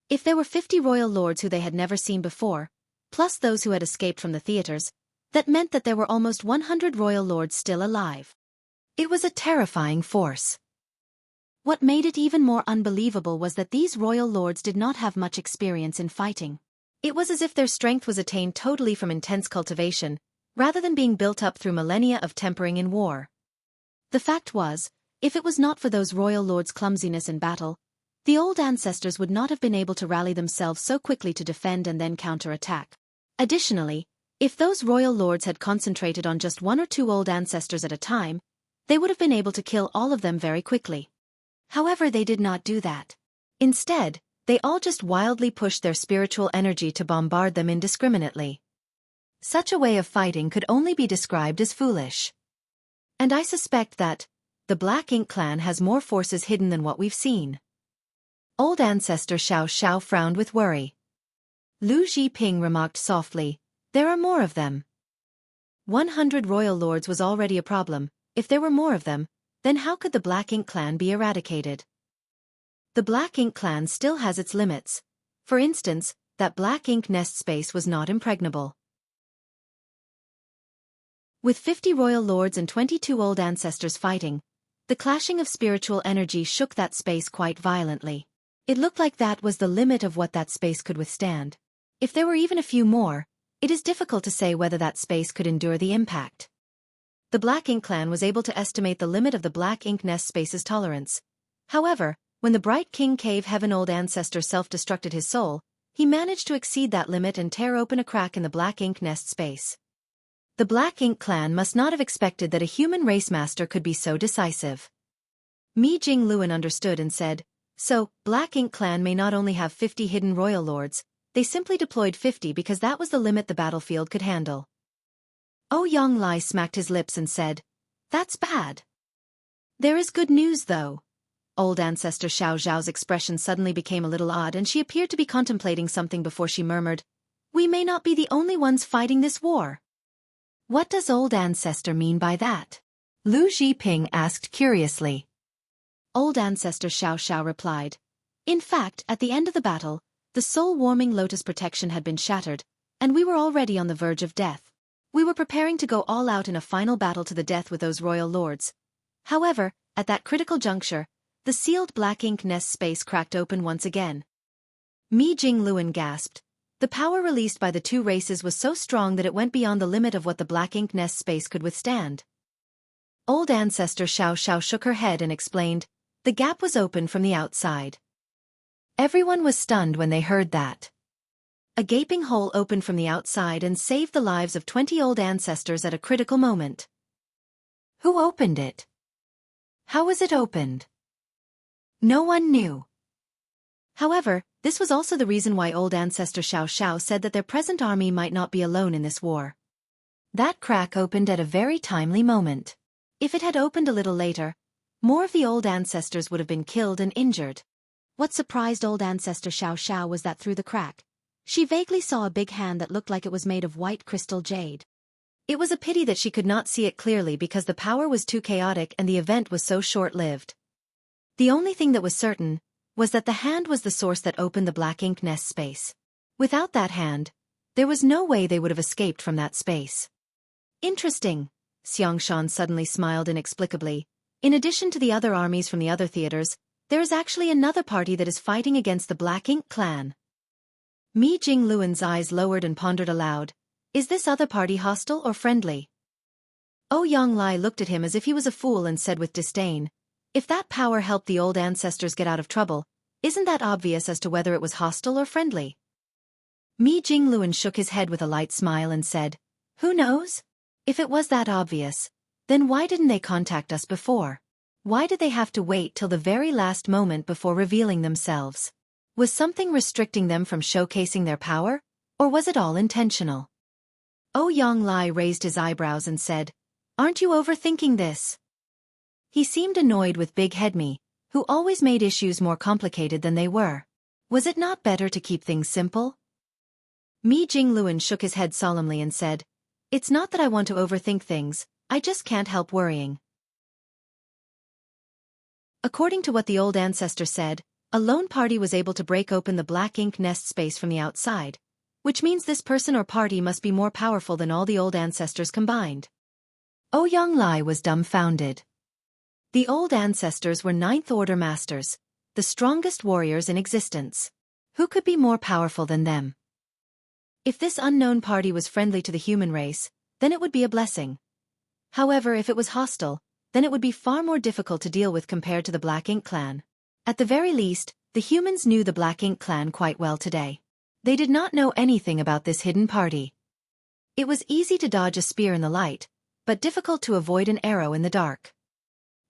If there were 50 royal lords who they had never seen before, plus those who had escaped from the theaters, that meant that there were almost 100 royal lords still alive. It was a terrifying force. What made it even more unbelievable was that these royal lords did not have much experience in fighting. It was as if their strength was attained totally from intense cultivation, rather than being built up through millennia of tempering in war. The fact was, if it was not for those royal lords' clumsiness in battle, the old ancestors would not have been able to rally themselves so quickly to defend and then counter-attack. Additionally, if those royal lords had concentrated on just one or two old ancestors at a time, they would have been able to kill all of them very quickly. However, they did not do that. Instead, they all just wildly pushed their spiritual energy to bombard them indiscriminately. Such a way of fighting could only be described as foolish. And I suspect that the Black Ink clan has more forces hidden than what we've seen. Old Ancestor Xiao Xiao frowned with worry. Lu Zhiping remarked softly, "There are more of them." 100 royal lords was already a problem. If there were more of them, then how could the Black Ink clan be eradicated? The Black Ink clan still has its limits. For instance, that Black Ink Nest space was not impregnable. With 50 royal lords and 22 old ancestors fighting, the clashing of spiritual energy shook that space quite violently. It looked like that was the limit of what that space could withstand. If there were even a few more, it is difficult to say whether that space could endure the impact. The Black Ink clan was able to estimate the limit of the Black Ink Nest space's tolerance. However, when the Bright King Cave Heaven Old Ancestor self-destructed his soul, he managed to exceed that limit and tear open a crack in the Black Ink Nest space. The Black Ink clan must not have expected that a human race master could be so decisive. Mi Jing Luan understood and said, "So, Black Ink clan may not only have 50 hidden royal lords, they simply deployed 50 because that was the limit the battlefield could handle." Ouyang Lai smacked his lips and said, "That's bad." "There is good news though." Old Ancestor Xiao Zhao's expression suddenly became a little odd and she appeared to be contemplating something before she murmured, "We may not be the only ones fighting this war." "What does Old Ancestor mean by that?" Lu Zhiping asked curiously. Old Ancestor Xiao Xiao replied, "In fact, at the end of the battle, the soul-warming lotus protection had been shattered, and we were already on the verge of death. We were preparing to go all out in a final battle to the death with those royal lords. However, at that critical juncture, the sealed Black Ink Nest space cracked open once again." Mi Jing Luan gasped. The power released by the two races was so strong that it went beyond the limit of what the Black Ink Nest space could withstand. Old Ancestor Xiao Xiao shook her head and explained, "The gap was open from the outside." Everyone was stunned when they heard that. A gaping hole opened from the outside and saved the lives of 20 old ancestors at a critical moment. Who opened it? How was it opened? No one knew. However, this was also the reason why Old Ancestor Xiao Xiao said that their present army might not be alone in this war. That crack opened at a very timely moment. If it had opened a little later, more of the old ancestors would have been killed and injured. What surprised Old Ancestor Xiao Xiao was that through the crack, She vaguely saw a big hand that looked like it was made of white crystal jade. It was a pity that she could not see it clearly because the power was too chaotic and the event was so short-lived. The only thing that was certain was that the hand was the source that opened the black ink nest space. Without that hand, there was no way they would have escaped from that space. Interesting, Xiangshan suddenly smiled inexplicably. In addition to the other armies from the other theaters, there is actually another party that is fighting against the Black Ink clan. Mi Jingluan's eyes lowered and pondered aloud. Is this other party hostile or friendly? Ouyang Lai looked at him as if he was a fool and said with disdain, if that power helped the old ancestors get out of trouble, isn't that obvious as to whether it was hostile or friendly? Mi Jingluan shook his head with a light smile and said, who knows? If it was that obvious, then why didn't they contact us before? Why did they have to wait till the very last moment before revealing themselves? Was something restricting them from showcasing their power, or was it all intentional? Ouyang Lai raised his eyebrows and said, aren't you overthinking this? He seemed annoyed with Big Head Mi, who always made issues more complicated than they were. Was it not better to keep things simple? Mi Jingluan shook his head solemnly and said, it's not that I want to overthink things, I just can't help worrying. According to what the old ancestor said, a lone party was able to break open the black ink nest space from the outside, which means this person or party must be more powerful than all the old ancestors combined. Ouyang Lai was dumbfounded. The old ancestors were Ninth Order masters, the strongest warriors in existence. Who could be more powerful than them? If this unknown party was friendly to the human race, then it would be a blessing. However, if it was hostile, then it would be far more difficult to deal with compared to the Black Ink clan. At the very least, the humans knew the Black Ink clan quite well today. They did not know anything about this hidden party. It was easy to dodge a spear in the light, but difficult to avoid an arrow in the dark.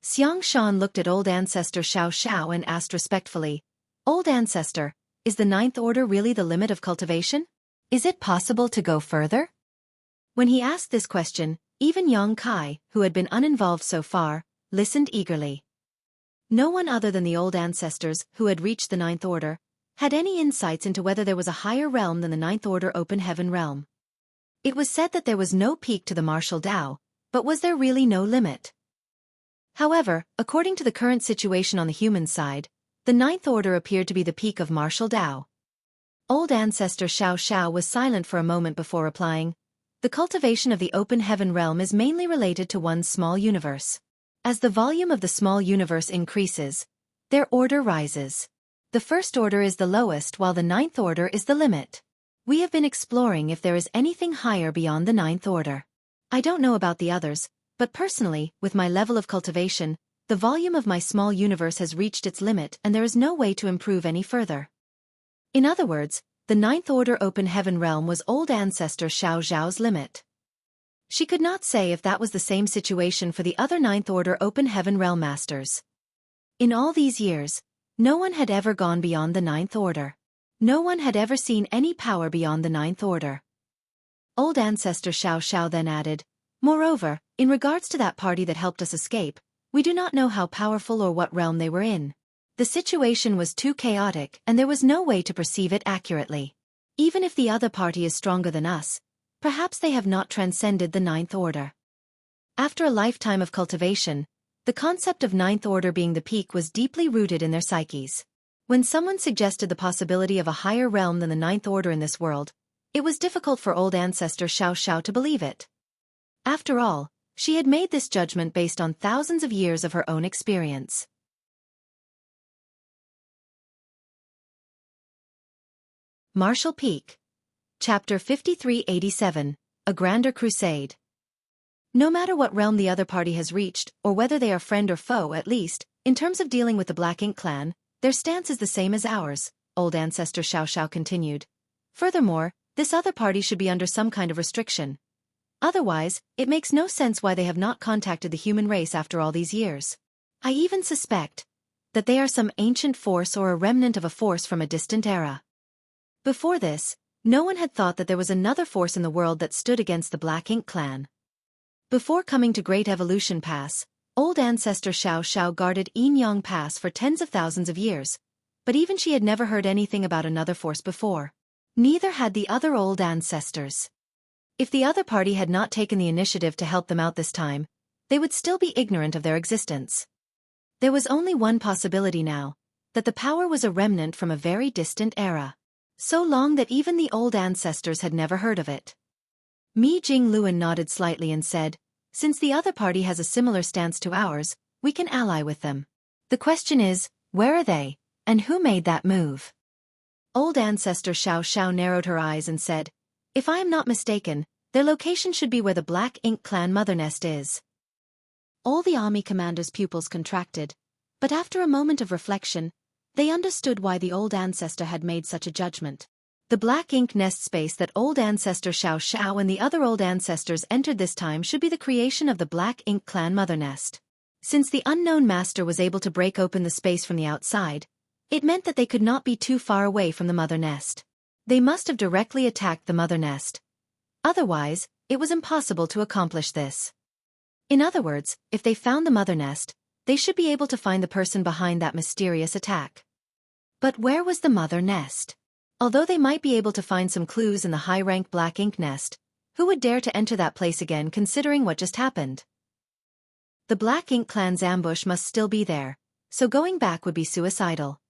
Xiangshan looked at Old Ancestor Xiao Xiao and asked respectfully, Old Ancestor, is the Ninth Order really the limit of cultivation? Is it possible to go further? When he asked this question, even Yang Kai, who had been uninvolved so far, listened eagerly. No one other than the old ancestors, who had reached the Ninth Order, had any insights into whether there was a higher realm than the Ninth Order Open Heaven realm. It was said that there was no peak to the martial Dao, but was there really no limit? However, according to the current situation on the human side, the Ninth Order appeared to be the peak of martial Dao. Old Ancestor Xiao Xiao was silent for a moment before replying, the cultivation of the open heaven realm is mainly related to one small universe. As the volume of the small universe increases, their order rises. The first order is the lowest while the Ninth Order is the limit. We have been exploring if there is anything higher beyond the Ninth Order. I don't know about the others, but personally, with my level of cultivation, the volume of my small universe has reached its limit and there is no way to improve any further. In other words, the Ninth Order Open Heaven realm was Old Ancestor Xiao Zhao's limit. She could not say if that was the same situation for the other Ninth Order Open Heaven realm masters. In all these years, no one had ever gone beyond the Ninth Order. No one had ever seen any power beyond the Ninth Order. Old Ancestor Xiao Xiao then added, moreover, in regards to that party that helped us escape, we do not know how powerful or what realm they were in. The situation was too chaotic and there was no way to perceive it accurately. Even if the other party is stronger than us, perhaps they have not transcended the Ninth Order. After a lifetime of cultivation, the concept of Ninth Order being the peak was deeply rooted in their psyches. When someone suggested the possibility of a higher realm than the Ninth Order in this world, it was difficult for Old Ancestor Xiao Xiao to believe it. After all, she had made this judgment based on thousands of years of her own experience. Martial Peak. Chapter 5387, A Grander Crusade. No matter what realm the other party has reached, or whether they are friend or foe at least, in terms of dealing with the Black Ink clan, their stance is the same as ours, Old Ancestor Xiao Xiao continued. Furthermore, this other party should be under some kind of restriction. Otherwise, it makes no sense why they have not contacted the human race after all these years. I even suspect that they are some ancient force or a remnant of a force from a distant era. Before this, no one had thought that there was another force in the world that stood against the Black Ink clan. Before coming to Great Evolution Pass, Old Ancestor Xiao Xiao guarded Yin Yang Pass for tens of thousands of years, but even she had never heard anything about another force before. Neither had the other old ancestors. If the other party had not taken the initiative to help them out this time, they would still be ignorant of their existence. There was only one possibility now, that the power was a remnant from a very distant era. So long that even the old ancestors had never heard of it. Mi Jingluan nodded slightly and said, "Since the other party has a similar stance to ours, we can ally with them. The question is, where are they, and who made that move?" Old ancestor Xiao Xiao narrowed her eyes and said, "If I am not mistaken, their location should be where the Black Ink clan mother nest is." All the army commanders' pupils contracted, but after a moment of reflection, they understood why the old ancestor had made such a judgment. The Black Ink nest space that old ancestor Xiao Xiao and the other old ancestors entered this time should be the creation of the Black Ink clan mother nest. Since the unknown master was able to break open the space from the outside, it meant that they could not be too far away from the mother nest. They must have directly attacked the mother nest. Otherwise, it was impossible to accomplish this. In other words, if they found the mother nest, they should be able to find the person behind that mysterious attack. But where was the mother nest? Although they might be able to find some clues in the high-rank Black Ink nest, who would dare to enter that place again considering what just happened? The Black Ink clan's ambush must still be there, so going back would be suicidal.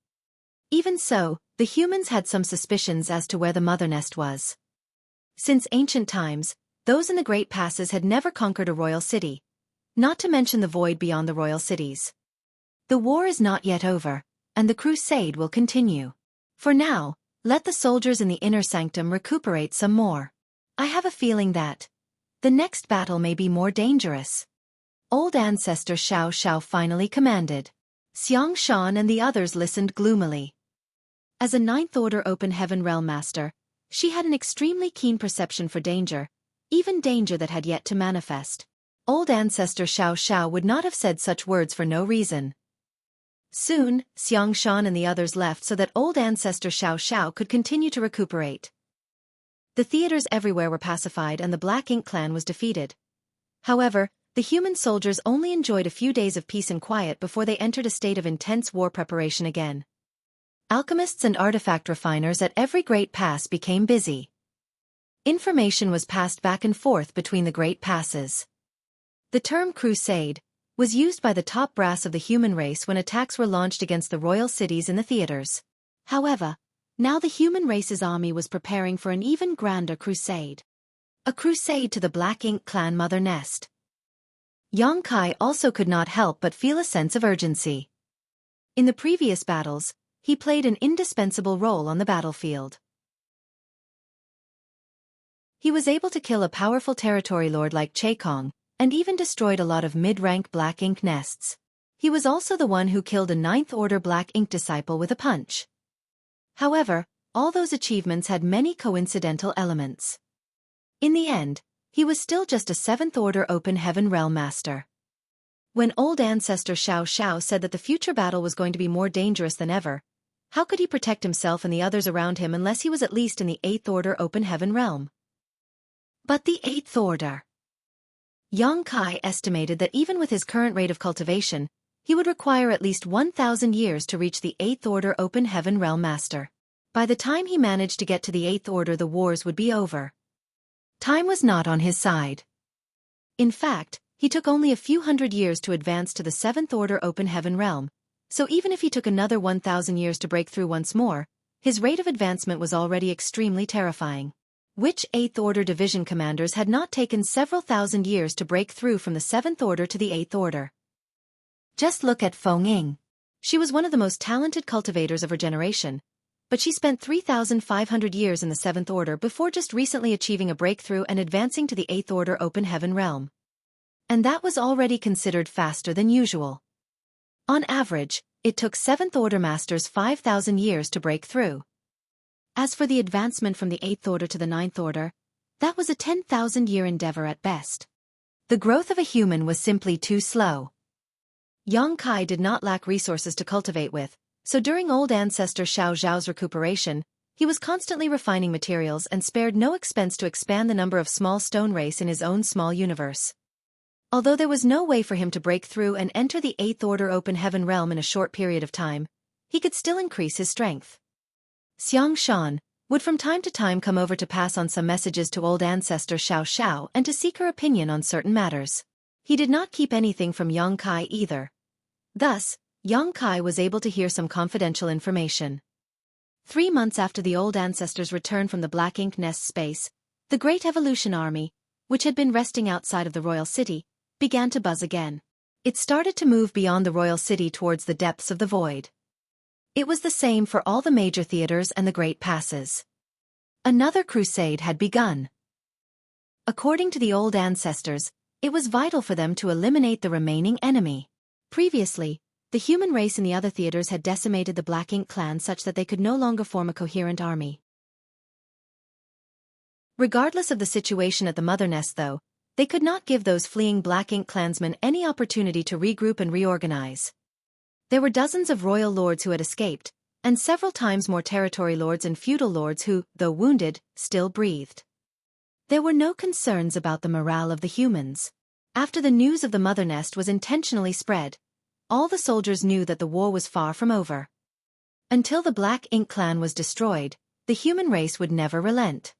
Even so, the humans had some suspicions as to where the mother nest was. Since ancient times, those in the Great Passes had never conquered a royal city, not to mention the void beyond the royal cities. The war is not yet over, and the crusade will continue. For now, let the soldiers in the inner sanctum recuperate some more. I have a feeling that the next battle may be more dangerous. Old ancestor Xiao Xiao finally commanded. Xiang Shan and the others listened gloomily. As a Ninth Order Open Heaven Realm Master, she had an extremely keen perception for danger, even danger that had yet to manifest. Old ancestor Xiao Xiao would not have said such words for no reason. Soon, Xiang Shan and the others left so that old ancestor Xiao Xiao could continue to recuperate. The theaters everywhere were pacified and the Black Ink clan was defeated. However, the human soldiers only enjoyed a few days of peace and quiet before they entered a state of intense war preparation again. Alchemists and artifact refiners at every great pass became busy. Information was passed back and forth between the great passes. The term crusade was used by the top brass of the human race when attacks were launched against the royal cities in the theaters. However, now the human race's army was preparing for an even grander crusade. A crusade to the Black Ink clan mother nest. Yang Kai also could not help but feel a sense of urgency. In the previous battles, he played an indispensable role on the battlefield. He was able to kill a powerful territory lord like Xueqi, and even destroyed a lot of mid-rank Black Ink nests. He was also the one who killed a Ninth Order Black Ink disciple with a punch. However, all those achievements had many coincidental elements. In the end, he was still just a Seventh Order Open Heaven Realm Master. When old ancestor Xiao Xiao said that the future battle was going to be more dangerous than ever, how could he protect himself and the others around him unless he was at least in the Eighth Order Open Heaven Realm? But the Eighth Order. Yang Kai estimated that even with his current rate of cultivation, he would require at least 1,000 years to reach the Eighth Order Open Heaven Realm Master. By the time he managed to get to the Eighth Order, the wars would be over. Time was not on his side. In fact, he took only a few hundred years to advance to the Seventh Order Open Heaven Realm, so even if he took another 1,000 years to break through once more, his rate of advancement was already extremely terrifying. Which Eighth Order division commanders had not taken several thousand years to break through from the Seventh Order to the Eighth Order? Just look at Feng Ying. She was one of the most talented cultivators of her generation, but she spent 3,500 years in the Seventh Order before just recently achieving a breakthrough and advancing to the Eighth Order Open Heaven Realm. And that was already considered faster than usual. On average, it took Seventh Order Masters 5,000 years to break through. As for the advancement from the Eighth Order to the Ninth Order, that was a 10,000-year endeavor at best. The growth of a human was simply too slow. Yang Kai did not lack resources to cultivate with, so during old ancestor Xiao Zhao's recuperation, he was constantly refining materials and spared no expense to expand the number of small stone race in his own small universe. Although there was no way for him to break through and enter the Eighth Order Open Heaven Realm in a short period of time, he could still increase his strength. Xiang Shan, would from time to time come over to pass on some messages to old ancestor Xiao and to seek her opinion on certain matters. He did not keep anything from Xueqi either. Thus, Xueqi was able to hear some confidential information. 3 months after the old ancestors returned from the Black Ink Nest space, the Great Evolution Army, which had been resting outside of the royal city, began to buzz again. It started to move beyond the royal city towards the depths of the void. It was the same for all the major theaters and the great passes. Another crusade had begun. According to the old ancestors, it was vital for them to eliminate the remaining enemy. Previously, the human race in the other theaters had decimated the Black Ink clan such that they could no longer form a coherent army. Regardless of the situation at the Mother Nest though, they could not give those fleeing Black Ink clansmen any opportunity to regroup and reorganize. There were dozens of royal lords who had escaped, and several times more territory lords and feudal lords who, though wounded, still breathed. There were no concerns about the morale of the humans. After the news of the Mother Nest was intentionally spread, all the soldiers knew that the war was far from over. Until the Black Ink clan was destroyed, the human race would never relent.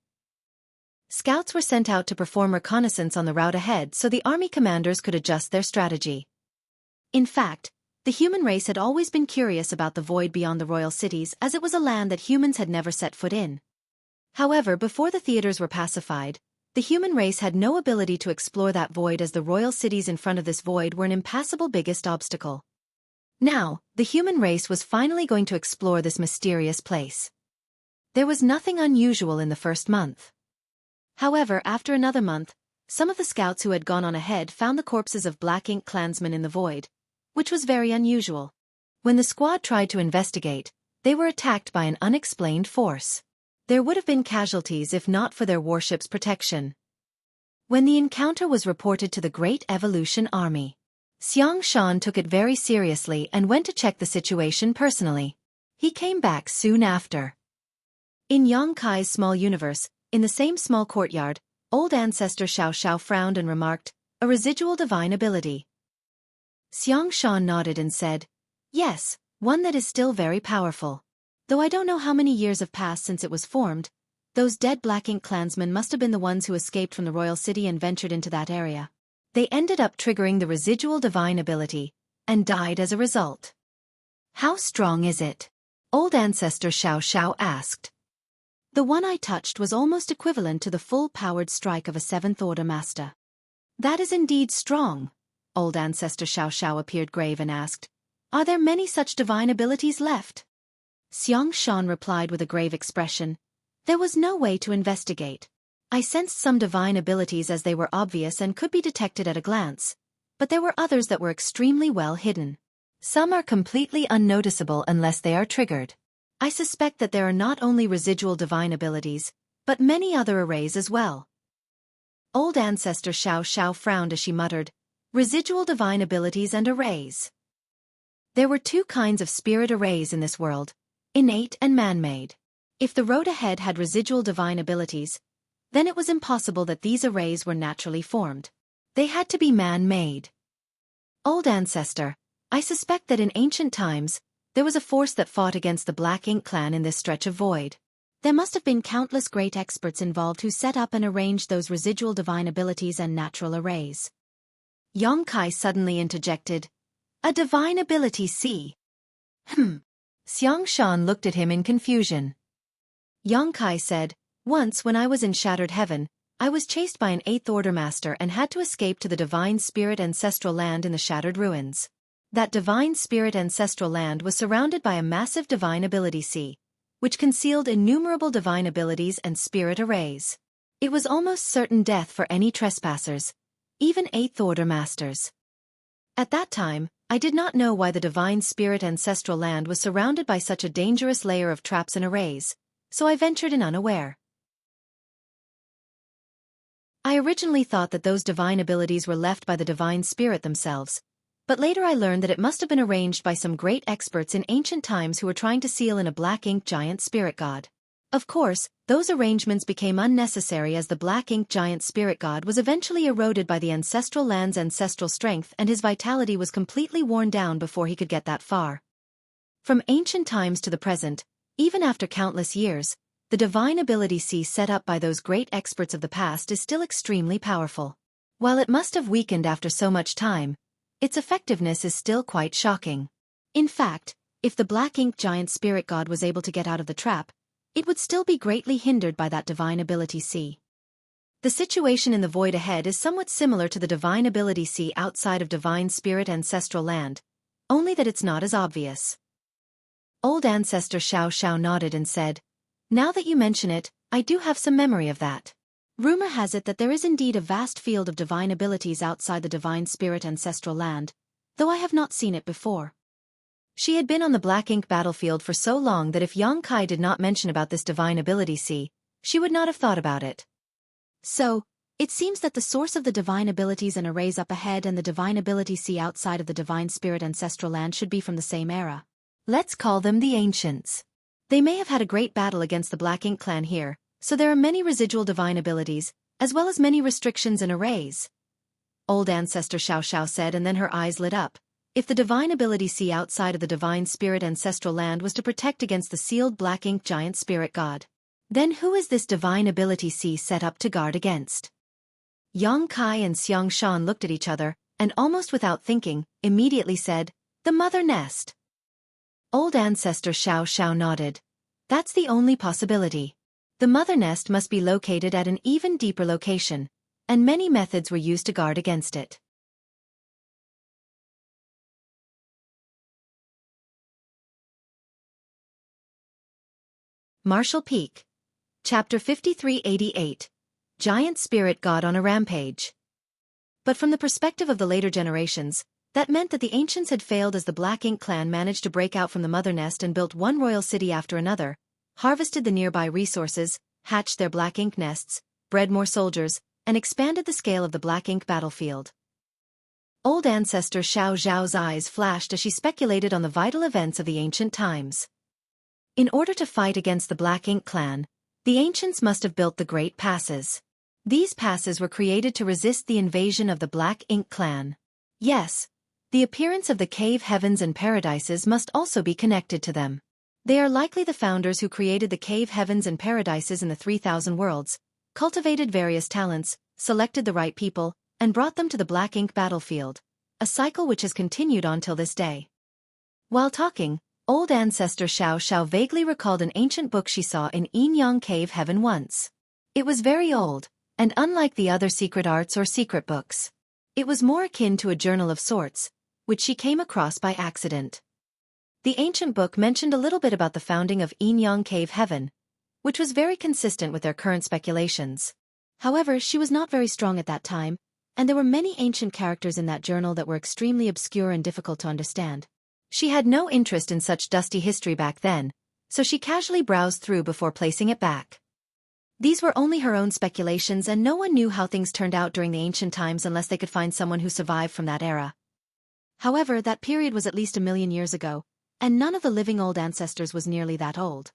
Scouts were sent out to perform reconnaissance on the route ahead so the army commanders could adjust their strategy. In fact, the human race had always been curious about the void beyond the royal cities as it was a land that humans had never set foot in. However, before the theaters were pacified, the human race had no ability to explore that void as the royal cities in front of this void were an impassable biggest obstacle. Now, the human race was finally going to explore this mysterious place. There was nothing unusual in the first month. However, after another month, some of the scouts who had gone on ahead found the corpses of Black Ink clansmen in the void, which was very unusual. When the squad tried to investigate, they were attacked by an unexplained force. There would have been casualties if not for their warship's protection. When the encounter was reported to the Great Evolution Army, Xueqi took it very seriously and went to check the situation personally. He came back soon after. In Xueqi's small universe, in the same small courtyard, old ancestor Xiao frowned and remarked, "A residual divine ability." Xueqi nodded and said, "Yes, one that is still very powerful. Though I don't know how many years have passed since it was formed, those dead Black Ink clansmen must have been the ones who escaped from the royal city and ventured into that area. They ended up triggering the residual divine ability, and died as a result." "How strong is it?" old ancestor Xiao asked. "The one I touched was almost equivalent to the full-powered strike of a 7th Order Master." "That is indeed strong." Old ancestor Xiao appeared grave and asked, "Are there many such divine abilities left?" Xueqi replied with a grave expression, "There was no way to investigate. I sensed some divine abilities as they were obvious and could be detected at a glance, but there were others that were extremely well hidden. Some are completely unnoticeable unless they are triggered. I suspect that there are not only residual divine abilities, but many other arrays as well." Old ancestor Xiao frowned as she muttered, "Residual divine abilities and arrays." There were 2 kinds of spirit arrays in this world, innate and man-made. If the road ahead had residual divine abilities, then it was impossible that these arrays were naturally formed. They had to be man-made. "Old ancestor, I suspect that in ancient times, there was a force that fought against the Black Ink clan in this stretch of void. There must have been countless great experts involved who set up and arranged those residual divine abilities and natural arrays." Xueqi suddenly interjected, "A divine ability, see?" Xueqi looked at him in confusion. Xueqi said, "Once when I was in Shattered Heaven, I was chased by an 8th Order Master and had to escape to the Divine Spirit Ancestral Land in the Shattered Ruins. That Divine Spirit Ancestral Land was surrounded by a massive divine ability sea, which concealed innumerable divine abilities and spirit arrays. It was almost certain death for any trespassers, even 8th Order Masters. At that time, I did not know why the Divine Spirit Ancestral Land was surrounded by such a dangerous layer of traps and arrays, so I ventured in unaware. I originally thought that those divine abilities were left by the Divine Spirit themselves, but later I learned that it must have been arranged by some great experts in ancient times who were trying to seal in a Black Ink giant spirit god. Of course, those arrangements became unnecessary as the Black Ink giant spirit god was eventually eroded by the ancestral land's ancestral strength and his vitality was completely worn down before he could get that far. From ancient times to the present, even after countless years, the divine ability C set up by those great experts of the past is still extremely powerful. While it must have weakened after so much time, its effectiveness is still quite shocking. In fact, if the black ink giant spirit god was able to get out of the trap, it would still be greatly hindered by that divine ability C. The situation in the void ahead is somewhat similar to the divine ability C outside of divine spirit ancestral land, only that it's not as obvious. Old ancestor Xiao nodded and said, "Now that you mention it, I do have some memory of that. Rumor has it that there is indeed a vast field of divine abilities outside the divine spirit ancestral land, though I have not seen it before." She had been on the black ink battlefield for so long that if Yang Kai did not mention about this divine ability C, she would not have thought about it. So, it seems that the source of the divine abilities and arrays up ahead and the divine ability C outside of the divine spirit ancestral land should be from the same era. Let's call them the Ancients. They may have had a great battle against the Black Ink clan here, so there are many residual divine abilities, as well as many restrictions and arrays. Old ancestor Xiao said, and then her eyes lit up. If the divine ability C outside of the divine spirit ancestral land was to protect against the sealed black ink giant spirit god, then who is this divine ability C set up to guard against? Yang Kai and Xiang Shan looked at each other, and almost without thinking, immediately said, "The mother nest." Old ancestor Xiao nodded. That's the only possibility. The mother nest must be located at an even deeper location, and many methods were used to guard against it. Martial Peak. Chapter 5388. Giant Spirit God on a Rampage. But from the perspective of the later generations, that meant that the Ancients had failed as the Black Ink clan managed to break out from the mother nest and built one royal city after another, harvested the nearby resources, hatched their black ink nests, bred more soldiers, and expanded the scale of the black ink battlefield. Old ancestor Xiao Zhao's eyes flashed as she speculated on the vital events of the ancient times. In order to fight against the Black Ink clan, the Ancients must have built the Great Passes. These passes were created to resist the invasion of the Black Ink clan. Yes, the appearance of the cave heavens and paradises must also be connected to them. They are likely the founders who created the cave heavens and paradises in the 3,000 worlds, cultivated various talents, selected the right people, and brought them to the Black Ink battlefield, a cycle which has continued on till this day. While talking, old ancestor Xiao vaguely recalled an ancient book she saw in Yin Yang Cave Heaven once. It was very old, and unlike the other secret arts or secret books. It was more akin to a journal of sorts, which she came across by accident. The ancient book mentioned a little bit about the founding of Yin Yang Cave Heaven, which was very consistent with their current speculations. However, she was not very strong at that time, and there were many ancient characters in that journal that were extremely obscure and difficult to understand. She had no interest in such dusty history back then, so she casually browsed through before placing it back. These were only her own speculations, and no one knew how things turned out during the ancient times unless they could find someone who survived from that era. However, that period was at least 1,000,000 years ago, and none of the living old ancestors was nearly that old.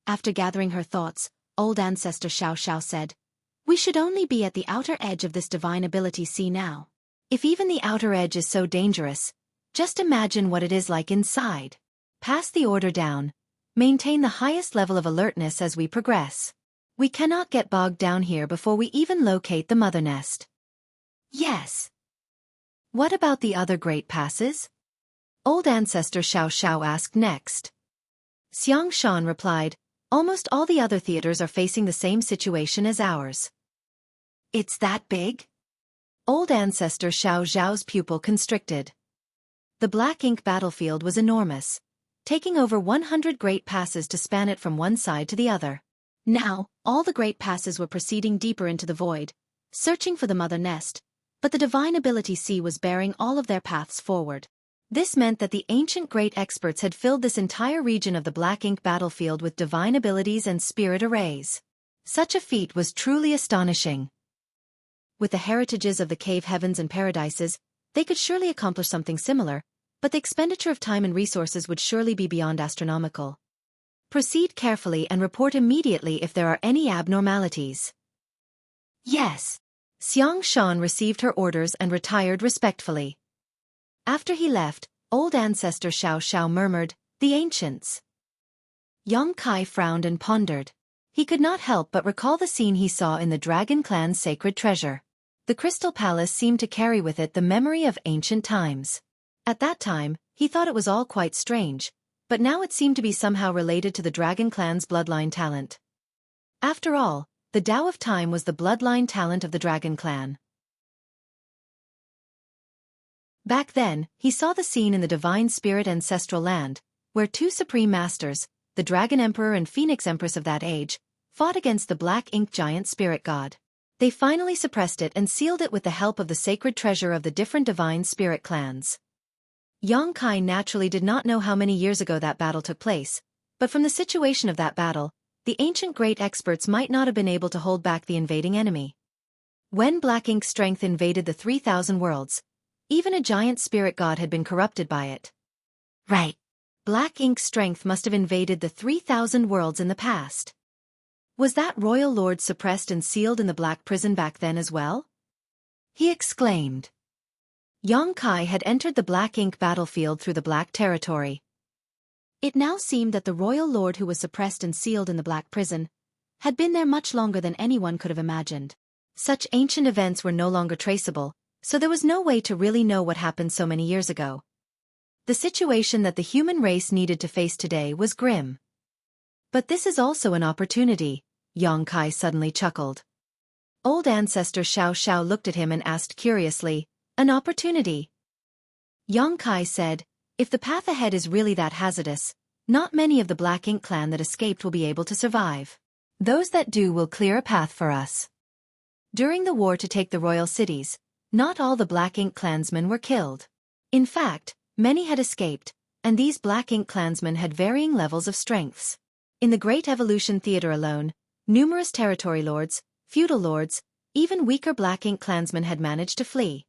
After gathering her thoughts, old ancestor Xiao said, "We should only be at the outer edge of this divine ability C now. If even the outer edge is so dangerous, just imagine what it is like inside. Pass the order down. Maintain the highest level of alertness as we progress. We cannot get bogged down here before we even locate the mother nest." Yes. What about the other great passes? Old ancestor Xiao asked next. Xiang Shan replied, "Almost all the other theaters are facing the same situation as ours." It's that big? Old ancestor Xiao's pupil constricted. The Black Ink battlefield was enormous, taking over 100 great passes to span it from one side to the other. Now, all the great passes were proceeding deeper into the void, searching for the mother nest, but the divine ability C was bearing all of their paths forward. This meant that the ancient great experts had filled this entire region of the Black Ink battlefield with divine abilities and spirit arrays. Such a feat was truly astonishing. With the heritages of the cave heavens and paradises, they could surely accomplish something similar, but the expenditure of time and resources would surely be beyond astronomical. Proceed carefully and report immediately if there are any abnormalities. Yes. Xiang Shan received her orders and retired respectfully. After he left, old ancestor Xiao murmured, "The Ancients." Yang Kai frowned and pondered. he could not help but recall the scene he saw in the Dragon Clan's sacred treasure. The Crystal Palace seemed to carry with it the memory of ancient times. At that time, he thought it was all quite strange, but now it seemed to be somehow related to the Dragon Clan's bloodline talent. After all, the Tao of Time was the bloodline talent of the Dragon Clan. Back then, he saw the scene in the Divine Spirit Ancestral Land, where two Supreme Masters, the Dragon Emperor and Phoenix Empress of that age, fought against the Black Ink Giant Spirit God. They finally suppressed it and sealed it with the help of the sacred treasure of the different Divine Spirit clans. Xueqi naturally did not know how many years ago that battle took place, but from the situation of that battle, the ancient great experts might not have been able to hold back the invading enemy. When Black Ink's strength invaded the 3,000 worlds, even a giant spirit god had been corrupted by it. Right. Black Ink's strength must have invaded the 3,000 worlds in the past. Was that royal lord suppressed and sealed in the Black Prison back then as well? He exclaimed. Xueqi had entered the Black Ink battlefield through the Black Territory. It now seemed that the royal lord who was suppressed and sealed in the Black Prison had been there much longer than anyone could have imagined. Such ancient events were no longer traceable, so there was no way to really know what happened so many years ago. The situation that the human race needed to face today was grim. But this is also an opportunity, Xueqi suddenly chuckled. Old ancestor Xiao looked at him and asked curiously, "An opportunity?" Xueqi said, "If the path ahead is really that hazardous, not many of the Black Ink clan that escaped will be able to survive. Those that do will clear a path for us." During the war to take the royal cities, not all the Black Ink clansmen were killed. In fact, many had escaped, and these Black Ink clansmen had varying levels of strengths. In the Great Evolution Theater alone, numerous territory lords, feudal lords, even weaker Black Ink clansmen had managed to flee.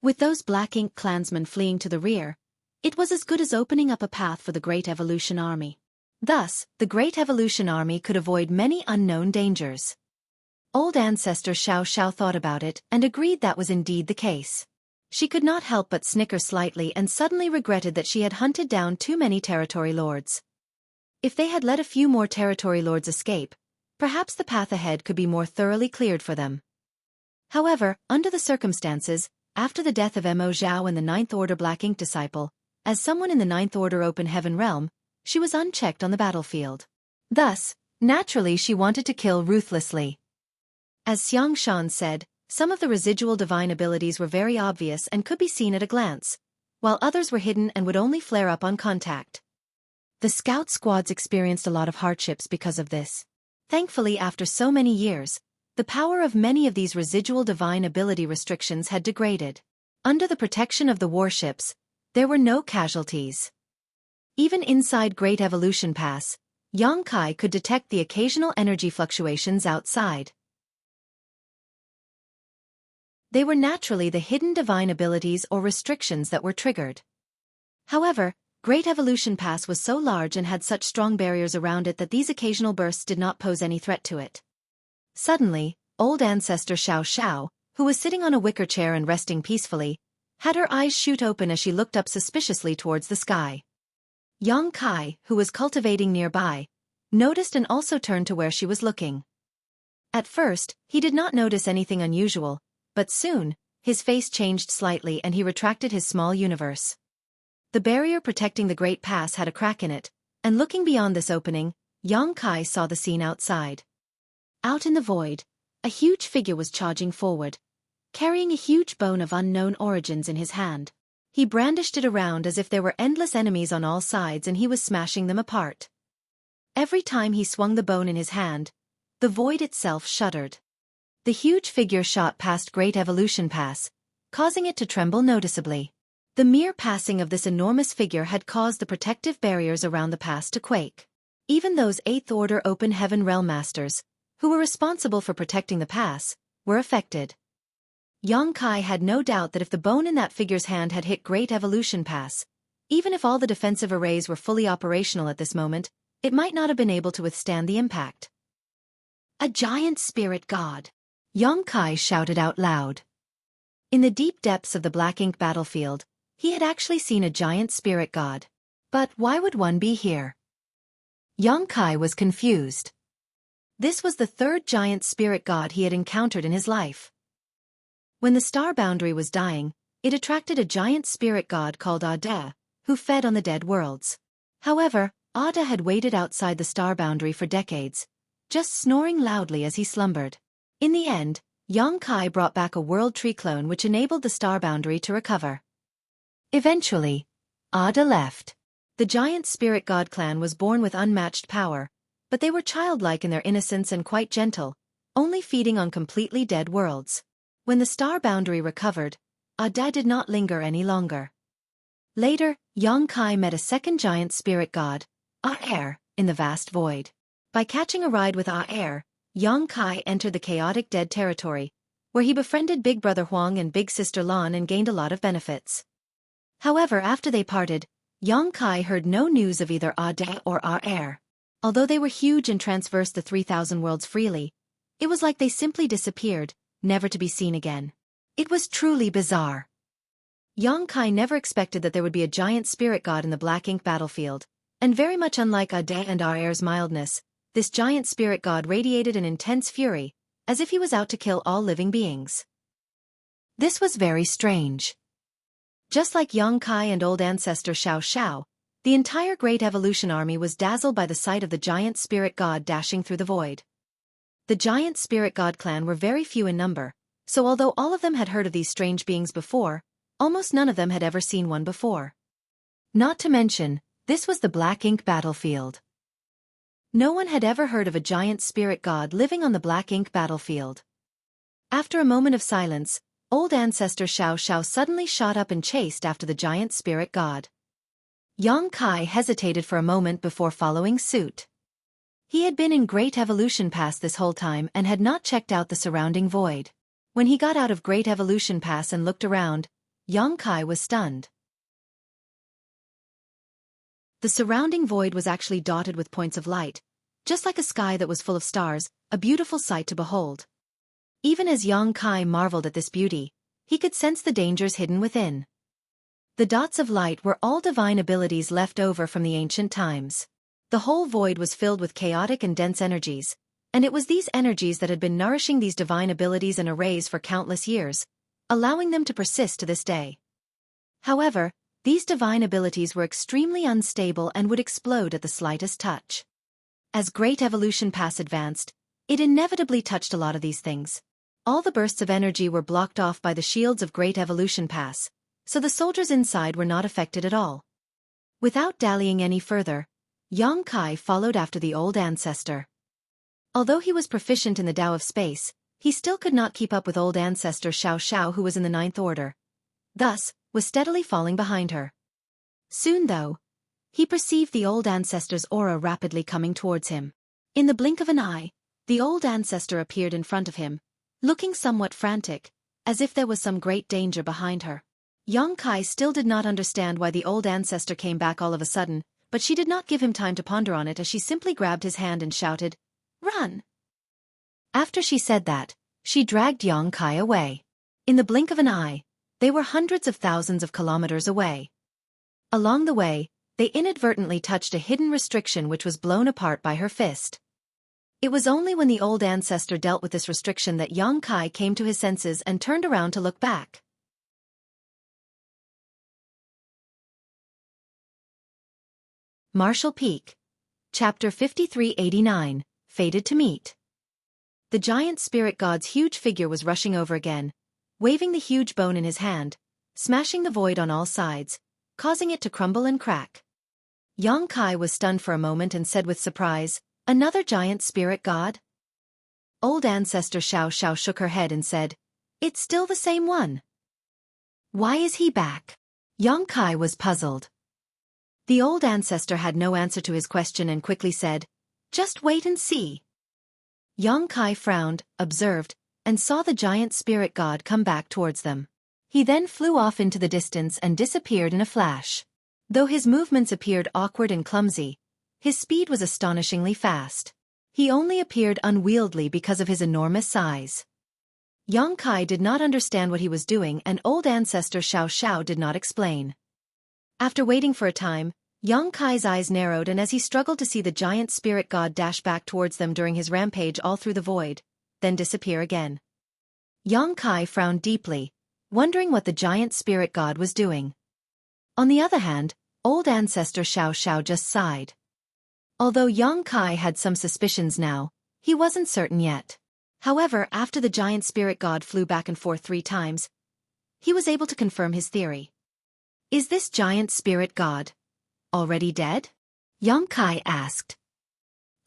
With those Black Ink clansmen fleeing to the rear, it was as good as opening up a path for the Great Evolution Army. Thus, the Great Evolution Army could avoid many unknown dangers. Old ancestor Xiao thought about it and agreed that was indeed the case. She could not help but snicker slightly and suddenly regretted that she had hunted down too many territory lords. If they had let a few more territory lords escape, perhaps the path ahead could be more thoroughly cleared for them. However, under the circumstances, after the death of Mo Zhao and the Ninth Order Black Ink disciple, as someone in the Ninth Order Open Heaven realm, she was unchecked on the battlefield. Thus, naturally she wanted to kill ruthlessly. As Xiang Shan said, some of the residual divine abilities were very obvious and could be seen at a glance, while others were hidden and would only flare up on contact. The scout squads experienced a lot of hardships because of this. Thankfully, after so many years, the power of many of these residual divine ability restrictions had degraded. Under the protection of the warships, there were no casualties. Even inside Great Evolution Pass, Xueqi could detect the occasional energy fluctuations outside. They were naturally the hidden divine abilities or restrictions that were triggered. However, Great Evolution Pass was so large and had such strong barriers around it that these occasional bursts did not pose any threat to it. Suddenly, old ancestor Xiao, who was sitting on a wicker chair and resting peacefully, had her eyes shoot open as she looked up suspiciously towards the sky. Xueqi, who was cultivating nearby, noticed and also turned to where she was looking. At first, he did not notice anything unusual, but soon, his face changed slightly and he retracted his small universe. The barrier protecting the Great Pass had a crack in it, and looking beyond this opening, Xueqi saw the scene outside. Out in the void, a huge figure was charging forward, carrying a huge bone of unknown origins in his hand. He brandished it around as if there were endless enemies on all sides and he was smashing them apart. Every time he swung the bone in his hand, the void itself shuddered. The huge figure shot past Great Evolution Pass, causing it to tremble noticeably. The mere passing of this enormous figure had caused the protective barriers around the pass to quake. Even those Eighth Order Open Heaven Realm Masters, who were responsible for protecting the pass, were affected. Xueqi had no doubt that if the bone in that figure's hand had hit Great Evolution Pass, even if all the defensive arrays were fully operational at this moment, it might not have been able to withstand the impact. A giant spirit god! Xueqi shouted out loud. In the deep depths of the Black Ink battlefield, he had actually seen a giant spirit god. But why would one be here? Xueqi was confused. This was the third giant spirit god he had encountered in his life. When the star boundary was dying, it attracted a giant spirit god called Ada, who fed on the dead worlds. However, Ada had waited outside the star boundary for decades, just snoring loudly as he slumbered. In the end, Xueqi brought back a world tree clone which enabled the star boundary to recover. Eventually, Ada left. The giant spirit god clan was born with unmatched power, but they were childlike in their innocence and quite gentle, only feeding on completely dead worlds. When the star boundary recovered, Ada did not linger any longer. Later, Xueqi met a second giant spirit god, Aer, in the vast void. By catching a ride with Aer, Xueqi entered the chaotic dead territory, where he befriended Big Brother Huang and Big Sister Lan and gained a lot of benefits. However, after they parted, Xueqi heard no news of either Ada or Aer. Although they were huge and traversed the 3,000 worlds freely, it was like they simply disappeared, never to be seen again. It was truly bizarre. Xueqi never expected that there would be a giant spirit god in the black ink battlefield, and very much unlike Ada and Aer's mildness, this giant spirit god radiated an intense fury, as if he was out to kill all living beings. This was very strange. Just like Xueqi and old ancestor Xiao, the entire Great Evolution army was dazzled by the sight of the giant spirit god dashing through the void. The giant spirit god clan were very few in number, so although all of them had heard of these strange beings before, almost none of them had ever seen one before. Not to mention, this was the black ink battlefield. No one had ever heard of a giant spirit god living on the black ink battlefield. After a moment of silence, old ancestor Xiao suddenly shot up and chased after the giant spirit god. Xueqi hesitated for a moment before following suit. He had been in Great Evolution Pass this whole time and had not checked out the surrounding void. When he got out of Great Evolution Pass and looked around, Xueqi was stunned. The surrounding void was actually dotted with points of light, just like a sky that was full of stars, a beautiful sight to behold. Even as Xueqi marveled at this beauty, he could sense the dangers hidden within. The dots of light were all divine abilities left over from the ancient times. The whole void was filled with chaotic and dense energies, and it was these energies that had been nourishing these divine abilities and arrays for countless years, allowing them to persist to this day. However, these divine abilities were extremely unstable and would explode at the slightest touch. As Great Evolution Pass advanced, it inevitably touched a lot of these things. All the bursts of energy were blocked off by the shields of Great Evolution Pass, so the soldiers inside were not affected at all. Without dallying any further, Xueqi followed after the old ancestor. Although he was proficient in the Tao of space, he still could not keep up with old ancestor Xiao who was in the 9th order. Thus, was steadily falling behind her. Soon though, he perceived the old ancestor's aura rapidly coming towards him. In the blink of an eye, the old ancestor appeared in front of him, looking somewhat frantic, as if there was some great danger behind her. Xueqi still did not understand why the old ancestor came back all of a sudden, but she did not give him time to ponder on it as she simply grabbed his hand and shouted, "Run!" After she said that, she dragged Xueqi away. In the blink of an eye, they were hundreds of thousands of kilometers away. Along the way, they inadvertently touched a hidden restriction which was blown apart by her fist. It was only when the old ancestor dealt with this restriction that Xueqi came to his senses and turned around to look back. Martial Peak. Chapter 5389, Fated to Meet. The giant spirit god's huge figure was rushing over again, waving the huge bone in his hand, smashing the void on all sides, causing it to crumble and crack. Xueqi was stunned for a moment and said with surprise, "Another giant spirit god?" Old ancestor Xiao shook her head and said, "It's still the same one." "Why is he back?" Xueqi was puzzled. The old ancestor had no answer to his question and quickly said, "Just wait and see." Xueqi frowned, observed, and saw the giant spirit god come back towards them. He then flew off into the distance and disappeared in a flash. Though his movements appeared awkward and clumsy, his speed was astonishingly fast. He only appeared unwieldy because of his enormous size. Xueqi did not understand what he was doing and old ancestor Xiao did not explain. After waiting for a time, Yang Kai's eyes narrowed, and as he struggled to see the giant spirit god dash back towards them during his rampage all through the void, then disappear again. Yang Kai frowned deeply, wondering what the giant spirit god was doing. On the other hand, old ancestor Xiao Xiao just sighed. Although Yang Kai had some suspicions now, he wasn't certain yet. However, after the giant spirit god flew back and forth 3 times, he was able to confirm his theory. Is this giant spirit god already dead? Yang Kai asked.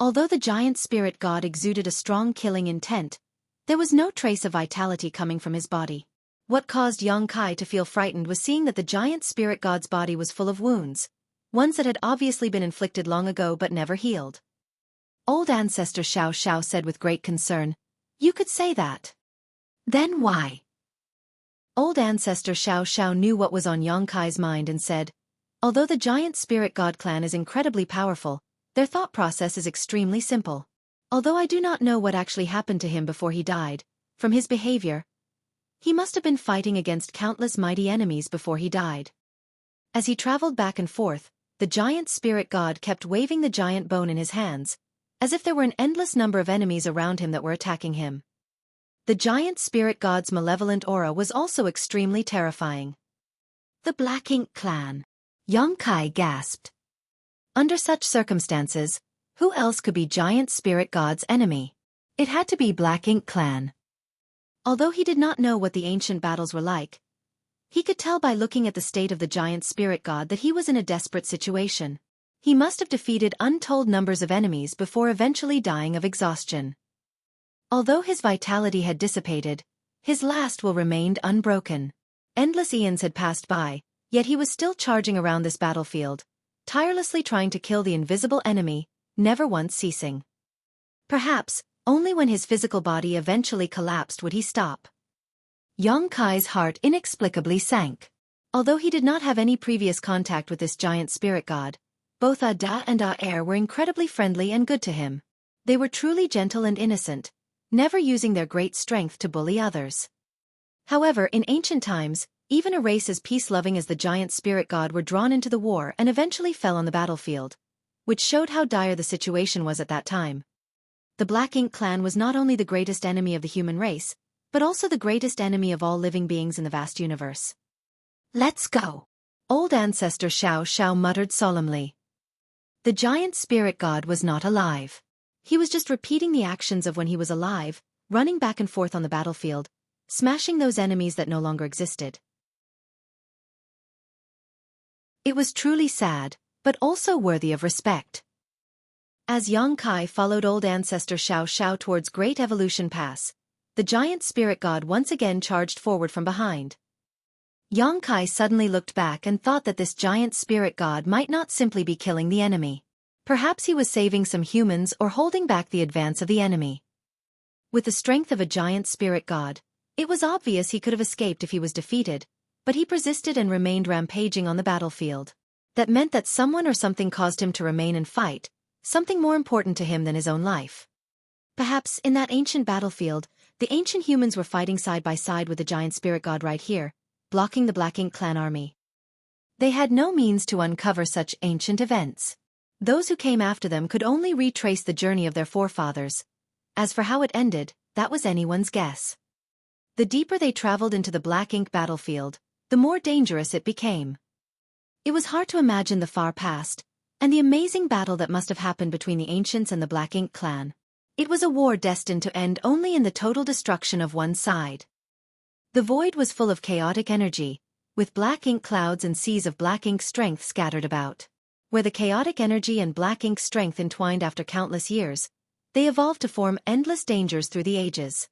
Although the giant spirit god exuded a strong killing intent, there was no trace of vitality coming from his body. What caused Yang Kai to feel frightened was seeing that the giant spirit god's body was full of wounds, ones that had obviously been inflicted long ago but never healed. Old ancestor Xiao Xiao said with great concern, "You could say that. Then why?" Old ancestor Xiao Xiao knew what was on Yang Kai's mind and said, although the giant spirit god clan is incredibly powerful, their thought process is extremely simple. Although I do not know what actually happened to him before he died, from his behavior, he must have been fighting against countless mighty enemies before he died. As he traveled back and forth, the giant spirit god kept waving the giant bone in his hands, as if there were an endless number of enemies around him that were attacking him. The giant spirit god's malevolent aura was also extremely terrifying. The Black Ink Clan. Yang Kai gasped. Under such circumstances, who else could be giant spirit god's enemy? It had to be Black Ink Clan. Although he did not know what the ancient battles were like, he could tell by looking at the state of the giant spirit god that he was in a desperate situation. He must have defeated untold numbers of enemies before eventually dying of exhaustion. Although his vitality had dissipated, his last will remained unbroken. Endless eons had passed by, yet he was still charging around this battlefield, tirelessly trying to kill the invisible enemy, never once ceasing. Perhaps, only when his physical body eventually collapsed would he stop. Yang Kai's heart inexplicably sank. Although he did not have any previous contact with this giant spirit god, both Ada and Aer were incredibly friendly and good to him. They were truly gentle and innocent, never using their great strength to bully others. However, in ancient times, even a race as peace-loving as the giant spirit god were drawn into the war and eventually fell on the battlefield, which showed how dire the situation was at that time. The Black Ink Clan was not only the greatest enemy of the human race, but also the greatest enemy of all living beings in the vast universe. Let's go. Old ancestor Xiao Xiao muttered solemnly. The giant spirit god was not alive. He was just repeating the actions of when he was alive, running back and forth on the battlefield, smashing those enemies that no longer existed. It was truly sad, but also worthy of respect. As Yang Kai followed old ancestor Xiao Xiao towards Great Evolution Pass, the giant spirit god once again charged forward from behind. Yang Kai suddenly looked back and thought that this giant spirit god might not simply be killing the enemy. Perhaps he was saving some humans or holding back the advance of the enemy. With the strength of a giant spirit god, it was obvious he could have escaped if he was defeated, but he persisted and remained rampaging on the battlefield. That meant that someone or something caused him to remain and fight, something more important to him than his own life. Perhaps, in that ancient battlefield, the ancient humans were fighting side by side with the giant spirit god right here, blocking the Black Ink Clan army. They had no means to uncover such ancient events. Those who came after them could only retrace the journey of their forefathers. As for how it ended, that was anyone's guess. The deeper they traveled into the Black Ink battlefield, the more dangerous it became. It was hard to imagine the far past, and the amazing battle that must have happened between the ancients and the Black Ink Clan. It was a war destined to end only in the total destruction of one side. The void was full of chaotic energy, with black ink clouds and seas of black ink strength scattered about. Where the chaotic energy and black ink strength entwined after countless years, they evolved to form endless dangers through the ages.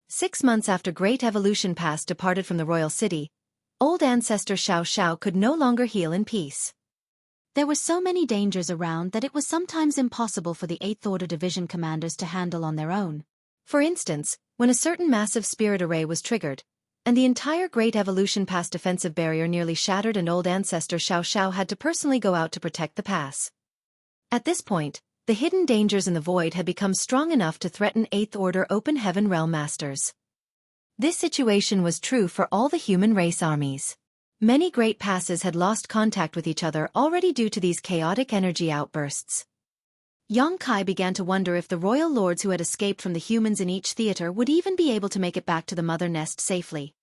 6 months after Great Evolution Pass departed from the royal city, old ancestor Xiao Xiao could no longer heal in peace. There were so many dangers around that it was sometimes impossible for the 8th Order Division commanders to handle on their own. For instance, when a certain massive spirit array was triggered, and the entire Great Evolution Pass defensive barrier nearly shattered, and old ancestor Xiao Xiao had to personally go out to protect the pass. At this point, the hidden dangers in the void had become strong enough to threaten 8th Order Open Heaven Realm Masters. This situation was true for all the human race armies. Many great passes had lost contact with each other already due to these chaotic energy outbursts. Yang Kai began to wonder if the royal lords who had escaped from the humans in each theater would even be able to make it back to the mother nest safely.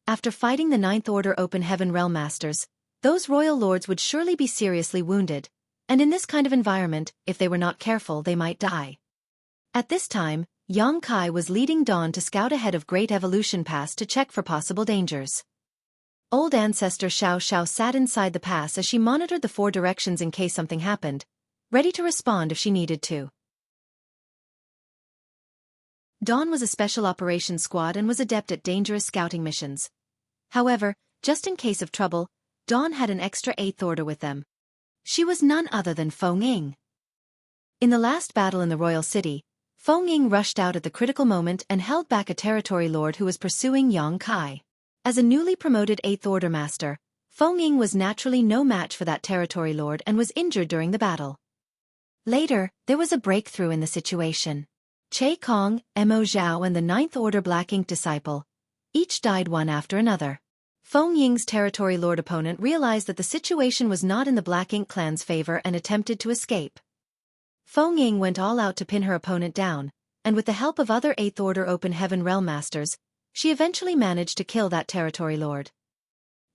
After fighting the Ninth Order Open Heaven Realm Masters, those royal lords would surely be seriously wounded, and in this kind of environment, if they were not careful, they might die. At this time, Yang Kai was leading Dawn to scout ahead of Great Evolution Pass to check for possible dangers. Old Ancestor Xiao Xiao sat inside the pass as she monitored the 4 directions in case something happened, ready to respond if she needed to. Dawn was a special operations squad and was adept at dangerous scouting missions. However, just in case of trouble, Dawn had an extra 8th order with them. She was none other than Feng Ying. In the last battle in the royal city, Feng Ying rushed out at the critical moment and held back a territory lord who was pursuing Yang Kai. As a newly promoted 8th Order Master, Feng Ying was naturally no match for that territory lord and was injured during the battle. Later, there was a breakthrough in the situation. Che Kong, Mo Zhao and the 9th Order Black Ink Disciple each died one after another. Feng Ying's territory lord opponent realized that the situation was not in the Black Ink clan's favor and attempted to escape. Feng Ying went all out to pin her opponent down, and with the help of other 8th Order Open Heaven Realm Masters, she eventually managed to kill that territory lord.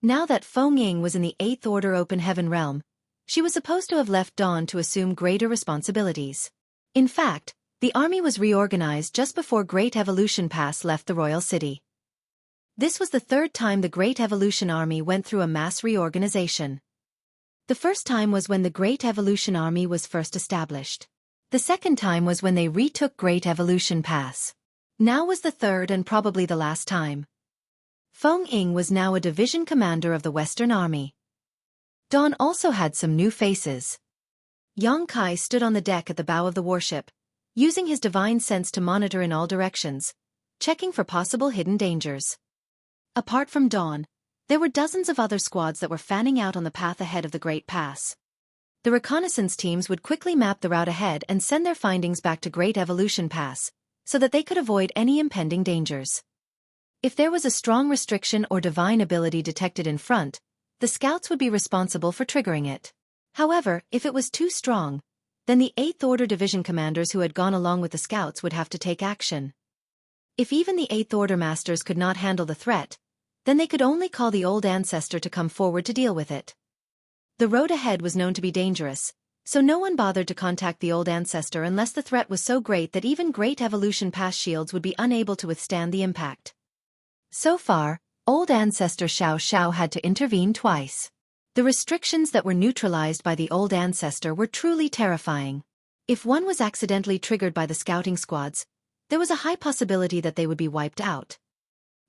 Now that Feng Ying was in the 8th Order Open Heaven Realm, she was supposed to have left Dawn to assume greater responsibilities. In fact, the army was reorganized just before Great Evolution Pass left the royal city. This was the 3rd time the Great Evolution Army went through a mass reorganization. The first time was when the Great Evolution Army was first established. The second time was when they retook Great Evolution Pass. Now was the 3rd and probably the last time. Feng Ying was now a division commander of the Western Army. Dawn also had some new faces. Yang Kai stood on the deck at the bow of the warship, using his divine sense to monitor in all directions, checking for possible hidden dangers. Apart from Dawn, there were dozens of other squads that were fanning out on the path ahead of the Great Pass. The reconnaissance teams would quickly map the route ahead and send their findings back to Great Evolution Pass, so that they could avoid any impending dangers. If there was a strong restriction or divine ability detected in front, the scouts would be responsible for triggering it. However, if it was too strong, then the 8th Order Division commanders who had gone along with the scouts would have to take action. If even the 8th Order Masters could not handle the threat, then they could only call the Old Ancestor to come forward to deal with it. The road ahead was known to be dangerous, so no one bothered to contact the Old Ancestor unless the threat was so great that even Great Evolution Pass shields would be unable to withstand the impact. So far, Old Ancestor Xiao Xiao had to intervene twice. The restrictions that were neutralized by the Old Ancestor were truly terrifying. If one was accidentally triggered by the scouting squads, there was a high possibility that they would be wiped out.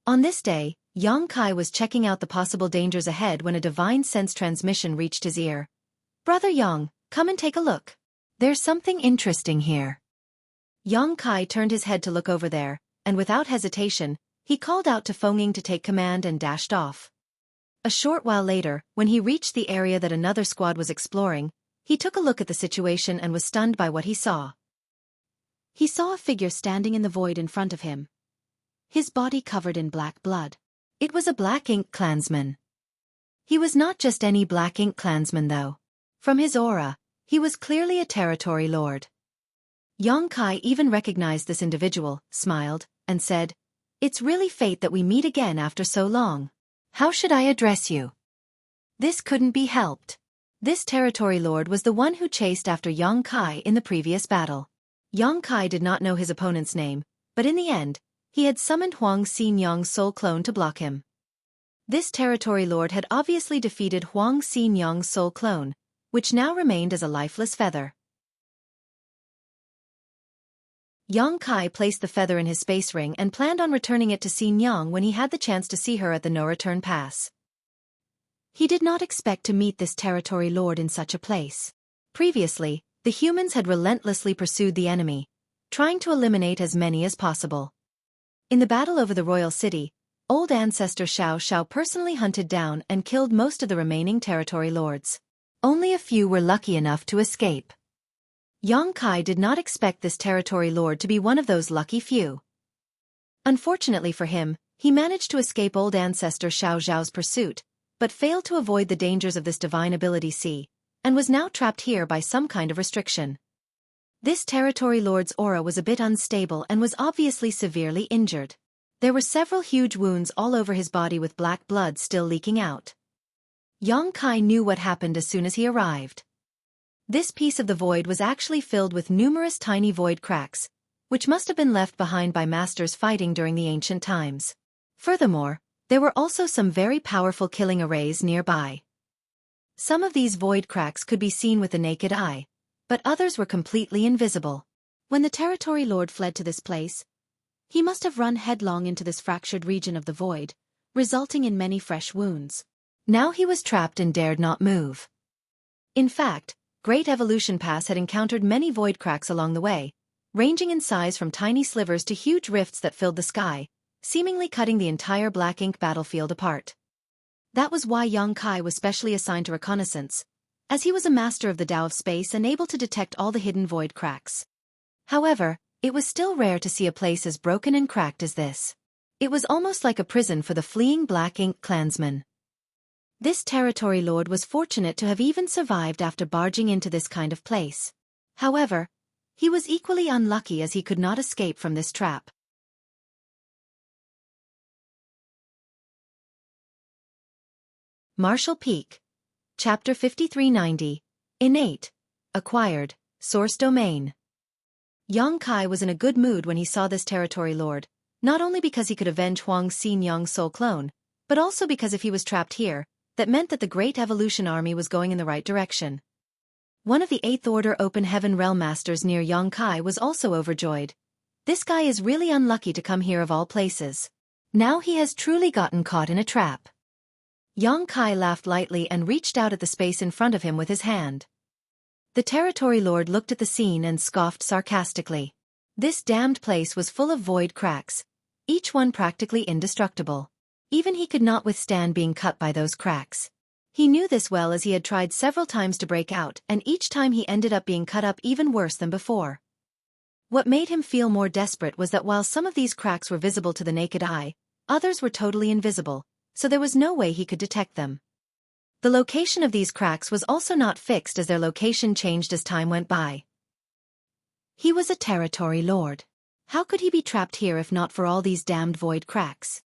On this day, Yang Kai was checking out the possible dangers ahead when a divine sense transmission reached his ear. "Brother Yang, come and take a look. There's something interesting here." Yang Kai turned his head to look over there, and without hesitation, he called out to Feng Ying to take command and dashed off. A short while later, when he reached the area that another squad was exploring, he took a look at the situation and was stunned by what he saw. He saw a figure standing in the void in front of him, his body covered in black blood. It was a Black Ink clansman. He was not just any Black Ink clansman though. From his aura, he was clearly a territory lord. Yang Kai even recognized this individual, smiled, and said, "It's really fate that we meet again after so long. How should I address you?" This couldn't be helped. This territory lord was the one who chased after Yang Kai in the previous battle. Yang Kai did not know his opponent's name, but in the end, he had summoned Huang Xinyang's soul clone to block him. This territory lord had obviously defeated Huang Xinyang's soul clone, which now remained as a lifeless feather. Yang Kai placed the feather in his space ring and planned on returning it to Xinyang when he had the chance to see her at the no-return pass. He did not expect to meet this territory lord in such a place. Previously, the humans had relentlessly pursued the enemy, trying to eliminate as many as possible. In the battle over the royal city, Old Ancestor Xiao Xiao personally hunted down and killed most of the remaining territory lords. Only a few were lucky enough to escape. Yang Kai did not expect this territory lord to be one of those lucky few. Unfortunately for him, he managed to escape Old Ancestor Xiao Zhao's pursuit, but failed to avoid the dangers of this divine ability C, and was now trapped here by some kind of restriction. This territory lord's aura was a bit unstable and was obviously severely injured. There were several huge wounds all over his body with black blood still leaking out. Xueqi knew what happened as soon as he arrived. This piece of the void was actually filled with numerous tiny void cracks, which must have been left behind by masters fighting during the ancient times. Furthermore, there were also some very powerful killing arrays nearby. Some of these void cracks could be seen with the naked eye, but others were completely invisible. When the territory lord fled to this place, he must have run headlong into this fractured region of the void, resulting in many fresh wounds. Now he was trapped and dared not move. In fact, Great Evolution Pass had encountered many void cracks along the way, ranging in size from tiny slivers to huge rifts that filled the sky, seemingly cutting the entire black ink battlefield apart. That was why Xueqi was specially assigned to reconnaissance, as he was a master of the Tao of space and able to detect all the hidden void cracks. However, it was still rare to see a place as broken and cracked as this. It was almost like a prison for the fleeing black ink clansmen. This territory lord was fortunate to have even survived after barging into this kind of place. However, he was equally unlucky as he could not escape from this trap. Martial Peak. Chapter 5390. Innate. Acquired. Source Domain. Xueqi was in a good mood when he saw this territory lord, not only because he could avenge Huang's Xin Yang soul clone, but also because if he was trapped here, that meant that the Great Evolution Army was going in the right direction. One of the 8th Order Open Heaven Realm Masters near Xueqi was also overjoyed. This guy is really unlucky to come here of all places. Now he has truly gotten caught in a trap. Xueqi laughed lightly and reached out at the space in front of him with his hand. The territory lord looked at the scene and scoffed sarcastically. This damned place was full of void cracks, each one practically indestructible. Even he could not withstand being cut by those cracks. He knew this well as he had tried several times to break out, and each time he ended up being cut up even worse than before. What made him feel more desperate was that while some of these cracks were visible to the naked eye, others were totally invisible, so there was no way he could detect them. The location of these cracks was also not fixed as their location changed as time went by. He was a territory lord. How could he be trapped here if not for all these damned void cracks?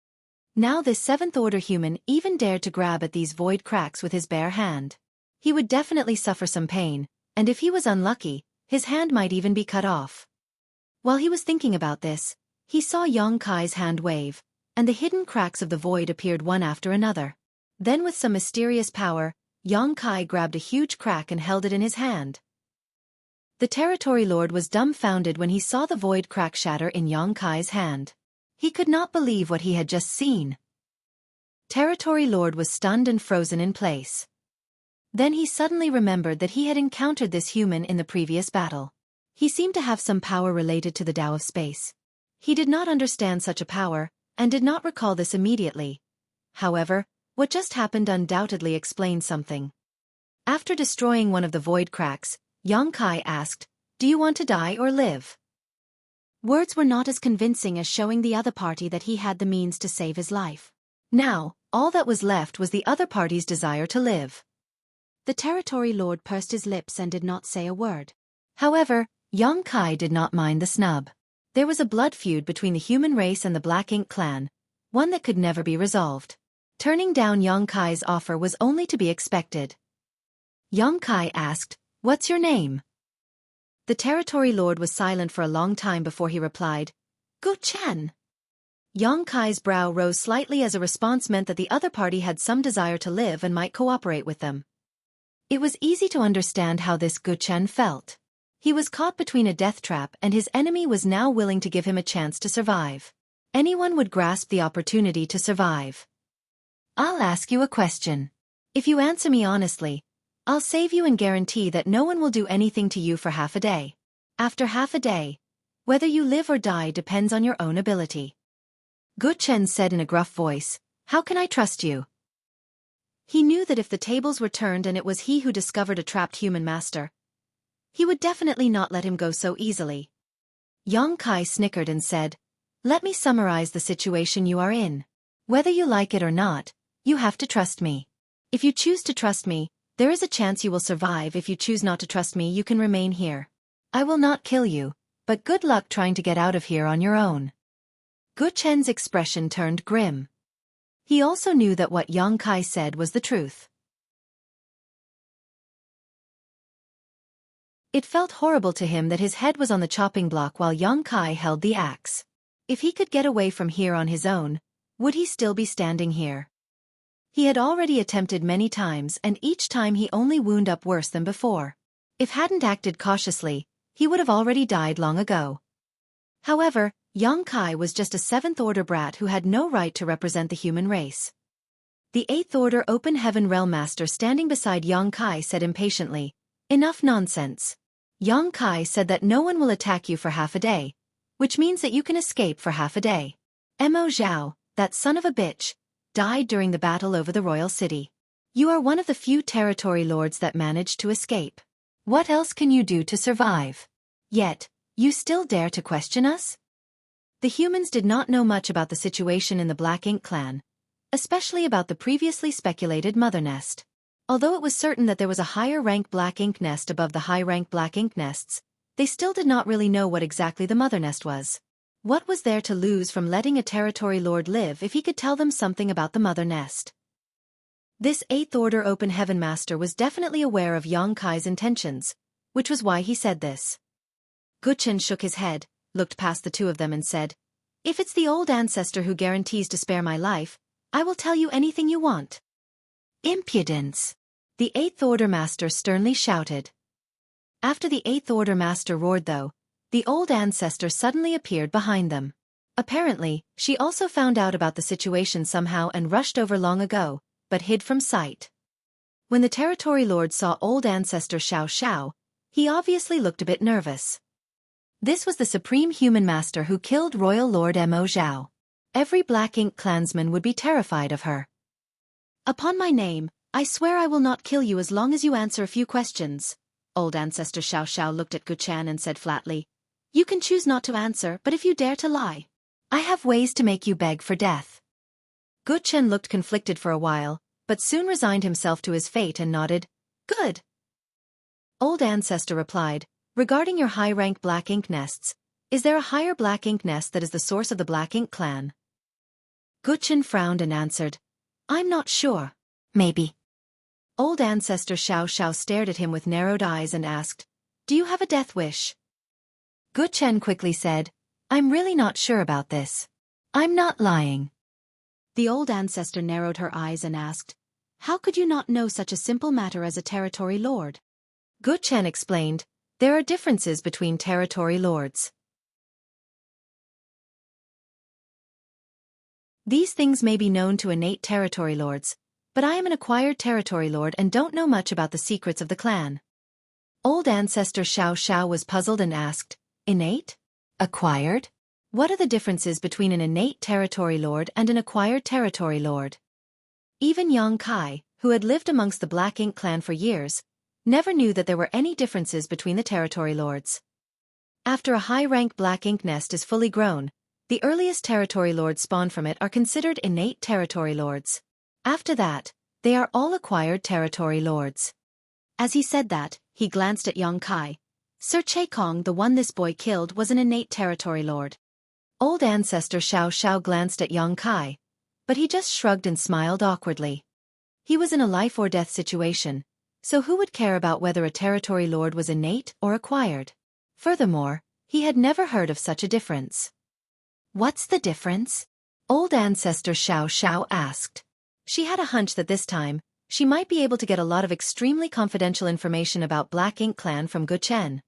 Now this 7th Order human even dared to grab at these void cracks with his bare hand. He would definitely suffer some pain, and if he was unlucky, his hand might even be cut off. While he was thinking about this, he saw Xueqi's hand wave, and the hidden cracks of the void appeared one after another. Then with some mysterious power, Xueqi grabbed a huge crack and held it in his hand. The territory lord was dumbfounded when he saw the void crack shatter in Xueqi's hand. He could not believe what he had just seen. Territory lord was stunned and frozen in place. Then he suddenly remembered that he had encountered this human in the previous battle. He seemed to have some power related to the Tao of space. He did not understand such a power, and did not recall this immediately. However, what just happened undoubtedly explained something. After destroying one of the void cracks, Xueqi asked, "Do you want to die or live?" Words were not as convincing as showing the other party that he had the means to save his life. Now, all that was left was the other party's desire to live. The territory lord pursed his lips and did not say a word. However, Xueqi did not mind the snub. There was a blood feud between the human race and the Black Ink clan, one that could never be resolved. Turning down Xueqi's offer was only to be expected. Xueqi asked, "What's your name?" The territory lord was silent for a long time before he replied, "Guchen." Xueqi's brow rose slightly as a response meant that the other party had some desire to live and might cooperate with them. It was easy to understand how this Guchen felt. He was caught between a death trap and his enemy was now willing to give him a chance to survive. Anyone would grasp the opportunity to survive. "I'll ask you a question. If you answer me honestly, I'll save you and guarantee that no one will do anything to you for half a day. After half a day, whether you live or die depends on your own ability." Guchen said in a gruff voice, "How can I trust you?" He knew that if the tables were turned and it was he who discovered a trapped human master, he would definitely not let him go so easily. Xueqi snickered and said, "Let me summarize the situation you are in. Whether you like it or not, you have to trust me. If you choose to trust me, there is a chance you will survive. If you choose not to trust me, you can remain here. I will not kill you, but good luck trying to get out of here on your own. Gu Chen's expression turned grim. He also knew that what Yang Kai said was the truth. It felt horrible to him that his head was on the chopping block while Yang Kai held the axe. If he could get away from here on his own, would he still be standing here? He had already attempted many times, and each time he only wound up worse than before. If hadn't acted cautiously, he would have already died long ago. However, Yang Kai was just a seventh-order brat who had no right to represent the human race. The eighth-order Open Heaven Realm Master standing beside Yang Kai said impatiently, "Enough nonsense." Yang Kai said that no one will attack you for half a day, which means that you can escape for half a day. Mo Zhao, that son of a bitch, died during the battle over the royal city. You are one of the few territory lords that managed to escape. What else can you do to survive? Yet, you still dare to question us? The humans did not know much about the situation in the Black Ink clan, especially about the previously speculated mother nest. Although it was certain that there was a higher-rank Black Ink nest above the high-rank Black Ink nests, they still did not really know what exactly the mother nest was. What was there to lose from letting a territory lord live if he could tell them something about the mother nest? This eighth-order Open Heaven Master was definitely aware of Yang Kai's intentions, which was why he said this. Gu Chen shook his head, looked past the two of them and said, "If it's the old ancestor who guarantees to spare my life, I will tell you anything you want." Impudence! The eighth-order master sternly shouted. After the eighth-order master roared though, the old ancestor suddenly appeared behind them. Apparently, she also found out about the situation somehow and rushed over long ago, but hid from sight. When the territory lord saw old ancestor Xiao Xiao, he obviously looked a bit nervous. This was the supreme human master who killed Royal Lord Mo Zhao. Every Black Ink clansman would be terrified of her. "Upon my name, I swear I will not kill you as long as you answer a few questions." Old ancestor Xiao Xiao looked at Gu Chen and said flatly, "You can choose not to answer, but if you dare to lie, I have ways to make you beg for death." Gu Chen looked conflicted for a while, but soon resigned himself to his fate and nodded, "Good." Old ancestor replied, "Regarding your high-rank Black Ink nests, is there a higher Black Ink nest that is the source of the Black Ink clan?" Gu Chen frowned and answered, "I'm not sure. Maybe." Old ancestor Xiao Xiao stared at him with narrowed eyes and asked, "Do you have a death wish?" Gu Chen quickly said, "I'm really not sure about this. I'm not lying." The old ancestor narrowed her eyes and asked, "How could you not know such a simple matter as a territory lord?" Gu Chen explained, "There are differences between territory lords. These things may be known to innate territory lords, but I am an acquired territory lord and don't know much about the secrets of the clan." Old ancestor Xiao Xiao was puzzled and asked, "Innate? Acquired? What are the differences between an innate territory lord and an acquired territory lord?" Even Yang Kai, who had lived amongst the Black Ink clan for years, never knew that there were any differences between the territory lords. After a high-rank Black Ink nest is fully grown, the earliest territory lords spawned from it are considered innate territory lords. After that, they are all acquired territory lords. As he said that, he glanced at Yang Kai. Sir Kong, the one this boy killed, was an innate territory lord. Old ancestor Xiao Xiao glanced at Yang Kai, but he just shrugged and smiled awkwardly. He was in a life-or-death situation, so who would care about whether a territory lord was innate or acquired? Furthermore, he had never heard of such a difference. "What's the difference?" Old ancestor Xiao Xiao asked. She had a hunch that this time, she might be able to get a lot of extremely confidential information about Black Ink clan from Gu Chen.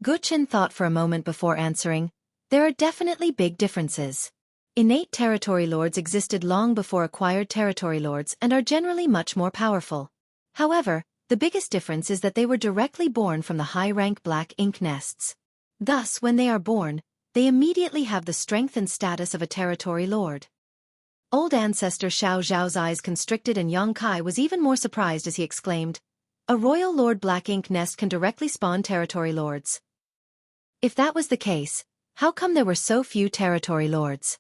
Gu Chen thought for a moment before answering, "There are definitely big differences. Innate territory lords existed long before acquired territory lords and are generally much more powerful. However, the biggest difference is that they were directly born from the high-rank Black Ink nests. Thus, when they are born, they immediately have the strength and status of a territory lord." Old ancestor Xiao Zhao's eyes constricted and Yang Kai was even more surprised as he exclaimed, "A royal lord Black Ink nest can directly spawn territory lords. If that was the case, how come there were so few territory lords?"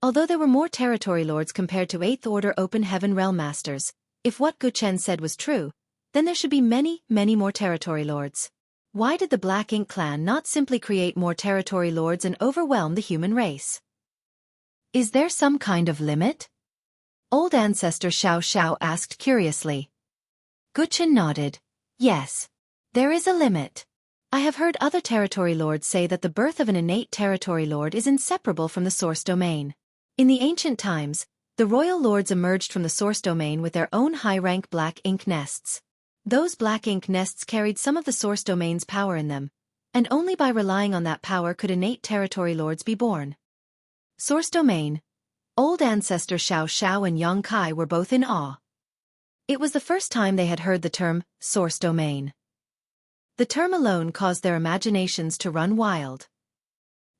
Although there were more territory lords compared to 8th Order Open Heaven Realm Masters, If what Gu Chen said was true, then there should be many, many more territory lords. Why did the Black Ink clan not simply create more territory lords and overwhelm the human race? Is there some kind of limit? Old ancestor Xiao Xiao asked curiously. Gu Chen nodded. Yes. There is a limit. I have heard other territory lords say that the birth of an innate territory lord is inseparable from the source domain. In the ancient times, the royal lords emerged from the source domain with their own high-rank black ink nests. Those black ink nests carried some of the source domain's power in them, and only by relying on that power could innate territory lords be born. Source domain. Old ancestor Xiao Xiao and Yang Kai were both in awe. It was the first time they had heard the term source domain. The term alone caused their imaginations to run wild.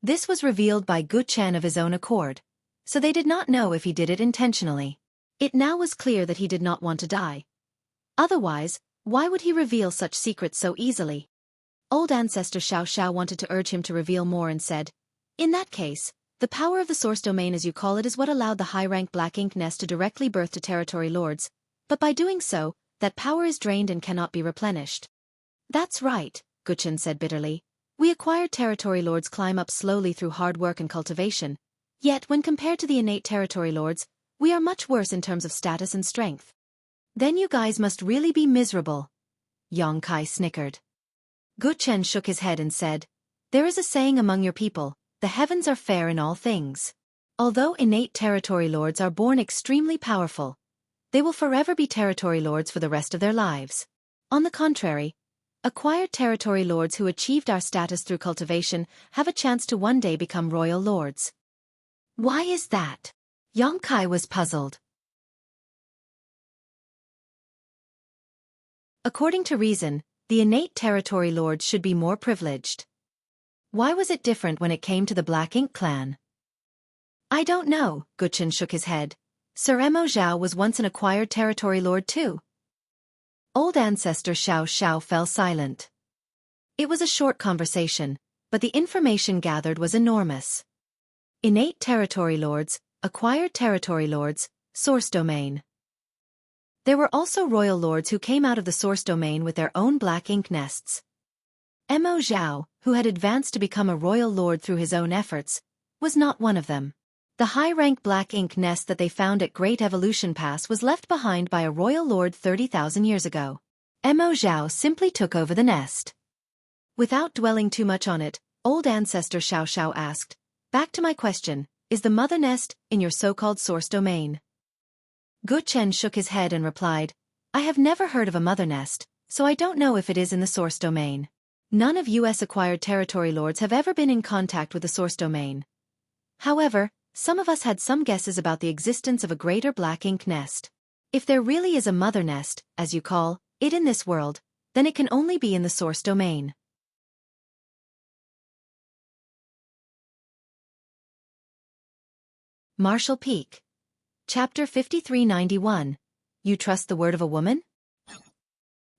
This was revealed by Gu Chen of his own accord, so they did not know if he did it intentionally. It now was clear that he did not want to die. Otherwise, why would he reveal such secrets so easily? Old ancestor Xiao Xiao wanted to urge him to reveal more and said, "In that case, the power of the source domain as you call it is what allowed the high-rank black ink nest to directly birth to territory lords, but by doing so, that power is drained and cannot be replenished." That's right, Gu Chen said bitterly. We acquired territory lords climb up slowly through hard work and cultivation. Yet when compared to the innate territory lords, we are much worse in terms of status and strength. Then you guys must really be miserable. Yang Kai snickered. Gu Chen shook his head and said, There is a saying among your people, the heavens are fair in all things. Although innate territory lords are born extremely powerful, they will forever be territory lords for the rest of their lives. On the contrary, acquired territory lords who achieved our status through cultivation have a chance to one day become royal lords. Why is that? Yang Kai was puzzled. According to reason, the innate territory lords should be more privileged. Why was it different when it came to the Black Ink clan? I don't know, Gu Chen shook his head. Sir Mo Zhao was once an acquired territory lord too. Old ancestor Xiao Xiao fell silent. It was a short conversation, but the information gathered was enormous. Innate territory lords, acquired territory lords, source domain. There were also royal lords who came out of the source domain with their own black ink nests. Mo Zhao, who had advanced to become a royal lord through his own efforts, was not one of them. The high-rank black ink nest that they found at Great Evolution Pass was left behind by a royal lord 30,000 years ago. Mo Zhao simply took over the nest. Without dwelling too much on it, old ancestor Xiao Xiao asked, Back to my question, is the mother nest in your so-called source domain? Gu Chen shook his head and replied, I have never heard of a mother nest, so I don't know if it is in the source domain. None of US acquired territory lords have ever been in contact with the source domain. However, some of us had some guesses about the existence of a greater black ink nest. If there really is a mother nest, as you call it in this world, then it can only be in the source domain. Marshall Peak. Chapter 5391. You trust the word of a woman?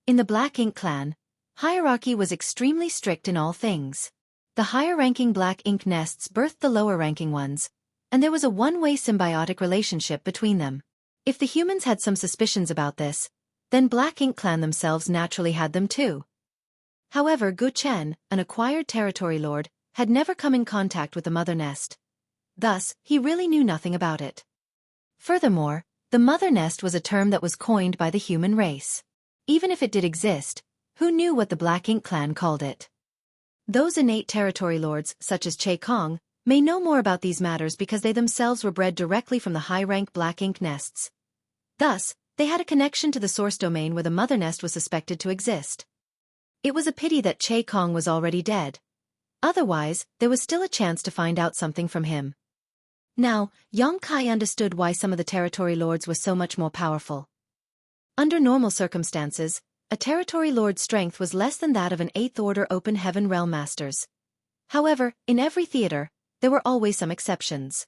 In the Black Ink clan, hierarchy was extremely strict in all things. The higher-ranking black ink nests birthed the lower-ranking ones, and there was a one-way symbiotic relationship between them. If the humans had some suspicions about this, then Black Ink clan themselves naturally had them too. However, Gu Chen, an acquired territory lord, had never come in contact with the mother nest. Thus, he really knew nothing about it. Furthermore, the mother nest was a term that was coined by the human race. Even if it did exist, who knew what the Black Ink clan called it? Those innate territory lords, such as Che Kong, may know more about these matters because they themselves were bred directly from the high-rank black ink nests. Thus, they had a connection to the source domain where the mother nest was suspected to exist. It was a pity that Che Kong was already dead. Otherwise, there was still a chance to find out something from him. Now, Yang Kai understood why some of the territory lords were so much more powerful. Under normal circumstances, a territory lord's strength was less than that of an 8th Order Open Heaven Realm Master's. However, in every theater, there were always some exceptions.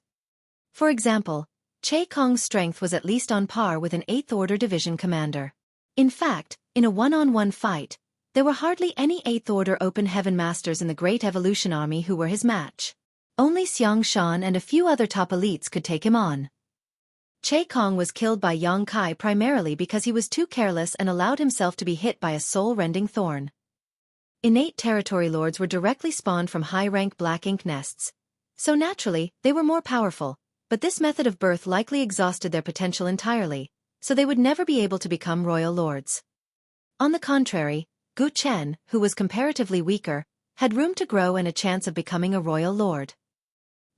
For example, Che Kong's strength was at least on par with an 8th Order Division commander. In fact, in a one-on-one fight, there were hardly any 8th Order Open Heaven Masters in the Great Evolution Army who were his match. Only Xiang Shan and a few other top elites could take him on. Kong was killed by Yang Kai primarily because he was too careless and allowed himself to be hit by a soul-rending thorn. Innate territory lords were directly spawned from high-rank black ink nests. So naturally, they were more powerful, but this method of birth likely exhausted their potential entirely, so they would never be able to become royal lords. On the contrary, Gu Chen, who was comparatively weaker, had room to grow and a chance of becoming a royal lord.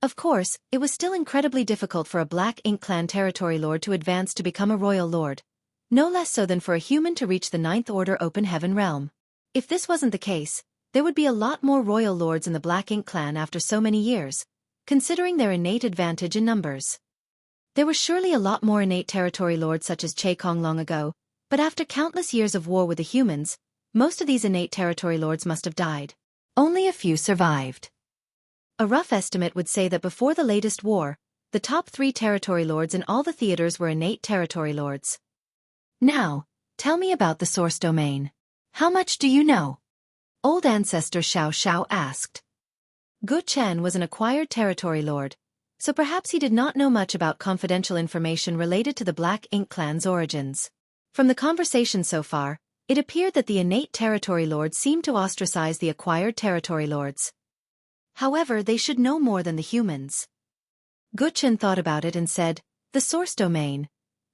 Of course, it was still incredibly difficult for a Black Ink Clan territory lord to advance to become a royal lord, no less so than for a human to reach the Ninth Order Open Heaven realm. If this wasn't the case, there would be a lot more royal lords in the Black Ink Clan after so many years, considering their innate advantage in numbers. There were surely a lot more innate territory lords such as Kong long ago, but after countless years of war with the humans, most of these innate territory lords must have died. Only a few survived. A rough estimate would say that before the latest war, the top 3 territory lords in all the theaters were innate territory lords. Now, tell me about the source domain. How much do you know? Old Ancestor Xiao Xiao asked. Gu Chen was an acquired territory lord, so perhaps he did not know much about confidential information related to the Black Ink Clan's origins. From the conversation so far, it appeared that the innate territory lords seemed to ostracize the acquired territory lords. However, they should know more than the humans. Gu Chen thought about it and said, "The source domain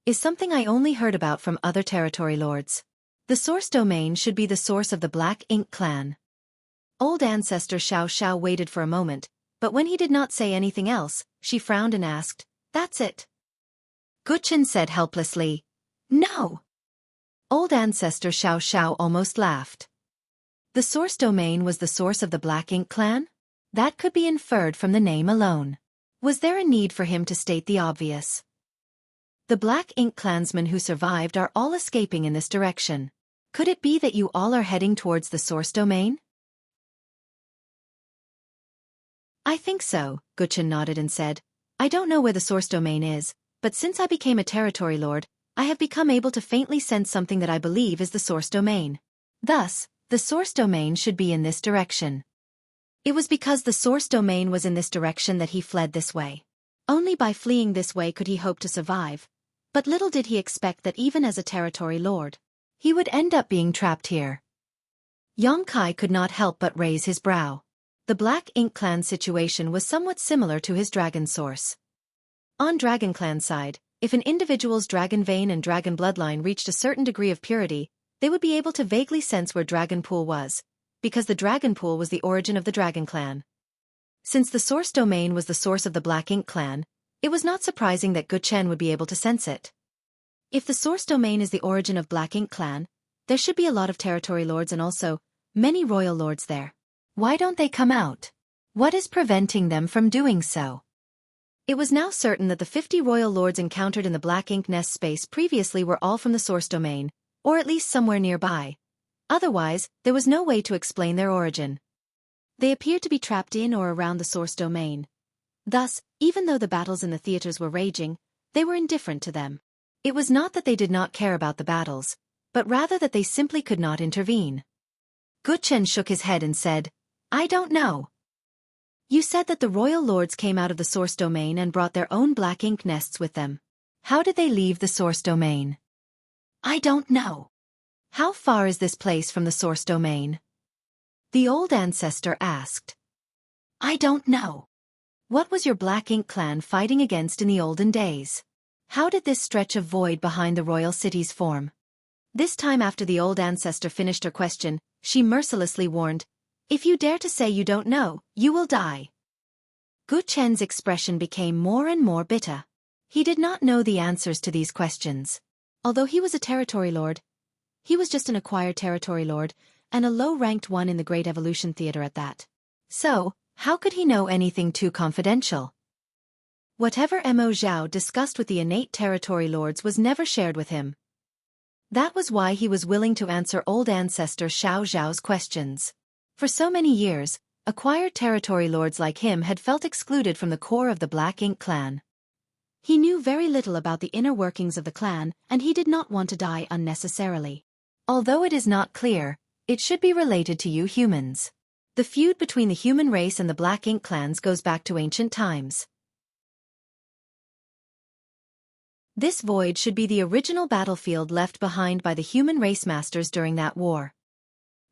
is something I only heard about from other territory lords. The source domain should be the source of the Black Ink Clan." Old Ancestor Xiao Xiao waited for a moment, but when he did not say anything else, she frowned and asked, "That's it?" Gu Chen said helplessly, "No." Old Ancestor Xiao Xiao almost laughed. The source domain was the source of the Black Ink Clan? That could be inferred from the name alone. Was there a need for him to state the obvious? The Black Ink Clansmen who survived are all escaping in this direction. Could it be that you all are heading towards the source domain? I think so, Gu Chen nodded and said. I don't know where the source domain is, but since I became a territory lord, I have become able to faintly sense something that I believe is the source domain. Thus, the source domain should be in this direction. It was because the source domain was in this direction that he fled this way. Only by fleeing this way could he hope to survive. But little did he expect that even as a territory lord, he would end up being trapped here. Yang Kai could not help but raise his brow. The Black Ink Clan situation was somewhat similar to his dragon source. On Dragon Clan's side, if an individual's dragon vein and dragon bloodline reached a certain degree of purity, they would be able to vaguely sense where Dragon Pool was, because the Dragon Pool was the origin of the Dragon Clan. Since the source domain was the source of the Black Ink Clan, it was not surprising that Gu Chen would be able to sense it. If the source domain is the origin of Black Ink Clan, there should be a lot of territory lords and also many royal lords there. Why don't they come out? What is preventing them from doing so? It was now certain that the 50 royal lords encountered in the Black Ink Nest space previously were all from the source domain, or at least somewhere nearby. Otherwise, there was no way to explain their origin. They appeared to be trapped in or around the source domain. Thus, even though the battles in the theaters were raging, they were indifferent to them. It was not that they did not care about the battles, but rather that they simply could not intervene. Gu Chen shook his head and said, I don't know. You said that the royal lords came out of the source domain and brought their own Black Ink nests with them. How did they leave the source domain? I don't know. How far is this place from the source domain? The old ancestor asked. I don't know. What was your Black Ink Clan fighting against in the olden days? How did this stretch of void behind the royal cities form? This time after the old ancestor finished her question, she mercilessly warned, If you dare to say you don't know, you will die. Gu Chen's expression became more and more bitter. He did not know the answers to these questions. Although he was a territory lord, he was just an acquired territory lord, and a low-ranked one in the Great Evolution Theater at that. So, how could he know anything too confidential? Whatever Mo Zhao discussed with the innate territory lords was never shared with him. That was why he was willing to answer old ancestor Xiao Zhao's questions. For so many years, acquired territory lords like him had felt excluded from the core of the Black Ink Clan. He knew very little about the inner workings of the clan, and he did not want to die unnecessarily. Although it is not clear, it should be related to you humans. The feud between the human race and the Black Ink Clans goes back to ancient times. This void should be the original battlefield left behind by the human race masters during that war.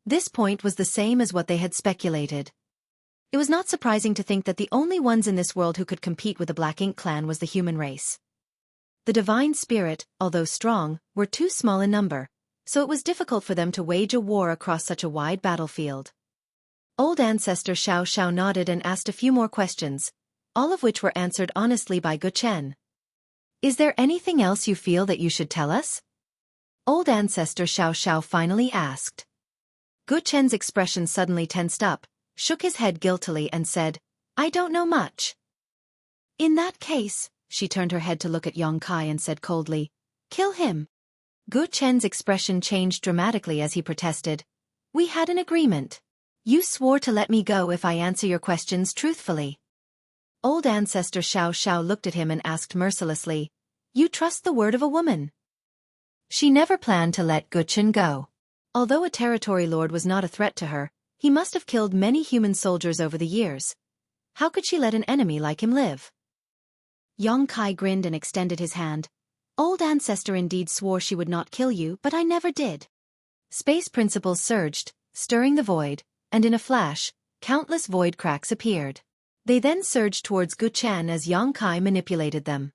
This point was the same as what they had speculated. It was not surprising to think that the only ones in this world who could compete with the Black Ink clan was the human race. The divine spirit, although strong, were too small in number, so it was difficult for them to wage a war across such a wide battlefield. Old Ancestor Xiao Xiao nodded and asked a few more questions, all of which were answered honestly by Gu Chen. Is there anything else you feel that you should tell us? Old Ancestor Xiao Xiao finally asked. Gu Chen's expression suddenly tensed up, shook his head guiltily and said, I don't know much. In that case, she turned her head to look at Yong Kai and said coldly, kill him. Gu Chen's expression changed dramatically as he protested. We had an agreement. You swore to let me go if I answer your questions truthfully. Old Ancestor Xiao Xiao looked at him and asked mercilessly, You trust the word of a woman? She never planned to let Gu Chen go. Although a territory lord was not a threat to her, he must have killed many human soldiers over the years. How could she let an enemy like him live? Yong Kai grinned and extended his hand. Old Ancestor indeed swore she would not kill you, but I never did. Space principles surged, stirring the void, and in a flash, countless void cracks appeared. They then surged towards Gu Chen as Yong Kai manipulated them.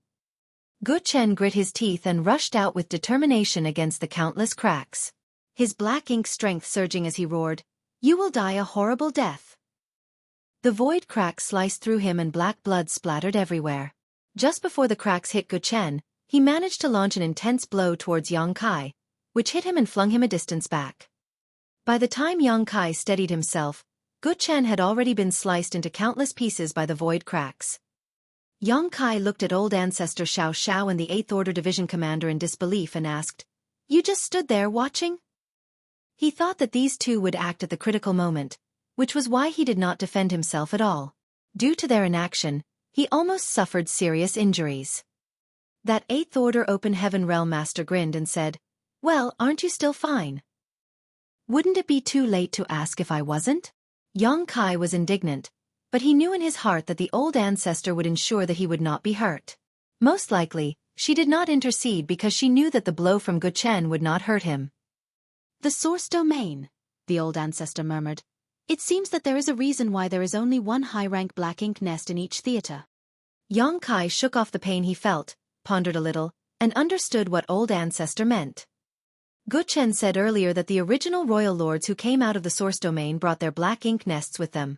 Gu Chen grit his teeth and rushed out with determination against the countless cracks. His black ink strength surging as he roared, You will die a horrible death. The void cracks sliced through him and black blood splattered everywhere. Just before the cracks hit Gu Chen, he managed to launch an intense blow towards Yong Kai, which hit him and flung him a distance back. By the time Yong Kai steadied himself, Gu Chen had already been sliced into countless pieces by the void cracks. Yong Kai looked at Old Ancestor Xiao Xiao and the 8th Order Division Commander in disbelief and asked, You just stood there watching? He thought that these two would act at the critical moment, which was why he did not defend himself at all. Due to their inaction, he almost suffered serious injuries. That 8th Order Open Heaven Realm Master grinned and said, Well, aren't you still fine? Wouldn't it be too late to ask if I wasn't? Yong Kai was indignant, but he knew in his heart that the old ancestor would ensure that he would not be hurt. Most likely, she did not intercede because she knew that the blow from Gu Chen would not hurt him. The source domain, the old ancestor murmured. It seems that there is a reason why there is only one high-rank black ink nest in each theater. Yong Kai shook off the pain he felt, pondered a little, and understood what old ancestor meant. Gu Chen said earlier that the original royal lords who came out of the source domain brought their black ink nests with them.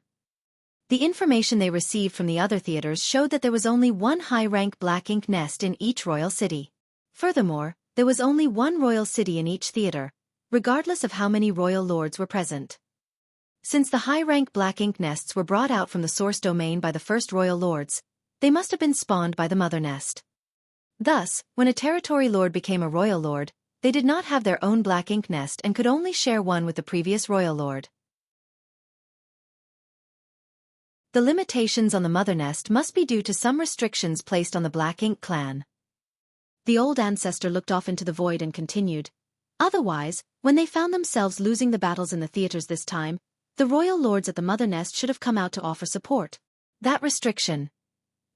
The information they received from the other theaters showed that there was only one high-rank black ink nest in each royal city. Furthermore, there was only one royal city in each theater, regardless of how many royal lords were present. Since the high-rank black ink nests were brought out from the source domain by the first royal lords, they must have been spawned by the mother nest. Thus, when a territory lord became a royal lord, they did not have their own black ink nest and could only share one with the previous royal lord. The limitations on the mother nest must be due to some restrictions placed on the Black Ink clan. The old ancestor looked off into the void and continued. Otherwise, when they found themselves losing the battles in the theaters this time, the royal lords at the mother nest should have come out to offer support. That restriction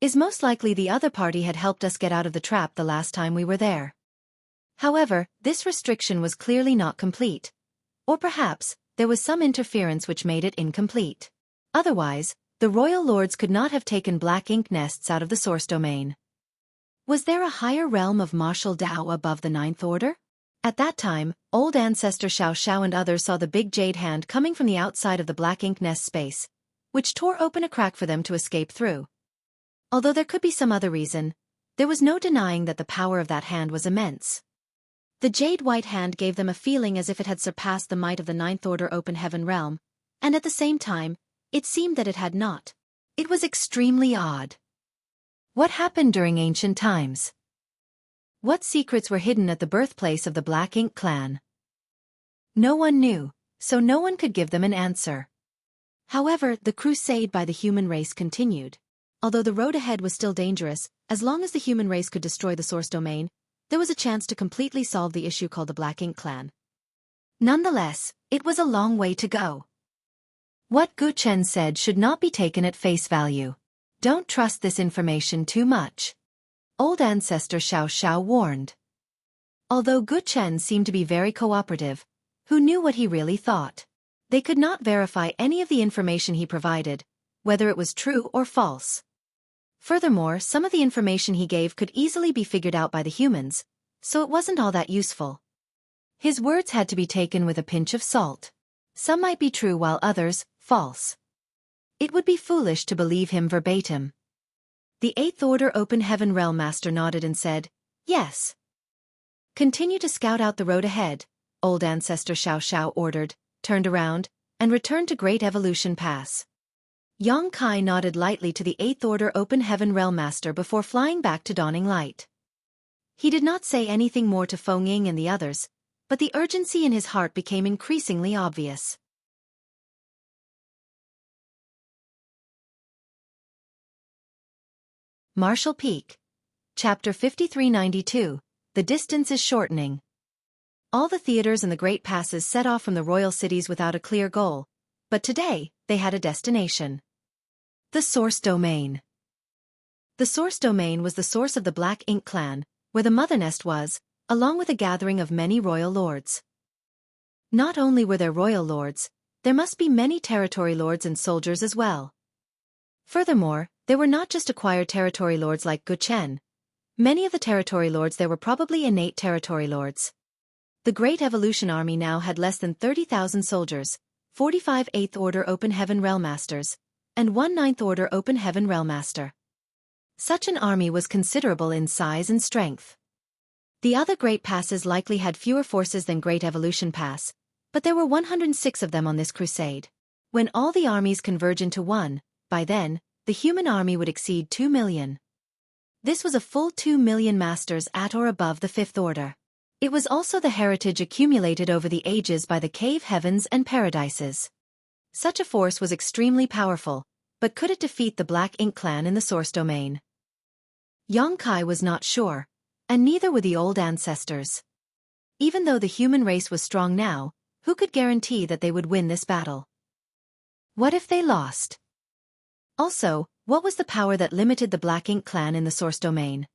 is most likely the other party had helped us get out of the trap the last time we were there. However, this restriction was clearly not complete. Or perhaps, there was some interference which made it incomplete. Otherwise, the royal lords could not have taken black ink nests out of the source domain. Was there a higher realm of martial Dao above the Ninth Order? At that time, old ancestor Xiao Xiao and others saw the big jade hand coming from the outside of the black ink nest space, which tore open a crack for them to escape through. Although there could be some other reason, there was no denying that the power of that hand was immense. The jade white hand gave them a feeling as if it had surpassed the might of the Ninth Order Open Heaven realm, and at the same time, it seemed that it had not. It was extremely odd. What happened during ancient times? What secrets were hidden at the birthplace of the Black Ink clan? No one knew, so no one could give them an answer. However, the crusade by the human race continued. Although the road ahead was still dangerous, as long as the human race could destroy the source domain, there was a chance to completely solve the issue called the Black Ink clan. Nonetheless, it was a long way to go. What Gu Chen said should not be taken at face value. Don't trust this information too much. Old ancestor Xiao Xiao warned. Although Gu Chen seemed to be very cooperative, who knew what he really thought? They could not verify any of the information he provided, whether it was true or false. Furthermore, some of the information he gave could easily be figured out by the humans, so it wasn't all that useful. His words had to be taken with a pinch of salt. Some might be true while others, false. It would be foolish to believe him verbatim. The Eighth Order Open Heaven Realm Master nodded and said, "Yes. Continue to scout out the road ahead," old ancestor Xiao Xiao ordered, turned around, and returned to Great Evolution Pass. Yang Kai nodded lightly to the Eighth Order Open Heaven Realm Master before flying back to Dawning Light. He did not say anything more to Feng Ying and the others, but the urgency in his heart became increasingly obvious. Marshall Peak. Chapter 5392. The distance is shortening. All the theaters and the great passes set off from the royal cities without a clear goal, but today, they had a destination. The Source Domain. The Source Domain was the source of the Black Ink clan, where the mother nest was, along with a gathering of many royal lords. Not only were there royal lords, there must be many territory lords and soldiers as well. Furthermore, there were not just acquired territory lords like Gu Chen. Many of the territory lords there were probably innate territory lords. The Great Evolution Army now had less than 30,000 soldiers, 45 Eighth Order Open Heaven Realm Masters, and 1 Ninth Order Open Heaven Realm Master. Such an army was considerable in size and strength. The other Great Passes likely had fewer forces than Great Evolution Pass, but there were 106 of them on this crusade. When all the armies converge into one, by then, the human army would exceed 2 million. This was a full 2 million masters at or above the Fifth Order. It was also the heritage accumulated over the ages by the cave heavens and paradises. Such a force was extremely powerful, but could it defeat the Black Ink clan in the Source Domain? Yang Kai was not sure, and neither were the old ancestors. Even though the human race was strong now, who could guarantee that they would win this battle? What if they lost? Also, what was the power that limited the Black Ink clan in the Source Domain?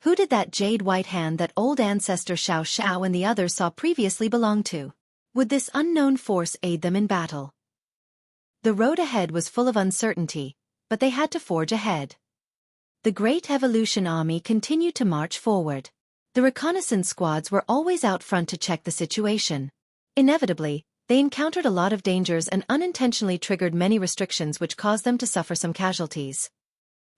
Who did that jade white hand that old ancestor Xiao Xiao and the others saw previously belong to? Would this unknown force aid them in battle? The road ahead was full of uncertainty, but they had to forge ahead. The Great Evolution Army continued to march forward. The reconnaissance squads were always out front to check the situation. Inevitably, they encountered a lot of dangers and unintentionally triggered many restrictions which caused them to suffer some casualties.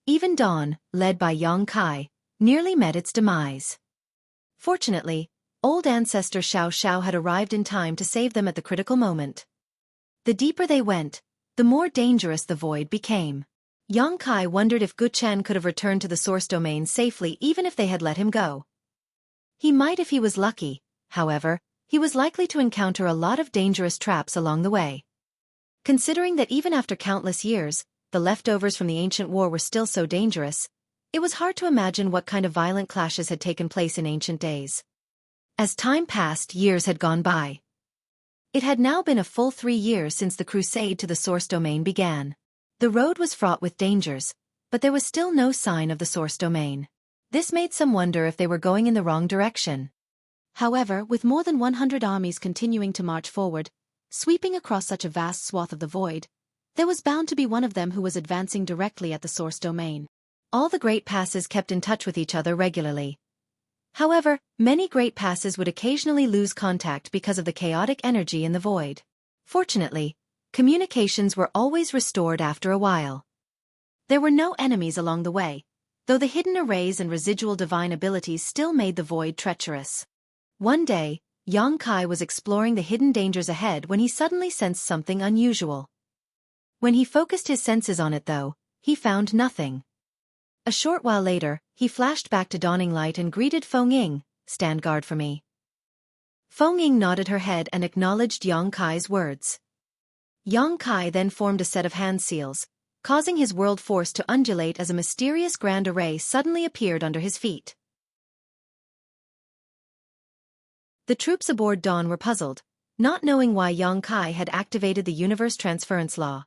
Even Dawn, led by Yang Kai, nearly met its demise. Fortunately, old ancestor Xiao Xiao had arrived in time to save them at the critical moment. The deeper they went, the more dangerous the void became. Yang Kai wondered if Gu Chen could have returned to the Source Domain safely even if they had let him go. He might if he was lucky, however, he was likely to encounter a lot of dangerous traps along the way. Considering that even after countless years, the leftovers from the ancient war were still so dangerous, it was hard to imagine what kind of violent clashes had taken place in ancient days. As time passed, years had gone by. It had now been a full 3 years since the crusade to the Source Domain began. The road was fraught with dangers, but there was still no sign of the Source Domain. This made some wonder if they were going in the wrong direction. However, with more than 100 armies continuing to march forward, sweeping across such a vast swath of the void, there was bound to be one of them who was advancing directly at the Source Domain. All the Great Passes kept in touch with each other regularly. However, many Great Passes would occasionally lose contact because of the chaotic energy in the void. Fortunately, communications were always restored after a while. There were no enemies along the way, though the hidden arrays and residual divine abilities still made the void treacherous. One day, Yang Kai was exploring the hidden dangers ahead when he suddenly sensed something unusual. When he focused his senses on it though, he found nothing. A short while later, he flashed back to Dawning Light and greeted Feng Ying, "Stand guard for me." Feng Ying nodded her head and acknowledged Yang Kai's words. Yang Kai then formed a set of hand seals, causing his world force to undulate as a mysterious grand array suddenly appeared under his feet. The troops aboard Dawn were puzzled, not knowing why Yang Kai had activated the universe transference law.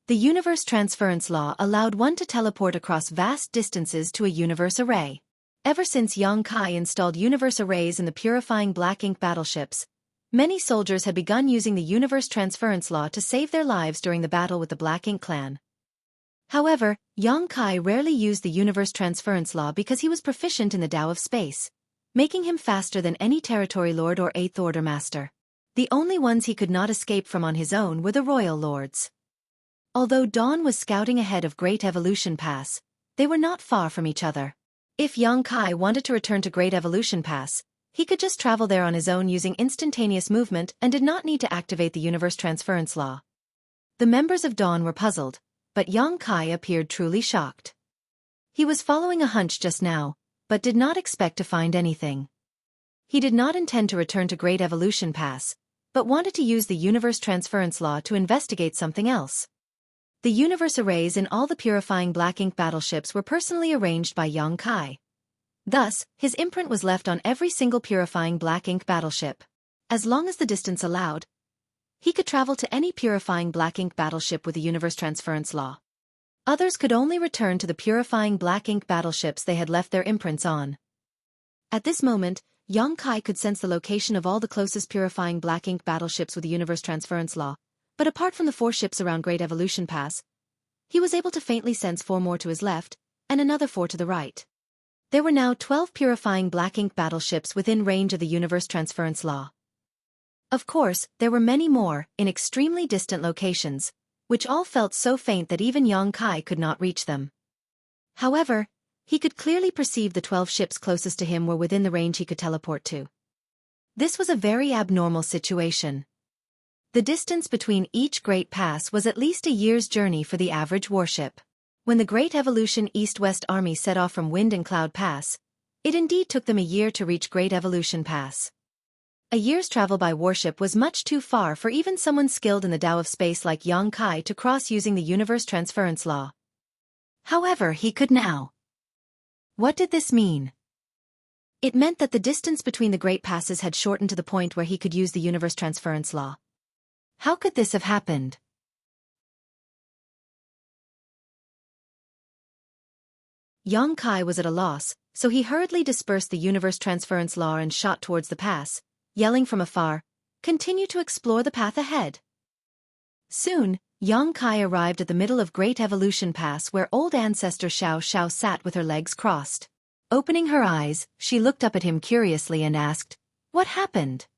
The universe transference law allowed one to teleport across vast distances to a universe array. Ever since Xueqi installed universe arrays in the purifying black ink battleships, many soldiers had begun using the universe transference law to save their lives during the battle with the Black Ink clan. However, Xueqi rarely used the universe transference law because he was proficient in the Tao of space, making him faster than any territory lord or Eighth Order master. The only ones he could not escape from on his own were the royal lords. Although Dawn was scouting ahead of Great Evolution Pass, they were not far from each other. If Xueqi wanted to return to Great Evolution Pass, he could just travel there on his own using instantaneous movement and did not need to activate the universe transference law. The members of Dawn were puzzled, but Xueqi appeared truly shocked. He was following a hunch just now, but did not expect to find anything. He did not intend to return to Great Evolution Pass, but wanted to use the universe transference law to investigate something else. The universe arrays in all the purifying black ink battleships were personally arranged by Xueqi. Thus, his imprint was left on every single purifying black ink battleship. As long as the distance allowed, he could travel to any purifying black ink battleship with the universe transference law. Others could only return to the purifying black ink battleships they had left their imprints on. At this moment, Xueqi could sense the location of all the closest purifying black ink battleships with the universe transference law, but apart from the 4 ships around Great Evolution Pass, he was able to faintly sense 4 more to his left, and another 4 to the right. There were now 12 purifying black ink battleships within range of the universe transference law. Of course, there were many more, in extremely distant locations, which all felt so faint that even Xueqi could not reach them. However, he could clearly perceive the 12 ships closest to him were within the range he could teleport to. This was a very abnormal situation. The distance between each great pass was at least a year's journey for the average warship. When the Great Evolution East-West Army set off from Wind and Cloud Pass, it indeed took them a year to reach Great Evolution Pass. A year's travel by warship was much too far for even someone skilled in the Tao of space like Xueqi to cross using the universe transference law. However, he could now. What did this mean? It meant that the distance between the great passes had shortened to the point where he could use the universe transference law. How could this have happened? Xueqi was at a loss, so he hurriedly dispersed the universe transference law and shot towards the pass, yelling from afar, "Continue to explore the path ahead." Soon, Xueqi arrived at the middle of Great Evolution Pass where old ancestor Xiao sat with her legs crossed. Opening her eyes, she looked up at him curiously and asked, "What happened?"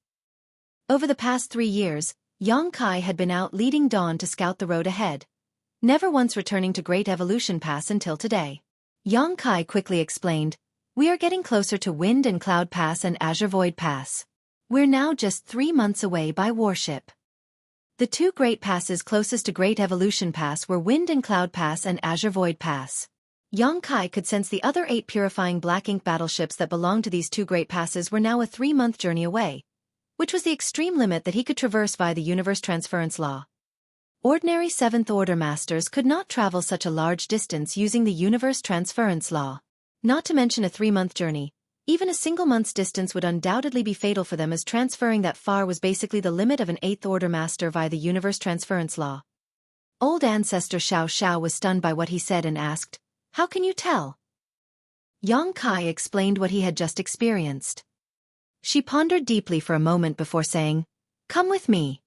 Over the past 3 years, Xueqi had been out leading Dawn to scout the road ahead, never once returning to Great Evolution Pass until today. Xueqi quickly explained, "We are getting closer to Wind and Cloud Pass and Azure Void Pass. We're now just 3 months away by warship." The 2 great passes closest to Great Evolution Pass were Wind and Cloud Pass and Azure Void Pass. Xueqi could sense the other 8 purifying black ink battleships that belonged to these 2 great passes were now a 3-month journey away, which was the extreme limit that he could traverse via the universe transference law. Ordinary 7th Order masters could not travel such a large distance using the universe transference law. Not to mention a 3-month journey, even a single month's distance would undoubtedly be fatal for them, as transferring that far was basically the limit of an 8th Order master via the universe transference law. Old ancestor Xiao was stunned by what he said and asked, "How can you tell?" Xueqi explained what he had just experienced. She pondered deeply for a moment before saying, "Come with me."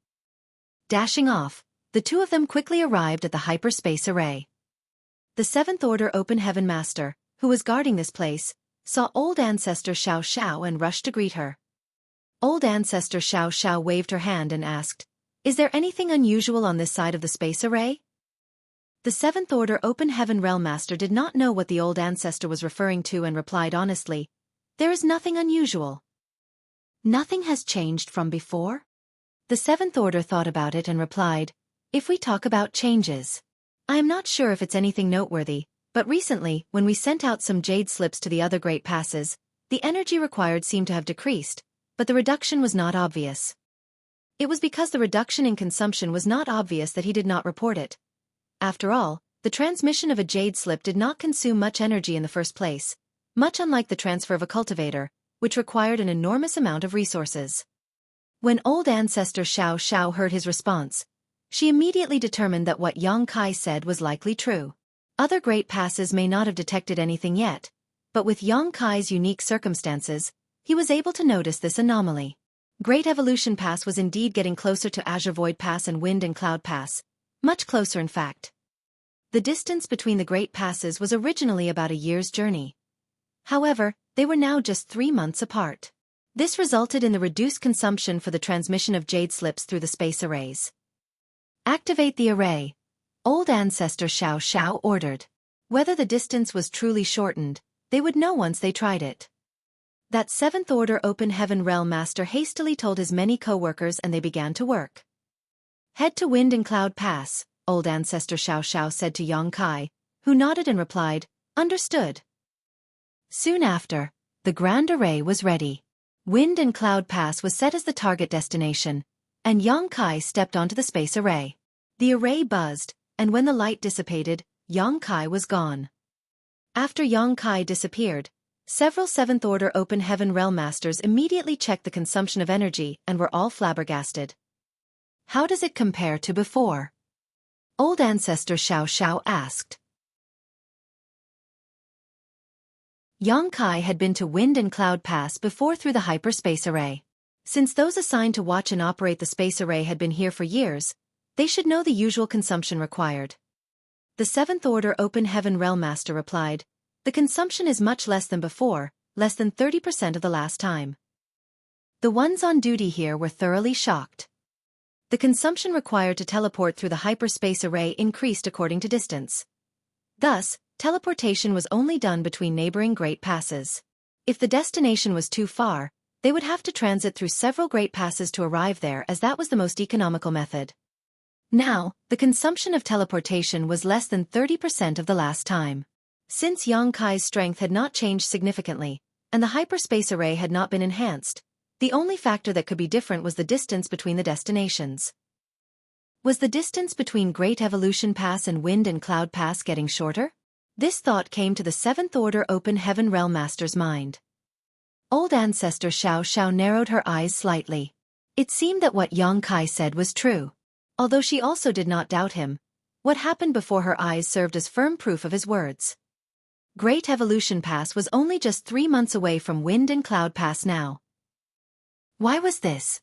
Dashing off, the 2 of them quickly arrived at the hyperspace array. The 7th Order Open Heaven Master, who was guarding this place, saw old ancestor Xiao and rushed to greet her. Old ancestor Xiao waved her hand and asked, "Is there anything unusual on this side of the space array?" The 7th Order Open Heaven Realm Master did not know what the old ancestor was referring to and replied honestly, "There is nothing unusual." "Nothing has changed from before?" The 7th Order thought about it and replied, "If we talk about changes, I am not sure if it's anything noteworthy, but recently, when we sent out some jade slips to the other great passes, the energy required seemed to have decreased, but the reduction was not obvious." It was because the reduction in consumption was not obvious that he did not report it. After all, the transmission of a jade slip did not consume much energy in the first place, much unlike the transfer of a cultivator, which required an enormous amount of resources. When old ancestor Xiao heard his response, She immediately determined that what Yang Kai said was likely true. Other great passes may not have detected anything yet, but with Yang Kai's unique circumstances, he was able to notice this anomaly. Great Evolution Pass was indeed getting closer to Azure Void Pass and Wind and Cloud Pass, much closer in fact. The distance between the great passes was originally about a year's journey. However, they were now just 3 months apart. This resulted in the reduced consumption for the transmission of jade slips through the space arrays. Activate the array, Old Ancestor Xiao Xiao ordered. Whether the distance was truly shortened, they would know once they tried it. That 7th Order Open Heaven Realm Master hastily told his many co-workers and they began to work. Head to Wind and Cloud Pass, Old Ancestor Xiao Xiao said to Yang Kai, who nodded and replied, understood. Soon after, the Grand Array was ready. Wind and Cloud Pass was set as the target destination, and Yang Kai stepped onto the space array. The array buzzed, and when the light dissipated, Yang Kai was gone. After Yang Kai disappeared, several 7th Order Open Heaven Realm Masters immediately checked the consumption of energy and were all flabbergasted. How does it compare to before? Old Ancestor Xiao Xiao asked. Yang Kai had been to Wind and Cloud Pass before through the hyperspace array. Since those assigned to watch and operate the space array had been here for years, they should know the usual consumption required. The 7th Order Open Heaven Realm Master replied, the consumption is much less than before, less than 30% of the last time. The ones on duty here were thoroughly shocked. The consumption required to teleport through the hyperspace array increased according to distance. Thus, teleportation was only done between neighboring great passes. If the destination was too far, they would have to transit through several great passes to arrive there, as that was the most economical method. Now, the consumption of teleportation was less than 30% of the last time. Since Yang Kai's strength had not changed significantly, and the hyperspace array had not been enhanced, the only factor that could be different was the distance between the destinations. Was the distance between Great Evolution Pass and Wind and Cloud Pass getting shorter? This thought came to the 7th Order Open Heaven Realm Master's mind. Old Ancestor Xiao Xiao narrowed her eyes slightly. It seemed that what Yang Kai said was true. Although she also did not doubt him, what happened before her eyes served as firm proof of his words. Great Evolution Pass was only just 3 months away from Wind and Cloud Pass now. Why was this?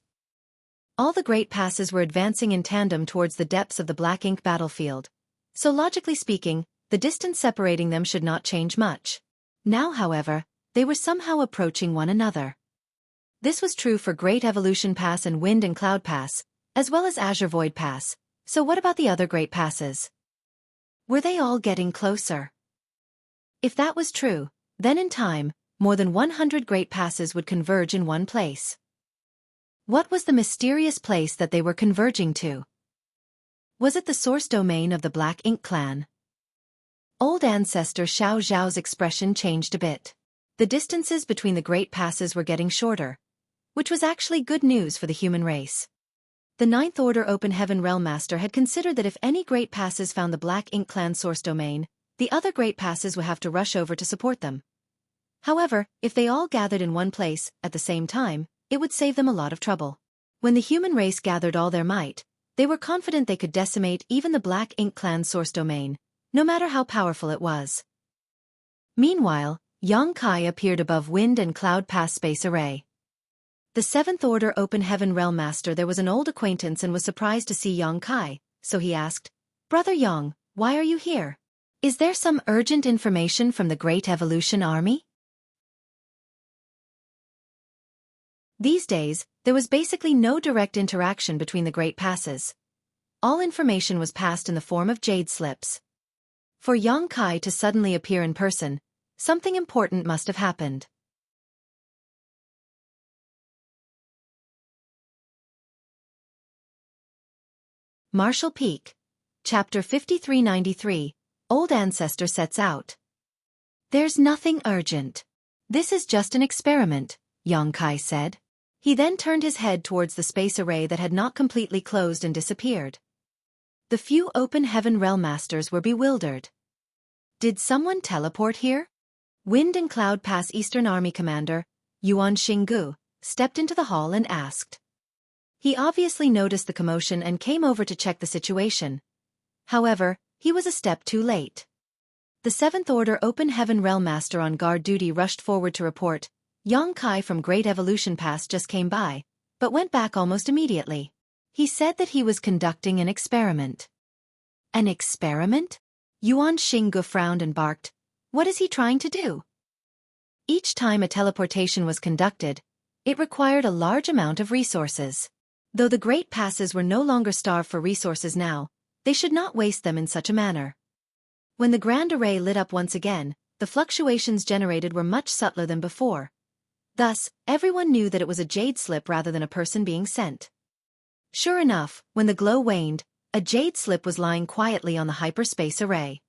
All the great passes were advancing in tandem towards the depths of the black ink battlefield, so logically speaking, the distance separating them should not change much. Now, however, they were somehow approaching one another. This was true for Great Evolution Pass and Wind and Cloud Pass, as well as Azure Void Pass, so what about the other great passes? Were they all getting closer? If that was true, then in time, more than 100 great passes would converge in one place. What was the mysterious place that they were converging to? Was it the source domain of the Black Ink clan? Old Ancestor Xiao Zhao's expression changed a bit. The distances between the great passes were getting shorter, which was actually good news for the human race. The 9th Order Open Heaven Realm Master had considered that if any great passes found the Black Ink clan source domain, the other great passes would have to rush over to support them. However, if they all gathered in one place, at the same time, it would save them a lot of trouble. When the human race gathered all their might, they were confident they could decimate even the Black Ink clan source domain, no matter how powerful it was. Meanwhile, Yang Kai appeared above Wind and Cloud Pass space array. The 7th Order Open Heaven Realm Master there was an old acquaintance and was surprised to see Yang Kai, so he asked, Brother Yang, why are you here? Is there some urgent information from the Great Evolution Army? These days, there was basically no direct interaction between the great passes. All information was passed in the form of jade slips. For Yang Kai to suddenly appear in person, something important must have happened. Marshall Peak. Chapter 5393, Old Ancestor Sets Out. There's nothing urgent. This is just an experiment, Yang Kai said. He then turned his head towards the space array that had not completely closed and disappeared. The few Open Heaven Realm Masters were bewildered. Did someone teleport here? Wind and Cloud Pass Eastern Army Commander, Yuan Xinggu, stepped into the hall and asked. He obviously noticed the commotion and came over to check the situation. However, he was a step too late. The Seventh Order Open Heaven Realm Master on guard duty rushed forward to report, Xueqi from Great Evolution Pass just came by, but went back almost immediately. He said that he was conducting an experiment. An experiment? Yuan Xinggu frowned and barked. What is he trying to do? Each time a teleportation was conducted, it required a large amount of resources. Though the Great Passes were no longer starved for resources now, they should not waste them in such a manner. When the Grand Array lit up once again, the fluctuations generated were much subtler than before. Thus, everyone knew that it was a jade slip rather than a person being sent. Sure enough, when the glow waned, a jade slip was lying quietly on the hyperspace array.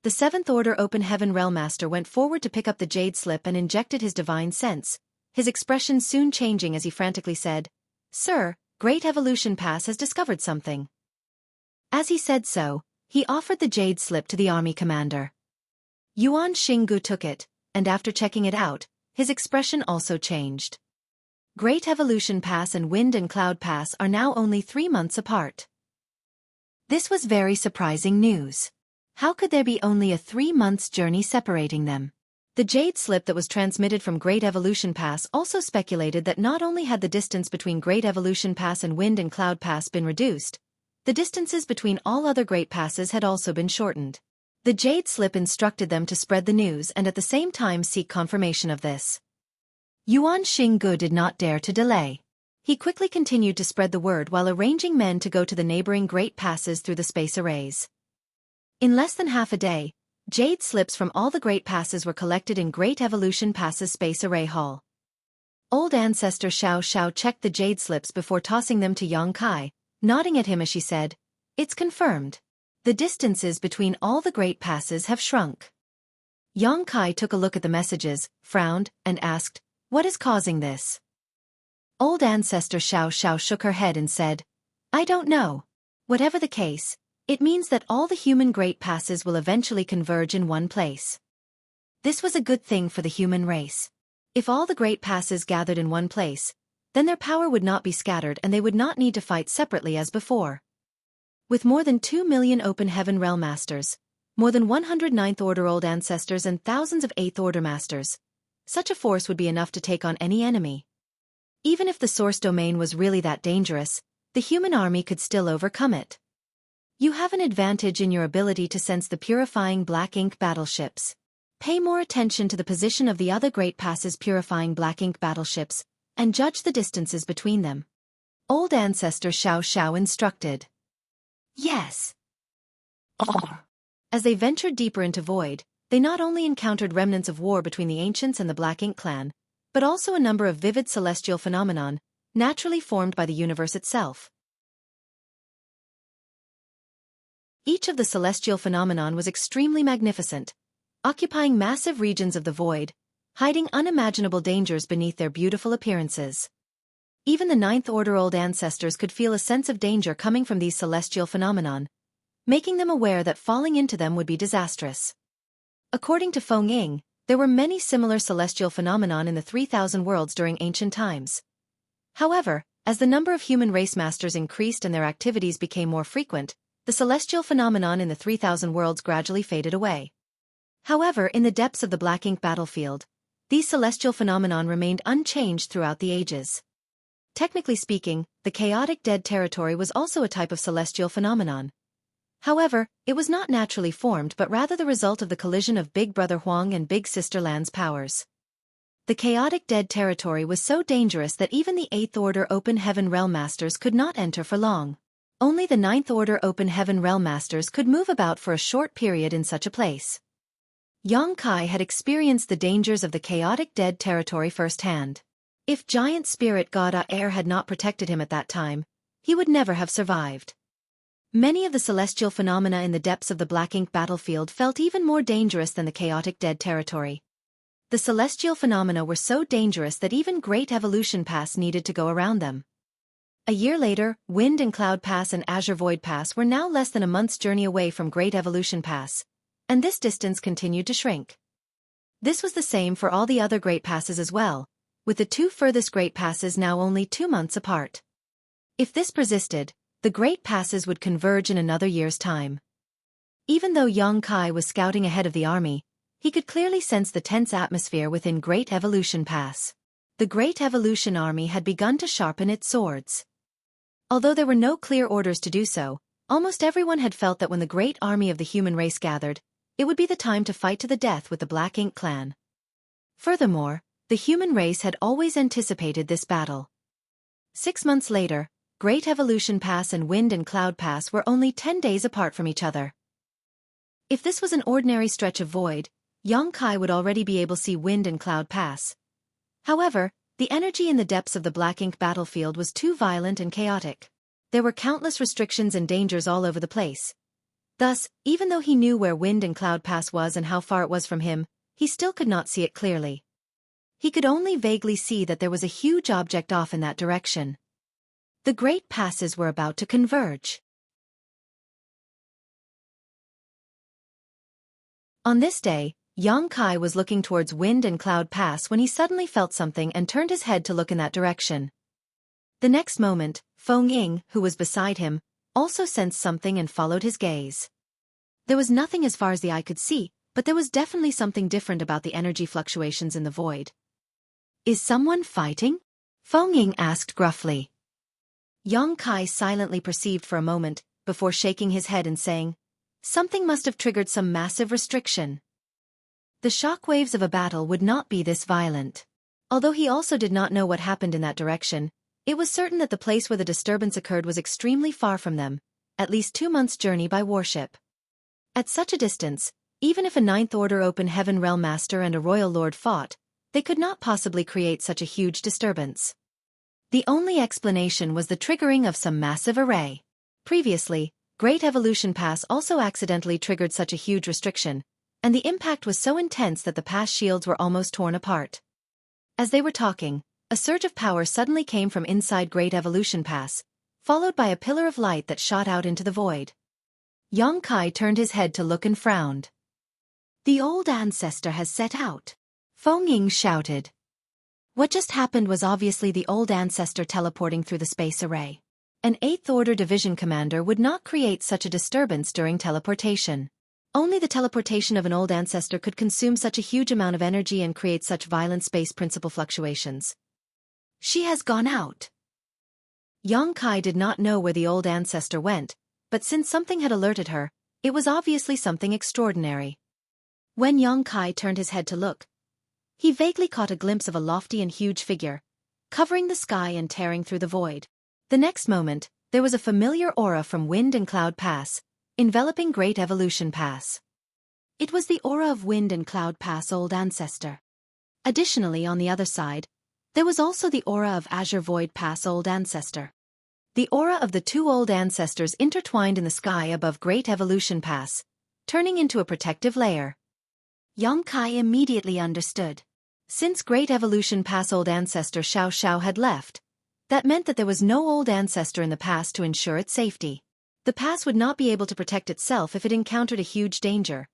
The Seventh Order Open Heaven Realm Master went forward to pick up the jade slip and injected his divine sense, his expression soon changing as he frantically said, "Sir, Great Evolution Pass has discovered something." As he said so, he offered the jade slip to the army commander. Yuan Xinggu took it, and after checking it out, his expression also changed. Great Evolution Pass and Wind and Cloud Pass are now only 3 months apart. This was very surprising news. How could there be only a 3 months journey separating them? The jade slip that was transmitted from Great Evolution Pass also speculated that not only had the distance between Great Evolution Pass and Wind and Cloud Pass been reduced, the distances between all other Great Passes had also been shortened. The jade slip instructed them to spread the news and at the same time seek confirmation of this. Yuan Xinggu did not dare to delay. He quickly continued to spread the word while arranging men to go to the neighboring Great Passes through the space arrays. In less than half a day, jade slips from all the Great Passes were collected in Great Evolution Pass's Space Array Hall. Old Ancestor Xiao Xiao checked the jade slips before tossing them to Xueqi, nodding at him as she said, "It's confirmed. The distances between all the Great Passes have shrunk." Xueqi took a look at the messages, frowned, and asked, "What is causing this?" Old Ancestor Xiao Xiao shook her head and said, "I don't know. Whatever the case, it means that all the human Great Passes will eventually converge in one place. This was a good thing for the human race. If all the Great Passes gathered in one place, then their power would not be scattered and they would not need to fight separately as before. With more than 2 million Open Heaven Realm Masters, more than 100 Ninth Order Old Ancestors and thousands of 8th Order Masters, such a force would be enough to take on any enemy. Even if the source domain was really that dangerous, the human army could still overcome it. You have an advantage in your ability to sense the purifying black ink battleships. Pay more attention to the position of the other Great Passes purifying black ink battleships, and judge the distances between them." Old Ancestor Xiao Xiao instructed. Yes. As they ventured deeper into Void, they not only encountered remnants of war between the Ancients and the Black Ink clan, but also a number of vivid celestial phenomenon, naturally formed by the universe itself. Each of the celestial phenomenon was extremely magnificent, occupying massive regions of the void, hiding unimaginable dangers beneath their beautiful appearances. Even the Ninth Order Old Ancestors could feel a sense of danger coming from these celestial phenomenon, making them aware that falling into them would be disastrous. According to Feng Ying, there were many similar celestial phenomenon in the 3,000 worlds during ancient times. However, as the number of human race masters increased and their activities became more frequent, the celestial phenomenon in the 3,000 worlds gradually faded away. However, in the depths of the Black Ink battlefield, these celestial phenomenon remained unchanged throughout the ages. Technically speaking, the chaotic dead territory was also a type of celestial phenomenon. However, it was not naturally formed but rather the result of the collision of Big Brother Huang and Big Sister Lan's powers. The chaotic dead territory was so dangerous that even the 8th Order Open Heaven Realm Masters could not enter for long. Only the 9th Order Open Heaven Realm Masters could move about for a short period in such a place. Xueqi had experienced the dangers of the chaotic dead territory firsthand. If giant spirit god Air had not protected him at that time, he would never have survived. Many of the celestial phenomena in the depths of the Black Ink battlefield felt even more dangerous than the chaotic dead territory. The celestial phenomena were so dangerous that even Great Evolution Pass needed to go around them. A year later, Wind and Cloud Pass and Azure Void Pass were now less than a month's journey away from Great Evolution Pass, and this distance continued to shrink. This was the same for all the other Great Passes as well, with the two furthest Great Passes now only 2 months apart. If this persisted, the great passes would converge in another year's time. Even though Yang Kai was scouting ahead of the army, he could clearly sense the tense atmosphere within Great Evolution Pass. The Great Evolution Army had begun to sharpen its swords. Although there were no clear orders to do so, almost everyone had felt that when the great army of the human race gathered, it would be the time to fight to the death with the Black Ink clan. Furthermore, the human race had always anticipated this battle. 6 months later, Great Evolution Pass and Wind and Cloud Pass were only 10 days apart from each other. If this was an ordinary stretch of void, Yang Kai would already be able to see Wind and Cloud Pass. However, the energy in the depths of the Black Ink battlefield was too violent and chaotic. There were countless restrictions and dangers all over the place. Thus, even though he knew where Wind and Cloud Pass was and how far it was from him, he still could not see it clearly. He could only vaguely see that there was a huge object off in that direction. The great passes were about to converge. On this day, Yang Kai was looking towards Wind and Cloud Pass when he suddenly felt something and turned his head to look in that direction. The next moment, Feng Ying, who was beside him, also sensed something and followed his gaze. There was nothing as far as the eye could see, but there was definitely something different about the energy fluctuations in the void. "Is someone fighting?" Feng Ying asked gruffly. Yang Kai silently perceived for a moment, before shaking his head and saying, "Something must have triggered some massive restriction." The shock waves of a battle would not be this violent. Although he also did not know what happened in that direction, it was certain that the place where the disturbance occurred was extremely far from them, at least 2 months' journey by warship. At such a distance, even if a Ninth Order Open Heaven Realm Master and a Royal Lord fought, they could not possibly create such a huge disturbance. The only explanation was the triggering of some massive array. Previously, Great Evolution Pass also accidentally triggered such a huge restriction, and the impact was so intense that the pass shields were almost torn apart. As they were talking, a surge of power suddenly came from inside Great Evolution Pass, followed by a pillar of light that shot out into the void. Yang Kai turned his head to look and frowned. "The old ancestor has set out," Feng Ying shouted. What just happened was obviously the old ancestor teleporting through the space array. An 8th Order Division commander would not create such a disturbance during teleportation. Only the teleportation of an old ancestor could consume such a huge amount of energy and create such violent space principle fluctuations. "She has gone out." Yang Kai did not know where the old ancestor went, but since something had alerted her, it was obviously something extraordinary. When Yang Kai turned his head to look, he vaguely caught a glimpse of a lofty and huge figure, covering the sky and tearing through the void. The next moment, there was a familiar aura from Wind and Cloud Pass, enveloping Great Evolution Pass. It was the aura of Wind and Cloud Pass Old Ancestor. Additionally, on the other side, there was also the aura of Azure Void Pass Old Ancestor. The aura of the 2 old ancestors intertwined in the sky above Great Evolution Pass, turning into a protective layer. Yang Kai immediately understood. Since Great Evolution Pass Old Ancestor Xiao Xiao had left, that meant that there was no old ancestor in the pass to ensure its safety. The pass would not be able to protect itself if it encountered a huge danger.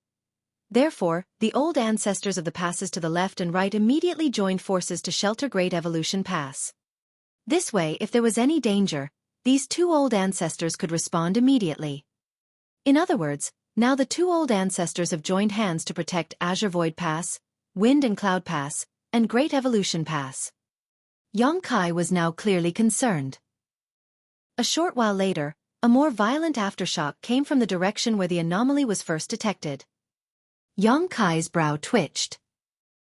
Therefore, the old ancestors of the passes to the left and right immediately joined forces to shelter Great Evolution Pass. This way, if there was any danger, these 2 old ancestors could respond immediately. In other words, now the 2 old ancestors have joined hands to protect Azure Void Pass, Wind and Cloud Pass, and Great Evolution Pass. Yang Kai was now clearly concerned. A short while later, a more violent aftershock came from the direction where the anomaly was first detected. Yang Kai's brow twitched.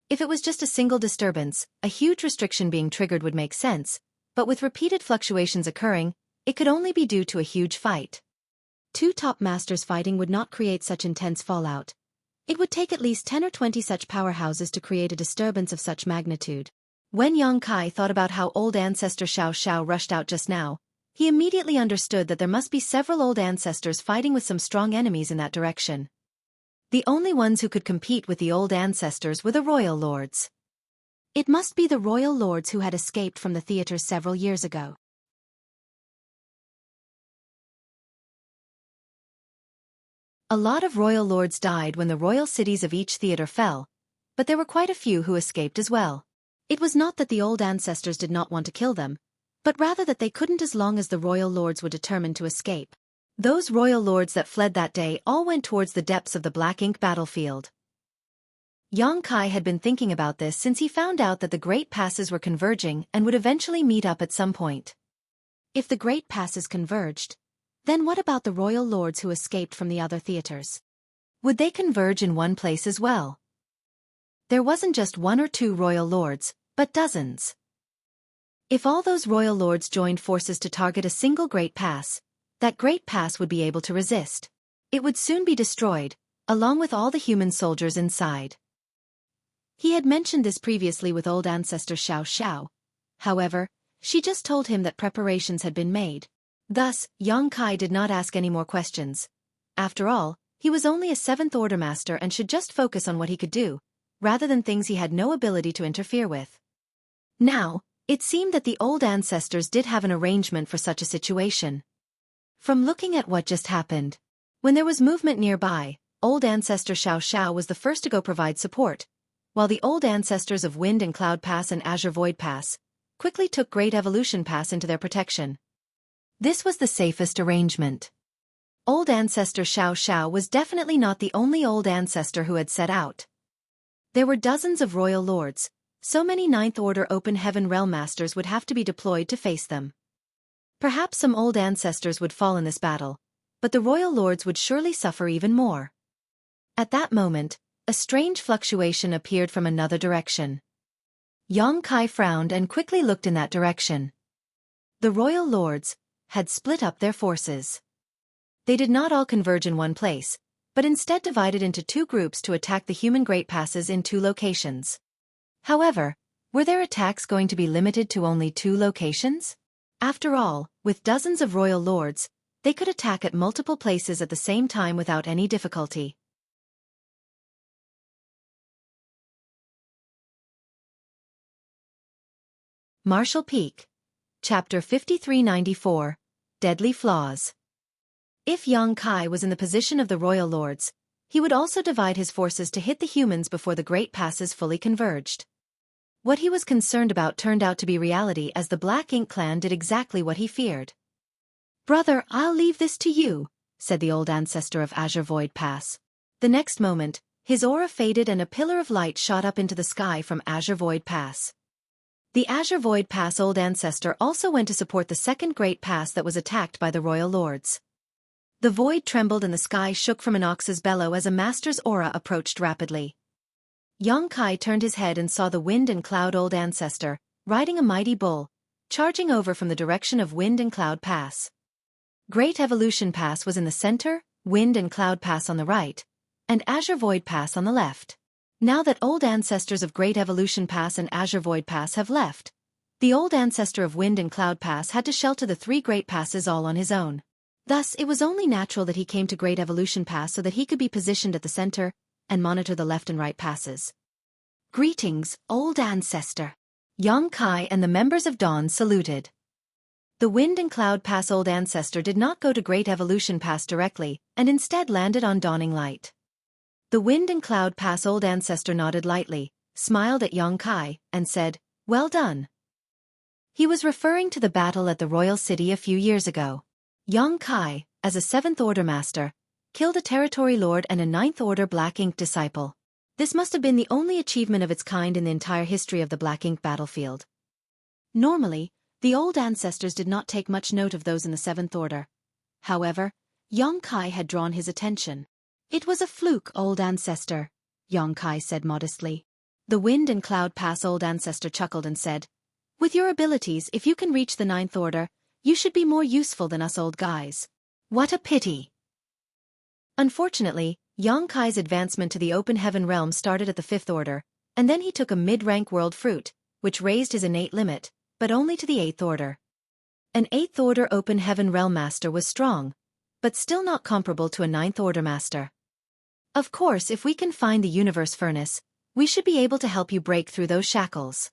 If it was just a single disturbance, a huge restriction being triggered would make sense, but with repeated fluctuations occurring, it could only be due to a huge fight. 2 top masters fighting would not create such intense fallout. It would take at least 10 or 20 such powerhouses to create a disturbance of such magnitude. When Yang Kai thought about how old ancestor Xiao Xiao rushed out just now, he immediately understood that there must be several old ancestors fighting with some strong enemies in that direction. The only ones who could compete with the old ancestors were the royal lords. It must be the royal lords who had escaped from the theater several years ago. A lot of royal lords died when the royal cities of each theater fell, but there were quite a few who escaped as well. It was not that the old ancestors did not want to kill them, but rather that they couldn't as long as the royal lords were determined to escape. Those royal lords that fled that day all went towards the depths of the black ink battlefield. Xueqi had been thinking about this since he found out that the Great Passes were converging and would eventually meet up at some point. If the Great Passes converged, then what about the royal lords who escaped from the other theaters? Would they converge in one place as well? There wasn't just one or two royal lords, but dozens. If all those royal lords joined forces to target a single Great Pass, that Great Pass would be able to resist. It would soon be destroyed, along with all the human soldiers inside. He had mentioned this previously with old ancestor Xiao. However, she just told him that preparations had been made. Thus, Xueqi did not ask any more questions. After all, he was only a 7th Order master and should just focus on what he could do, rather than things he had no ability to interfere with. Now, it seemed that the old ancestors did have an arrangement for such a situation. From looking at what just happened, when there was movement nearby, old ancestor Xiao was the first to go provide support, while the old ancestors of Wind and Cloud Pass and Azure Void Pass quickly took Great Evolution Pass into their protection. This was the safest arrangement. Old ancestor Xiao was definitely not the only old ancestor who had set out. There were dozens of royal lords, so many 9th Order Open Heaven Realm Masters would have to be deployed to face them. Perhaps some old ancestors would fall in this battle, but the royal lords would surely suffer even more. At that moment, a strange fluctuation appeared from another direction. Xueqi frowned and quickly looked in that direction. The royal lords had split up their forces. They did not all converge in one place, but instead divided into two groups to attack the human Great Passes in two locations. However, were their attacks going to be limited to only two locations? After all, with dozens of royal lords, they could attack at multiple places at the same time without any difficulty. Martial Peak. Chapter 5394. Deadly Flaws. If Xueqi was in the position of the royal lords, he would also divide his forces to hit the humans before the Great Passes fully converged. What he was concerned about turned out to be reality as the Black Ink clan did exactly what he feared. "Brother, I'll leave this to you," said the old ancestor of Azure Void Pass. The next moment, his aura faded and a pillar of light shot up into the sky from Azure Void Pass. The Azure Void Pass old ancestor also went to support the second Great Pass that was attacked by the royal lords. The void trembled and the sky shook from an ox's bellow as a master's aura approached rapidly. Xueqi turned his head and saw the Wind and Cloud old ancestor, riding a mighty bull, charging over from the direction of Wind and Cloud Pass. Great Evolution Pass was in the center, Wind and Cloud Pass on the right, and Azure Void Pass on the left. Now that old ancestors of Great Evolution Pass and Azure Void Pass have left, the old ancestor of Wind and Cloud Pass had to shelter the three Great Passes all on his own. Thus, it was only natural that he came to Great Evolution Pass so that he could be positioned at the center and monitor the left and right passes. "Greetings, old ancestor." Xueqi and the members of Dawn saluted. The Wind and Cloud Pass old ancestor did not go to Great Evolution Pass directly, and instead landed on Dawning Light. The Wind and Cloud Pass old ancestor nodded lightly, smiled at Xueqi, and said, "Well done." He was referring to the battle at the royal city a few years ago. Xueqi, as a 7th Order master, killed a territory lord and a 9th Order Black Ink disciple. This must have been the only achievement of its kind in the entire history of the Black Ink battlefield. Normally, the old ancestors did not take much note of those in the 7th Order. However, Xueqi had drawn his attention. "It was a fluke, old ancestor," Xueqi said modestly. The Wind and Cloud Pass old ancestor chuckled and said, "With your abilities, if you can reach the 9th Order, you should be more useful than us old guys." "What a pity." Unfortunately, Xueqi's advancement to the Open Heaven realm started at the 5th Order, and then he took a mid-rank world fruit, which raised his innate limit, but only to the 8th Order. An 8th Order Open Heaven realm master was strong, but still not comparable to a 9th Order master. "Of course, if we can find the universe furnace, we should be able to help you break through those shackles."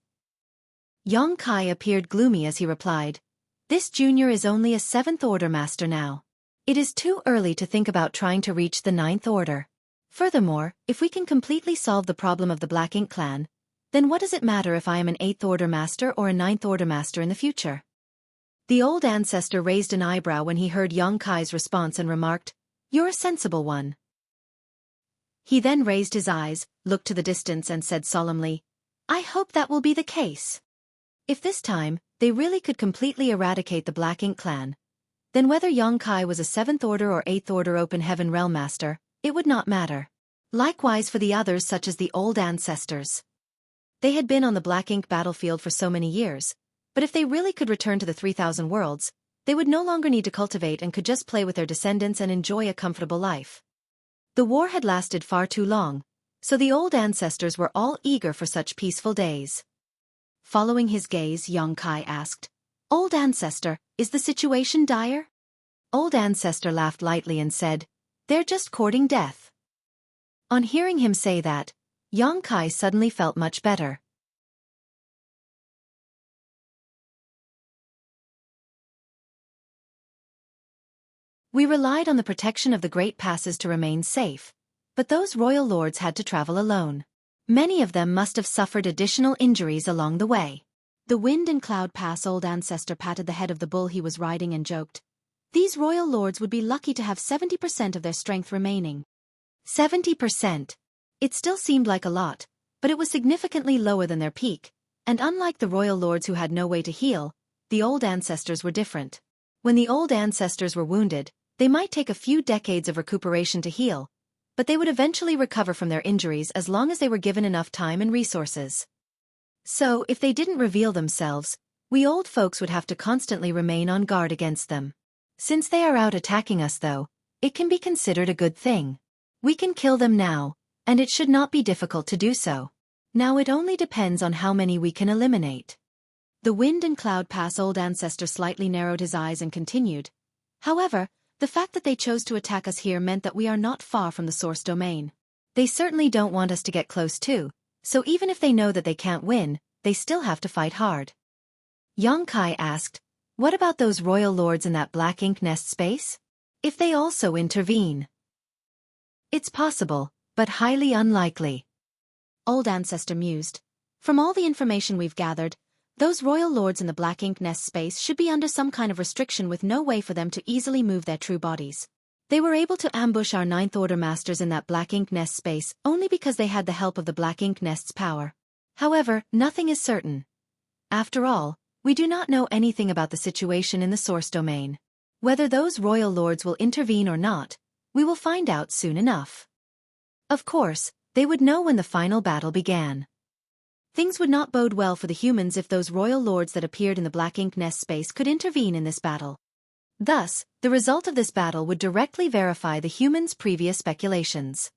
Xueqi appeared gloomy as he replied, "This junior is only a 7th Order master now. It is too early to think about trying to reach the 9th Order. Furthermore, if we can completely solve the problem of the Black Ink clan, then what does it matter if I am an 8th Order master or a 9th Order master in the future? The old ancestor raised an eyebrow when he heard Kai's response and remarked, "You're a sensible one." He then raised his eyes, looked to the distance and said solemnly, "I hope that will be the case. If this time, they really could completely eradicate the Black Ink clan, then whether Kai was a 7th Order or 8th Order Open Heaven Realm Master, it would not matter. Likewise for the others such as the old ancestors. They had been on the Black Ink battlefield for so many years, but if they really could return to the 3,000 worlds, they would no longer need to cultivate and could just play with their descendants and enjoy a comfortable life. The war had lasted far too long, so the old ancestors were all eager for such peaceful days. Following his gaze, Kai asked, "Old ancestor, is the situation dire?" Old ancestor laughed lightly and said, "They're just courting death." On hearing him say that, Kai suddenly felt much better. We relied on the protection of the great passes to remain safe, but those royal lords had to travel alone. Many of them must have suffered additional injuries along the way. The Wind and Cloud Pass old ancestor patted the head of the bull he was riding and joked, "These royal lords would be lucky to have 70% of their strength remaining." 70%. It still seemed like a lot, but it was significantly lower than their peak, and unlike the royal lords who had no way to heal, the old ancestors were different. When the old ancestors were wounded, they might take a few decades of recuperation to heal, but they would eventually recover from their injuries as long as they were given enough time and resources. So, if they didn't reveal themselves, we old folks would have to constantly remain on guard against them. Since they are out attacking us though, it can be considered a good thing. We can kill them now, and it should not be difficult to do so. Now it only depends on how many we can eliminate. The Wind and Cloud Pass old ancestor slightly narrowed his eyes and continued, "However, the fact that they chose to attack us here meant that we are not far from the source domain. They certainly don't want us to get close too, so even if they know that they can't win, they still have to fight hard." Kai asked, "What about those royal lords in that Black Ink nest space? If they also intervene?" "It's possible, but highly unlikely." Old ancestor mused, "From all the information we've gathered, those royal lords in the Black Ink nest space should be under some kind of restriction with no way for them to easily move their true bodies. They were able to ambush our 9th Order masters in that Black Ink nest space only because they had the help of the Black Ink nest's power. However, nothing is certain. After all, we do not know anything about the situation in the source domain. Whether those royal lords will intervene or not, we will find out soon enough. Of course, they would know when the final battle began. Things would not bode well for the humans if those royal lords that appeared in the Black Ink nest space could intervene in this battle. Thus, the result of this battle would directly verify the humans' previous speculations.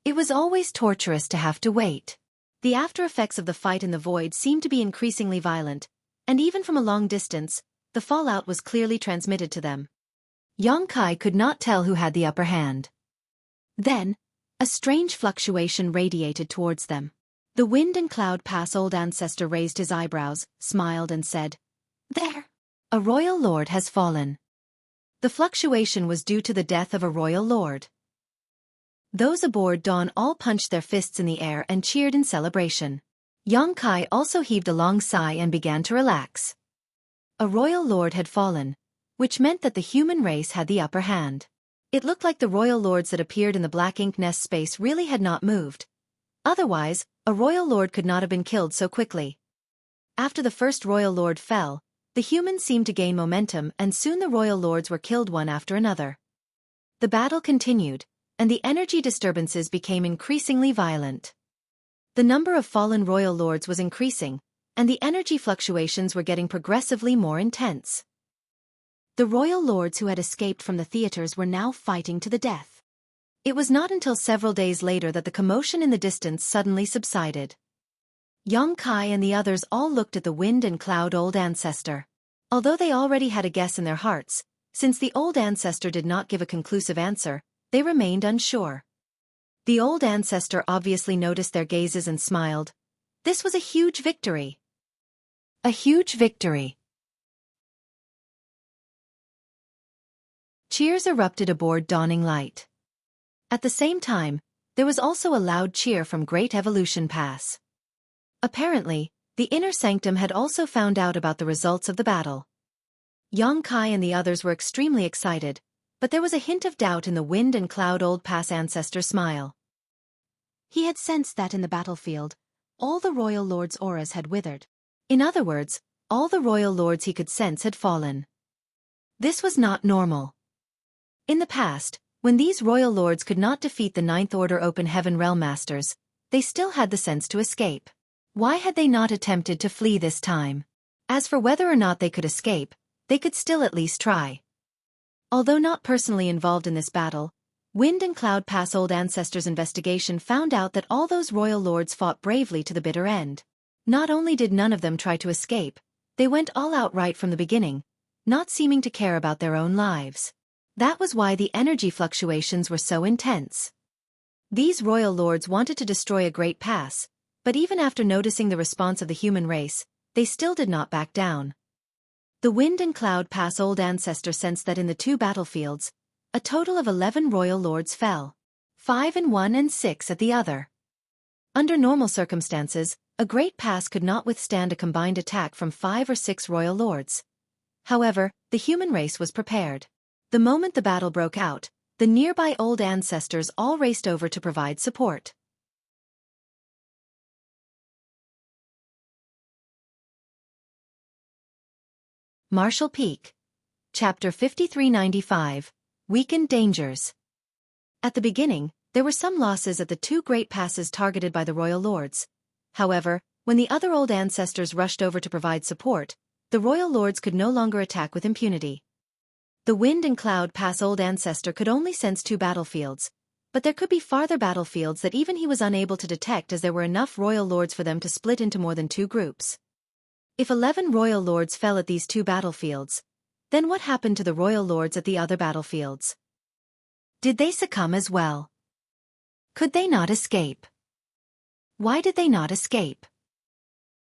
It was always torturous to have to wait. The after effects of the fight in the void seemed to be increasingly violent, and even from a long distance, the fallout was clearly transmitted to them. Kai could not tell who had the upper hand. Then, a strange fluctuation radiated towards them. The Wind and Cloud Pass old ancestor raised his eyebrows, smiled and said, "There! A royal lord has fallen." The fluctuation was due to the death of a royal lord. Those aboard Dawn all punched their fists in the air and cheered in celebration. Kai also heaved a long sigh and began to relax. A royal lord had fallen, which meant that the human race had the upper hand. It looked like the royal lords that appeared in the Black Ink nest space really had not moved. Otherwise, a royal lord could not have been killed so quickly. After the first royal lord fell, the humans seemed to gain momentum and soon the royal lords were killed one after another. The battle continued, and the energy disturbances became increasingly violent. The number of fallen royal lords was increasing, and the energy fluctuations were getting progressively more intense. The royal lords who had escaped from the theaters were now fighting to the death. It was not until several days later that the commotion in the distance suddenly subsided. Kai and the others all looked at the Wind and Cloud old ancestor. Although they already had a guess in their hearts, since the old ancestor did not give a conclusive answer, they remained unsure. The old ancestor obviously noticed their gazes and smiled. This was a huge victory. A huge victory. Cheers erupted aboard Dawning Light. At the same time, there was also a loud cheer from Great Evolution Pass. Apparently, the Inner Sanctum had also found out about the results of the battle. Yongkai and the others were extremely excited, but there was a hint of doubt in the Wind and Cloud Old Pass ancestor's smile. He had sensed that in the battlefield, all the royal lords' auras had withered. In other words, all the royal lords he could sense had fallen. This was not normal. In the past, when these royal lords could not defeat the Ninth Order Open Heaven Realm Masters, they still had the sense to escape. Why had they not attempted to flee this time? As for whether or not they could escape, they could still at least try. Although not personally involved in this battle, Wind and Cloud Pass Old Ancestors' investigation found out that all those royal lords fought bravely to the bitter end. Not only did none of them try to escape, they went all out right from the beginning, not seeming to care about their own lives. That was why the energy fluctuations were so intense. These royal lords wanted to destroy a great pass, but even after noticing the response of the human race, they still did not back down. The Wind and Cloud Pass Old Ancestor sensed that in the two battlefields, a total of 11 royal lords fell. 5 in one and 6 at the other. Under normal circumstances, a great pass could not withstand a combined attack from 5 or 6 royal lords. However, the human race was prepared. The moment the battle broke out, the nearby old ancestors all raced over to provide support. Marshall Peak. Chapter 5395. Weakened Dangers. At the beginning, there were some losses at the two great passes targeted by the royal lords. However, when the other old ancestors rushed over to provide support, the royal lords could no longer attack with impunity. The Wind and Cloud Pass Old Ancestor could only sense 2 battlefields, but there could be farther battlefields that even he was unable to detect, as there were enough royal lords for them to split into more than 2 groups. If 11 royal lords fell at these 2 battlefields, then what happened to the royal lords at the other battlefields? Did they succumb as well? Could they not escape? Why did they not escape?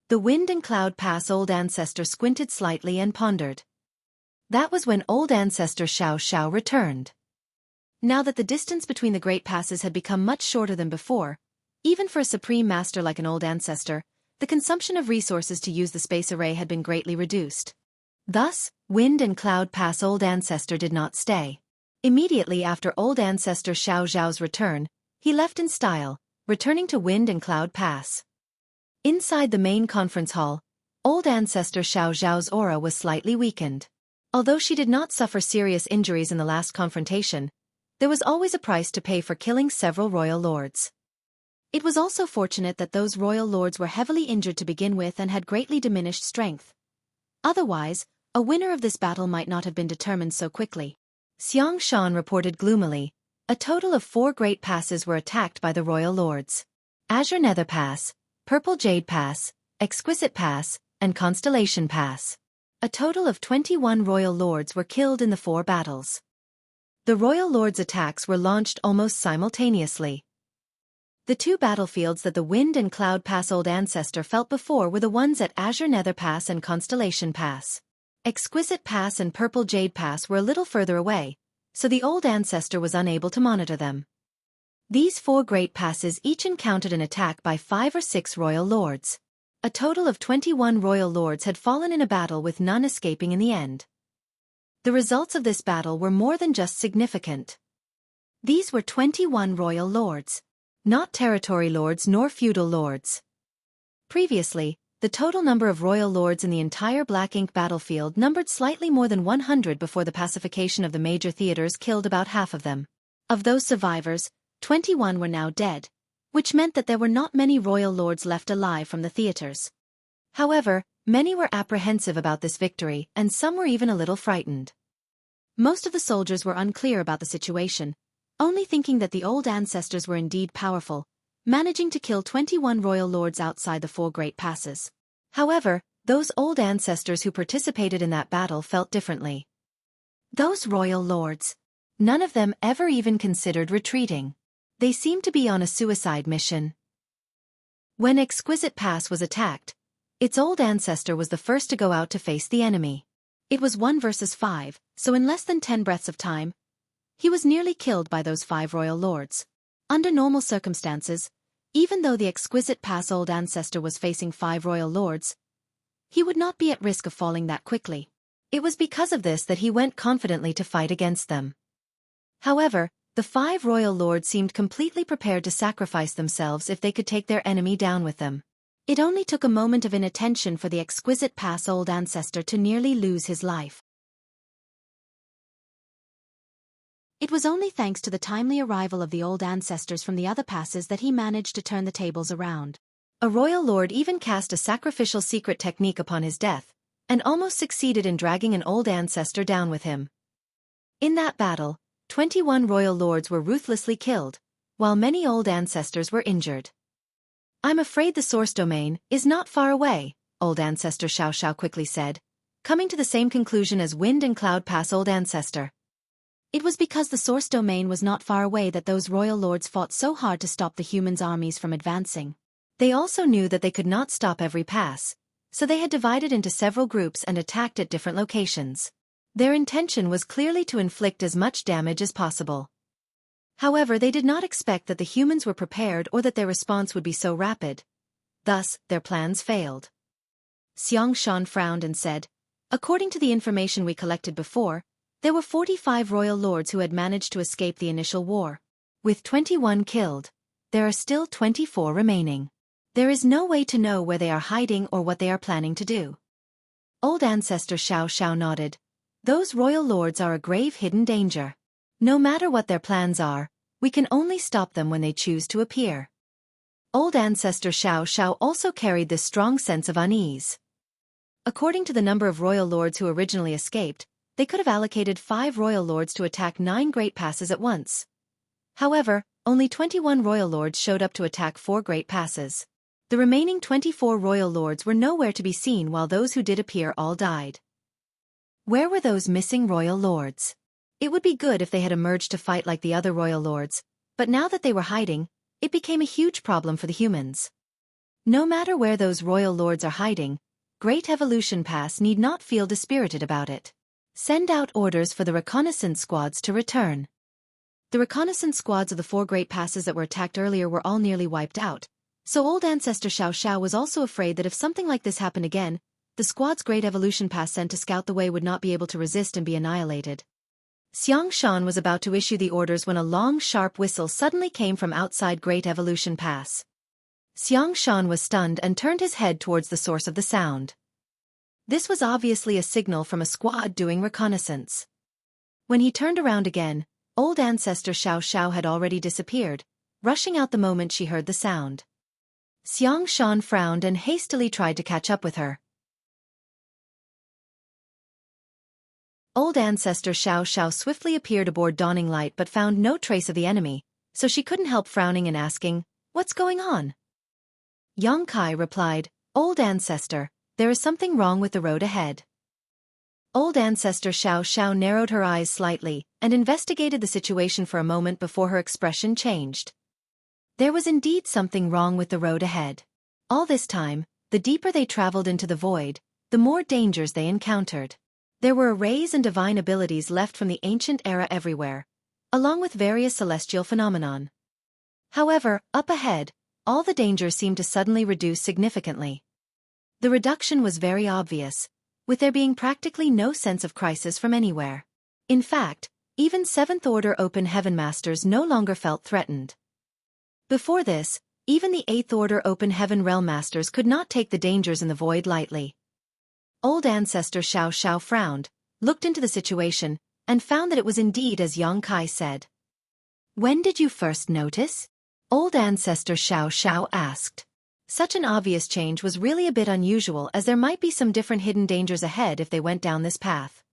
The Wind and Cloud Pass Old Ancestor squinted slightly and pondered. That was when Old Ancestor Xiao returned. Now that the distance between the great passes had become much shorter than before, even for a supreme master like an old ancestor, the consumption of resources to use the space array had been greatly reduced. Thus, Wind and Cloud Pass Old Ancestor did not stay. Immediately after Old Ancestor Xiao's return, he left in style, returning to Wind and Cloud Pass. Inside the main conference hall, Old Ancestor Xiao's aura was slightly weakened. Although she did not suffer serious injuries in the last confrontation, there was always a price to pay for killing several royal lords. It was also fortunate that those royal lords were heavily injured to begin with and had greatly diminished strength. Otherwise, a winner of this battle might not have been determined so quickly. Xiang Shan reported gloomily, a total of 4 great passes were attacked by the royal lords. Azure Nether Pass, Purple Jade Pass, Exquisite Pass, and Constellation Pass. A total of 21 royal lords were killed in the 4 battles. The royal lords' attacks were launched almost simultaneously. The 2 battlefields that the Wind and Cloud Pass Old Ancestor felt before were the ones at Azure Nether Pass and Constellation Pass. Exquisite Pass and Purple Jade Pass were a little further away, so the old ancestor was unable to monitor them. These 4 great passes each encountered an attack by 5 or 6 royal lords. A total of 21 royal lords had fallen in a battle with none escaping in the end. The results of this battle were more than just significant. These were 21 royal lords, not territory lords nor feudal lords. Previously, the total number of royal lords in the entire Black Ink battlefield numbered slightly more than 100 before the pacification of the major theaters killed about half of them. Of those survivors, 21 were now dead, which meant that there were not many royal lords left alive from the theaters. However, many were apprehensive about this victory, and some were even a little frightened. Most of the soldiers were unclear about the situation, only thinking that the old ancestors were indeed powerful, managing to kill 21 royal lords outside the 4 great passes. However, those old ancestors who participated in that battle felt differently. Those royal lords, none of them ever even considered retreating. They seemed to be on a suicide mission. When Exquisite Pass was attacked, its old ancestor was the first to go out to face the enemy. It was 1 versus 5, so in less than 10 breaths of time, he was nearly killed by those 5 royal lords. Under normal circumstances, even though the Exquisite Pass old ancestor was facing 5 royal lords, he would not be at risk of falling that quickly. It was because of this that he went confidently to fight against them. However, the 5 royal lords seemed completely prepared to sacrifice themselves if they could take their enemy down with them. It only took a moment of inattention for the exquisite pass old ancestor to nearly lose his life. It was only thanks to the timely arrival of the old ancestors from the other passes that he managed to turn the tables around. A royal lord even cast a sacrificial secret technique upon his death, and almost succeeded in dragging an old ancestor down with him. In that battle, 21 royal lords were ruthlessly killed, while many old ancestors were injured. "I'm afraid the source domain is not far away," old ancestor Xueqi quickly said, coming to the same conclusion as Wind and Cloud Pass old ancestor. It was because the source domain was not far away that those royal lords fought so hard to stop the humans' armies from advancing. They also knew that they could not stop every pass, so they had divided into several groups and attacked at different locations. Their intention was clearly to inflict as much damage as possible. However, they did not expect that the humans were prepared or that their response would be so rapid. Thus, their plans failed. Xueqi frowned and said, "According to the information we collected before, there were 45 royal lords who had managed to escape the initial war. With 21 killed, there are still 24 remaining. There is no way to know where they are hiding or what they are planning to do." Old ancestor Xueqi nodded. "Those royal lords are a grave hidden danger. No matter what their plans are, we can only stop them when they choose to appear." Old ancestor Xueqi also carried this strong sense of unease. According to the number of royal lords who originally escaped, they could have allocated 5 royal lords to attack 9 great passes at once. However, only 21 royal lords showed up to attack 4 great passes. The remaining 24 royal lords were nowhere to be seen while those who did appear all died. Where were those missing royal lords? It would be good if they had emerged to fight like the other royal lords, but now that they were hiding, it became a huge problem for the humans. No matter where those royal lords are hiding, Great Evolution Pass need not feel dispirited about it. Send out orders for the reconnaissance squads to return. The reconnaissance squads of the 4 great passes that were attacked earlier were all nearly wiped out, so old ancestor Xueqi was also afraid that if something like this happened again, the squad's Great Evolution Pass sent to scout the way would not be able to resist and be annihilated. Xueqi was about to issue the orders when a long, sharp whistle suddenly came from outside Great Evolution Pass. Xueqi was stunned and turned his head towards the source of the sound. This was obviously a signal from a squad doing reconnaissance. When he turned around again, old ancestor Xueqi had already disappeared, rushing out the moment she heard the sound. Xueqi frowned and hastily tried to catch up with her. Old ancestor Xueqi swiftly appeared aboard Dawning Light but found no trace of the enemy, so she couldn't help frowning and asking, "What's going on?" Xueqi replied, "Old ancestor, there is something wrong with the road ahead." Old ancestor Xueqi narrowed her eyes slightly and investigated the situation for a moment before her expression changed. There was indeed something wrong with the road ahead. All this time, the deeper they traveled into the void, the more dangers they encountered. There were arrays and divine abilities left from the ancient era everywhere, along with various celestial phenomenon. However, up ahead, all the dangers seemed to suddenly reduce significantly. The reduction was very obvious, with there being practically no sense of crisis from anywhere. In fact, even 7th Order Open Heaven Masters no longer felt threatened. Before this, even the 8th Order Open Heaven Realm Masters could not take the dangers in the void lightly. Old ancestor Xueqi frowned, looked into the situation, and found that it was indeed as Xueqi said. "When did you first notice?" Old ancestor Xueqi asked. Such an obvious change was really a bit unusual, as there might be some different hidden dangers ahead if they went down this path.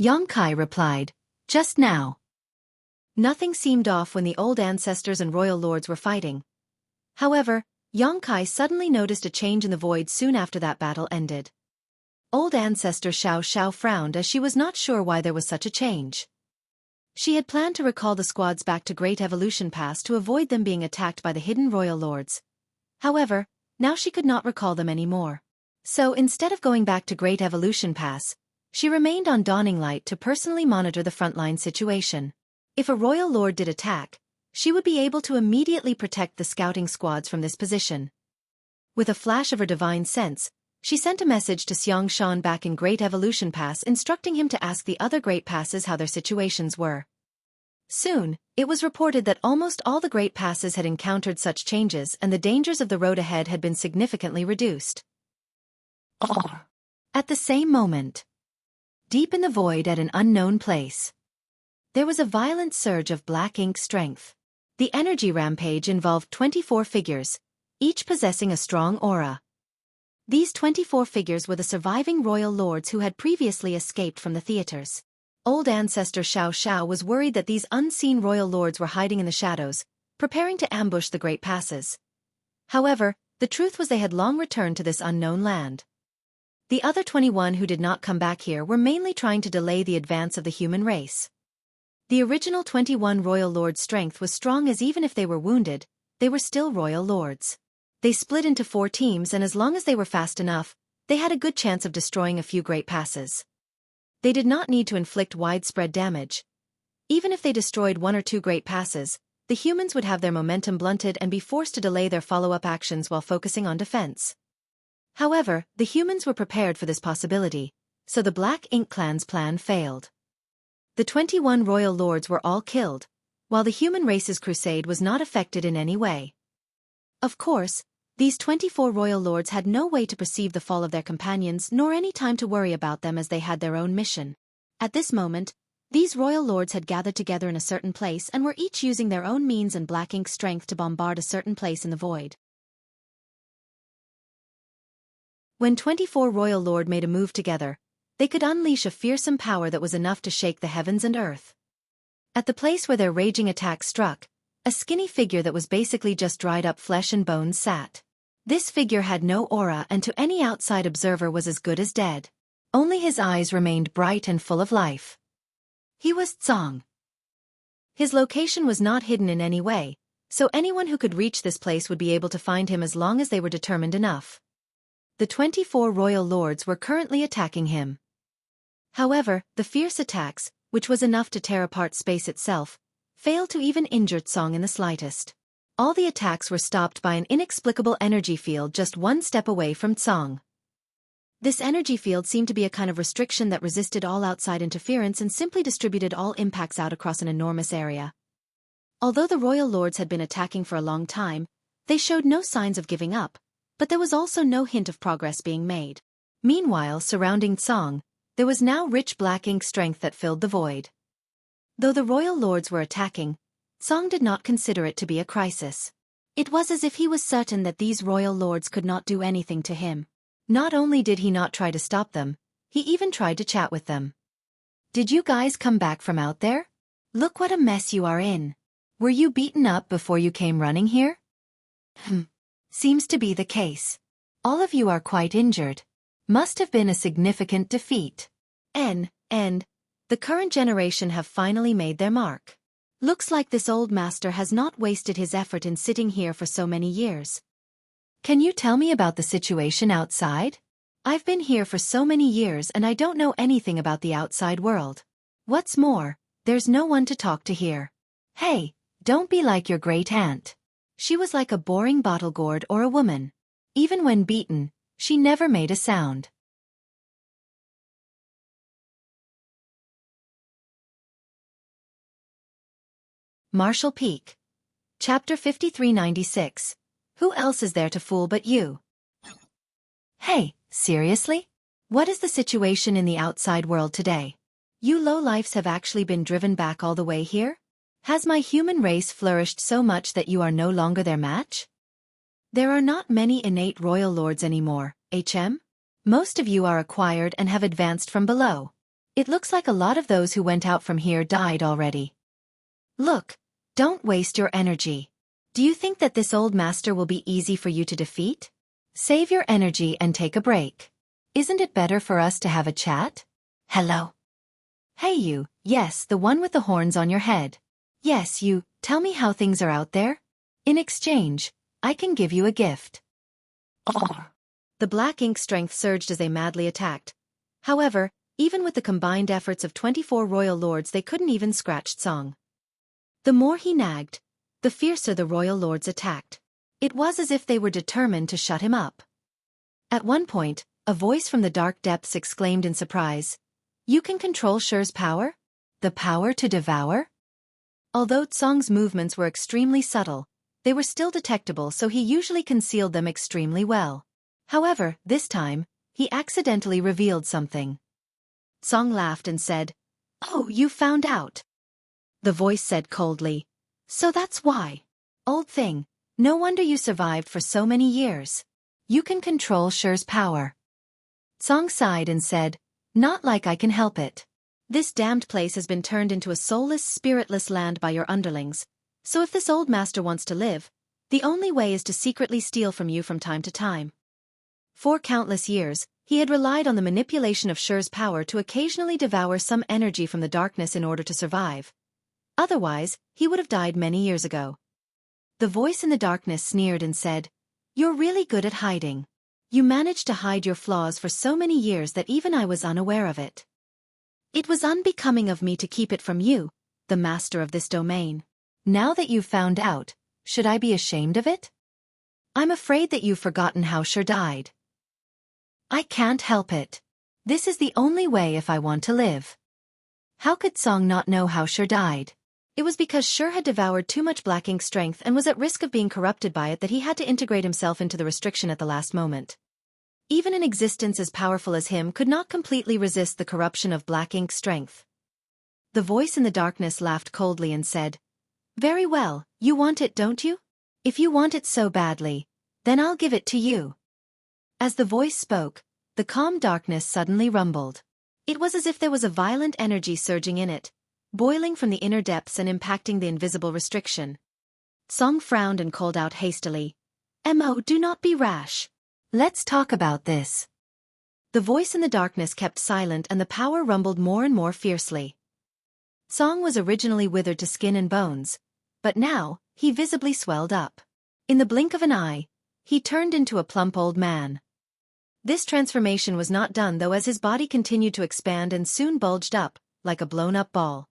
Xueqi replied, "Just now." Nothing seemed off when the old ancestors and royal lords were fighting. However, Xueqi suddenly noticed a change in the void soon after that battle ended. Old ancestor Xueqi frowned as she was not sure why there was such a change. She had planned to recall the squads back to Great Evolution Pass to avoid them being attacked by the hidden royal lords. However, now she could not recall them anymore. So instead of going back to Great Evolution Pass, she remained on Dawning Light to personally monitor the frontline situation. If a royal lord did attack, she would be able to immediately protect the scouting squads from this position. With a flash of her divine sense, She sent a message to Xiangshan back in Great Evolution Pass instructing him to ask the other Great Passes how their situations were. Soon, it was reported that almost all the Great Passes had encountered such changes and the dangers of the road ahead had been significantly reduced. At the same moment, deep in the void at an unknown place, there was a violent surge of black ink strength. The energy rampage involved 24 figures, each possessing a strong aura. These 24 figures were the surviving royal lords who had previously escaped from the theaters. Old ancestor Xiao Xiao was worried that these unseen royal lords were hiding in the shadows, preparing to ambush the Great Passes. However, the truth was they had long returned to this unknown land. The other 21 who did not come back here were mainly trying to delay the advance of the human race. The original 21 royal lords' strength was strong, as even if they were wounded, they were still royal lords. They split into 4 teams, and as long as they were fast enough, they had a good chance of destroying a few Great Passes. They did not need to inflict widespread damage. Even if they destroyed 1 or 2 Great Passes, the humans would have their momentum blunted and be forced to delay their follow-up actions while focusing on defense. However, the humans were prepared for this possibility, so the Black Ink Clan's plan failed. The 21 royal lords were all killed, while the human race's crusade was not affected in any way. Of course, these 24 royal lords had no way to perceive the fall of their companions nor any time to worry about them, as they had their own mission. At this moment, these royal lords had gathered together in a certain place and were each using their own means and black ink strength to bombard a certain place in the void. When 24 royal lords made a move together, they could unleash a fearsome power that was enough to shake the heavens and earth. At the place where their raging attack struck, a skinny figure that was basically just dried up flesh and bones sat. This figure had no aura and to any outside observer was as good as dead. Only his eyes remained bright and full of life. He was Tsong. His location was not hidden in any way, so anyone who could reach this place would be able to find him as long as they were determined enough. The 24 royal lords were currently attacking him. However, the fierce attacks, which was enough to tear apart space itself, failed to even injure Tsong in the slightest. All the attacks were stopped by an inexplicable energy field just 1 step away from Tsong. This energy field seemed to be a kind of restriction that resisted all outside interference and simply distributed all impacts out across an enormous area. Although the royal lords had been attacking for a long time, they showed no signs of giving up, but there was also no hint of progress being made. Meanwhile, surrounding Tsong, there was now rich black ink strength that filled the void. Though the royal lords were attacking, Tsong did not consider it to be a crisis. It was as if he was certain that these royal lords could not do anything to him. Not only did he not try to stop them, he even tried to chat with them. "Did you guys come back from out there? Look what a mess you are in. Were you beaten up before you came running here?" Seems to be the case. All of you are quite injured. Must have been a significant defeat. And the current generation have finally made their mark. Looks like this old master has not wasted his effort in sitting here for so many years. Can you tell me about the situation outside? I've been here for so many years and I don't know anything about the outside world. What's more, there's no one to talk to here. Hey, don't be like your great aunt. She was like a boring bottle gourd or a woman. Even when beaten, she never made a sound. Marshall Peak. Chapter 5396. Who else is there to fool but you? Hey, seriously? What is the situation in the outside world today? You lowlifes have actually been driven back all the way here? Has my human race flourished so much that you are no longer their match? There are not many innate royal lords anymore, HM? Most of you are acquired and have advanced from below. It looks like a lot of those who went out from here died already. Look, don't waste your energy. Do you think that this old master will be easy for you to defeat? Save your energy and take a break. Isn't it better for us to have a chat? Hello. Hey you, yes, the one with the horns on your head. Yes, you, tell me how things are out there. In exchange, I can give you a gift. The black ink strength surged as they madly attacked. However, even with the combined efforts of 24 royal lords, they couldn't even scratch Tsong. The more he nagged, the fiercer the royal lords attacked. It was as if they were determined to shut him up. At one point, a voice from the dark depths exclaimed in surprise, "You can control Xue's power? The power to devour?" Although Song's movements were extremely subtle, they were still detectable, so he usually concealed them extremely well. However, this time, he accidentally revealed something. Song laughed and said, "Oh, you found out." The voice said coldly, "So that's why. Old thing, no wonder you survived for so many years. You can control Xue's power." Song sighed and said, "Not like I can help it. This damned place has been turned into a soulless, spiritless land by your underlings, so if this old master wants to live, the only way is to secretly steal from you from time to time." For countless years, he had relied on the manipulation of Xue's power to occasionally devour some energy from the darkness in order to survive. Otherwise, he would have died many years ago. The voice in the darkness sneered and said, "You're really good at hiding. You managed to hide your flaws for so many years that even I was unaware of it. It was unbecoming of me to keep it from you, the master of this domain. Now that you've found out, should I be ashamed of it? I'm afraid that you've forgotten how Xue died. I can't help it. This is the only way if I want to live." How could Song not know how Xue died? It was because Xue had devoured too much black ink strength and was at risk of being corrupted by it that he had to integrate himself into the restriction at the last moment. Even an existence as powerful as him could not completely resist the corruption of black ink strength. The voice in the darkness laughed coldly and said, "Very well, you want it, don't you? If you want it so badly, then I'll give it to you." As the voice spoke, the calm darkness suddenly rumbled. It was as if there was a violent energy surging in it, boiling from the inner depths and impacting the invisible restriction. Song frowned and called out hastily, "Mo, do not be rash. Let's talk about this." The voice in the darkness kept silent and the power rumbled more and more fiercely. Song was originally withered to skin and bones, but now, he visibly swelled up. In the blink of an eye, he turned into a plump old man. This transformation was not done though, as his body continued to expand and soon bulged up, like a blown-up ball.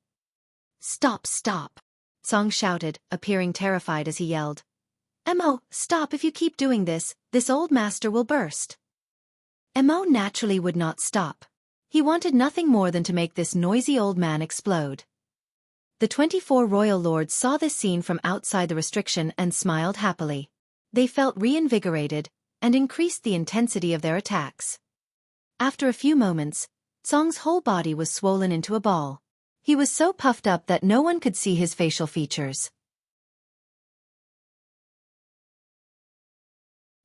"Stop, stop!" Song shouted, appearing terrified as he yelled. "Mo, stop! If you keep doing this old master will burst." Mo naturally would not stop. He wanted nothing more than to make this noisy old man explode. The 24 royal lords saw this scene from outside the restriction and smiled happily. They felt reinvigorated, and increased the intensity of their attacks. After a few moments, Song's whole body was swollen into a ball. He was so puffed up that no one could see his facial features.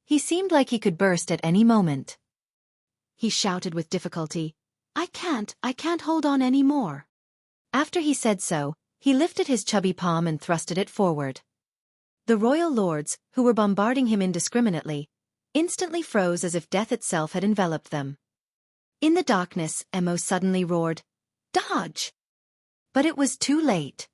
He seemed like he could burst at any moment. He shouted with difficulty, I can't hold on any more." After he said so, he lifted his chubby palm and thrusted it forward. The royal lords, who were bombarding him indiscriminately, instantly froze as if death itself had enveloped them. In the darkness, Mo suddenly roared, "Dodge!" But it was too late.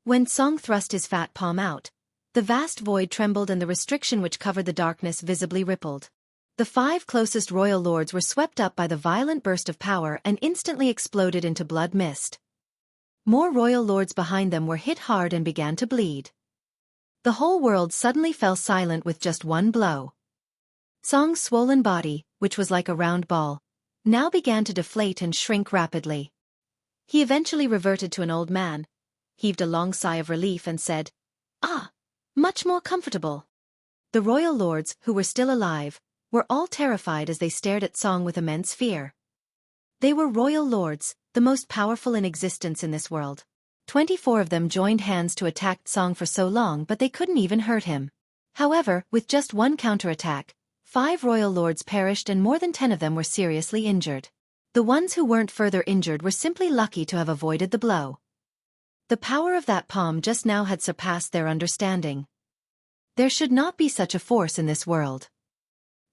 When Song thrust his fat palm out, the vast void trembled and the restriction which covered the darkness visibly rippled. The 5 closest royal lords were swept up by the violent burst of power and instantly exploded into blood mist. More royal lords behind them were hit hard and began to bleed. The whole world suddenly fell silent with just one blow. Song's swollen body, which was like a round ball, now began to deflate and shrink rapidly. He eventually reverted to an old man, heaved a long sigh of relief and said, "Ah, much more comfortable." The royal lords, who were still alive, were all terrified as they stared at Song with immense fear. They were royal lords, the most powerful in existence in this world. 24 of them joined hands to attack Song for so long, but they couldn't even hurt him. However, with just one counterattack, 5 royal lords perished and more than 10 of them were seriously injured. The ones who weren't further injured were simply lucky to have avoided the blow. The power of that palm just now had surpassed their understanding. There should not be such a force in this world.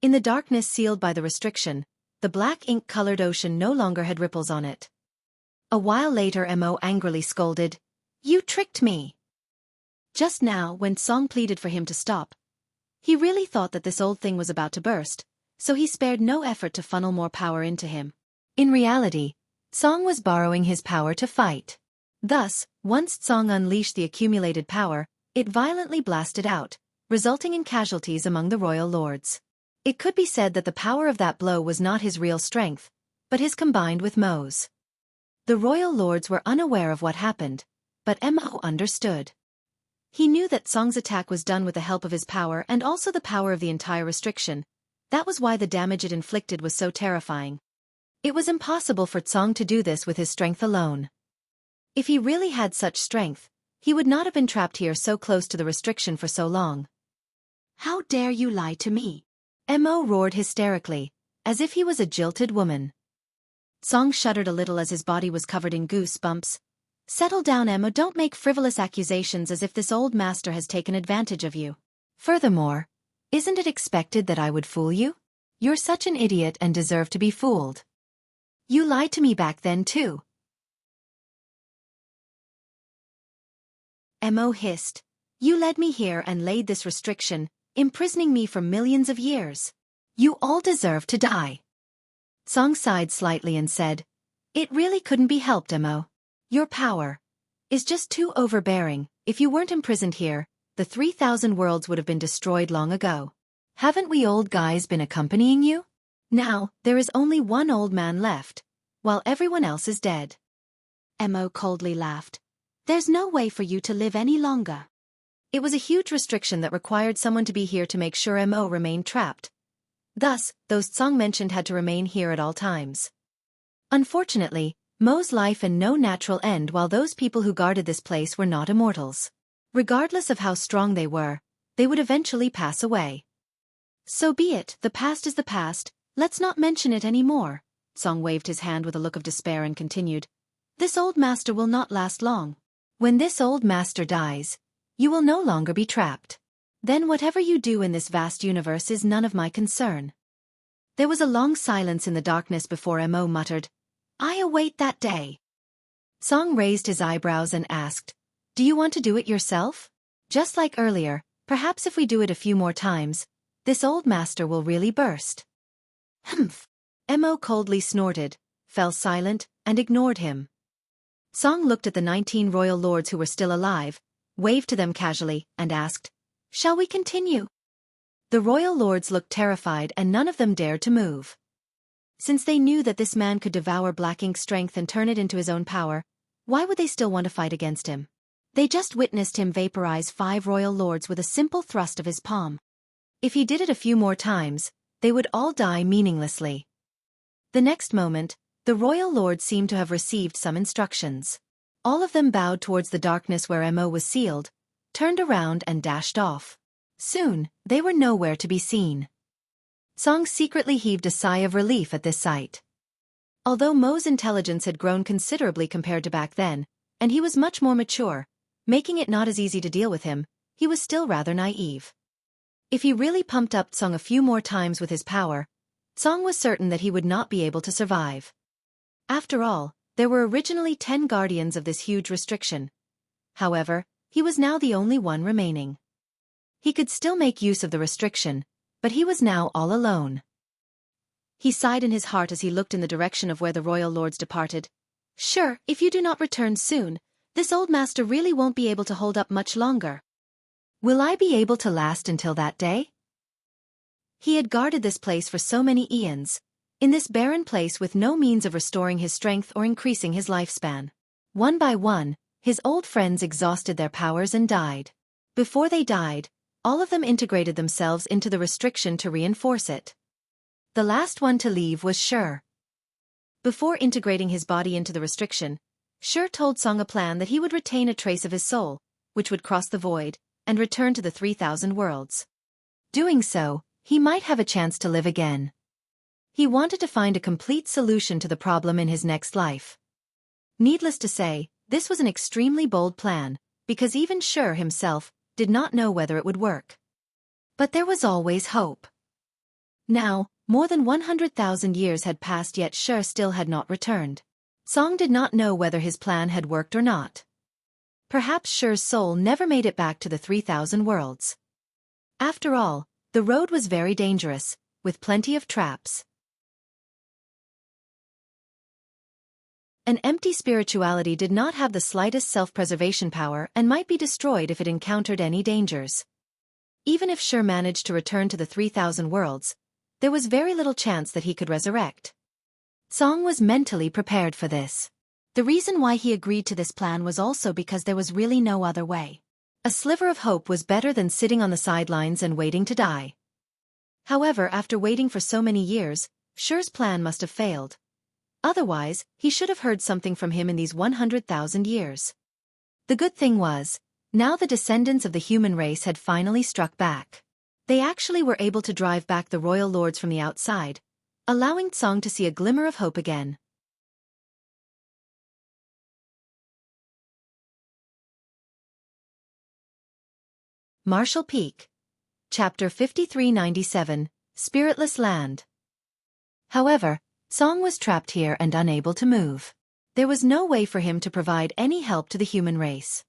In the darkness sealed by the restriction, the black ink-colored ocean no longer had ripples on it. A while later Mo angrily scolded, "You tricked me!" Just now, when Song pleaded for him to stop, he really thought that this old thing was about to burst, so he spared no effort to funnel more power into him. In reality, Song was borrowing his power to fight. Thus, once Song unleashed the accumulated power, it violently blasted out, resulting in casualties among the royal lords. It could be said that the power of that blow was not his real strength, but his combined with Mo's. The royal lords were unaware of what happened, but Mo understood. He knew that Song's attack was done with the help of his power and also the power of the entire restriction. That was why the damage it inflicted was so terrifying. It was impossible for Song to do this with his strength alone. If he really had such strength, he would not have been trapped here so close to the restriction for so long. How dare you lie to me? Mo roared hysterically, as if he was a jilted woman. Song shuddered a little as his body was covered in goosebumps. Settle down, Mo, don't make frivolous accusations as if this old master has taken advantage of you. Furthermore, isn't it expected that I would fool you? You're such an idiot and deserve to be fooled. You lied to me back then too. Mo hissed. You led me here and laid this restriction, imprisoning me for millions of years. You all deserve to die. Song sighed slightly and said, It really couldn't be helped, Mo. Your power is just too overbearing. If you weren't imprisoned here, the 3,000 worlds would have been destroyed long ago. Haven't we old guys been accompanying you? Now, there is only one old man left, while everyone else is dead. Mo coldly laughed. There's no way for you to live any longer. It was a huge restriction that required someone to be here to make sure Mo remained trapped. Thus, those Song mentioned had to remain here at all times. Unfortunately, Mo's life and no natural end, while those people who guarded this place were not immortals. Regardless of how strong they were, they would eventually pass away. So be it, the past is the past, let's not mention it anymore. Song waved his hand with a look of despair and continued. This old master will not last long. When this old master dies, you will no longer be trapped. Then whatever you do in this vast universe is none of my concern. There was a long silence in the darkness before Mo muttered, I await that day. Song raised his eyebrows and asked, Do you want to do it yourself? Just like earlier, perhaps if we do it a few more times, this old master will really burst. Humph. Mo coldly snorted, fell silent, and ignored him. Song looked at the 19 royal lords who were still alive, waved to them casually, and asked, Shall we continue? The royal lords looked terrified and none of them dared to move. Since they knew that this man could devour Black Ink's strength and turn it into his own power, why would they still want to fight against him? They just witnessed him vaporize 5 royal lords with a simple thrust of his palm. If he did it a few more times, they would all die meaninglessly. The next moment, the royal lords seemed to have received some instructions. All of them bowed towards the darkness where Mo was sealed, turned around and dashed off. Soon, they were nowhere to be seen. Song secretly heaved a sigh of relief at this sight. Although Mo's intelligence had grown considerably compared to back then, and he was much more mature, making it not as easy to deal with him, he was still rather naive. If he really pumped up Song a few more times with his power, Song was certain that he would not be able to survive. After all, there were originally 10 guardians of this huge restriction. However, he was now the only one remaining. He could still make use of the restriction, but he was now all alone. He sighed in his heart as he looked in the direction of where the royal lords departed. Sure, if you do not return soon, this old master really won't be able to hold up much longer. Will I be able to last until that day? He had guarded this place for so many eons, in this barren place with no means of restoring his strength or increasing his lifespan. One by one, his old friends exhausted their powers and died. Before they died, all of them integrated themselves into the restriction to reinforce it. The last one to leave was Xueqi. Before integrating his body into the restriction, Xueqi told Song a plan that he would retain a trace of his soul, which would cross the void, and return to the 3,000 worlds. Doing so, he might have a chance to live again. He wanted to find a complete solution to the problem in his next life. Needless to say, this was an extremely bold plan, because even Xueqi himself did not know whether it would work. But there was always hope. Now, more than 100,000 years had passed yet Xueqi still had not returned. Song did not know whether his plan had worked or not. Perhaps Xueqi's soul never made it back to the 3,000 worlds. After all, the road was very dangerous, with plenty of traps. An empty spirituality did not have the slightest self-preservation power and might be destroyed if it encountered any dangers. Even if Xueqi managed to return to the 3,000 worlds, there was very little chance that he could resurrect. Song was mentally prepared for this. The reason why he agreed to this plan was also because there was really no other way. A sliver of hope was better than sitting on the sidelines and waiting to die. However, after waiting for so many years, Xue's plan must have failed. Otherwise, he should have heard something from him in these 100,000 years. The good thing was, now the descendants of the human race had finally struck back. They actually were able to drive back the royal lords from the outside, allowing Song to see a glimmer of hope again. Marshall Peak. Chapter 5397, Spiritless Land. However, Song was trapped here and unable to move. There was no way for him to provide any help to the human race.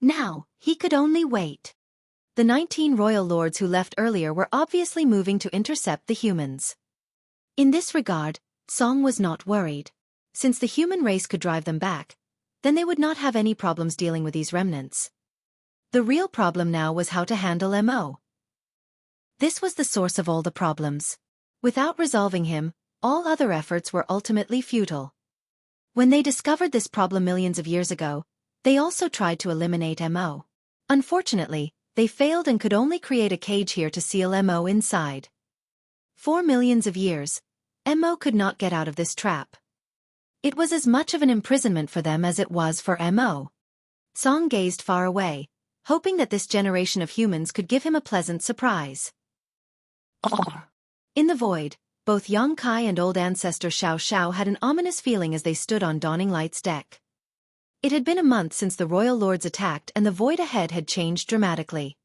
Now, he could only wait. The 19 royal lords who left earlier were obviously moving to intercept the humans. In this regard, Song was not worried. Since the human race could drive them back, then they would not have any problems dealing with these remnants. The real problem now was how to handle Mo. This was the source of all the problems. Without resolving him, all other efforts were ultimately futile. When they discovered this problem millions of years ago, they also tried to eliminate Mo. Unfortunately, they failed and could only create a cage here to seal Mo inside. For millions of years, Mo could not get out of this trap. It was as much of an imprisonment for them as it was for Mo. Song gazed far away, hoping that this generation of humans could give him a pleasant surprise. In the void, both Xueqi and old ancestor Xiao had an ominous feeling as they stood on Dawning Light's deck. It had been a month since the royal lords attacked and the void ahead had changed dramatically.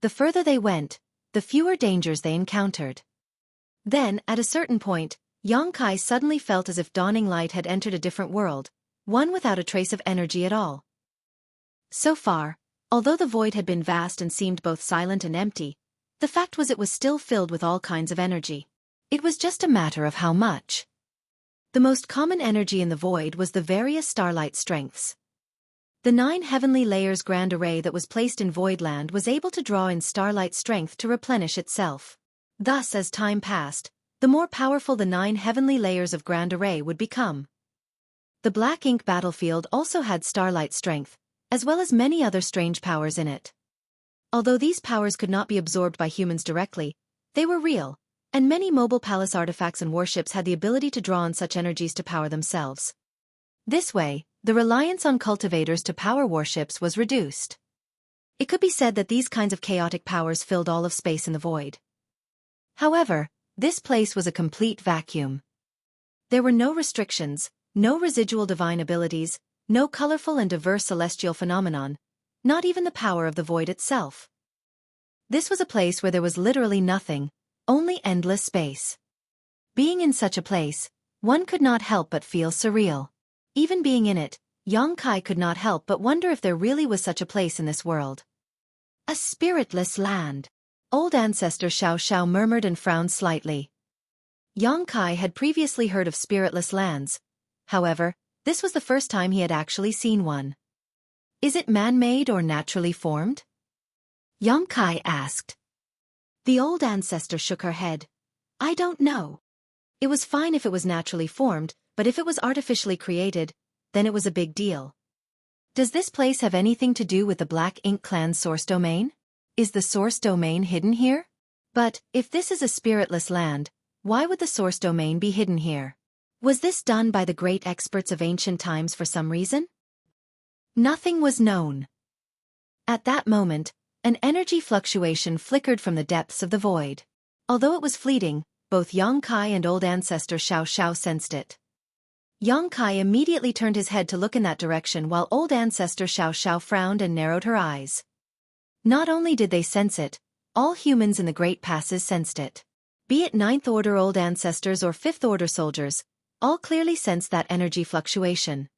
The further they went, the fewer dangers they encountered. Then, at a certain point, Xueqi suddenly felt as if Dawning Light had entered a different world, one without a trace of energy at all. So far, although the void had been vast and seemed both silent and empty, the fact was it was still filled with all kinds of energy. It was just a matter of how much. The most common energy in the void was the various starlight strengths. The 9 heavenly layers grand array that was placed in Voidland was able to draw in starlight strength to replenish itself. Thus, as time passed, the more powerful the 9 heavenly layers of grand array would become. The black ink battlefield also had starlight strength, as well as many other strange powers in it. Although these powers could not be absorbed by humans directly, they were real, and many mobile palace artifacts and warships had the ability to draw on such energies to power themselves. This way, the reliance on cultivators to power warships was reduced. It could be said that these kinds of chaotic powers filled all of space in the void. However, this place was a complete vacuum. There were no restrictions, no residual divine abilities, no colorful and diverse celestial phenomenon, not even the power of the void itself. This was a place where there was literally nothing, only endless space. Being in such a place, one could not help but feel surreal. Even being in it, Xueqi could not help but wonder if there really was such a place in this world. A spiritless land. Old ancestor Xiao murmured and frowned slightly. Xueqi had previously heard of spiritless lands. However, this was the first time he had actually seen one. Is it man-made or naturally formed? Xueqi asked. The old ancestor shook her head. I don't know. It was fine if it was naturally formed, but if it was artificially created, then it was a big deal. Does this place have anything to do with the Black Ink clan's source domain? Is the source domain hidden here? But, if this is a spiritless land, why would the source domain be hidden here? Was this done by the great experts of ancient times for some reason? Nothing was known. At that moment, an energy fluctuation flickered from the depths of the void. Although it was fleeting, both Xueqi and old ancestor Xiao sensed it. Xueqi immediately turned his head to look in that direction while old ancestor Xiao frowned and narrowed her eyes. Not only did they sense it, all humans in the Great Passes sensed it. Be it 9th Order old ancestors or 5th Order soldiers, all clearly sensed that energy fluctuation.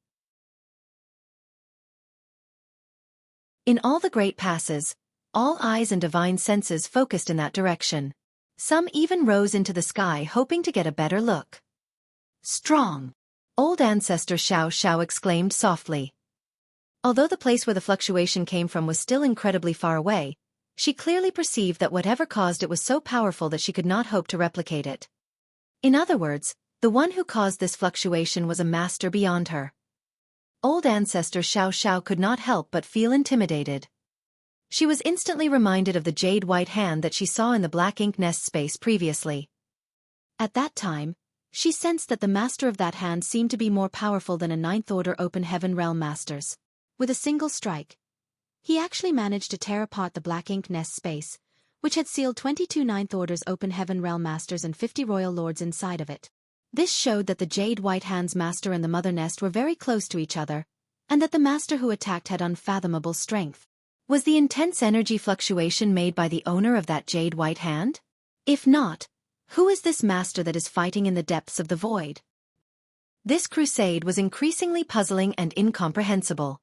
In all the Great Passes, all eyes and divine senses focused in that direction. Some even rose into the sky hoping to get a better look. Strong! Old ancestor Xiao exclaimed softly. Although the place where the fluctuation came from was still incredibly far away, She clearly perceived that whatever caused it was so powerful that she could not hope to replicate it. In other words, the one who caused this fluctuation was a master beyond her. Old ancestor Xiao could not help but feel intimidated. She was instantly reminded of the jade white hand that she saw in the black ink nest space previously. At that time, she sensed that the master of that hand seemed to be more powerful than a ninth-order open heaven realm masters. With a single strike, he actually managed to tear apart the black ink nest space, which had sealed 22 ninth orders open heaven realm masters and 50 royal lords inside of it. This showed that the jade white hand's master and the mother nest were very close to each other, and that the master who attacked had unfathomable strength. Was the intense energy fluctuation made by the owner of that jade white hand? If not, who is this master that is fighting in the depths of the void? This crusade was increasingly puzzling and incomprehensible.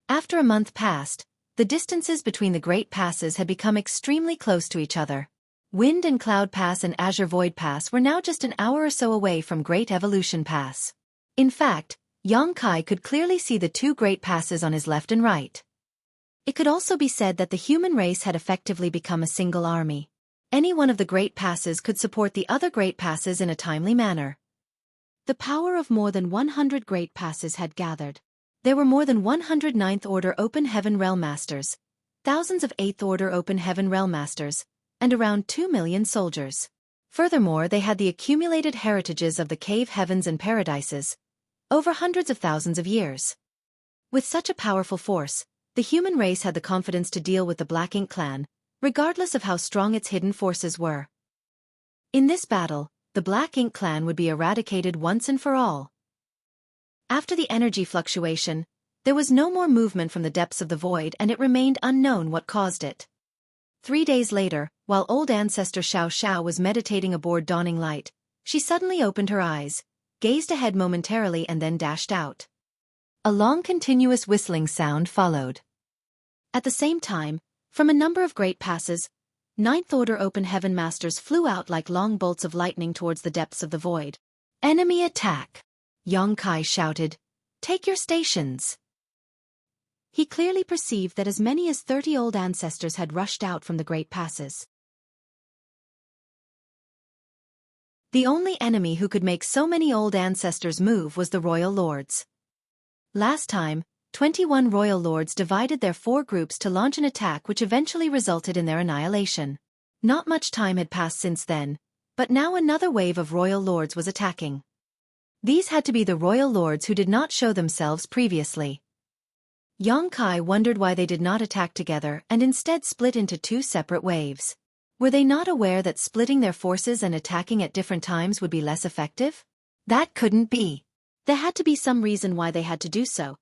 After a month passed, the distances between the great passes had become extremely close to each other. Wind and Cloud Pass and Azure Void Pass were now just an hour or so away from Great Evolution Pass. In fact, Xueqi could clearly see the two great passes on his left and right. It could also be said that the human race had effectively become a single army. Any one of the great passes could support the other great passes in a timely manner. The power of more than 100 great passes had gathered. There were more than 100 ninth order open heaven realm masters, thousands of 8th order open heaven realm masters, and around 2 million soldiers. Furthermore, they had the accumulated heritages of the cave heavens and paradises, over hundreds of thousands of years. With such a powerful force, the human race had the confidence to deal with the Black Ink clan, regardless of how strong its hidden forces were. In this battle, the Black Ink clan would be eradicated once and for all. After the energy fluctuation, there was no more movement from the depths of the void, and it remained unknown what caused it. 3 days later, while old ancestor Xiao was meditating aboard Dawning Light, she suddenly opened her eyes, gazed ahead momentarily and then dashed out. A long continuous whistling sound followed. At the same time, from a number of great passes, ninth order open heaven masters flew out like long bolts of lightning towards the depths of the void. Enemy attack! Xueqi shouted. Take your stations! He clearly perceived that as many as 30 old ancestors had rushed out from the great passes. The only enemy who could make so many old ancestors move was the royal lords. Last time, 21 royal lords divided their 4 groups to launch an attack which eventually resulted in their annihilation. Not much time had passed since then, but now another wave of royal lords was attacking. These had to be the royal lords who did not show themselves previously. Xueqi wondered why they did not attack together and instead split into 2 separate waves. Were they not aware that splitting their forces and attacking at different times would be less effective? That couldn't be. There had to be some reason why they had to do so.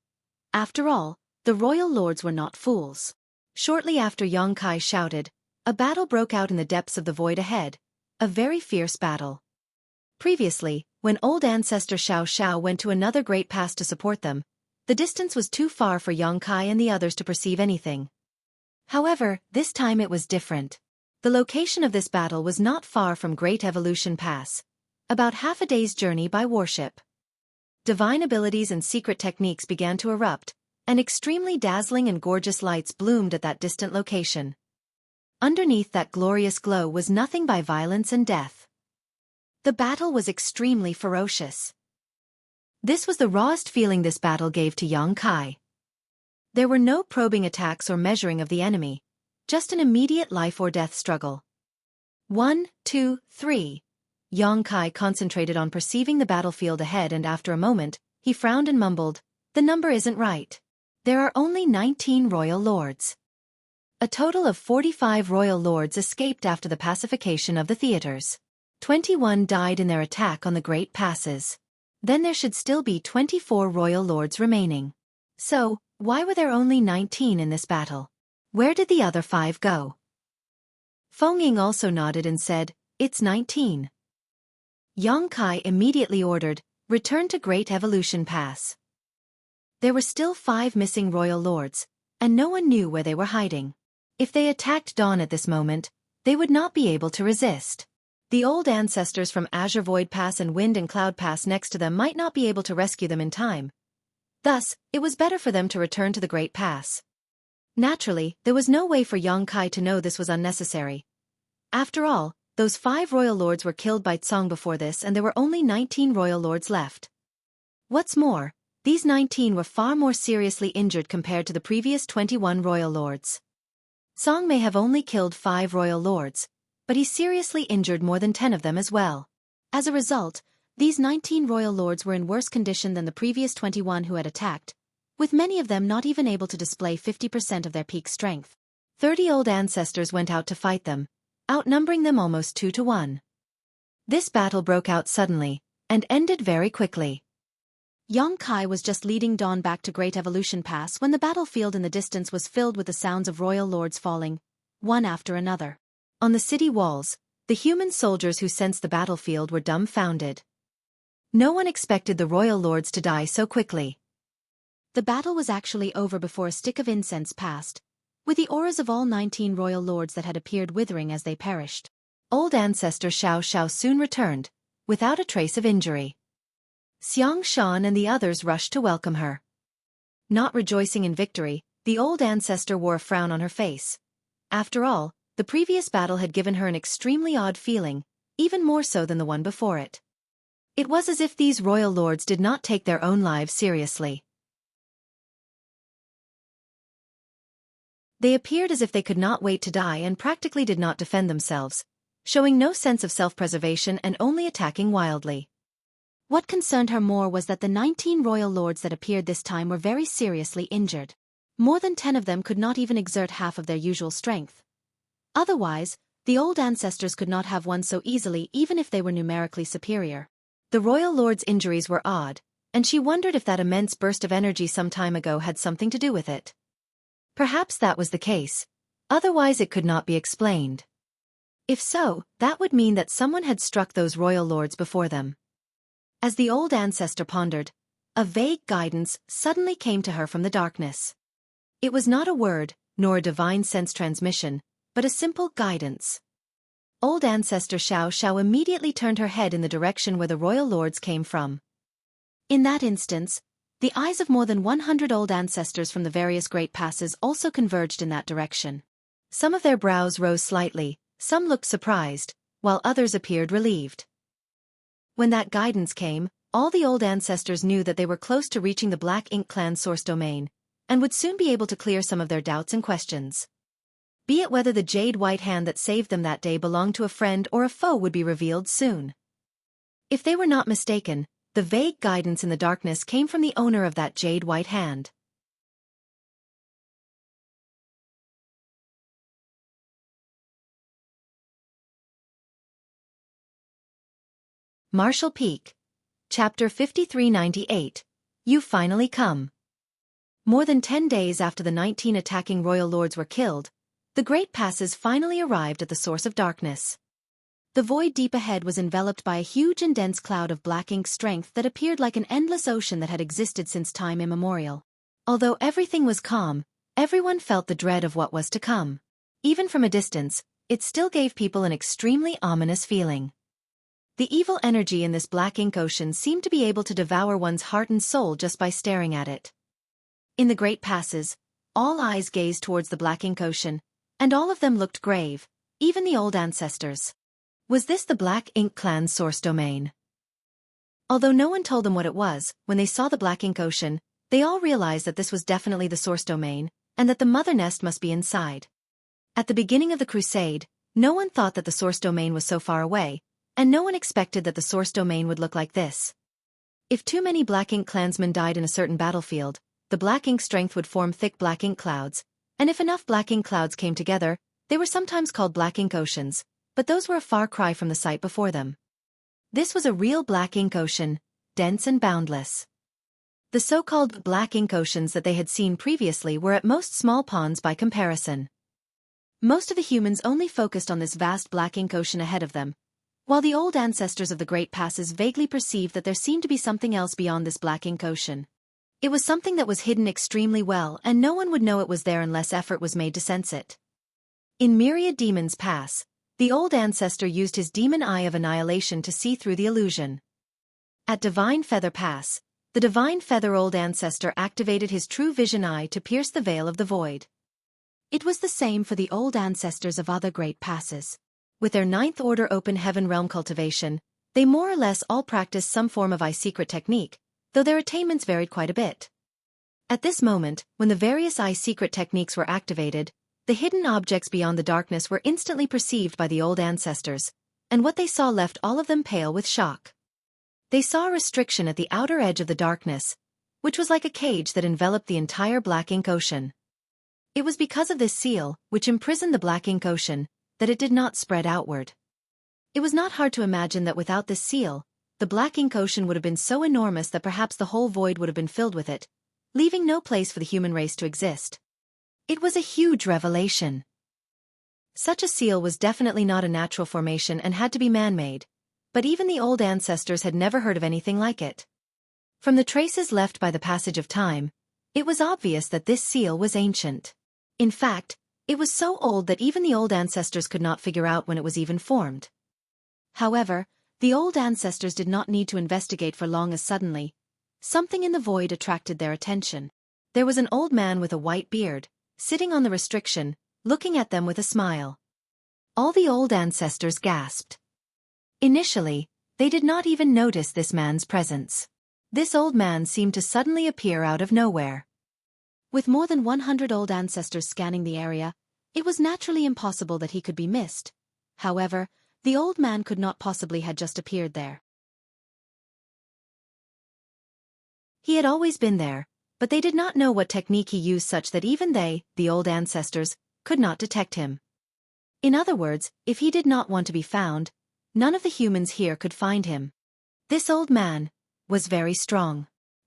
After all, the royal lords were not fools. Shortly after Xueqi shouted, a battle broke out in the depths of the void ahead, a very fierce battle. Previously, when old ancestor Xiao went to another great pass to support them, the distance was too far for Xueqi and the others to perceive anything. However, this time it was different. The location of this battle was not far from Great Evolution Pass, about half a day's journey by warship. Divine abilities and secret techniques began to erupt, and extremely dazzling and gorgeous lights bloomed at that distant location. Underneath that glorious glow was nothing but violence and death. The battle was extremely ferocious. This was the rawest feeling this battle gave to Xueqi. There were no probing attacks or measuring of the enemy, just an immediate life or death struggle. 1, 2, 3. Xueqi concentrated on perceiving the battlefield ahead, and after a moment, he frowned and mumbled, "The number isn't right. There are only 19 royal lords." A total of 45 royal lords escaped after the pacification of the theaters. 21 died in their attack on the great passes. Then there should still be 24 royal lords remaining. So, why were there only 19 in this battle? Where did the other 5 go? Feng also nodded and said, "It's 19. Xueqi immediately ordered, "Return to Great Evolution Pass." There were still 5 missing royal lords, and no one knew where they were hiding. If they attacked Dawn at this moment, they would not be able to resist. The old ancestors from Azure Void Pass and Wind and Cloud Pass next to them might not be able to rescue them in time. Thus, it was better for them to return to the Great Pass. Naturally, there was no way for Xueqi to know this was unnecessary. After all, those 5 royal lords were killed by Tsong before this and there were only 19 royal lords left. What's more, these 19 were far more seriously injured compared to the previous 21 royal lords. Tsong may have only killed 5 royal lords, but he seriously injured more than 10 of them as well. As a result, these 19 royal lords were in worse condition than the previous 21 who had attacked, with many of them not even able to display 50% of their peak strength. 30 old ancestors went out to fight them, outnumbering them almost 2 to 1. This battle broke out suddenly, and ended very quickly. Xueqi was just leading Dawn back to Great Evolution Pass when the battlefield in the distance was filled with the sounds of royal lords falling, one after another. On the city walls, the human soldiers who sensed the battlefield were dumbfounded. No one expected the royal lords to die so quickly. The battle was actually over before a stick of incense passed, with the auras of all 19 royal lords that had appeared withering as they perished. Old ancestor Xiao soon returned, without a trace of injury. Xiang Shan and the others rushed to welcome her. Not rejoicing in victory, the old ancestor wore a frown on her face. After all, the previous battle had given her an extremely odd feeling, even more so than the one before it. It was as if these royal lords did not take their own lives seriously. They appeared as if they could not wait to die and practically did not defend themselves, showing no sense of self-preservation and only attacking wildly. What concerned her more was that the 19 royal lords that appeared this time were very seriously injured. More than 10 of them could not even exert half of their usual strength. Otherwise, the old ancestors could not have won so easily even if they were numerically superior. The royal lord's injuries were odd, and she wondered if that immense burst of energy some time ago had something to do with it. Perhaps that was the case, otherwise it could not be explained. If so, that would mean that someone had struck those royal lords before them. As the old ancestor pondered, a vague guidance suddenly came to her from the darkness. It was not a word, nor a divine sense transmission, but a simple guidance. Old ancestor Xiao immediately turned her head in the direction where the royal lords came from. In that instance, the eyes of more than 100 old ancestors from the various great passes also converged in that direction. Some of their brows rose slightly, some looked surprised, while others appeared relieved. When that guidance came, all the old ancestors knew that they were close to reaching the Black Ink clan's source domain, and would soon be able to clear some of their doubts and questions. Be it whether the jade white hand that saved them that day belonged to a friend or a foe would be revealed soon. If they were not mistaken, the vague guidance in the darkness came from the owner of that jade white hand. Marshall Peak. Chapter 5398. You've finally come. More than 10 days after the 19 attacking royal lords were killed, the great passes finally arrived at the source of darkness. The void deep ahead was enveloped by a huge and dense cloud of black ink strength that appeared like an endless ocean that had existed since time immemorial. Although everything was calm, everyone felt the dread of what was to come. Even from a distance, it still gave people an extremely ominous feeling. The evil energy in this black ink ocean seemed to be able to devour one's heart and soul just by staring at it. In the great passes, all eyes gazed towards the black ink ocean, and all of them looked grave, even the old ancestors. Was this the Black Ink clan's source domain? Although no one told them what it was, when they saw the black ink ocean, they all realized that this was definitely the source domain, and that the mother nest must be inside. At the beginning of the crusade, no one thought that the source domain was so far away, and no one expected that the source domain would look like this. If too many Black Ink clansmen died in a certain battlefield, the black ink strength would form thick black ink clouds, and if enough black ink clouds came together, they were sometimes called black ink oceans, but those were a far cry from the sight before them. This was a real black ink ocean, dense and boundless. The so-called black ink oceans that they had seen previously were at most small ponds by comparison. Most of the humans only focused on this vast black ink ocean ahead of them, while the old ancestors of the great passes vaguely perceived that there seemed to be something else beyond this black ink ocean. It was something that was hidden extremely well, and no one would know it was there unless effort was made to sense it. In Myriad Demons Pass, the old ancestor used his demon eye of annihilation to see through the illusion. At Divine Feather Pass, the Divine Feather old ancestor activated his true vision eye to pierce the veil of the void. It was the same for the old ancestors of other great passes. With their ninth order open heaven realm cultivation, they more or less all practiced some form of eye secret technique, though their attainments varied quite a bit. At this moment, when the various eye secret techniques were activated, the hidden objects beyond the darkness were instantly perceived by the old ancestors, and what they saw left all of them pale with shock. They saw a restriction at the outer edge of the darkness, which was like a cage that enveloped the entire black ink ocean. It was because of this seal, which imprisoned the black ink ocean, that it did not spread outward. It was not hard to imagine that without this seal, the black ink ocean would have been so enormous that perhaps the whole void would have been filled with it, leaving no place for the human race to exist. It was a huge revelation. Such a seal was definitely not a natural formation and had to be man-made, but even the old ancestors had never heard of anything like it. From the traces left by the passage of time, it was obvious that this seal was ancient. In fact, it was so old that even the old ancestors could not figure out when it was even formed. However, the old ancestors did not need to investigate for long as suddenly, something in the void attracted their attention. There was an old man with a white beard, sitting on the restriction, looking at them with a smile. All the old ancestors gasped. Initially, they did not even notice this man's presence. This old man seemed to suddenly appear out of nowhere. With more than 100 old ancestors scanning the area, it was naturally impossible that he could be missed. However, the old man could not possibly have just appeared there. He had always been there, but they did not know what technique he used such that even they, the old ancestors, could not detect him. In other words, if he did not want to be found, none of the humans here could find him. This old man was very strong.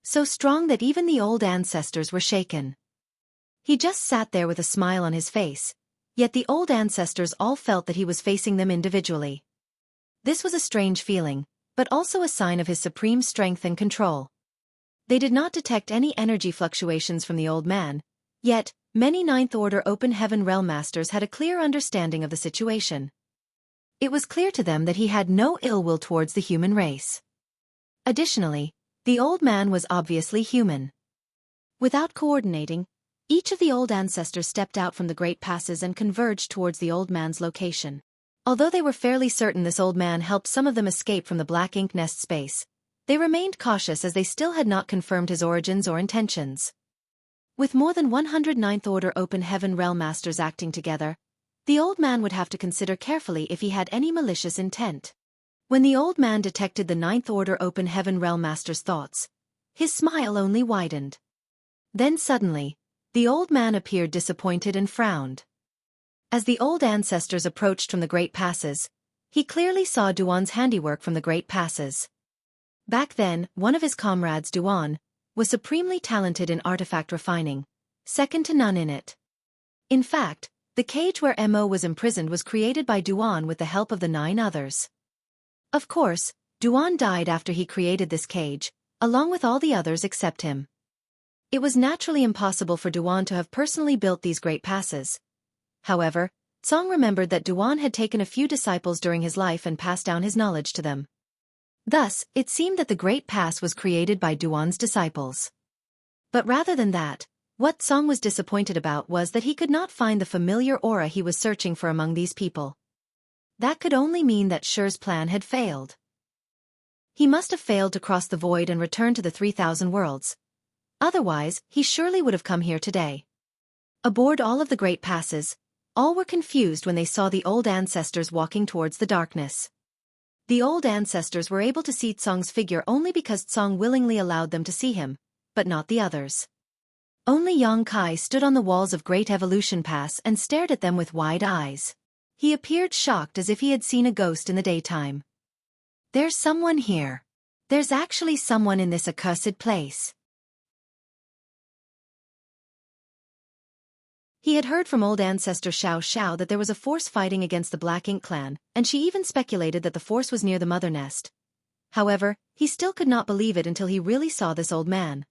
So strong that even the old ancestors were shaken. He just sat there with a smile on his face, yet the old ancestors all felt that he was facing them individually. This was a strange feeling, but also a sign of his supreme strength and control. They did not detect any energy fluctuations from the old man, yet, many Ninth Order Open Heaven Realm Masters had a clear understanding of the situation. It was clear to them that he had no ill will towards the human race. Additionally, the old man was obviously human. Without coordinating, each of the old ancestors stepped out from the great passes and converged towards the old man's location. Although they were fairly certain this old man helped some of them escape from the black ink nest space, they remained cautious as they still had not confirmed his origins or intentions. With more than 100 Ninth Order Open Heaven Realm Masters acting together, the old man would have to consider carefully if he had any malicious intent. When the old man detected the Ninth Order Open Heaven Realm Master's thoughts, his smile only widened. Then suddenly, the old man appeared disappointed and frowned. As the old ancestors approached from the great passes, he clearly saw Duan's handiwork from the great passes. Back then, one of his comrades, Duan, was supremely talented in artifact refining, second to none in it. In fact, the cage where Mo was imprisoned was created by Duan with the help of the 9 others. Of course, Duan died after he created this cage, along with all the others except him. It was naturally impossible for Duan to have personally built these great passes. However, Tsang remembered that Duan had taken a few disciples during his life and passed down his knowledge to them. Thus, it seemed that the great pass was created by Duan's disciples. But rather than that, what Tsang was disappointed about was that he could not find the familiar aura he was searching for among these people. That could only mean that Shi's plan had failed. He must have failed to cross the void and return to the 3,000 worlds. Otherwise, he surely would have come here today. Aboard all of the great passes, all were confused when they saw the old ancestors walking towards the darkness. The old ancestors were able to see Tsang's figure only because Tsang willingly allowed them to see him, but not the others. Only Yang Kai stood on the walls of Great Evolution Pass and stared at them with wide eyes. He appeared shocked as if he had seen a ghost in the daytime. There's someone here. There's actually someone in this accursed place. He had heard from old ancestor Xiao Xiao that there was a force fighting against the Black Ink clan, and she even speculated that the force was near the mother nest. However, he still could not believe it until he really saw this old man.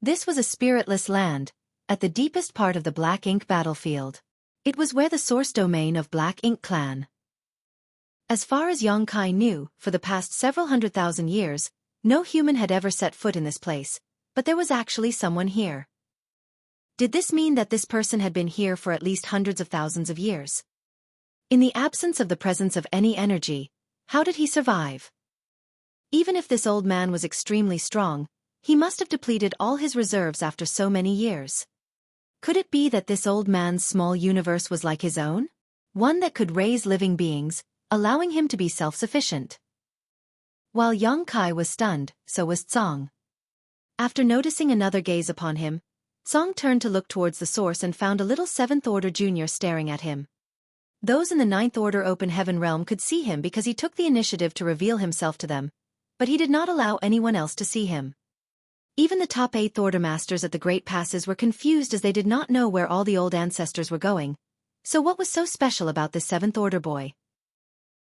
This was a spiritless land, at the deepest part of the Black Ink battlefield. It was where the source domain of Black Ink clan. As far as Yang Kai knew, for the past several 100,000 years, no human had ever set foot in this place, but there was actually someone here. Did this mean that this person had been here for at least hundreds of thousands of years? In the absence of the presence of any energy, how did he survive? Even if this old man was extremely strong, he must have depleted all his reserves after so many years. Could it be that this old man's small universe was like his own? One that could raise living beings, allowing him to be self-sufficient. While Yang Kai was stunned, so was Tsang. After noticing another gaze upon him, Tsang turned to look towards the source and found a little 7th Order junior staring at him. Those in the 9th Order Open Heaven realm could see him because he took the initiative to reveal himself to them, but he did not allow anyone else to see him. Even the top 8th Order masters at the Great Passes were confused as they did not know where all the old ancestors were going. So what was so special about this 7th Order boy?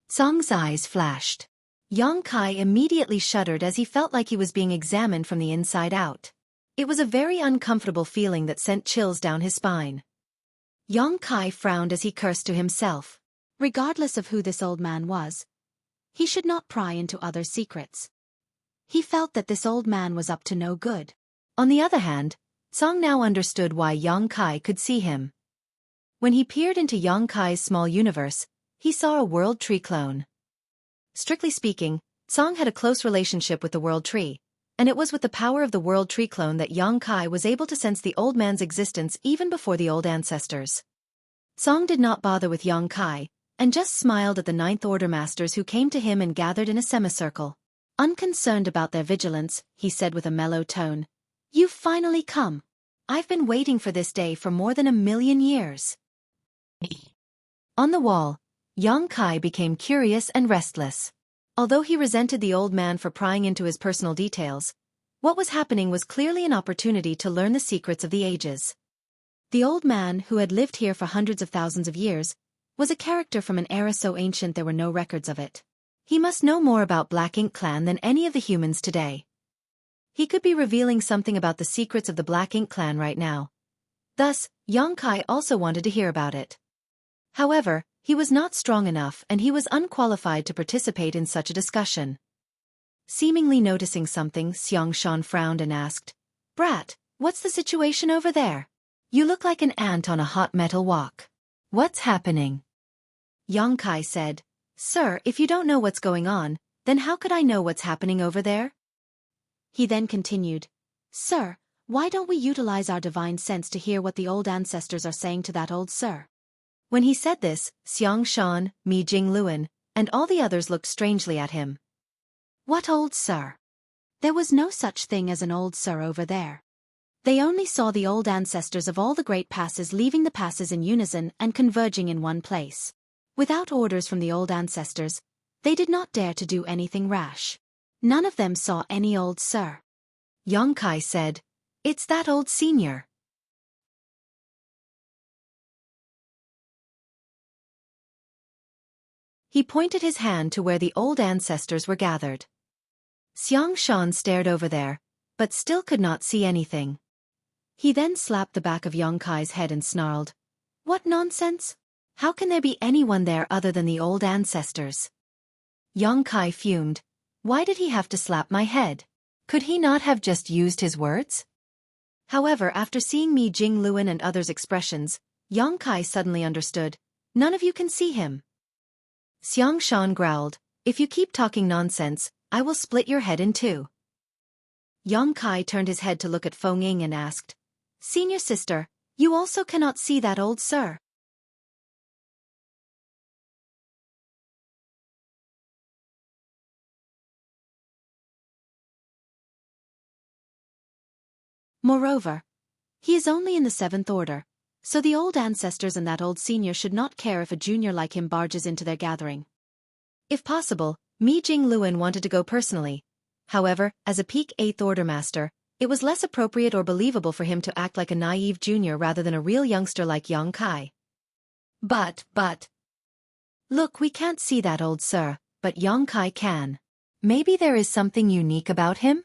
Tsang's eyes flashed. Yang Kai immediately shuddered as he felt like he was being examined from the inside out. It was a very uncomfortable feeling that sent chills down his spine. Yang Kai frowned as he cursed to himself. Regardless of who this old man was, he should not pry into others' secrets. He felt that this old man was up to no good. On the other hand, Tsang now understood why Yang Kai could see him. When he peered into Yang Kai's small universe, he saw a world tree clone. Strictly speaking, Tsang had a close relationship with the world tree, and it was with the power of the world tree clone that Yang Kai was able to sense the old man's existence even before the old ancestors. Tsang did not bother with Yang Kai, and just smiled at the 9th Order masters who came to him and gathered in a semicircle. Unconcerned about their vigilance, he said with a mellow tone, "You've finally come. I've been waiting for this day for more than 1,000,000 years." On the wall, Yang Kai became curious and restless. Although he resented the old man for prying into his personal details, what was happening was clearly an opportunity to learn the secrets of the ages. The old man, who had lived here for hundreds of thousands of years, was a character from an era so ancient there were no records of it. He must know more about Black Ink Clan than any of the humans today. He could be revealing something about the secrets of the Black Ink Clan right now. Thus, Yang Kai also wanted to hear about it. However, he was not strong enough and he was unqualified to participate in such a discussion. Seemingly noticing something, Xiang Shan frowned and asked, "Brat, what's the situation over there? You look like an ant on a hot metal wok. What's happening?" Yang Kai said, "Sir, if you don't know what's going on, then how could I know what's happening over there?" He then continued, "Sir, why don't we utilize our divine sense to hear what the old ancestors are saying to that old sir?" When he said this, Xiang Shan, Mi Jingluan, and all the others looked strangely at him. What old sir? There was no such thing as an old sir over there. They only saw the old ancestors of all the great passes leaving the passes in unison and converging in one place. Without orders from the old ancestors, they did not dare to do anything rash. None of them saw any old sir. Yang Kai said, "It's that old senior." He pointed his hand to where the old ancestors were gathered. Xiang Shan stared over there, but still could not see anything. He then slapped the back of Yang Kai's head and snarled, "What nonsense? How can there be anyone there other than the old ancestors?" Yang Kai fumed. Why did he have to slap my head? Could he not have just used his words? However, after seeing Mi Jingluan and others' expressions, Yang Kai suddenly understood. None of you can see him. Xiang Shan growled, "If you keep talking nonsense, I will split your head in two." Yang Kai turned his head to look at Feng Ying and asked, "Senior sister, you also cannot see that old sir?" Moreover, he is only in the 7th Order, so the old ancestors and that old senior should not care if a junior like him barges into their gathering. If possible, Mi Jingluan wanted to go personally. However, as a peak 8th Order master, it was less appropriate or believable for him to act like a naive junior rather than a real youngster like Yang Kai. But. Look, we can't see that old sir, but Yang Kai can. Maybe there is something unique about him?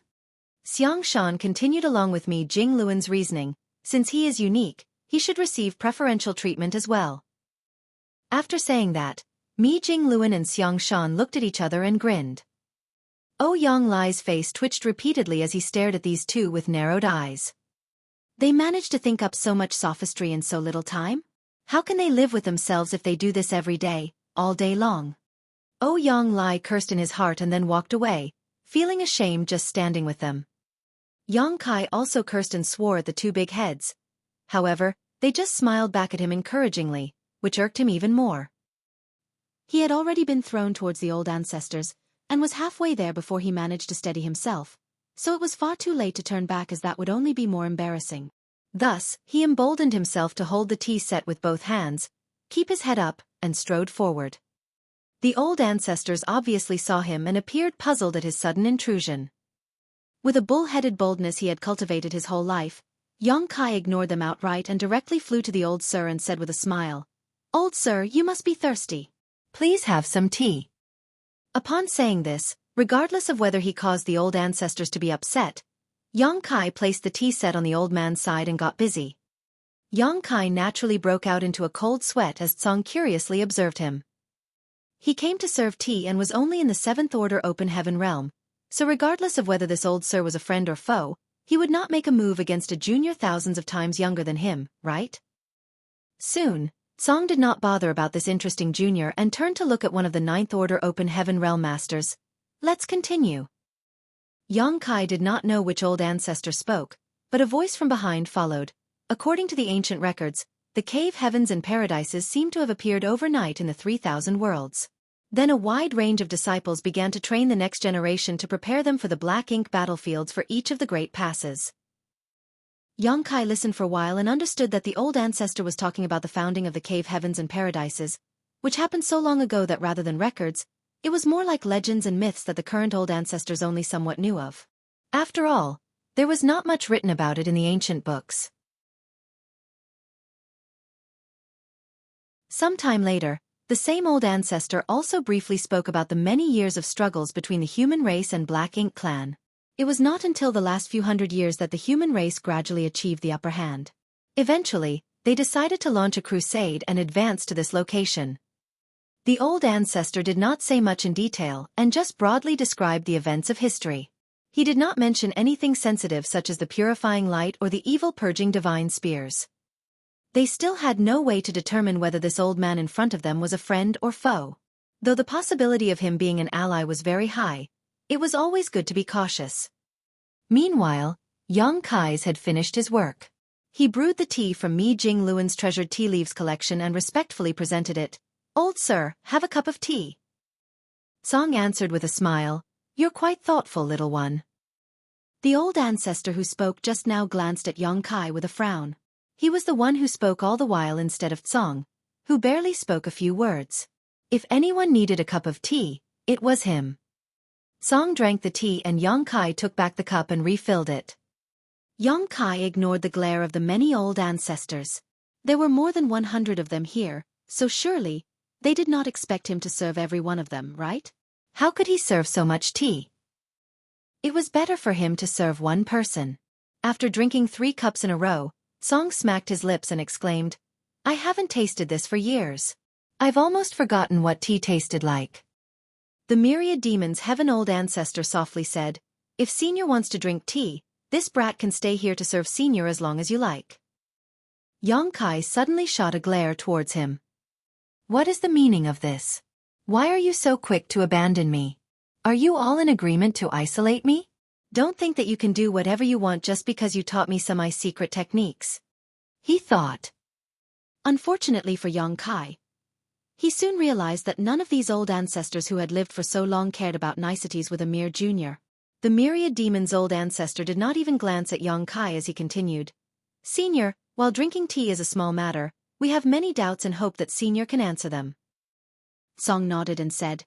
Xiang Shan continued along with Mi Jingluan's reasoning. Since he is unique, he should receive preferential treatment as well. After saying that, Mi Jingluan and Xiang Shan looked at each other and grinned. Yang Lai's face twitched repeatedly as he stared at these two with narrowed eyes. They manage to think up so much sophistry in so little time? How can they live with themselves if they do this every day, all day long? Oh, Yang Lai cursed in his heart and then walked away, feeling ashamed just standing with them. Yang Kai also cursed and swore at the two big heads. However, they just smiled back at him encouragingly, which irked him even more. He had already been thrown towards the old ancestors, and was halfway there before he managed to steady himself, so it was far too late to turn back as that would only be more embarrassing. Thus, he emboldened himself to hold the tea set with both hands, keep his head up, and strode forward. The old ancestors obviously saw him and appeared puzzled at his sudden intrusion. With a bull-headed boldness he had cultivated his whole life, Yang Kai ignored them outright and directly flew to the old sir and said with a smile, "Old sir, you must be thirsty. Please have some tea." Upon saying this, regardless of whether he caused the old ancestors to be upset, Yang Kai placed the tea set on the old man's side and got busy. Yang Kai naturally broke out into a cold sweat as Tsang curiously observed him. He came to serve tea and was only in the 7th Order Open Heaven realm, so regardless of whether this old sir was a friend or foe, he would not make a move against a junior thousands of times younger than him, right? Soon, Tsang did not bother about this interesting junior and turned to look at one of the 9th Order Open Heaven realm masters. Let's continue. Yang Kai did not know which old ancestor spoke, but a voice from behind followed. According to the ancient records, the cave heavens and paradises seem to have appeared overnight in the 3,000 worlds. Then a wide range of disciples began to train the next generation to prepare them for the black ink battlefields for each of the great passes. Yang Kai listened for a while and understood that the old ancestor was talking about the founding of the cave heavens and paradises, which happened so long ago that rather than records, it was more like legends and myths that the current old ancestors only somewhat knew of. After all, there was not much written about it in the ancient books. Some time later, the same old ancestor also briefly spoke about the many years of struggles between the human race and Black Ink clan. It was not until the last few hundred years that the human race gradually achieved the upper hand. Eventually, they decided to launch a crusade and advance to this location. The old ancestor did not say much in detail and just broadly described the events of history. He did not mention anything sensitive such as the purifying light or the evil purging divine spears. They still had no way to determine whether this old man in front of them was a friend or foe. Though the possibility of him being an ally was very high, it was always good to be cautious. Meanwhile, Yang Kai's had finished his work. He brewed the tea from Mi Jing Luan's treasured tea leaves collection and respectfully presented it. "Old sir, have a cup of tea." Tsang answered with a smile, "You're quite thoughtful, little one." The old ancestor who spoke just now glanced at Yang Kai with a frown. He was the one who spoke all the while instead of Tsang, who barely spoke a few words. If anyone needed a cup of tea, it was him. Tsang drank the tea and Yang Kai took back the cup and refilled it. Yang Kai ignored the glare of the many old ancestors. There were more than 100 of them here, so surely, they did not expect him to serve every one of them, right? How could he serve so much tea? It was better for him to serve one person. After drinking 3 cups in a row, Tsang smacked his lips and exclaimed, "I haven't tasted this for years. I've almost forgotten what tea tasted like." The myriad demons heaven old ancestor softly said, "If Senior wants to drink tea, this brat can stay here to serve Senior as long as you like." Yang Kai suddenly shot a glare towards him. "What is the meaning of this? Why are you so quick to abandon me? Are you all in agreement to isolate me? Don't think that you can do whatever you want just because you taught me some secret techniques," he thought. Unfortunately for Yang Kai, he soon realized that none of these old ancestors who had lived for so long cared about niceties with a mere junior. The myriad demons' old ancestor did not even glance at Yang Kai as he continued, "Senior, while drinking tea is a small matter, we have many doubts and hope that Senior can answer them." Tsang nodded and said,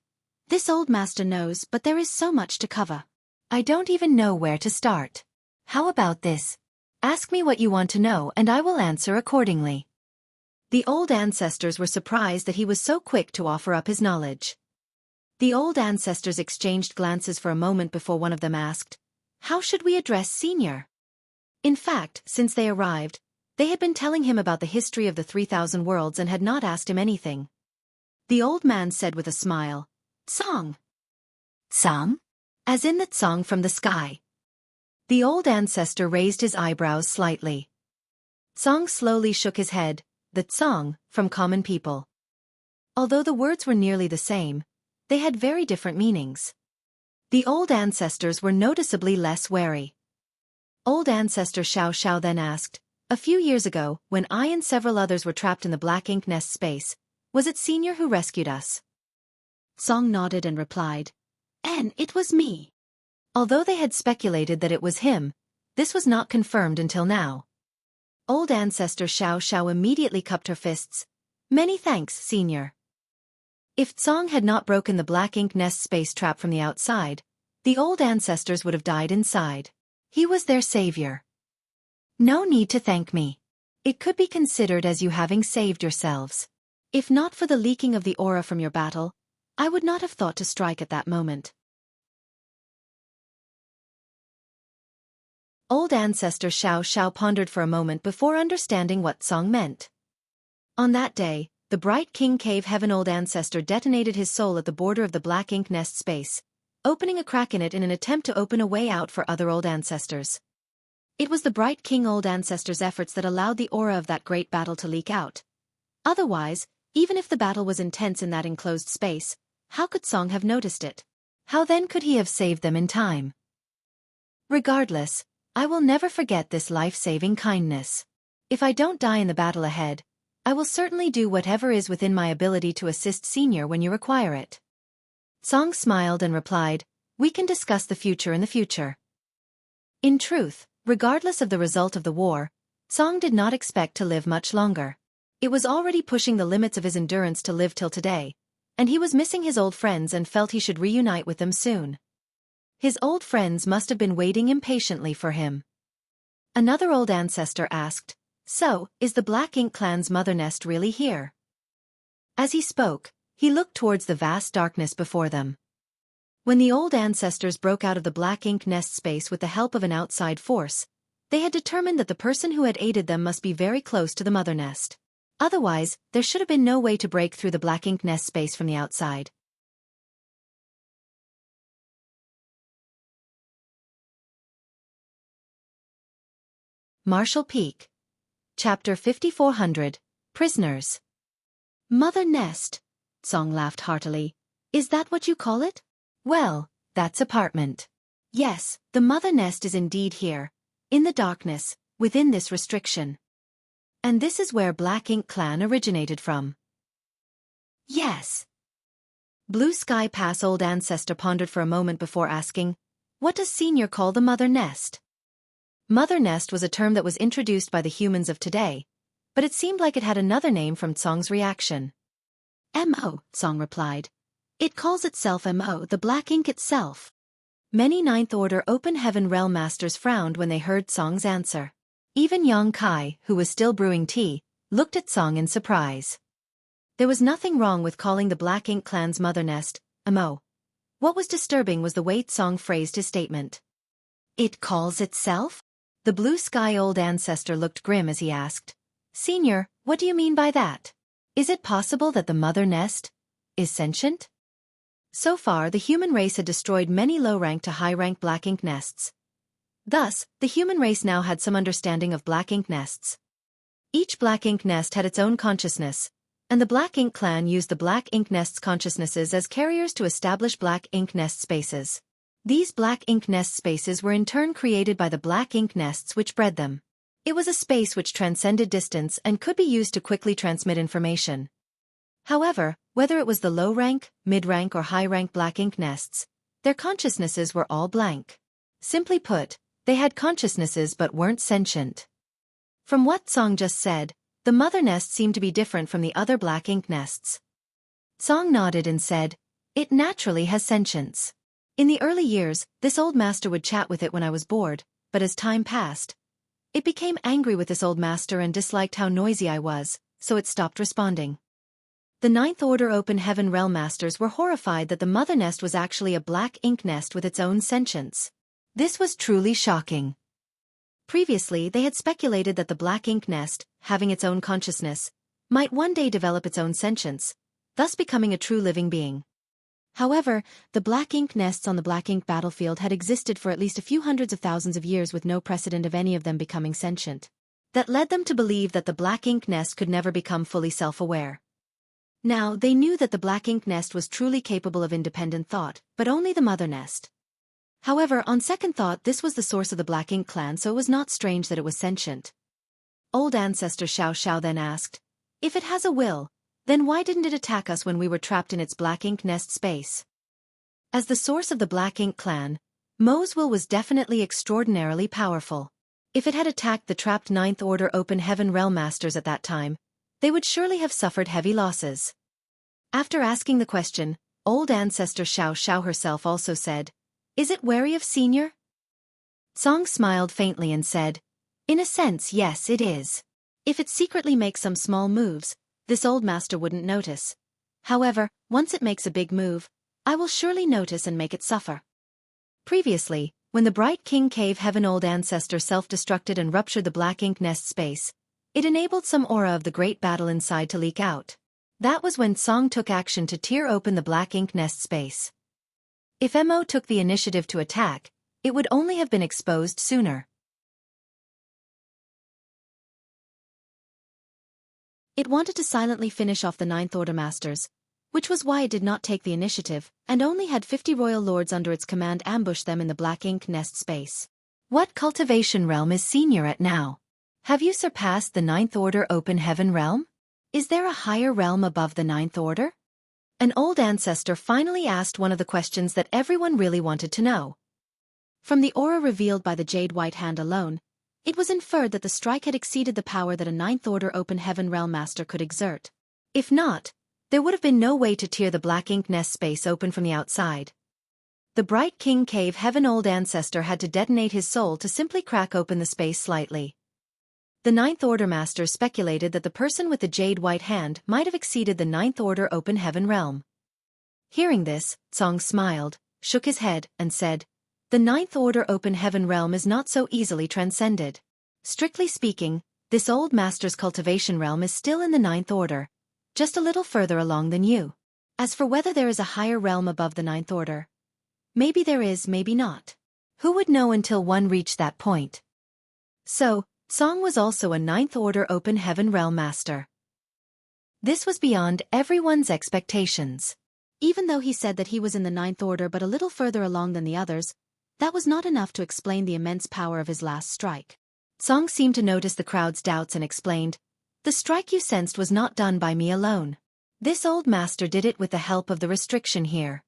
"This old master knows, but there is so much to cover. I don't even know where to start. How about this? Ask me what you want to know and I will answer accordingly." The old ancestors were surprised that he was so quick to offer up his knowledge. The old ancestors exchanged glances for a moment before one of them asked, "How should we address Senior?" In fact, since they arrived, they had been telling him about the history of the 3,000 worlds and had not asked him anything. The old man said with a smile, "Tsang." "Tsang?" As in that song from the sky. The old ancestor raised his eyebrows slightly. Song slowly shook his head. That song, from common people. Although the words were nearly the same, they had very different meanings. The old ancestors were noticeably less wary. Old ancestor Xiao then asked, "A few years ago, when I and several others were trapped in the black ink nest space, was it Senior who rescued us?" Song nodded and replied, "And it was me." Although they had speculated that it was him, this was not confirmed until now. Old ancestor Xiao immediately cupped her fists. "Many thanks, Senior." If Song had not broken the black ink nest space trap from the outside, the old ancestors would have died inside. He was their savior. "No need to thank me. It could be considered as you having saved yourselves. If not for the leaking of the aura from your battle, I would not have thought to strike at that moment." Old ancestor Xiao pondered for a moment before understanding what Song meant. On that day, the bright King Cave Heaven old ancestor detonated his soul at the border of the black ink nest space, opening a crack in it in an attempt to open a way out for other old ancestors. It was the bright King old ancestor's efforts that allowed the aura of that great battle to leak out. Otherwise, even if the battle was intense in that enclosed space, how could Song have noticed it? How then could he have saved them in time? Regardless, I will never forget this life-saving kindness. If I don't die in the battle ahead, I will certainly do whatever is within my ability to assist Senior when you require it. Song smiled and replied, "We can discuss the future in the future." In truth, regardless of the result of the war, Song did not expect to live much longer. It was already pushing the limits of his endurance to live till today, and he was missing his old friends and felt he should reunite with them soon. His old friends must have been waiting impatiently for him. Another old ancestor asked, "So, is the Black Ink clan's mother nest really here?" As he spoke, he looked towards the vast darkness before them. When the old ancestors broke out of the black ink nest space with the help of an outside force, they had determined that the person who had aided them must be very close to the mother nest. Otherwise, there should have been no way to break through the black ink nest space from the outside. Marshall Peak. Chapter 5400, Prisoners. "Mother nest," Song laughed heartily. "Is that what you call it?" "Well, that's apartment. Yes, the mother nest is indeed here, in the darkness, within this restriction. And this is where Black Ink clan originated from." "Yes." Blue Sky Pass old ancestor pondered for a moment before asking, "What does Senior call the mother nest?" Mother nest was a term that was introduced by the humans of today, but it seemed like it had another name from Song's reaction. "Mo," Song replied. "It calls itself Mo, the black ink itself." Many Ninth Order Open Heaven Realm Masters frowned when they heard Song's answer. Even Yang Kai, who was still brewing tea, looked at Song in surprise. There was nothing wrong with calling the Black Ink clan's mother nest Mo. What was disturbing was the way Song phrased his statement. "It calls itself?" The Blue Sky old ancestor looked grim as he asked, "Senior, what do you mean by that? Is it possible that the mother nest is sentient?" So far, the human race had destroyed many low-rank to high-rank black ink nests. Thus, the human race now had some understanding of black ink nests. Each black ink nest had its own consciousness, and the Black Ink clan used the black ink nest's consciousnesses as carriers to establish black ink nest spaces. These black ink nest spaces were in turn created by the black ink nests which bred them. It was a space which transcended distance and could be used to quickly transmit information. However, whether it was the low-rank, mid-rank or high-rank black ink nests, their consciousnesses were all blank. Simply put, they had consciousnesses but weren't sentient. From what Song just said, the mother nest seemed to be different from the other black ink nests. Song nodded and said, "It naturally has sentience. In the early years, this old master would chat with it when I was bored, but as time passed, it became angry with this old master and disliked how noisy I was, so it stopped responding." The Ninth Order Open Heaven Realm Masters were horrified that the mother nest was actually a black ink nest with its own sentience. This was truly shocking. Previously, they had speculated that the black ink nest, having its own consciousness, might one day develop its own sentience, thus becoming a true living being. However, the black ink nests on the black ink battlefield had existed for at least a few hundreds of thousands of years with no precedent of any of them becoming sentient. that led them to believe that the black ink nest could never become fully self-aware. Now, they knew that the black ink nest was truly capable of independent thought, but only the mother nest. However, on second thought, this was the source of the black ink clan, so it was not strange that it was sentient. Old ancestor Xiao then asked, "If it has a will, then why didn't it attack us when we were trapped in its black ink nest space?" As the source of the black ink clan, Mo's will was definitely extraordinarily powerful. If it had attacked the trapped Ninth Order Open Heaven Realm Masters at that time, they would surely have suffered heavy losses. After asking the question, old ancestor Xiao herself also said, "Is it wary of Senior?" Song smiled faintly and said, "In a sense, yes, it is. If it secretly makes some small moves, this old master wouldn't notice. However, once it makes a big move, I will surely notice and make it suffer." Previously, when the Bright King Cave Heaven old ancestor self-destructed and ruptured the black ink nest space, it enabled some aura of the great battle inside to leak out. That was when Song took action to tear open the black ink nest space. If Mo took the initiative to attack, it would only have been exposed sooner. It wanted to silently finish off the Ninth Order Masters, which was why it did not take the initiative, and only had 50 royal lords under its command ambush them in the black ink nest space. What cultivation realm is Senior at now? Have you surpassed the Ninth Order Open Heaven realm? Is there a higher realm above the Ninth Order? An old ancestor finally asked one of the questions that everyone really wanted to know. From the aura revealed by the Jade White Hand alone, it was inferred that the strike had exceeded the power that a Ninth Order Open Heaven Realm Master could exert. If not, there would have been no way to tear the black ink nest space open from the outside. The Bright King Cave Heaven old ancestor had to detonate his soul to simply crack open the space slightly. The Ninth Order Master speculated that the person with the Jade White Hand might have exceeded the Ninth Order Open Heaven realm. Hearing this, Song smiled, shook his head, and said, "The Ninth Order Open Heaven realm is not so easily transcended. Strictly speaking, this old master's cultivation realm is still in the Ninth Order, just a little further along than you. As for whether there is a higher realm above the Ninth Order, maybe there is, maybe not. Who would know until one reached that point?" So, Song was also a Ninth Order Open Heaven Realm Master. This was beyond everyone's expectations. Even though he said that he was in the Ninth Order but a little further along than the others, that was not enough to explain the immense power of his last strike. Song seemed to notice the crowd's doubts and explained, "The strike you sensed was not done by me alone. This old master did it with the help of the restriction here."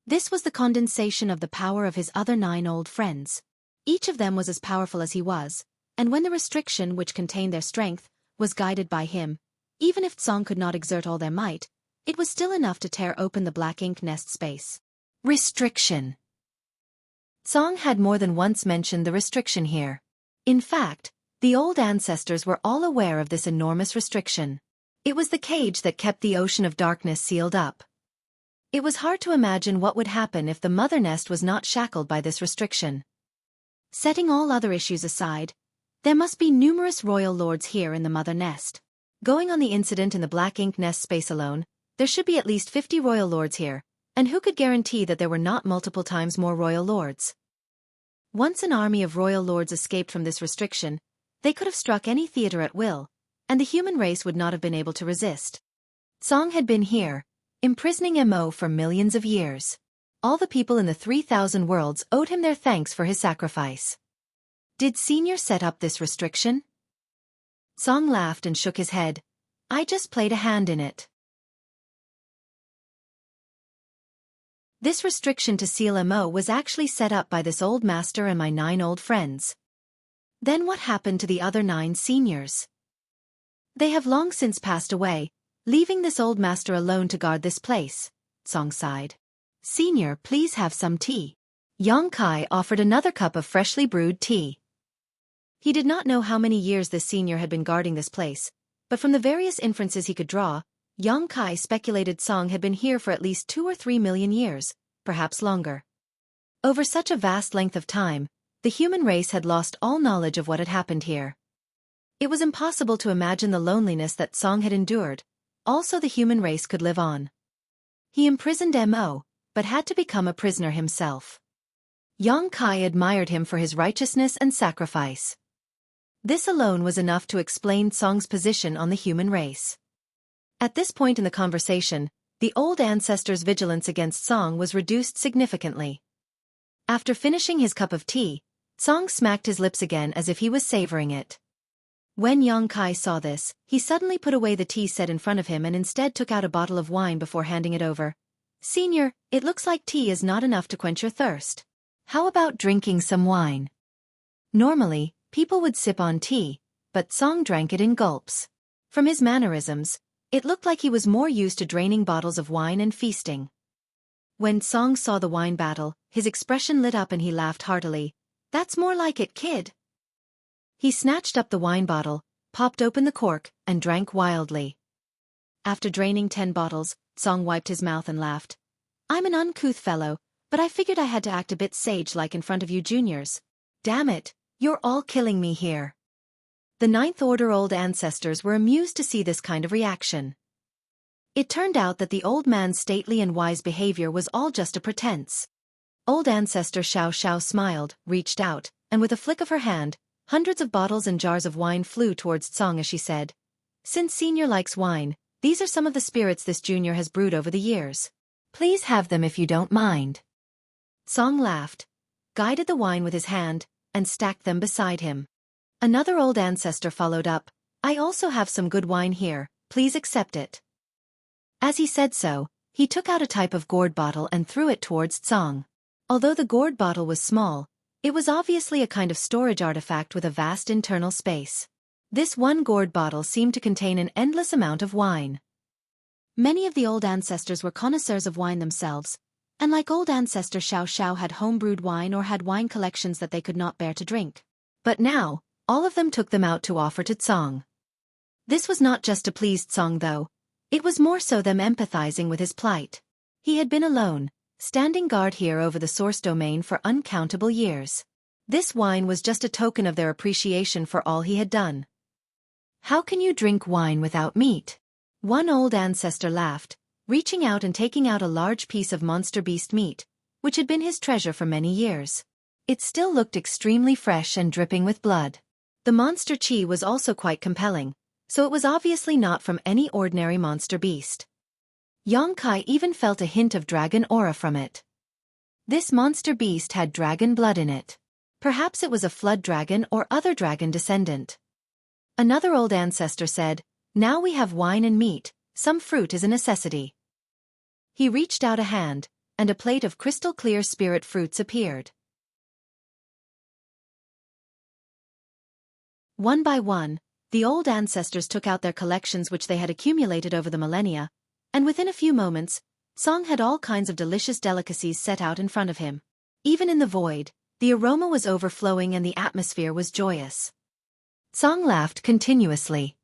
This was the condensation of the power of his other 9 old friends. Each of them was as powerful as he was, and when the restriction, which contained their strength, was guided by him, even if Song could not exert all their might, it was still enough to tear open the black ink nest space. Restriction. Song had more than once mentioned the restriction here. In fact, the old ancestors were all aware of this enormous restriction. It was the cage that kept the ocean of darkness sealed up. It was hard to imagine what would happen if the mother nest was not shackled by this restriction. Setting all other issues aside, there must be numerous royal lords here in the mother nest. Going on the incident in the black ink nest space alone, there should be at least 50 royal lords here, and who could guarantee that there were not multiple times more royal lords? Once an army of royal lords escaped from this restriction, they could have struck any theater at will, and the human race would not have been able to resist. Song had been here, imprisoning Mo for millions of years. All the people in the 3,000 worlds owed him their thanks for his sacrifice. Did Senior set up this restriction? Song laughed and shook his head. "I just played a hand in it." This restriction to seal Mo was actually set up by this old master and my 9 old friends. Then what happened to the other 9 seniors? They have long since passed away, leaving this old master alone to guard this place, Song sighed. "Senior, please have some tea." Yang Kai offered another cup of freshly brewed tea. He did not know how many years this senior had been guarding this place, but from the various inferences he could draw, Yang Kai speculated Song had been here for at least 2 or 3 million years, perhaps longer. Over such a vast length of time, the human race had lost all knowledge of what had happened here. It was impossible to imagine the loneliness that Song had endured. Also, the human race could live on. He imprisoned Mo, but had to become a prisoner himself. Yang Kai admired him for his righteousness and sacrifice. This alone was enough to explain Song's position on the human race. At this point in the conversation, the old ancestor's vigilance against Song was reduced significantly. After finishing his cup of tea, Song smacked his lips again as if he was savoring it. When Xueqi saw this, he suddenly put away the tea set in front of him and instead took out a bottle of wine before handing it over. "Senior, it looks like tea is not enough to quench your thirst. How about drinking some wine?" Normally, people would sip on tea, but Song drank it in gulps. From his mannerisms, it looked like he was more used to draining bottles of wine and feasting. When Song saw the wine battle, his expression lit up and he laughed heartily. "That's more like it, kid." He snatched up the wine bottle, popped open the cork, and drank wildly. After draining 10 bottles, Song wiped his mouth and laughed. "I'm an uncouth fellow, but I figured I had to act a bit sage-like in front of you juniors. Damn it, you're all killing me here." The Ninth Order old ancestors were amused to see this kind of reaction. It turned out that the old man's stately and wise behavior was all just a pretense. Old ancestor Xiao Xiao smiled, reached out, and with a flick of her hand, hundreds of bottles and jars of wine flew towards Song as she said, "Since Senior likes wine, these are some of the spirits this junior has brewed over the years. Please have them if you don't mind." Song laughed, guided the wine with his hand, and stacked them beside him. Another old ancestor followed up, "I also have some good wine here, please accept it." As he said so, he took out a type of gourd bottle and threw it towards Song. Although the gourd bottle was small, it was obviously a kind of storage artifact with a vast internal space. This one gourd bottle seemed to contain an endless amount of wine. Many of the old ancestors were connoisseurs of wine themselves, and like old ancestor Xiao Xiao had home-brewed wine or had wine collections that they could not bear to drink. But now, all of them took them out to offer to Song. This was not just to please Song though. It was more so them empathizing with his plight. He had been alone, standing guard here over the source domain for uncountable years. This wine was just a token of their appreciation for all he had done. "How can you drink wine without meat?" One old ancestor laughed, reaching out and taking out a large piece of monster beast meat, which had been his treasure for many years. It still looked extremely fresh and dripping with blood. The monster chi was also quite compelling, so it was obviously not from any ordinary monster beast. Xueqi even felt a hint of dragon aura from it. This monster beast had dragon blood in it. Perhaps it was a flood dragon or other dragon descendant. Another old ancestor said, "Now we have wine and meat, some fruit is a necessity." He reached out a hand, and a plate of crystal-clear spirit fruits appeared. One by one, the old ancestors took out their collections which they had accumulated over the millennia, and within a few moments, Song had all kinds of delicious delicacies set out in front of him. Even in the void, the aroma was overflowing and the atmosphere was joyous. Song laughed continuously.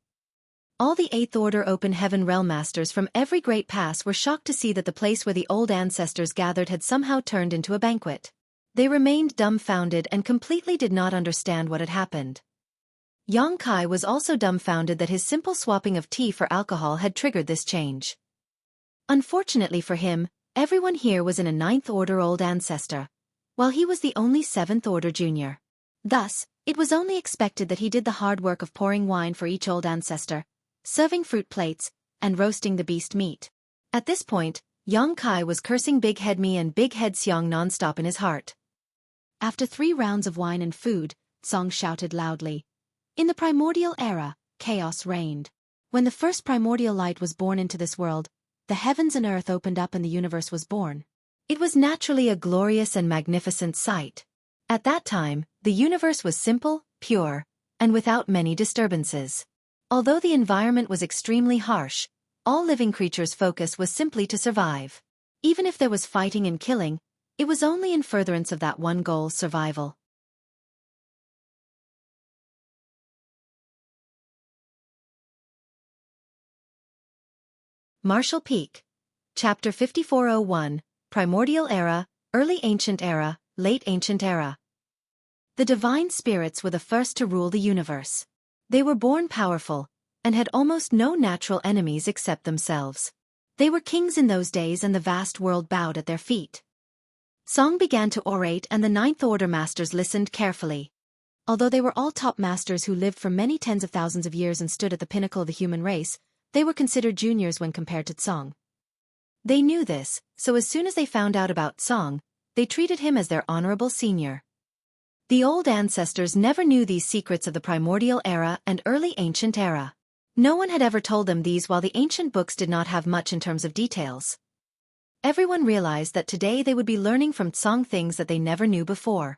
All the Eighth Order Open Heaven Realm Masters from every great pass were shocked to see that the place where the old ancestors gathered had somehow turned into a banquet. They remained dumbfounded and completely did not understand what had happened. Xueqi was also dumbfounded that his simple swapping of tea for alcohol had triggered this change. Unfortunately for him, everyone here was in a Ninth Order old ancestor, while he was the only Seventh Order junior. Thus, it was only expected that he did the hard work of pouring wine for each old ancestor, serving fruit plates, and roasting the beast meat. At this point, Xueqi was cursing Big Head Me and Big Head Xiong non-stop in his heart. After 3 rounds of wine and food, Song shouted loudly. In the primordial era, chaos reigned. When the first primordial light was born into this world, the heavens and earth opened up and the universe was born. It was naturally a glorious and magnificent sight. At that time, the universe was simple, pure, and without many disturbances. Although the environment was extremely harsh, all living creatures' focus was simply to survive. Even if there was fighting and killing, it was only in furtherance of that one goal, survival. Martial Peak. Chapter 5401, Primordial Era, Early Ancient Era, Late Ancient Era. The divine spirits were the first to rule the universe. They were born powerful, and had almost no natural enemies except themselves. They were kings in those days and the vast world bowed at their feet. Song began to orate and the Ninth Order masters listened carefully. Although they were all top masters who lived for many tens of thousands of years and stood at the pinnacle of the human race, they were considered juniors when compared to Tsang. They knew this, so as soon as they found out about Tsang, they treated him as their honorable senior. The old ancestors never knew these secrets of the primordial era and early ancient era. No one had ever told them these, while the ancient books did not have much in terms of details. Everyone realized that today they would be learning from Tsang things that they never knew before.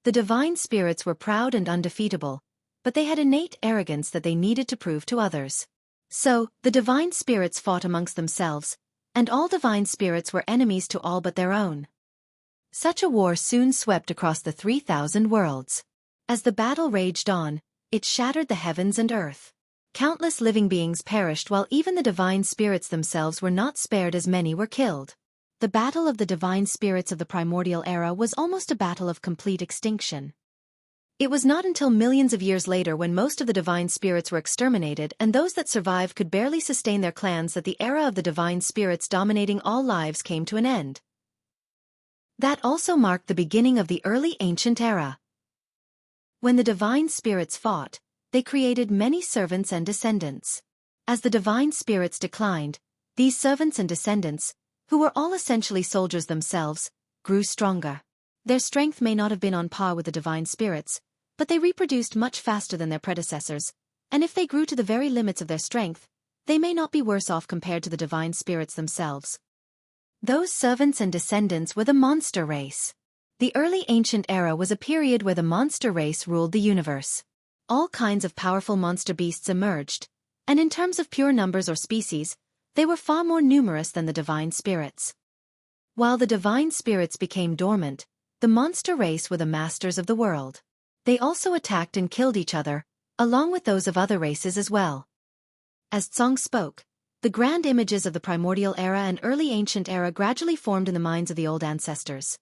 The divine spirits were proud and undefeatable, but they had innate arrogance that they needed to prove to others. So, the divine spirits fought amongst themselves, and all divine spirits were enemies to all but their own. Such a war soon swept across the 3,000 worlds. As the battle raged on, it shattered the heavens and earth. Countless living beings perished, while even the divine spirits themselves were not spared, as many were killed. The battle of the divine spirits of the primordial era was almost a battle of complete extinction. It was not until millions of years later, when most of the divine spirits were exterminated and those that survived could barely sustain their clans, that the era of the divine spirits dominating all lives came to an end. That also marked the beginning of the early ancient era. When the divine spirits fought, they created many servants and descendants. As the divine spirits declined, these servants and descendants, who were all essentially soldiers themselves, grew stronger. Their strength may not have been on par with the divine spirits, but they reproduced much faster than their predecessors, and if they grew to the very limits of their strength, they may not be worse off compared to the divine spirits themselves. Those servants and descendants were the monster race. The early ancient era was a period where the monster race ruled the universe. All kinds of powerful monster beasts emerged, and in terms of pure numbers or species, they were far more numerous than the divine spirits. While the divine spirits became dormant, the monster race were the masters of the world. They also attacked and killed each other, along with those of other races as well. As Tsang spoke, the grand images of the primordial era and early ancient era gradually formed in the minds of the old ancestors.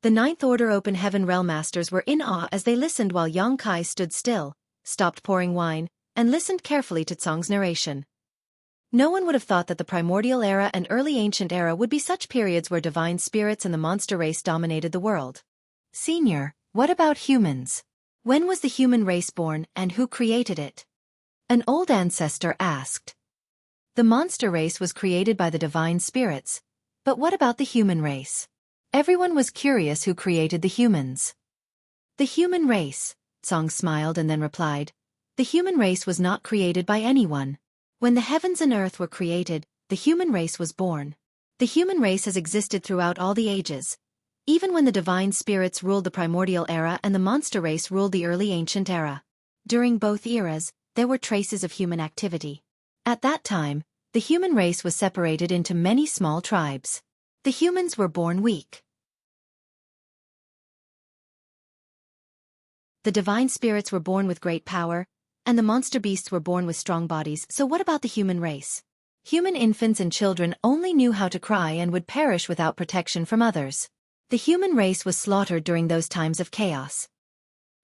The Ninth Order Open Heaven Realm Masters were in awe as they listened, while Yang Kai stood still, stopped pouring wine, and listened carefully to Tsang's narration. No one would have thought that the primordial era and early ancient era would be such periods where divine spirits and the monster race dominated the world. Senior, what about humans? When was the human race born, and who created it? An old ancestor asked. The monster race was created by the divine spirits, but what about the human race? Everyone was curious who created the humans. The human race, Tsang smiled and then replied. The human race was not created by anyone. When the heavens and earth were created, the human race was born. The human race has existed throughout all the ages, even when the divine spirits ruled the primordial era and the monster race ruled the early ancient era. During both eras, there were traces of human activity. At that time, the human race was separated into many small tribes. The humans were born weak. The divine spirits were born with great power, and the monster beasts were born with strong bodies. So what about the human race? Human infants and children only knew how to cry and would perish without protection from others. The human race was slaughtered during those times of chaos.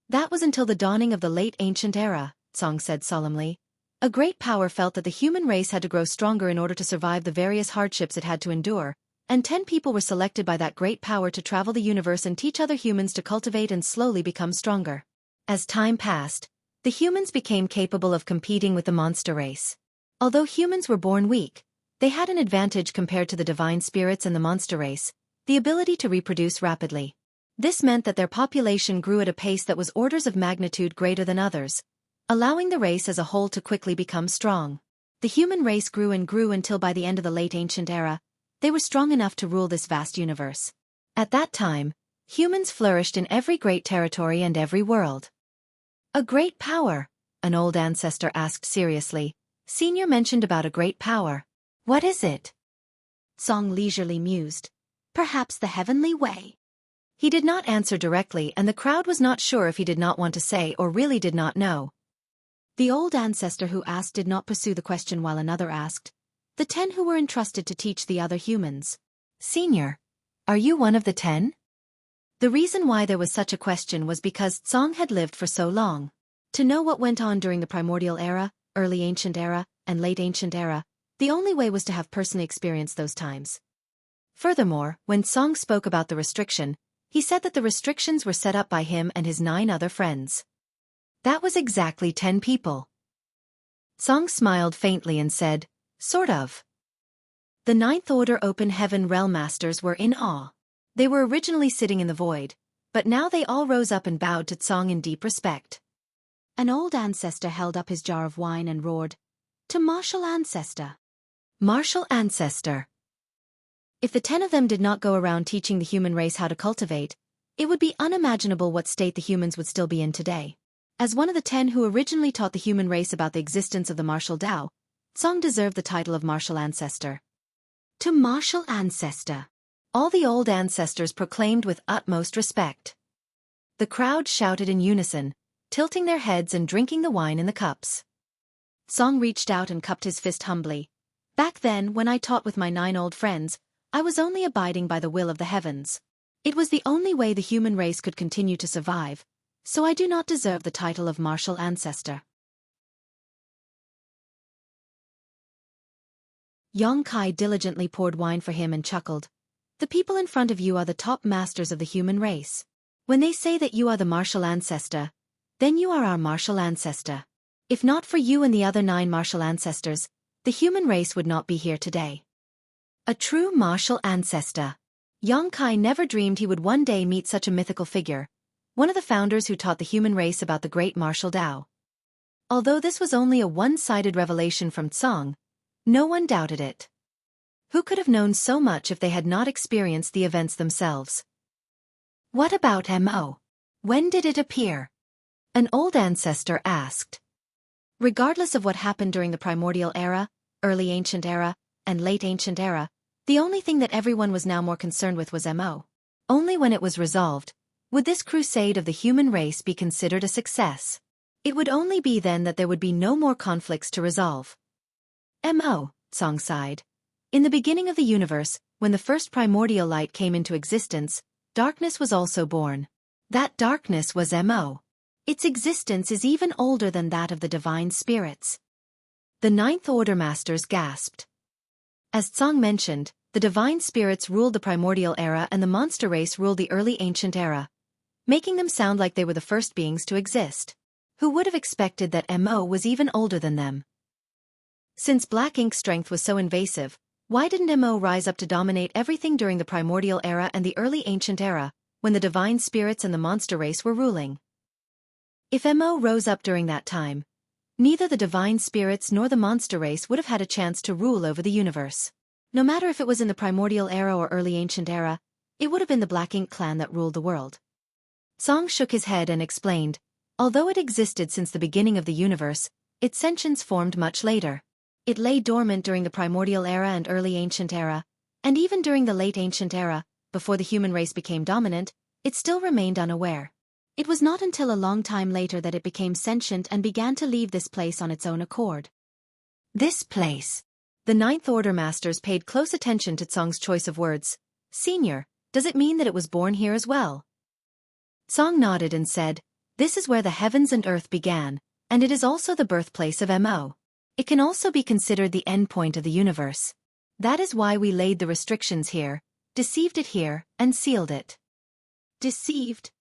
That was until the dawning of the late ancient era, Tsang said solemnly. A great power felt that the human race had to grow stronger in order to survive the various hardships it had to endure, and 10 people were selected by that great power to travel the universe and teach other humans to cultivate and slowly become stronger. As time passed, the humans became capable of competing with the monster race. Although humans were born weak, they had an advantage compared to the divine spirits and the monster race, the ability to reproduce rapidly. This meant that their population grew at a pace that was orders of magnitude greater than others, allowing the race as a whole to quickly become strong. The human race grew and grew until by the end of the late ancient era, they were strong enough to rule this vast universe. At that time, humans flourished in every great territory and every world. A great power, an old ancestor asked seriously. Senior mentioned about a great power. What is it? Tsang leisurely mused. Perhaps the heavenly way. He did not answer directly, and the crowd was not sure if he did not want to say or really did not know. The old ancestor who asked did not pursue the question while another asked. The 10 who were entrusted to teach the other humans. Senior, are you one of the 10? The reason why there was such a question was because Tsang had lived for so long. To know what went on during the primordial era, early ancient era, and late ancient era, the only way was to have personally experienced those times. Furthermore, when Tsang spoke about the restriction, He said that the restrictions were set up by him and his 9 other friends. That was exactly 10 people. Song smiled faintly and said, "Sort of." The Ninth Order Open Heaven Realm Masters were in awe. They were originally sitting in the void, but now they all rose up and bowed to Song in deep respect. An old ancestor held up his jar of wine and roared, "To martial ancestor." Martial ancestor. If the 10 of them did not go around teaching the human race how to cultivate, it would be unimaginable what state the humans would still be in today. As one of the 10 who originally taught the human race about the existence of the martial Tao, Song deserved the title of martial ancestor. To martial ancestor. All the old ancestors proclaimed with utmost respect. The crowd shouted in unison, tilting their heads and drinking the wine in the cups. Song reached out and cupped his fist humbly. "Back then, when I taught with my 9 old friends, I was only abiding by the will of the heavens. It was the only way the human race could continue to survive, so I do not deserve the title of martial ancestor." Xueqi diligently poured wine for him and chuckled. "The people in front of you are the top masters of the human race. When they say that you are the martial ancestor, then you are our martial ancestor. If not for you and the other 9 martial ancestors, the human race would not be here today." A true martial ancestor. Xueqi never dreamed he would one day meet such a mythical figure, one of the founders who taught the human race about the great martial Tao. Although this was only a one-sided revelation from Song, no one doubted it. Who could have known so much if they had not experienced the events themselves? "What about Mo? When did it appear?" an old ancestor asked. Regardless of what happened during the primordial era, early ancient era, and late ancient era, the only thing that everyone was now more concerned with was Mo. Only when it was resolved, would this crusade of the human race be considered a success. It would only be then that there would be no more conflicts to resolve. Mo, Song sighed. In the beginning of the universe, when the first primordial light came into existence, darkness was also born. That darkness was Mo. Its existence is even older than that of the divine spirits. The Ninth Order Masters gasped. As Song mentioned, the divine spirits ruled the primordial era and the monster race ruled the early ancient era, making them sound like they were the first beings to exist. Who would have expected that Mo was even older than them? Since black ink strength was so invasive, why didn't Mo rise up to dominate everything during the primordial era and the early ancient era, when the divine spirits and the monster race were ruling? If Mo rose up during that time, neither the divine spirits nor the monster race would have had a chance to rule over the universe. No matter if it was in the primordial era or early ancient era, it would have been the Black Ink clan that ruled the world. Song shook his head and explained, although it existed since the beginning of the universe, its sentience formed much later. It lay dormant during the primordial era and early ancient era, and even during the late ancient era, before the human race became dominant, it still remained unaware. It was not until a long time later that it became sentient and began to leave this place on its own accord. This place. The Ninth Order Masters paid close attention to Song's choice of words. "Senior, does it mean that it was born here as well?" Song nodded and said, "This is where the heavens and earth began, and it is also the birthplace of Mo. It can also be considered the end point of the universe. That is why we laid the restrictions here, deceived it here, and sealed it." Deceived?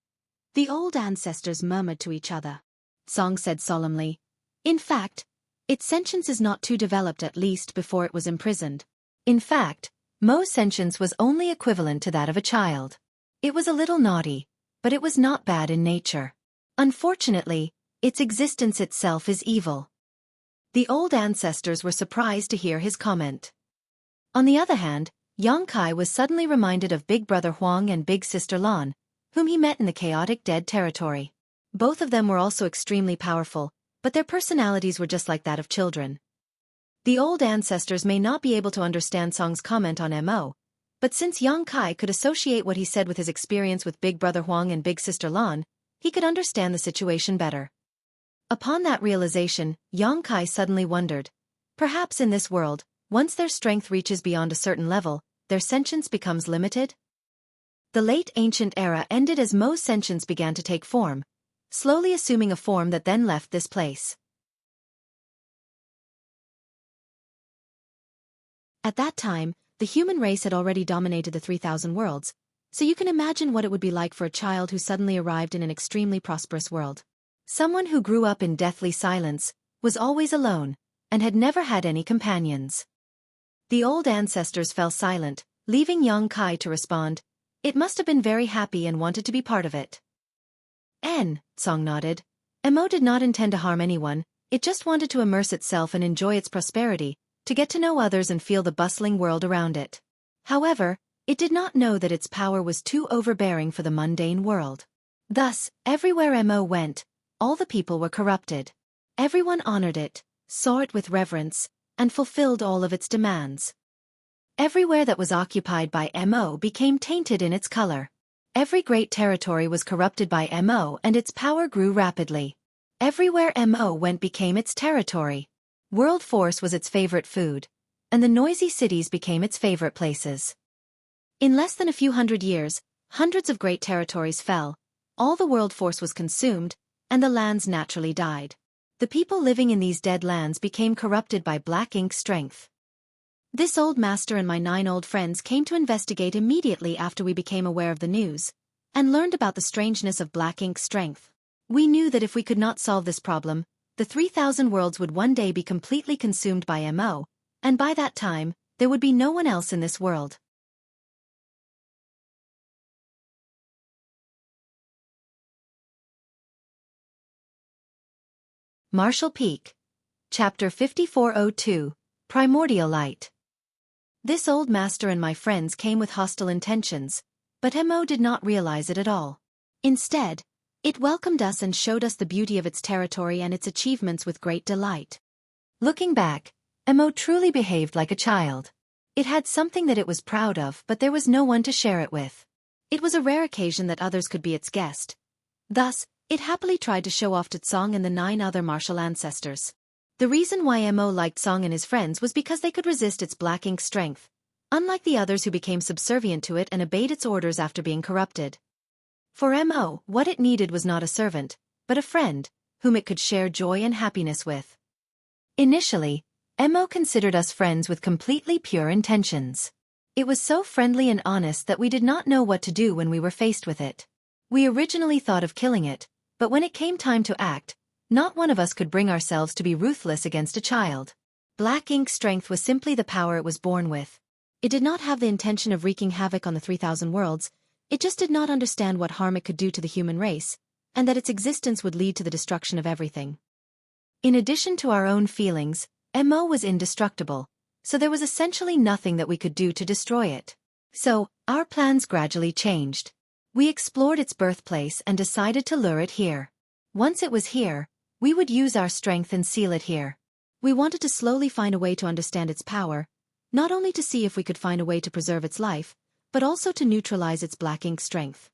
The old ancestors murmured to each other. Song said solemnly, "In fact, its sentience is not too developed, at least before it was imprisoned. In fact, Mo's sentience was only equivalent to that of a child. It was a little naughty, but it was not bad in nature. Unfortunately, its existence itself is evil." The old ancestors were surprised to hear his comment. On the other hand, Xueqi was suddenly reminded of Big Brother Huang and Big Sister Lan, whom he met in the chaotic dead territory. Both of them were also extremely powerful, but their personalities were just like that of children. The old ancestors may not be able to understand Song's comment on Mo, but since Xueqi could associate what he said with his experience with Big Brother Huang and Big Sister Lan, he could understand the situation better. Upon that realization, Xueqi suddenly wondered, perhaps in this world, once their strength reaches beyond a certain level, their sentience becomes limited? The late ancient era ended as Mo's sentience began to take form, slowly assuming a form that then left this place. At that time, the human race had already dominated the 3,000 worlds, So you can imagine what it would be like for a child who suddenly arrived in an extremely prosperous world. Someone who grew up in deathly silence, was always alone, and had never had any companions. The old ancestors fell silent, leaving young Kai to respond. It must have been very happy and wanted to be part of it. Song nodded. Mo did not intend to harm anyone, it just wanted to immerse itself and enjoy its prosperity, to get to know others and feel the bustling world around it. However, it did not know that its power was too overbearing for the mundane world. Thus, everywhere Mo went, all the people were corrupted. Everyone honored it, saw it with reverence, and fulfilled all of its demands. Everywhere that was occupied by Mo became tainted in its color. Every great territory was corrupted by Mo and its power grew rapidly. Everywhere Mo went became its territory. World force was its favorite food, and the noisy cities became its favorite places. In less than a few hundred years, hundreds of great territories fell, all the world force was consumed, and the lands naturally died. The people living in these dead lands became corrupted by black ink strength. This old master and my 9 old friends came to investigate immediately after we became aware of the news, and learned about the strangeness of black ink strength. We knew that if we could not solve this problem, the 3,000 worlds would one day be completely consumed by Mo, and by that time, there would be no one else in this world. Marshall Peak. Chapter 5402, Primordial Light. This old master and my friends came with hostile intentions, but Mo did not realize it at all. Instead, it welcomed us and showed us the beauty of its territory and its achievements with great delight. Looking back, Mo truly behaved like a child. It had something that it was proud of, but there was no one to share it with. It was a rare occasion that others could be its guest. Thus, it happily tried to show off to Song and the 9 other martial ancestors. The reason why Mo liked Song and his friends was because they could resist its black ink strength, unlike the others who became subservient to it and obeyed its orders after being corrupted. For Mo, what it needed was not a servant, but a friend, whom it could share joy and happiness with. Initially, Mo considered us friends with completely pure intentions. It was so friendly and honest that we did not know what to do when we were faced with it. We originally thought of killing it, but when it came time to act, not one of us could bring ourselves to be ruthless against a child. Black ink strength was simply the power it was born with. It did not have the intention of wreaking havoc on the 3,000 worlds, it just did not understand what harm it could do to the human race, and that its existence would lead to the destruction of everything. In addition to our own feelings, Mo was indestructible, so there was essentially nothing that we could do to destroy it. So, our plans gradually changed. We explored its birthplace and decided to lure it here. Once it was here, we would use our strength and seal it here. We wanted to slowly find a way to understand its power, not only to see if we could find a way to preserve its life, but also to neutralize its black ink strength.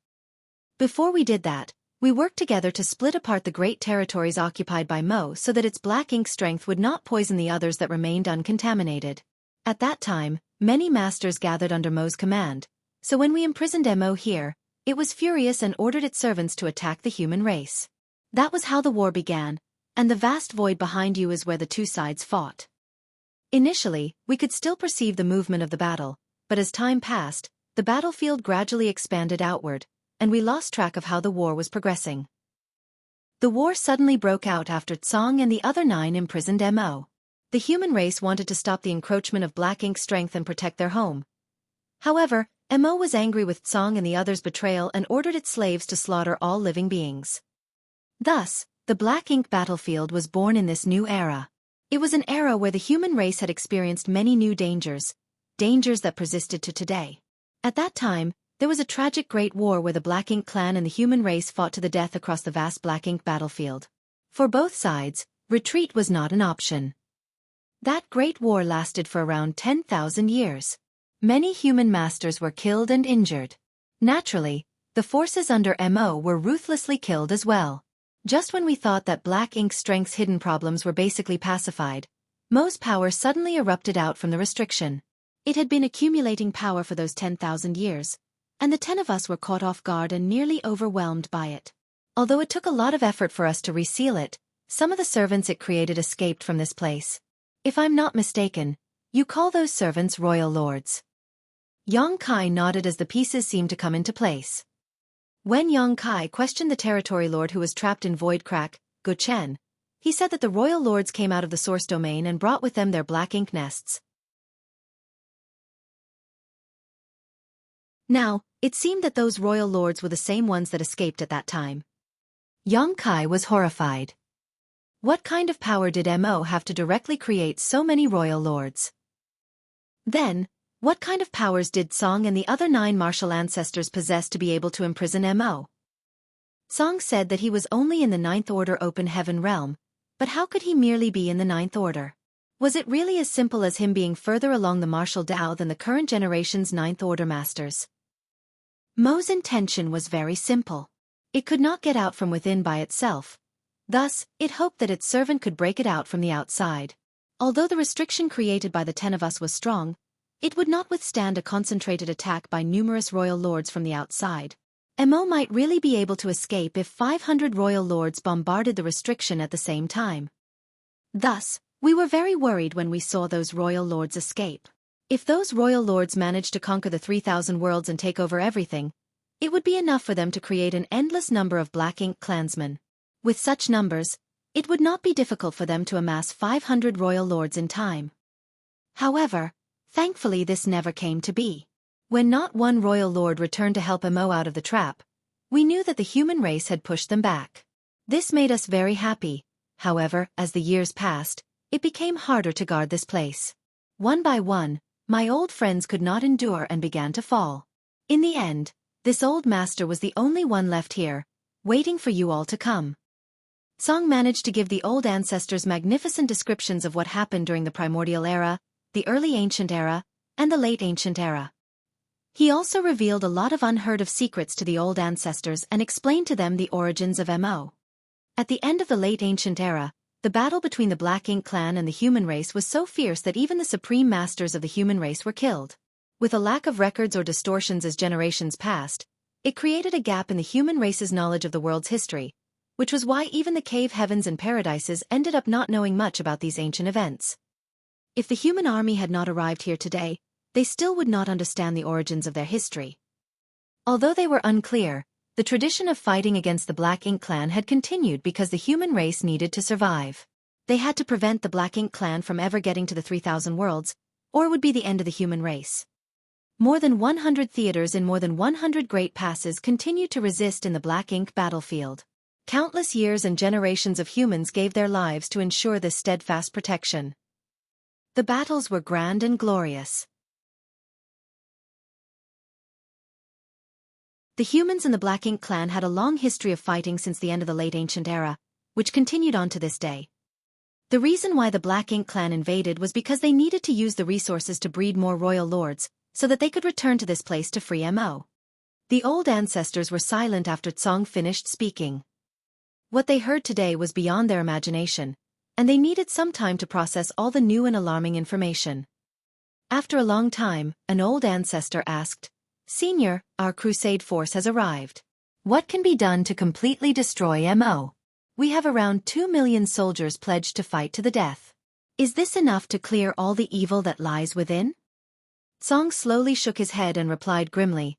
Before we did that, we worked together to split apart the great territories occupied by Mo so that its black ink strength would not poison the others that remained uncontaminated. At that time, many masters gathered under Mo's command, so when we imprisoned Mo here, it was furious and ordered its servants to attack the human race. That was how the war began, and the vast void behind you is where the 2 sides fought. Initially, we could still perceive the movement of the battle, but as time passed, the battlefield gradually expanded outward, and we lost track of how the war was progressing. The war suddenly broke out after Tsong and the other 9 imprisoned Mo. The human race wanted to stop the encroachment of black ink strength and protect their home. However, Mo was angry with Tsong and the others' betrayal and ordered its slaves to slaughter all living beings. Thus, the black ink battlefield was born in this new era. It was an era where the human race had experienced many new dangers that persisted to today. At that time, there was a tragic great war where the Black Ink clan and the human race fought to the death across the vast Black Ink battlefield. For both sides, retreat was not an option. That great war lasted for around 10,000 years. Many human masters were killed and injured. Naturally, the forces under Mo were ruthlessly killed as well. Just when we thought that Black Ink's strength's hidden problems were basically pacified, Mo's power suddenly erupted out from the restriction. It had been accumulating power for those 10,000 years, and the 10 of us were caught off guard and nearly overwhelmed by it. Although it took a lot of effort for us to reseal it, some of the servants it created escaped from this place. If I'm not mistaken, you call those servants royal lords. Yang Kai nodded as the pieces seemed to come into place. When Yang Kai questioned the territory lord who was trapped in Void Crack, Go Chen, he said that the royal lords came out of the source domain and brought with them their black ink nests. Now, it seemed that those royal lords were the same ones that escaped at that time. Yang Kai was horrified. What kind of power did Mo have to directly create so many royal lords? Then, what kind of powers did Song and the other 9 martial ancestors possess to be able to imprison Mo? Song said that he was only in the 9th Order Open Heaven realm, but how could he merely be in the 9th Order? Was it really as simple as him being further along the martial Dao than the current generation's 9th Order masters? Mo's intention was very simple. It could not get out from within by itself. Thus, it hoped that its servant could break it out from the outside. Although the restriction created by the 10 of us was strong, it would not withstand a concentrated attack by numerous royal lords from the outside. Mo might really be able to escape if 500 royal lords bombarded the restriction at the same time. Thus, we were very worried when we saw those royal lords escape. If those royal lords managed to conquer the 3,000 worlds and take over everything, it would be enough for them to create an endless number of black ink clansmen. With such numbers, it would not be difficult for them to amass 500 royal lords in time. However, thankfully this never came to be. When not one royal lord returned to help Mo out of the trap, we knew that the human race had pushed them back. This made us very happy. However, as the years passed, it became harder to guard this place. One by one, my old friends could not endure and began to fall. In the end, this old master was the only one left here, waiting for you all to come. Song managed to give the old ancestors magnificent descriptions of what happened during the primordial era, the early ancient era, and the late ancient era. He also revealed a lot of unheard-of secrets to the old ancestors and explained to them the origins of Mo. At the end of the late ancient era, the battle between the Black Ink clan and the human race was so fierce that even the supreme masters of the human race were killed. With a lack of records or distortions as generations passed, it created a gap in the human race's knowledge of the world's history, which was why even the cave heavens and paradises ended up not knowing much about these ancient events. If the human army had not arrived here today, they still would not understand the origins of their history. Although they were unclear, the tradition of fighting against the Black Ink clan had continued because the human race needed to survive. They had to prevent the Black Ink clan from ever getting to the 3,000 worlds, or it would be the end of the human race. More than 100 theaters in more than 100 great passes continued to resist in the Black Ink battlefield. Countless years and generations of humans gave their lives to ensure this steadfast protection. The battles were grand and glorious. The humans in the Black Ink clan had a long history of fighting since the end of the late ancient era, which continued on to this day. The reason why the Black Ink clan invaded was because they needed to use the resources to breed more royal lords, so that they could return to this place to free Mo. The old ancestors were silent after Tsong finished speaking. What they heard today was beyond their imagination, and they needed some time to process all the new and alarming information. After a long time, an old ancestor asked, "Senior, our crusade force has arrived. What can be done to completely destroy Mo? We have around 2 million soldiers pledged to fight to the death. Is this enough to clear all the evil that lies within?" Song slowly shook his head and replied grimly,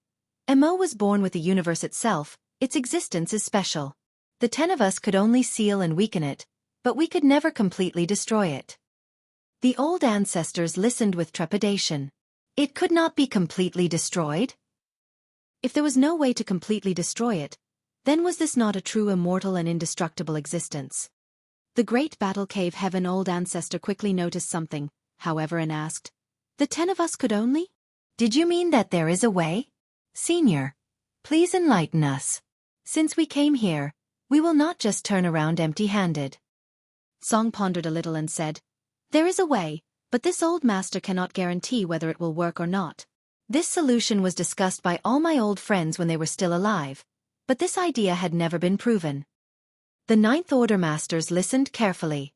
"Mo was born with the universe itself, its existence is special. The 10 of us could only seal and weaken it, but we could never completely destroy it." The old ancestors listened with trepidation. It could not be completely destroyed? If there was no way to completely destroy it, then was this not a true immortal and indestructible existence? The great battle cave heaven old ancestor quickly noticed something, however, and asked, "The 10 of us could only? Did you mean that there is a way? Senior, please enlighten us. Since we came here, we will not just turn around empty-handed." Song pondered a little and said, "There is a way, but this old master cannot guarantee whether it will work or not. This solution was discussed by all my old friends when they were still alive, but this idea had never been proven." The 9th Order masters listened carefully.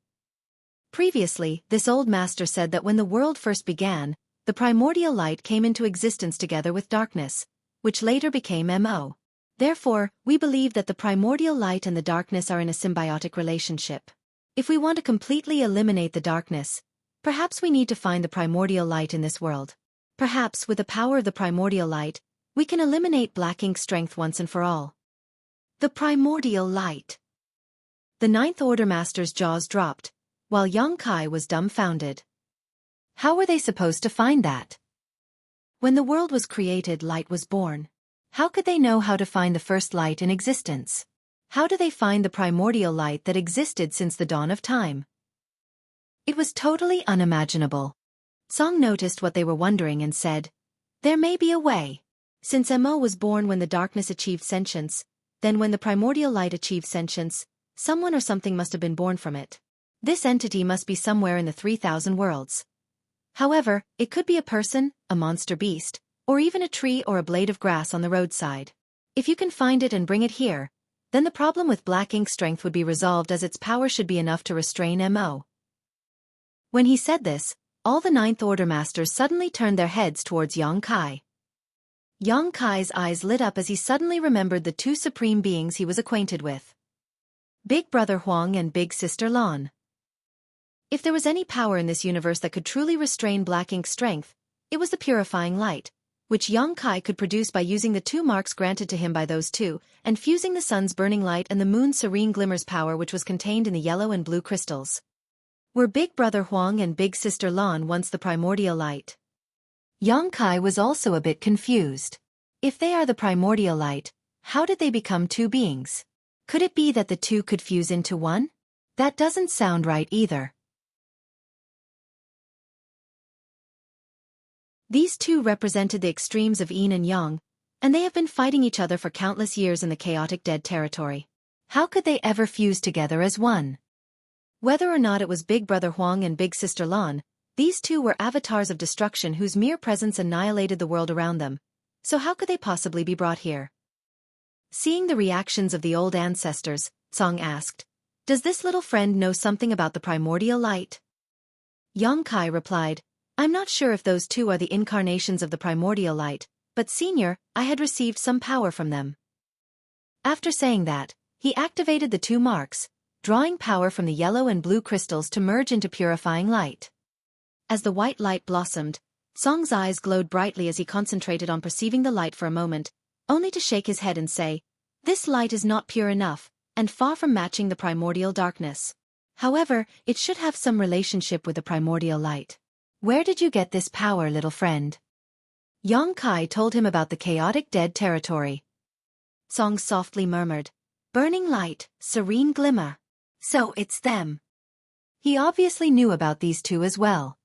Previously, this old master said that when the world first began, the primordial light came into existence together with darkness, which later became Mo. Therefore, we believe that the primordial light and the darkness are in a symbiotic relationship. If we want to completely eliminate the darkness, perhaps we need to find the primordial light in this world. Perhaps with the power of the primordial light, we can eliminate black ink strength once and for all. The primordial light. The Ninth Order Master's jaws dropped, while Xueqi was dumbfounded. How were they supposed to find that? When the world was created, light was born. How could they know how to find the first light in existence? How do they find the primordial light that existed since the dawn of time? It was totally unimaginable. Song noticed what they were wondering and said, "There may be a way. Since Mo was born when the darkness achieved sentience, then when the primordial light achieved sentience, someone or something must have been born from it. This entity must be somewhere in the 3,000 worlds. However, it could be a person, a monster beast, or even a tree or a blade of grass on the roadside. If you can find it and bring it here, then the problem with black ink strength would be resolved, as its power should be enough to restrain Mo." When he said this, all the Ninth Order Masters suddenly turned their heads towards Xueqi. Xueqi's eyes lit up as he suddenly remembered the two supreme beings he was acquainted with: Big Brother Huang and Big Sister Lan. If there was any power in this universe that could truly restrain black ink strength, it was the purifying light, which Xueqi could produce by using the two marks granted to him by those two, and fusing the sun's burning light and the moon's serene glimmer's power, which was contained in the yellow and blue crystals. Were Big Brother Huang and Big Sister Lan once the primordial light? Xueqi was also a bit confused. If they are the primordial light, how did they become two beings? Could it be that the two could fuse into one? That doesn't sound right either. These two represented the extremes of yin and yang, and they have been fighting each other for countless years in the chaotic dead territory. How could they ever fuse together as one? Whether or not it was Big Brother Huang and Big Sister Lan, these two were avatars of destruction whose mere presence annihilated the world around them. So how could they possibly be brought here? Seeing the reactions of the old ancestors, Song asked, "Does this little friend know something about the primordial light?" Xueqi replied, "I'm not sure if those two are the incarnations of the primordial light, but Senior, I had received some power from them." After saying that, he activated the two marks, drawing power from the yellow and blue crystals to merge into purifying light. As the white light blossomed, Song's eyes glowed brightly as he concentrated on perceiving the light for a moment, only to shake his head and say, "This light is not pure enough, and far from matching the primordial darkness. However, it should have some relationship with the primordial light." "Where did you get this power, little friend?" Xueqi told him about the chaotic dead territory. Song softly murmured, "Burning light, serene glimmer. So it's them." He obviously knew about these two as well.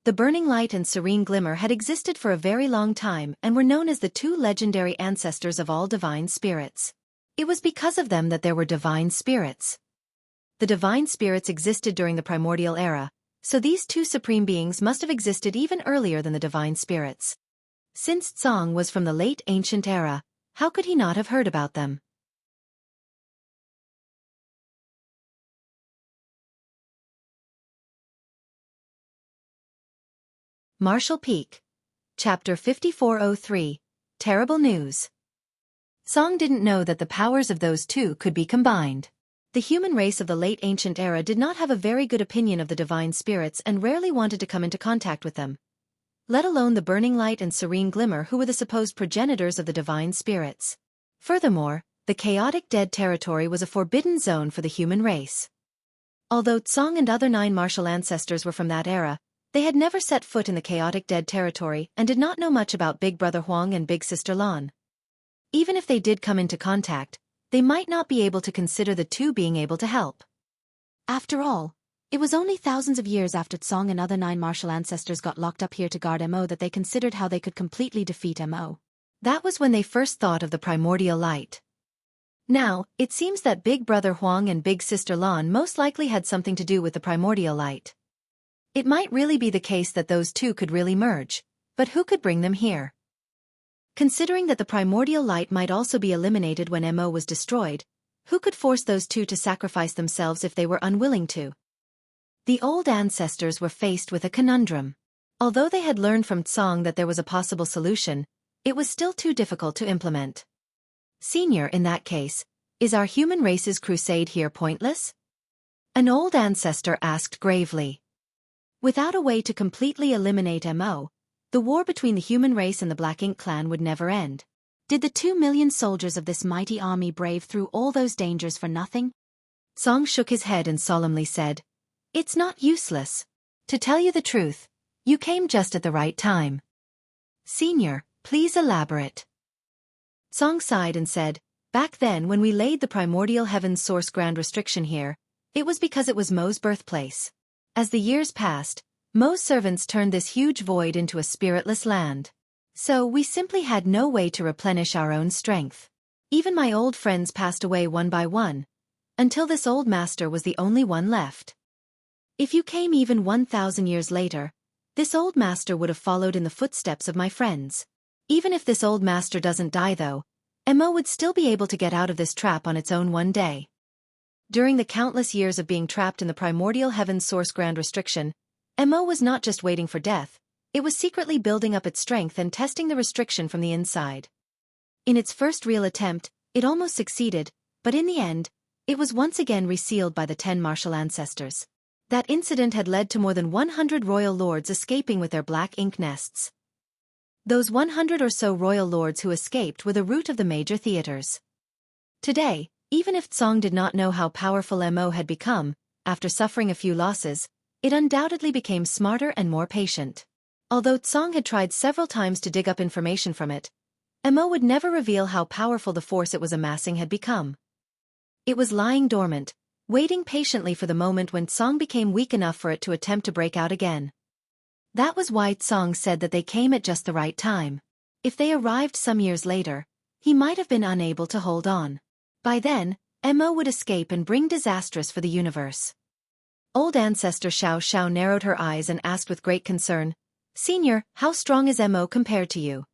The burning light and serene glimmer had existed for a very long time and were known as the two legendary ancestors of all divine spirits. It was because of them that there were divine spirits. The divine spirits existed during the primordial era, so these two supreme beings must have existed even earlier than the divine spirits. Since Song was from the late ancient era, how could he not have heard about them? Marshall Peak. Chapter 5403. Terrible News. Song didn't know that the powers of those two could be combined. The human race of the late ancient era did not have a very good opinion of the divine spirits and rarely wanted to come into contact with them, let alone the burning light and serene glimmer, who were the supposed progenitors of the divine spirits. Furthermore, the chaotic dead territory was a forbidden zone for the human race. Although Tsong and other 9 martial ancestors were from that era, they had never set foot in the chaotic dead territory and did not know much about Big Brother Huang and Big Sister Lan. Even if they did come into contact, they might not be able to consider the two being able to help. After all, it was only thousands of years after Tsong and other 9 martial ancestors got locked up here to guard Mo that they considered how they could completely defeat Mo. That was when they first thought of the primordial light. Now, it seems that Big Brother Huang and Big Sister Lan most likely had something to do with the primordial light. It might really be the case that those two could really merge, but who could bring them here? Considering that the primordial light might also be eliminated when Mo was destroyed, who could force those two to sacrifice themselves if they were unwilling to? The old ancestors were faced with a conundrum. Although they had learned from Tsong that there was a possible solution, it was still too difficult to implement. Senior, in that case, is our human race's crusade here pointless? An old ancestor asked gravely. Without a way to completely eliminate Mo, The war between the human race and the Black Ink clan would never end. Did the 2 million soldiers of this mighty army brave through all those dangers for nothing? Song shook his head and solemnly said, "It's not useless. To tell you the truth, you came just at the right time." "Senior, please elaborate." Song sighed and said, "Back then when we laid the primordial heaven's source ground restriction here, it was because it was Mo's birthplace. As the years passed, Mo's servants turned this huge void into a spiritless land. So we simply had no way to replenish our own strength. Even my old friends passed away one by one, until this old master was the only one left. If you came even 1,000 years later, this old master would have followed in the footsteps of my friends. Even if this old master doesn't die though, Mo would still be able to get out of this trap on its own one day." During the countless years of being trapped in the primordial heaven's source ground restriction, Mo was not just waiting for death, it was secretly building up its strength and testing the restriction from the inside. In its first real attempt, it almost succeeded, but in the end, it was once again resealed by the 10 martial ancestors. That incident had led to more than 100 royal lords escaping with their black ink nests. Those 100 or so royal lords who escaped were the root of the major theaters. Today, even if Tsong did not know how powerful Mo had become, after suffering a few losses, it undoubtedly became smarter and more patient. Although Tsong had tried several times to dig up information from it, Mo would never reveal how powerful the force it was amassing had become. It was lying dormant, waiting patiently for the moment when Tsong became weak enough for it to attempt to break out again. That was why Tsong said that they came at just the right time. If they arrived some years later, he might have been unable to hold on. By then, Mo would escape and bring disastrous for the universe. Old ancestor Xiao Xiao narrowed her eyes and asked with great concern, "Senior, how strong is Mo compared to you?"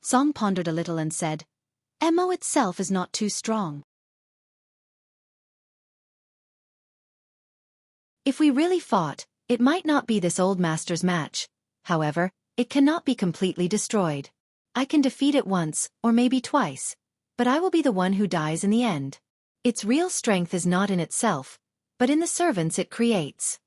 Song pondered a little and said, "Mo itself is not too strong. If we really fought, it might not be this old master's match. However, it cannot be completely destroyed. I can defeat it once, or maybe twice, but I will be the one who dies in the end. Its real strength is not in itself, but in the servants it creates."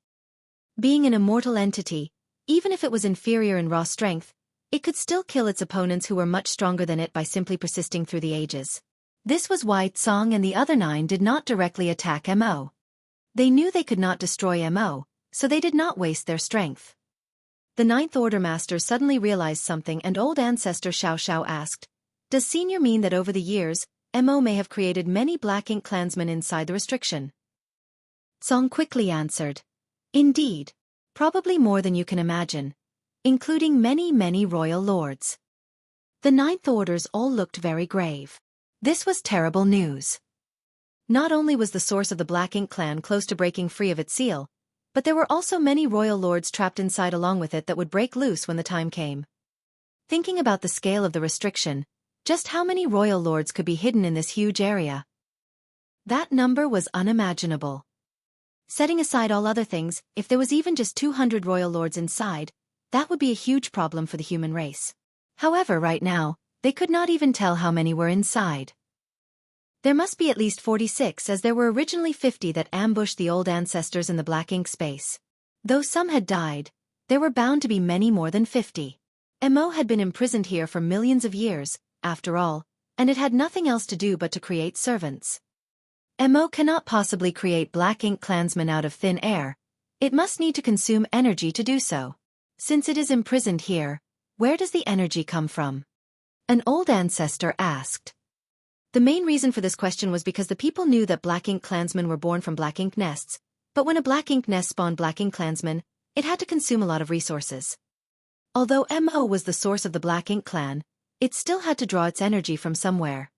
Being an immortal entity, even if it was inferior in raw strength, it could still kill its opponents who were much stronger than it by simply persisting through the ages. This was why Tsong and the other 9 did not directly attack Mo. They knew they could not destroy Mo, so they did not waste their strength. The Ninth Order Master suddenly realized something and old ancestor Xiao Xiao asked, "Does Senior mean that over the years, Mo may have created many Black Ink clansmen inside the restriction?" Tsong quickly answered, "Indeed. Probably more than you can imagine, including many royal lords." The Ninth Orders all looked very grave. This was terrible news. Not only was the source of the Black Ink clan close to breaking free of its seal, but there were also many royal lords trapped inside along with it that would break loose when the time came. Thinking about the scale of the restriction, just how many royal lords could be hidden in this huge area? That number was unimaginable. Setting aside all other things, if there was even just 200 royal lords inside, that would be a huge problem for the human race. However, right now, they could not even tell how many were inside. There must be at least 46 as there were originally 50 that ambushed the old ancestors in the Black Ink space. Though some had died, there were bound to be many more than 50. Mo had been imprisoned here for millions of years, after all, and it had nothing else to do but to create servants. Mo cannot possibly create Black Ink clansmen out of thin air. It must need to consume energy to do so. Since it is imprisoned here, where does the energy come from? An old ancestor asked. The main reason for this question was because the people knew that Black Ink clansmen were born from Black Ink nests, but when a Black Ink nest spawned Black Ink clansmen, it had to consume a lot of resources. Although Mo was the source of the Black Ink clan, it still had to draw its energy from somewhere.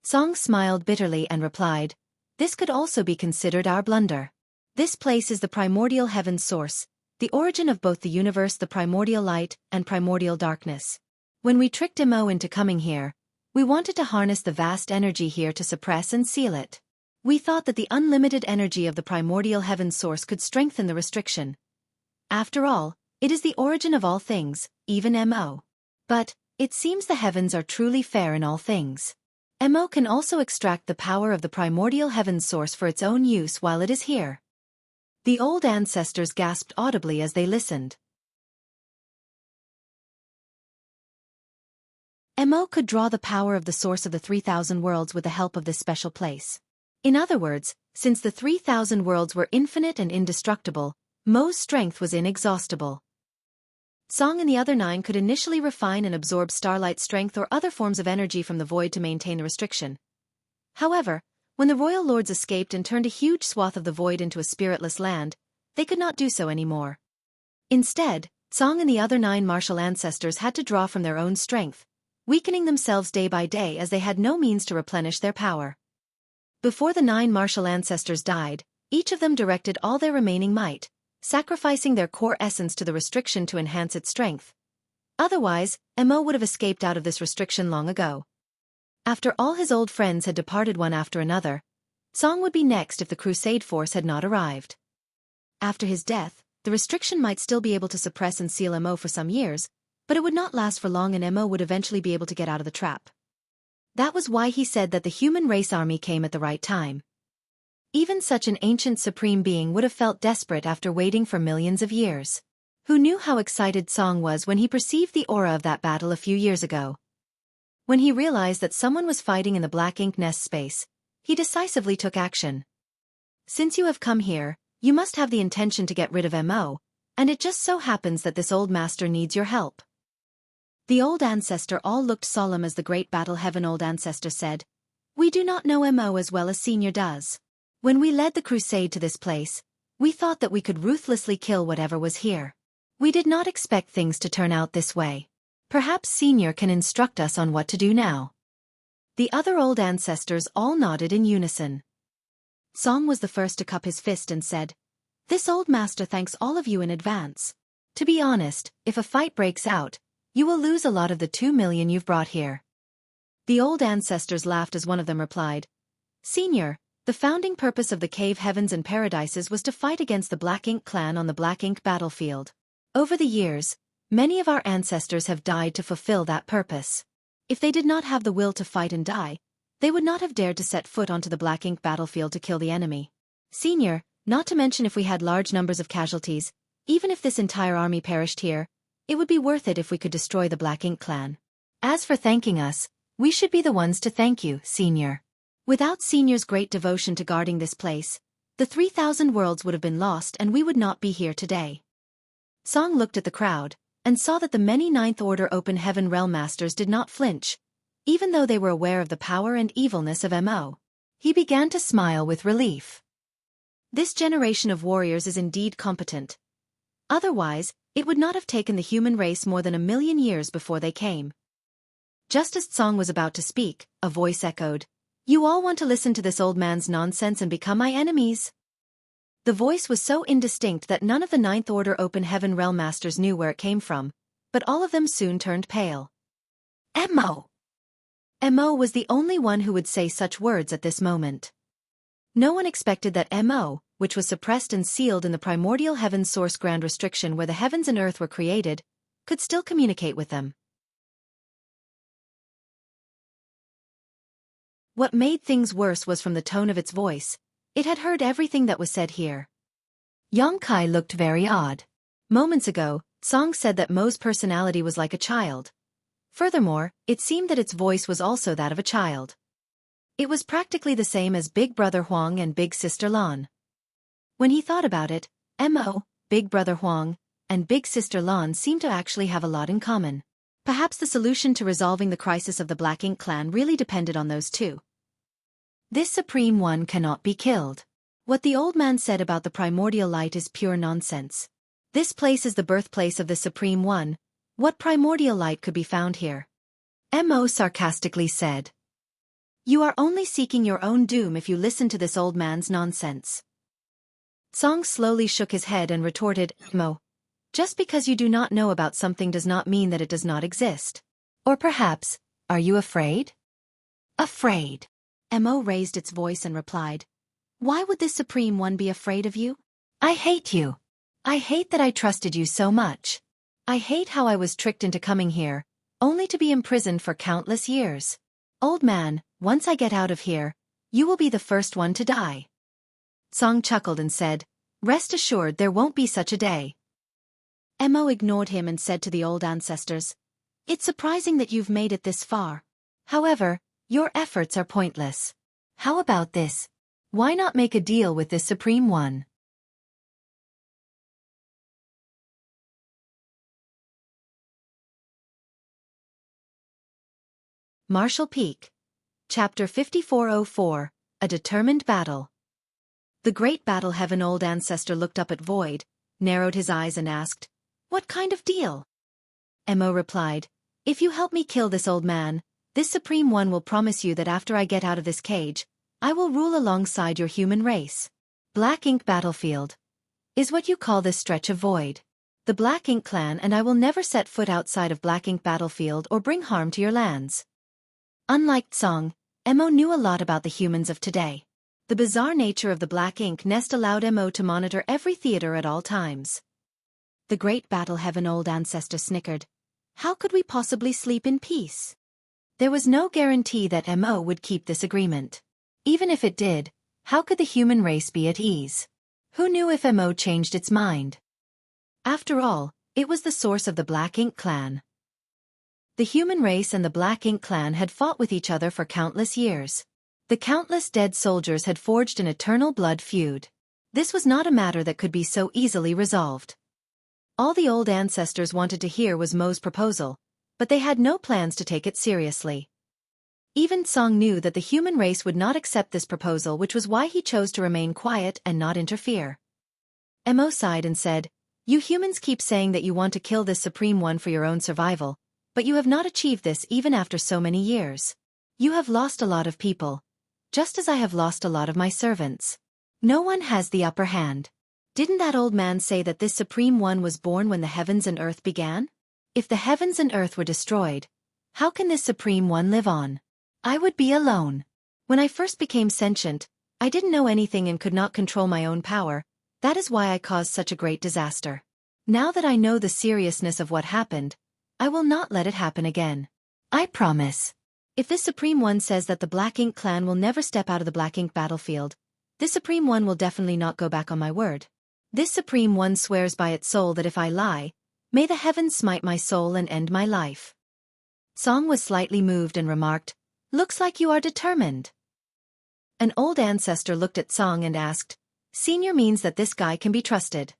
Song smiled bitterly and replied, "This could also be considered our blunder. This place is the primordial heaven's source, the origin of both the universe, the primordial light, and primordial darkness. When we tricked Mo into coming here, we wanted to harness the vast energy here to suppress and seal it. We thought that the unlimited energy of the primordial heaven's source could strengthen the restriction. After all, it is the origin of all things, even Mo. But, it seems the heavens are truly fair in all things. Mo can also extract the power of the primordial heaven's source for its own use while it is here." The old ancestors gasped audibly as they listened. Mo could draw the power of the source of the 3,000 worlds with the help of this special place. In other words, since the 3,000 worlds were infinite and indestructible, Mo's strength was inexhaustible. Song and the other 9 could initially refine and absorb starlight strength or other forms of energy from the void to maintain the restriction. However, when the royal lords escaped and turned a huge swath of the void into a spiritless land, they could not do so anymore. Instead, Song and the other 9 martial ancestors had to draw from their own strength, weakening themselves day by day as they had no means to replenish their power. Before the 9 martial ancestors died, each of them directed all their remaining might, sacrificing their core essence to the restriction to enhance its strength. Otherwise, Mo would have escaped out of this restriction long ago. After all his old friends had departed one after another, Song would be next if the crusade force had not arrived. After his death, the restriction might still be able to suppress and seal Mo for some years, but it would not last for long and Mo would eventually be able to get out of the trap. That was why he said that the human race army came at the right time. Even such an ancient supreme being would have felt desperate after waiting for millions of years. Who knew how excited Song was when he perceived the aura of that battle a few years ago? When he realized that someone was fighting in the black ink nest space, he decisively took action. Since you have come here, you must have the intention to get rid of Mo, and it just so happens that this old master needs your help. The old ancestor all looked solemn as the great battle heaven old ancestor said, "We do not know Mo as well as Senior does. When we led the crusade to this place, we thought that we could ruthlessly kill whatever was here. We did not expect things to turn out this way. Perhaps Senior can instruct us on what to do now." The other old ancestors all nodded in unison. Song was the first to cup his fist and said, "This old master thanks all of you in advance. To be honest, if a fight breaks out, you will lose a lot of the 2 million you've brought here." The old ancestors laughed as one of them replied, "Senior, the founding purpose of the cave heavens and paradises was to fight against the Black Ink clan on the Black Ink battlefield. Over the years, many of our ancestors have died to fulfill that purpose. If they did not have the will to fight and die, they would not have dared to set foot onto the Black Ink battlefield to kill the enemy. Senior, not to mention if we had large numbers of casualties, even if this entire army perished here, it would be worth it if we could destroy the Black Ink clan. As for thanking us, we should be the ones to thank you, Senior. Without Senior's great devotion to guarding this place, the 3,000 worlds would have been lost and we would not be here today." Song looked at the crowd, and saw that the many Ninth Order Open Heaven Realm Masters did not flinch, even though they were aware of the power and evilness of Mo. He began to smile with relief. This generation of warriors is indeed competent. Otherwise, it would not have taken the human race more than 1,000,000 years before they came. Just as Song was about to speak, a voice echoed, "You all want to listen to this old man's nonsense and become my enemies?" The voice was so indistinct that none of the Ninth Order Open Heaven Realm Masters knew where it came from, but all of them soon turned pale. Mo! Mo was the only one who would say such words at this moment. No one expected that Mo, which was suppressed and sealed in the primordial heaven's source grand restriction where the heavens and earth were created, could still communicate with them. What made things worse was from the tone of its voice. It had heard everything that was said here. Yongkai looked very odd. Moments ago, Song said that Mo's personality was like a child. Furthermore, it seemed that its voice was also that of a child. It was practically the same as Big Brother Huang and Big Sister Lan. When he thought about it, Mo, Big Brother Huang, and Big Sister Lan seemed to actually have a lot in common. Perhaps the solution to resolving the crisis of the Black Ink clan really depended on those two. This Supreme One cannot be killed. What the old man said about the primordial light is pure nonsense. This place is the birthplace of the Supreme One. What primordial light could be found here? Mo sarcastically said. You are only seeking your own doom if you listen to this old man's nonsense. Song slowly shook his head and retorted, Mo, just because you do not know about something does not mean that it does not exist. Or perhaps, are you afraid? Afraid. Mo raised its voice and replied, Why would this Supreme One be afraid of you? I hate you. I hate that I trusted you so much. I hate how I was tricked into coming here, only to be imprisoned for countless years. Old man, once I get out of here, you will be the first one to die. Song chuckled and said, Rest assured there won't be such a day. Mo ignored him and said to the old ancestors, It's surprising that you've made it this far. However, your efforts are pointless. How about this? Why not make a deal with this Supreme One? Marshall Peak. Chapter 5404, A Determined Battle. The great battle heaven old ancestor looked up at Void, narrowed his eyes and asked, "What kind of deal?" Mo replied, "If you help me kill this old man, this Supreme One will promise you that after I get out of this cage, I will rule alongside your human race. Black Ink Battlefield. Is what you call this stretch of void. The Black Ink clan and I will never set foot outside of Black Ink Battlefield or bring harm to your lands." Unlike Song, Mo knew a lot about the humans of today. The bizarre nature of the Black Ink nest allowed Mo to monitor every theater at all times. The great battle heaven old ancestor snickered. How could we possibly sleep in peace? There was no guarantee that Mo would keep this agreement. Even if it did, how could the human race be at ease? Who knew if Mo changed its mind? After all, it was the source of the Black Ink clan. The human race and the Black Ink clan had fought with each other for countless years. The countless dead soldiers had forged an eternal blood feud. This was not a matter that could be so easily resolved. All the old ancestors wanted to hear was Mo's proposal, but they had no plans to take it seriously. Even Song knew that the human race would not accept this proposal, which was why he chose to remain quiet and not interfere. Mo sighed and said, "You humans keep saying that you want to kill this Supreme One for your own survival, but you have not achieved this even after so many years. You have lost a lot of people, just as I have lost a lot of my servants. No one has the upper hand. Didn't that old man say that this Supreme One was born when the heavens and earth began? If the heavens and earth were destroyed, how can this Supreme One live on? I would be alone. When I first became sentient, I didn't know anything and could not control my own power. That is why I caused such a great disaster. Now that I know the seriousness of what happened, I will not let it happen again. I promise." If this Supreme One says that the Black Ink clan will never step out of the Black Ink battlefield, this Supreme One will definitely not go back on my word. This Supreme One swears by its soul that if I lie, may the heavens smite my soul and end my life. Song was slightly moved and remarked, "Looks like you are determined." An old ancestor looked at Song and asked, "Senior means that this guy can be trusted?"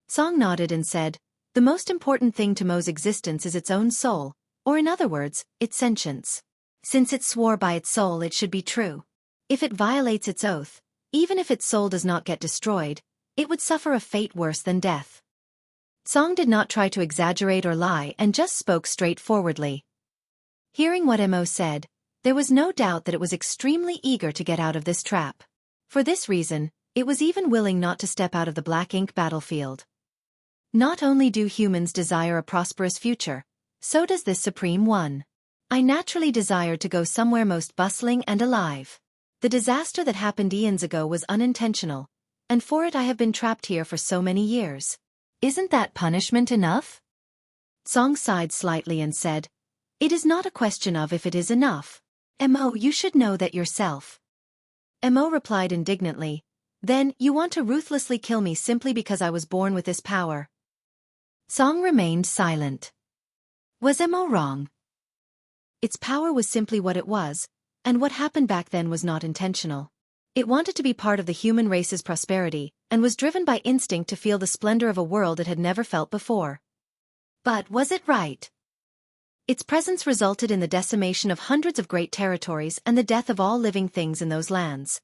Song nodded and said, "The most important thing to Mo's existence is its own soul, or in other words, its sentience. Since it swore by its soul, it should be true. If it violates its oath, even if its soul does not get destroyed, it would suffer a fate worse than death." Song did not try to exaggerate or lie and just spoke straightforwardly. Hearing what Mo said, there was no doubt that it was extremely eager to get out of this trap. For this reason, it was even willing not to step out of the Black Ink battlefield. Not only do humans desire a prosperous future, so does this Supreme One. I naturally desired to go somewhere most bustling and alive. The disaster that happened eons ago was unintentional, and for it I have been trapped here for so many years. Isn't that punishment enough? Song sighed slightly and said, "It is not a question of if it is enough. Mo, you should know that yourself." Mo replied indignantly, "Then, you want to ruthlessly kill me simply because I was born with this power?" Song remained silent. Was Mo wrong? Its power was simply what it was, and what happened back then was not intentional. It wanted to be part of the human race's prosperity, and was driven by instinct to feel the splendor of a world it had never felt before. But was it right? Its presence resulted in the decimation of hundreds of great territories and the death of all living things in those lands.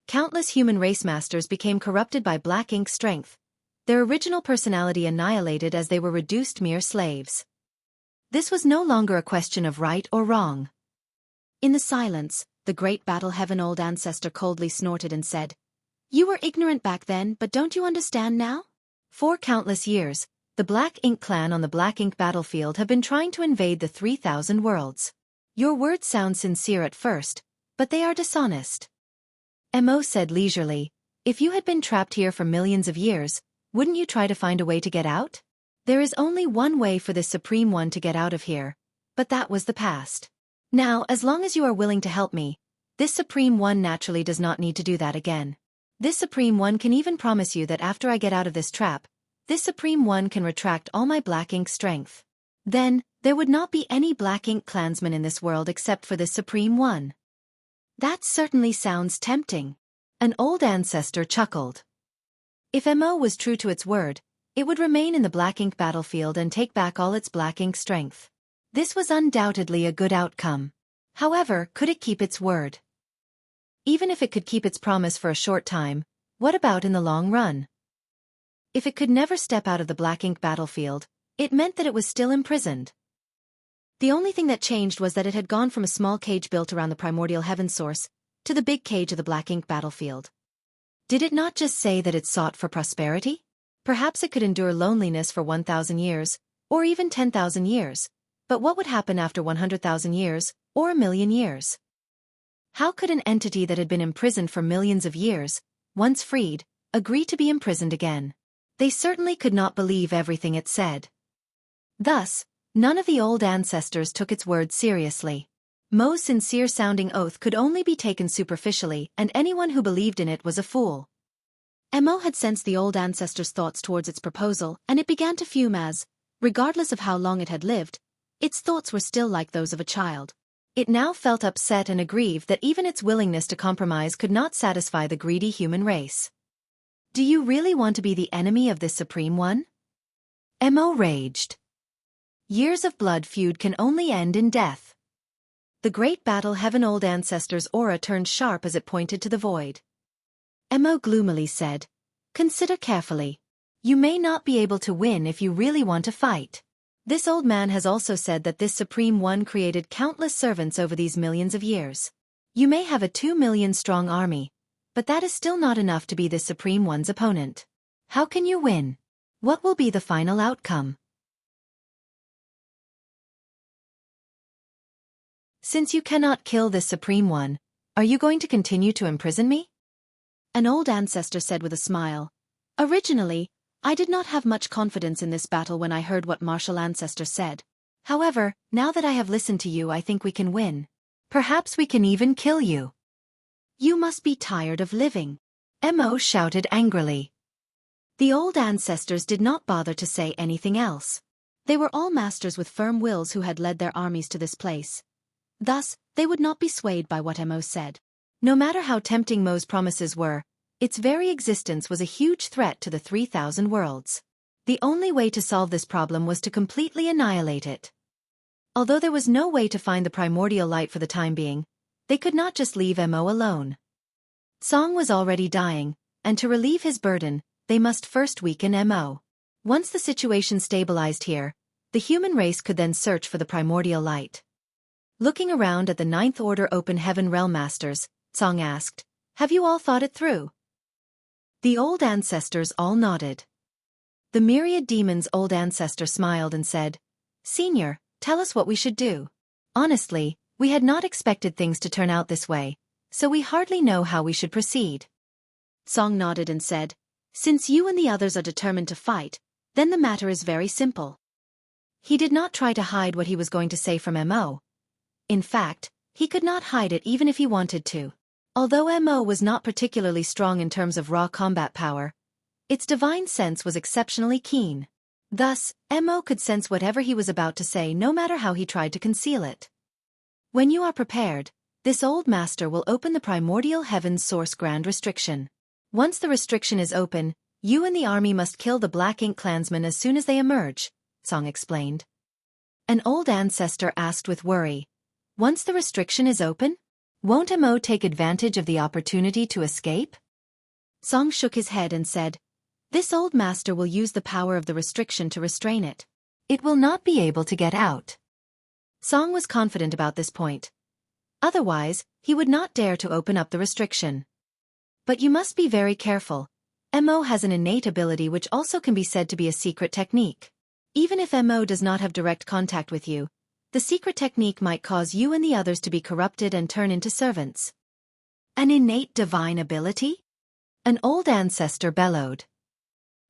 Countless human race masters became corrupted by Black Ink's strength, their original personality annihilated as they were reduced mere slaves. This was no longer a question of right or wrong. In the silence, the great battle heaven old ancestor coldly snorted and said, "You were ignorant back then, but don't you understand now? For countless years, the Black Ink clan on the Black Ink battlefield have been trying to invade the 3,000 worlds. Your words sound sincere at first, but they are dishonest." Mo said leisurely, "If you had been trapped here for millions of years, wouldn't you try to find a way to get out? There is only one way for this Supreme One to get out of here, but that was the past. Now, as long as you are willing to help me, this Supreme One naturally does not need to do that again. This Supreme One can even promise you that after I get out of this trap, This Supreme One can retract all my black ink strength. Then, there would not be any black ink clansmen in this world except for this Supreme One. That certainly sounds tempting. An old ancestor chuckled. If MO was true to its word, it would remain in the black ink battlefield and take back all its black ink strength. This was undoubtedly a good outcome. However, could it keep its word? Even if it could keep its promise for a short time, what about in the long run? If it could never step out of the black ink battlefield, it meant that it was still imprisoned. The only thing that changed was that it had gone from a small cage built around the primordial heaven source to the big cage of the black ink battlefield. Did it not just say that it sought for prosperity? Perhaps it could endure loneliness for 1,000 years, or even 10,000 years. But what would happen after 100,000 years, or 1,000,000 years? How could an entity that had been imprisoned for millions of years, once freed, agree to be imprisoned again? They certainly could not believe everything it said. Thus, none of the old ancestors took its words seriously. Mo's sincere-sounding oath could only be taken superficially, and anyone who believed in it was a fool. Mo had sensed the old ancestor's thoughts towards its proposal, and it began to fume as, regardless of how long it had lived, its thoughts were still like those of a child. It now felt upset and aggrieved that even its willingness to compromise could not satisfy the greedy human race. Do you really want to be the enemy of this Supreme One? Mo raged. Years of blood feud can only end in death. The great battle heaven old ancestor's aura turned sharp as it pointed to the void. Mo gloomily said, "Consider carefully. You may not be able to win if you really want to fight. This old man has also said that this Supreme One created countless servants over these millions of years. You may have a 2 million strong army, but that is still not enough to be this Supreme One's opponent. How can you win? What will be the final outcome? Since you cannot kill this Supreme One, are you going to continue to imprison me?" An old ancestor said with a smile. "Originally, I did not have much confidence in this battle when I heard what martial ancestor said. However, now that I have listened to you, I think we can win. Perhaps we can even kill you." "You must be tired of living," Mo shouted angrily. The old ancestors did not bother to say anything else. They were all masters with firm wills who had led their armies to this place. Thus, they would not be swayed by what Mo said. No matter how tempting Mo's promises were, its very existence was a huge threat to the 3,000 worlds. The only way to solve this problem was to completely annihilate it. Although there was no way to find the primordial light for the time being, they could not just leave Mo alone. Song was already dying, and to relieve his burden, they must first weaken Mo. Once the situation stabilized here, the human race could then search for the primordial light. Looking around at the Ninth Order Open Heaven Realm Masters, Song asked, "Have you all thought it through?" The old ancestors all nodded. The myriad demons' old ancestor smiled and said, "Senior, tell us what we should do. Honestly, we had not expected things to turn out this way, so we hardly know how we should proceed." Song nodded and said, "Since you and the others are determined to fight, then the matter is very simple." He did not try to hide what he was going to say from Mo. In fact, he could not hide it even if he wanted to. Although Mo was not particularly strong in terms of raw combat power, its divine sense was exceptionally keen. Thus, Mo could sense whatever he was about to say no matter how he tried to conceal it. "When you are prepared, this old master will open the primordial heaven's source grand restriction. Once the restriction is open, you and the army must kill the Black Ink clansmen as soon as they emerge," Song explained. An old ancestor asked with worry, "Once the restriction is open? Won't Mo take advantage of the opportunity to escape?" Song shook his head and said, "This old master will use the power of the restriction to restrain it. It will not be able to get out." Song was confident about this point. Otherwise, he would not dare to open up the restriction. But you must be very careful. Mo has an innate ability which also can be said to be a secret technique. Even if Mo does not have direct contact with you, the secret technique might cause you and the others to be corrupted and turn into servants. "An innate divine ability?" An old ancestor bellowed.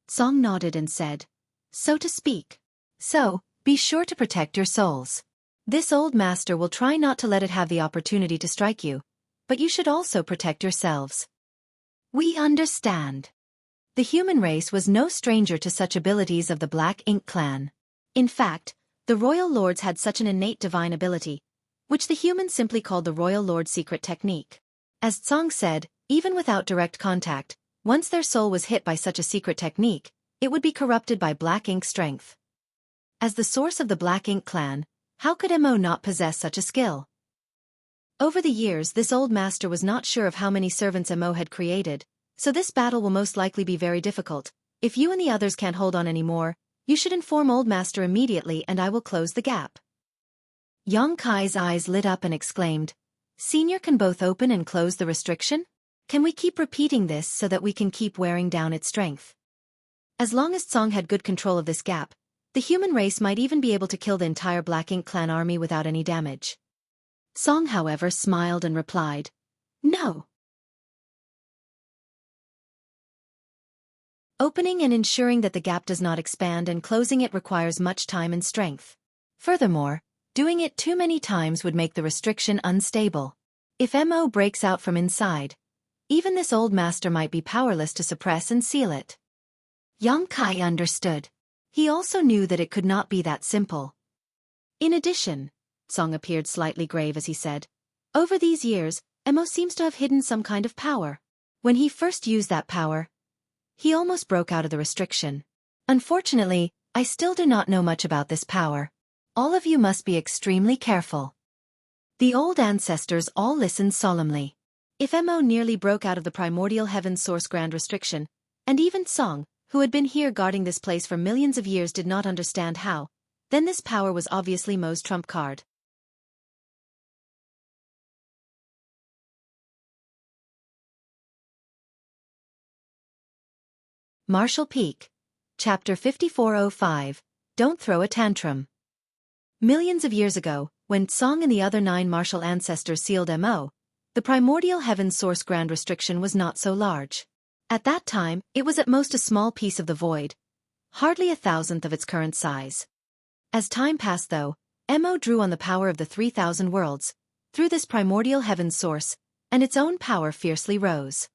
Song nodded and said, "So to speak." "So, be sure to protect your souls. This old master will try not to let it have the opportunity to strike you, but you should also protect yourselves." "We understand." The human race was no stranger to such abilities of the Black Ink clan. In fact, the royal lords had such an innate divine ability, which the humans simply called the royal lord secret technique. As Song said, even without direct contact, once their soul was hit by such a secret technique, it would be corrupted by Black Ink strength. As the source of the Black Ink clan, how could Mo not possess such a skill? Over the years, this old master was not sure of how many servants Mo had created, so this battle will most likely be very difficult. If you and the others can't hold on anymore, you should inform Old Master immediately and I will close the gap. Yang Kai's eyes lit up and exclaimed, Senior can both open and close the restriction? Can we keep repeating this so that we can keep wearing down its strength? As long as Song had good control of this gap, the human race might even be able to kill the entire Black Ink clan army without any damage. Song, however, smiled and replied, No. Opening and ensuring that the gap does not expand and closing it requires much time and strength. Furthermore, doing it too many times would make the restriction unstable. If Mo breaks out from inside, even this old master might be powerless to suppress and seal it. Yang Kai understood. He also knew that it could not be that simple. In addition, Song appeared slightly grave as he said, Over these years, Mo seems to have hidden some kind of power. When he first used that power, he almost broke out of the restriction. Unfortunately, I still do not know much about this power. All of you must be extremely careful. The old ancestors all listened solemnly. If Mo nearly broke out of the primordial heaven source grand restriction, and even Song, who had been here guarding this place for millions of years, did not understand how, then this power was obviously Mo's trump card. Martial Peak. Chapter 5405. Don't Throw a Tantrum. Millions of years ago, when Song and the other 9 martial ancestors sealed Mo, the primordial heaven source grand restriction was not so large. At that time, it was at most a small piece of the void, hardly 1,000th of its current size. As time passed though, Mo drew on the power of the 3,000 worlds, through this primordial heaven source, and its own power fiercely rose.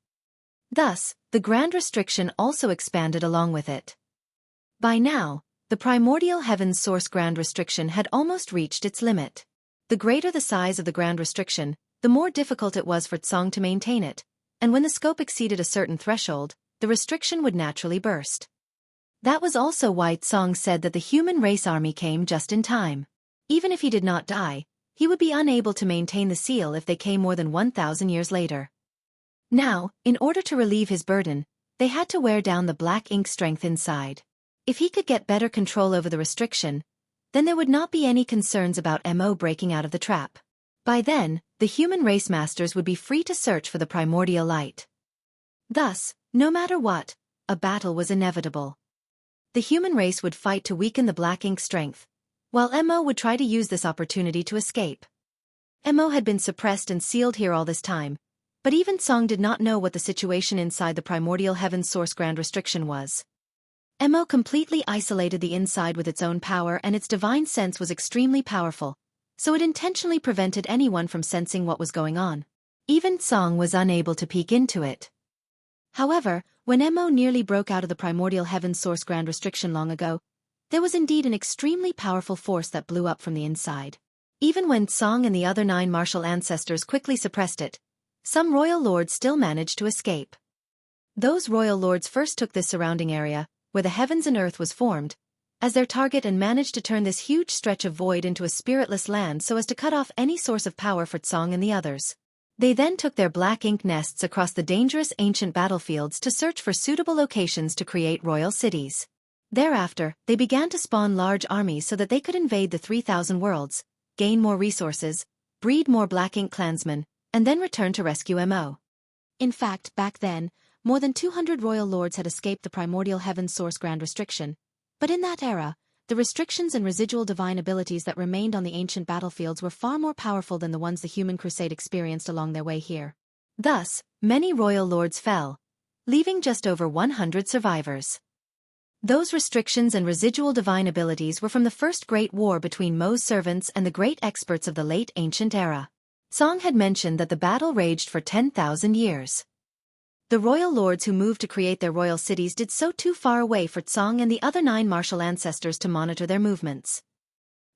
Thus, the grand restriction also expanded along with it. By now, the primordial heaven source grand restriction had almost reached its limit. The greater the size of the grand restriction, the more difficult it was for Tsong to maintain it, and when the scope exceeded a certain threshold, the restriction would naturally burst. That was also why Tsong said that the human race army came just in time. Even if he did not die, he would be unable to maintain the seal if they came more than 1,000 years later. Now, in order to relieve his burden, they had to wear down the Black Ink strength inside. If he could get better control over the restriction, then there would not be any concerns about Mo breaking out of the trap. By then, the human race masters would be free to search for the primordial light. Thus, no matter what, a battle was inevitable. The human race would fight to weaken the Black Ink strength, while Mo would try to use this opportunity to escape. Mo had been suppressed and sealed here all this time, but even Song did not know what the situation inside the primordial heaven source grand restriction was. Mo completely isolated the inside with its own power, and its divine sense was extremely powerful, so it intentionally prevented anyone from sensing what was going on. Even Song was unable to peek into it. However, when Mo nearly broke out of the primordial heaven source grand restriction long ago, there was indeed an extremely powerful force that blew up from the inside. Even when Song and the other 9 martial ancestors quickly suppressed it, some royal lords still managed to escape. Those royal lords first took this surrounding area, where the heavens and earth was formed, as their target and managed to turn this huge stretch of void into a spiritless land so as to cut off any source of power for Tsong and the others. They then took their Black Ink nests across the dangerous ancient battlefields to search for suitable locations to create royal cities. Thereafter, they began to spawn large armies so that they could invade the 3,000 worlds, gain more resources, breed more Black Ink clansmen, and then return to rescue Mo. In fact, back then, more than 200 royal lords had escaped the primordial heaven source grand restriction, but in that era, the restrictions and residual divine abilities that remained on the ancient battlefields were far more powerful than the ones the human crusade experienced along their way here. Thus, many royal lords fell, leaving just over 100 survivors. Those restrictions and residual divine abilities were from the first great war between Mo's servants and the great experts of the late ancient era. Song had mentioned that the battle raged for 10,000 years. The royal lords who moved to create their royal cities did so too far away for Tsong and the other 9 martial ancestors to monitor their movements.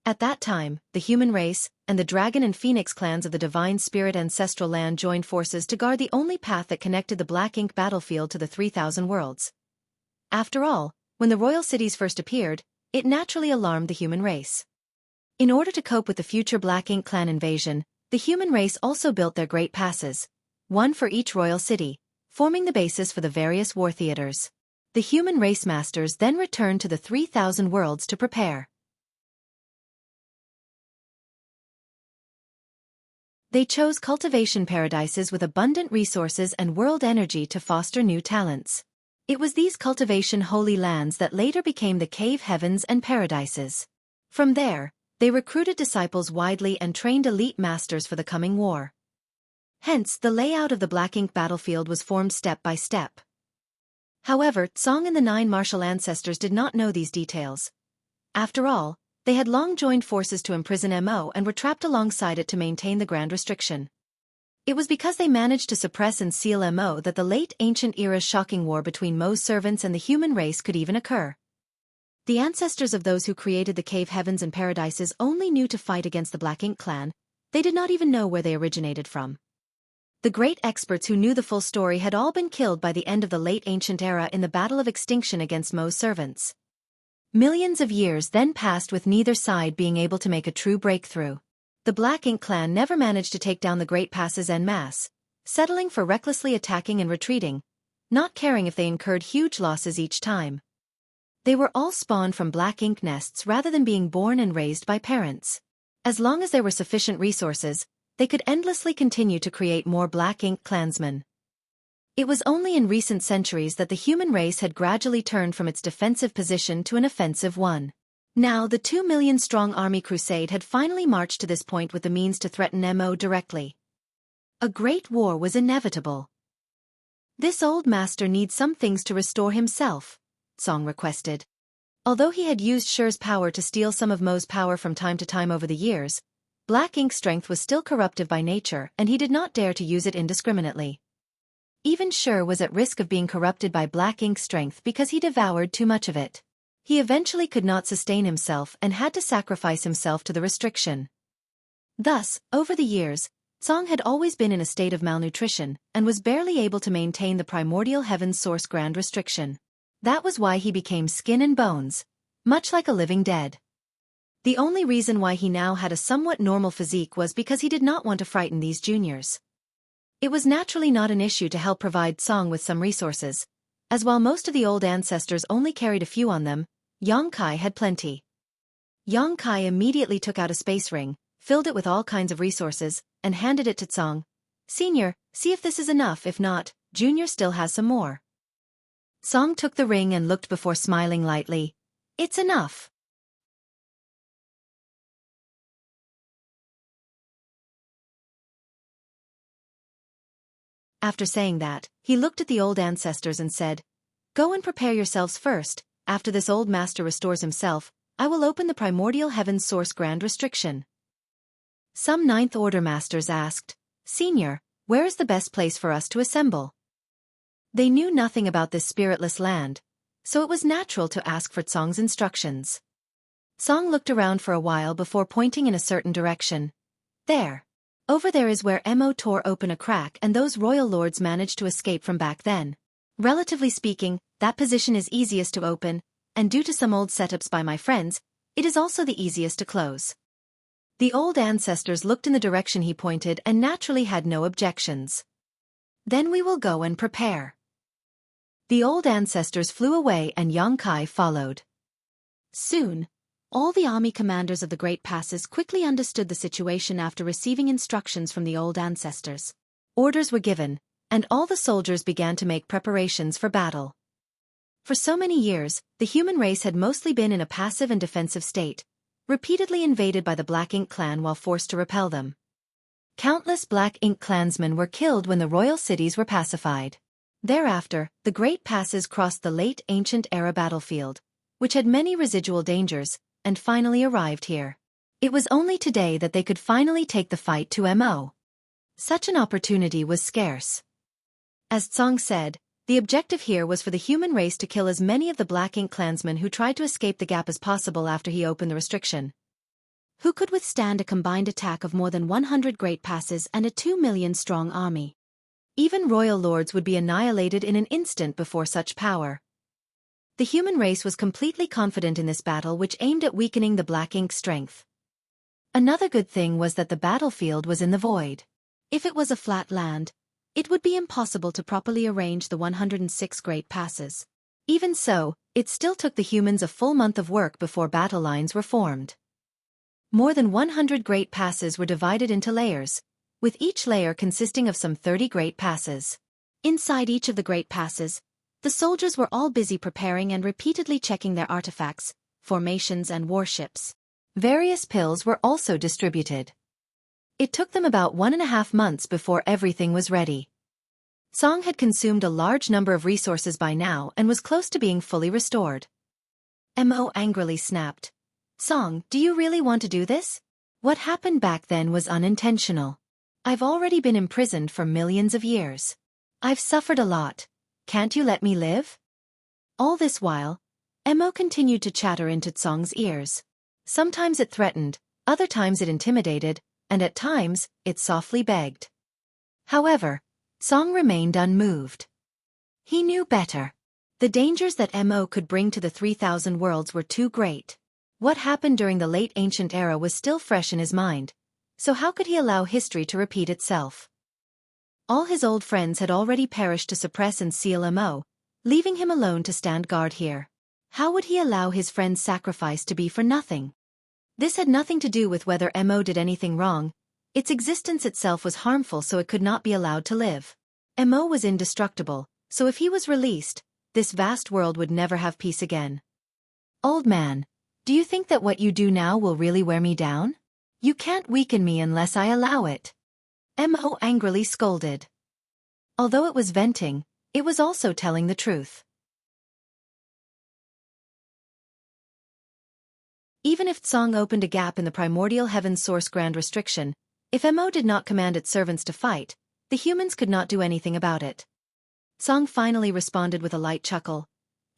At that time, the human race, and the dragon and phoenix clans of the divine spirit ancestral land joined forces to guard the only path that connected the Black Ink battlefield to the 3,000 worlds. After all, when the royal cities first appeared, it naturally alarmed the human race. In order to cope with the future Black Ink clan invasion, the human race also built their great passes, one for each royal city, forming the basis for the various war theaters. The human race masters then returned to the 3,000 worlds to prepare. They chose cultivation paradises with abundant resources and world energy to foster new talents. It was these cultivation holy lands that later became the cave heavens and paradises. From there, they recruited disciples widely and trained elite masters for the coming war. Hence, the layout of the Black Ink battlefield was formed step by step. However, Tsong and the 9 martial ancestors did not know these details. After all, they had long joined forces to imprison Mo and were trapped alongside it to maintain the Grand Restriction. It was because they managed to suppress and seal Mo that the late ancient era's shocking war between Mo's servants and the human race could even occur. The ancestors of those who created the cave heavens and paradises only knew to fight against the Black Ink clan. They did not even know where they originated from. The great experts who knew the full story had all been killed by the end of the late ancient era in the Battle of Extinction against Mo's servants. Millions of years then passed with neither side being able to make a true breakthrough. The Black Ink clan never managed to take down the great passes en masse, settling for recklessly attacking and retreating, not caring if they incurred huge losses each time. They were all spawned from Black Ink nests rather than being born and raised by parents. As long as there were sufficient resources, they could endlessly continue to create more Black Ink clansmen. It was only in recent centuries that the human race had gradually turned from its defensive position to an offensive one. Now the 2 million-strong army crusade had finally marched to this point with the means to threaten Mo directly. A great war was inevitable. This old master needs some things to restore himself, Tsong requested. Although he had used Shi's power to steal some of Mo's power from time to time over the years, Black Ink's strength was still corruptive by nature and he did not dare to use it indiscriminately. Even Shi was at risk of being corrupted by Black Ink's strength because he devoured too much of it. He eventually could not sustain himself and had to sacrifice himself to the restriction. Thus, over the years, Tsong had always been in a state of malnutrition and was barely able to maintain the primordial heaven's source Grand Restriction. That was why he became skin and bones, much like a living dead. The only reason why he now had a somewhat normal physique was because he did not want to frighten these juniors. It was naturally not an issue to help provide Tsong with some resources, as while most of the old ancestors only carried a few on them, Xueqi had plenty. Xueqi immediately took out a space ring, filled it with all kinds of resources, and handed it to Tsong. "Senior, see if this is enough. If not, Junior still has some more." Tsong took the ring and looked before smiling lightly. "It's enough." After saying that, he looked at the old ancestors and said, "Go and prepare yourselves first. After this old master restores himself, I will open the primordial heaven's source Grand Restriction." Some Ninth Order masters asked, "Senior, where is the best place for us to assemble?" They knew nothing about this spiritless land, so it was natural to ask for Tsong's instructions. Tsong looked around for a while before pointing in a certain direction. "There. Over there is where Mo tore open a crack and those royal lords managed to escape from back then. Relatively speaking, that position is easiest to open, and due to some old setups by my friends, it is also the easiest to close." The old ancestors looked in the direction he pointed and naturally had no objections. "Then we will go and prepare." The old ancestors flew away and Xueqi followed. Soon, all the army commanders of the Great Passes quickly understood the situation after receiving instructions from the old ancestors. Orders were given, and all the soldiers began to make preparations for battle. For so many years, the human race had mostly been in a passive and defensive state, repeatedly invaded by the Black Ink clan while forced to repel them. Countless Black Ink clansmen were killed when the royal cities were pacified. Thereafter, the Great Passes crossed the late ancient era battlefield, which had many residual dangers, and finally arrived here. It was only today that they could finally take the fight to Mo. Such an opportunity was scarce. As Tsong said, the objective here was for the human race to kill as many of the Black Ink clansmen who tried to escape the gap as possible after he opened the restriction. Who could withstand a combined attack of more than 100 great passes and a 2 million strong army? Even royal lords would be annihilated in an instant before such power. The human race was completely confident in this battle, which aimed at weakening the Black Ink's strength. Another good thing was that the battlefield was in the void. If it was a flat land, it would be impossible to properly arrange the 106 great passes. Even so, it still took the humans a full month of work before battle lines were formed. More than 100 great passes were divided into layers, with each layer consisting of some 30 great passes. Inside each of the great passes, the soldiers were all busy preparing and repeatedly checking their artifacts, formations and warships. Various pills were also distributed. It took them about 1.5 months before everything was ready. Tsong had consumed a large number of resources by now and was close to being fully restored. Mo angrily snapped. "Tsong, do you really want to do this? What happened back then was unintentional. I've already been imprisoned for millions of years. I've suffered a lot. Can't you let me live?" All this while, Mo continued to chatter into Tsong's ears. Sometimes it threatened, other times it intimidated, and at times, it softly begged. However, Tsong remained unmoved. He knew better. The dangers that Mo could bring to the 3,000 worlds were too great. What happened during the late ancient era was still fresh in his mind, so how could he allow history to repeat itself? All his old friends had already perished to suppress and seal Mo, leaving him alone to stand guard here. How would he allow his friend's sacrifice to be for nothing? This had nothing to do with whether Mo did anything wrong. Its existence itself was harmful, so it could not be allowed to live. Mo was indestructible, so if he was released, this vast world would never have peace again. "Old man, do you think that what you do now will really wear me down? You can't weaken me unless I allow it." Mo angrily scolded. Although it was venting, it was also telling the truth. Even if Tsong opened a gap in the primordial heaven's source grand restriction, if Mo did not command its servants to fight, the humans could not do anything about it. Tsong finally responded with a light chuckle.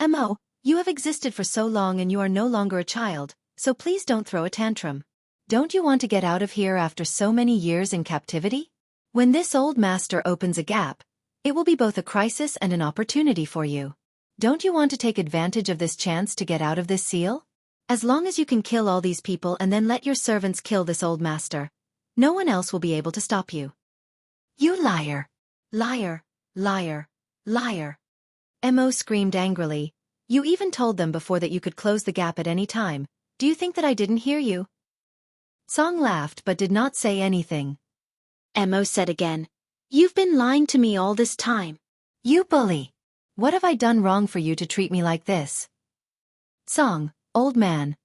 "Mo, you have existed for so long and you are no longer a child, so please don't throw a tantrum. Don't you want to get out of here after so many years in captivity? When this old master opens a gap, it will be both a crisis and an opportunity for you. Don't you want to take advantage of this chance to get out of this seal? As long as you can kill all these people and then let your servants kill this old master, no one else will be able to stop you." "You liar! Liar! Liar! Liar!" Mo screamed angrily. "You even told them before that you could close the gap at any time. Do you think that I didn't hear you?" Tsong laughed but did not say anything. Mo said again, "You've been lying to me all this time." "You bully! What have I done wrong for you to treat me like this?" "Tsong, old man,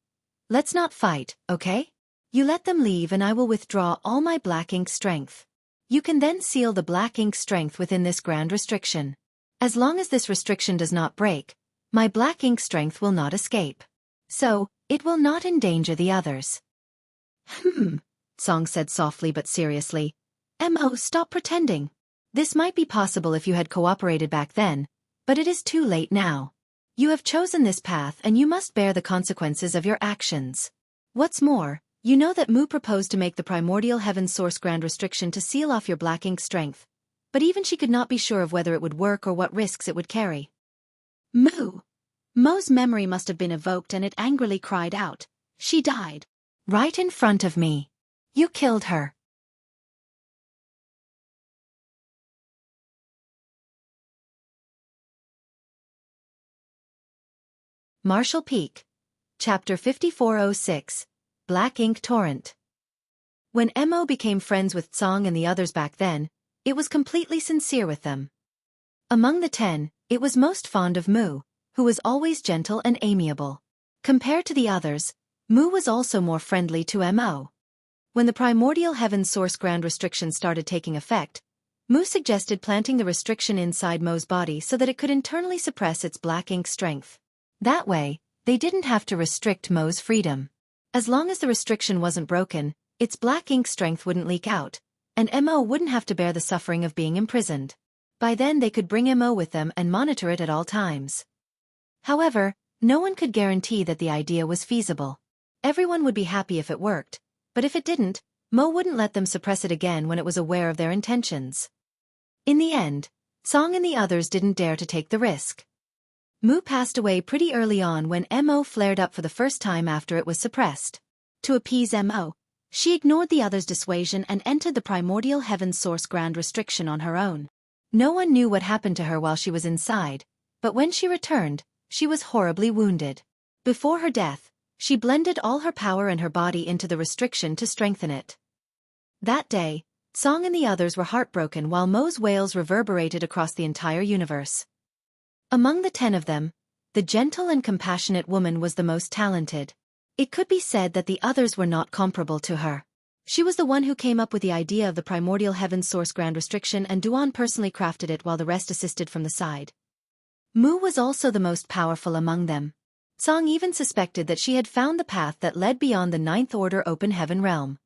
let's not fight, okay? You let them leave and I will withdraw all my Black Ink strength. You can then seal the Black Ink strength within this grand restriction. As long as this restriction does not break, my Black Ink strength will not escape. So, it will not endanger the others." Tsong said softly but seriously. "Mo, stop pretending. This might be possible if you had cooperated back then, but it is too late now. You have chosen this path and you must bear the consequences of your actions. What's more, you know that Mu proposed to make the primordial heaven source grand restriction to seal off your Black Ink strength, but even she could not be sure of whether it would work or what risks it would carry." Mo's memory must have been evoked and it angrily cried out. "She died. Right in front of me. You killed her." Marshall Peak. Chapter 5406. Black Ink Torrent. When Mo became friends with Tsong and the others back then, it was completely sincere with them. Among the 10, it was most fond of Mu, who was always gentle and amiable. Compared to the others, Mu was also more friendly to Mo. When the primordial heaven source grand restriction started taking effect, Mu suggested planting the restriction inside Mo's body so that it could internally suppress its Black Ink strength. That way, they didn't have to restrict Mo's freedom. As long as the restriction wasn't broken, its Black Ink strength wouldn't leak out, and Mo wouldn't have to bear the suffering of being imprisoned. By then they could bring Mo with them and monitor it at all times. However, no one could guarantee that the idea was feasible. Everyone would be happy if it worked, but if it didn't, Mo wouldn't let them suppress it again when it was aware of their intentions. In the end, Song and the others didn't dare to take the risk. Mu passed away pretty early on when Mo flared up for the first time after it was suppressed. To appease Mo, she ignored the others' dissuasion and entered the primordial heaven source grand restriction on her own. No one knew what happened to her while she was inside, but when she returned, she was horribly wounded. Before her death, she blended all her power and her body into the restriction to strengthen it. That day, Song and the others were heartbroken while Mo's wails reverberated across the entire universe. Among the 10 of them, the gentle and compassionate woman was the most talented. It could be said that the others were not comparable to her. She was the one who came up with the idea of the primordial heaven source grand restriction, and Duan personally crafted it while the rest assisted from the side. Mu was also the most powerful among them. Song even suspected that she had found the path that led beyond the Ninth Order open heaven realm.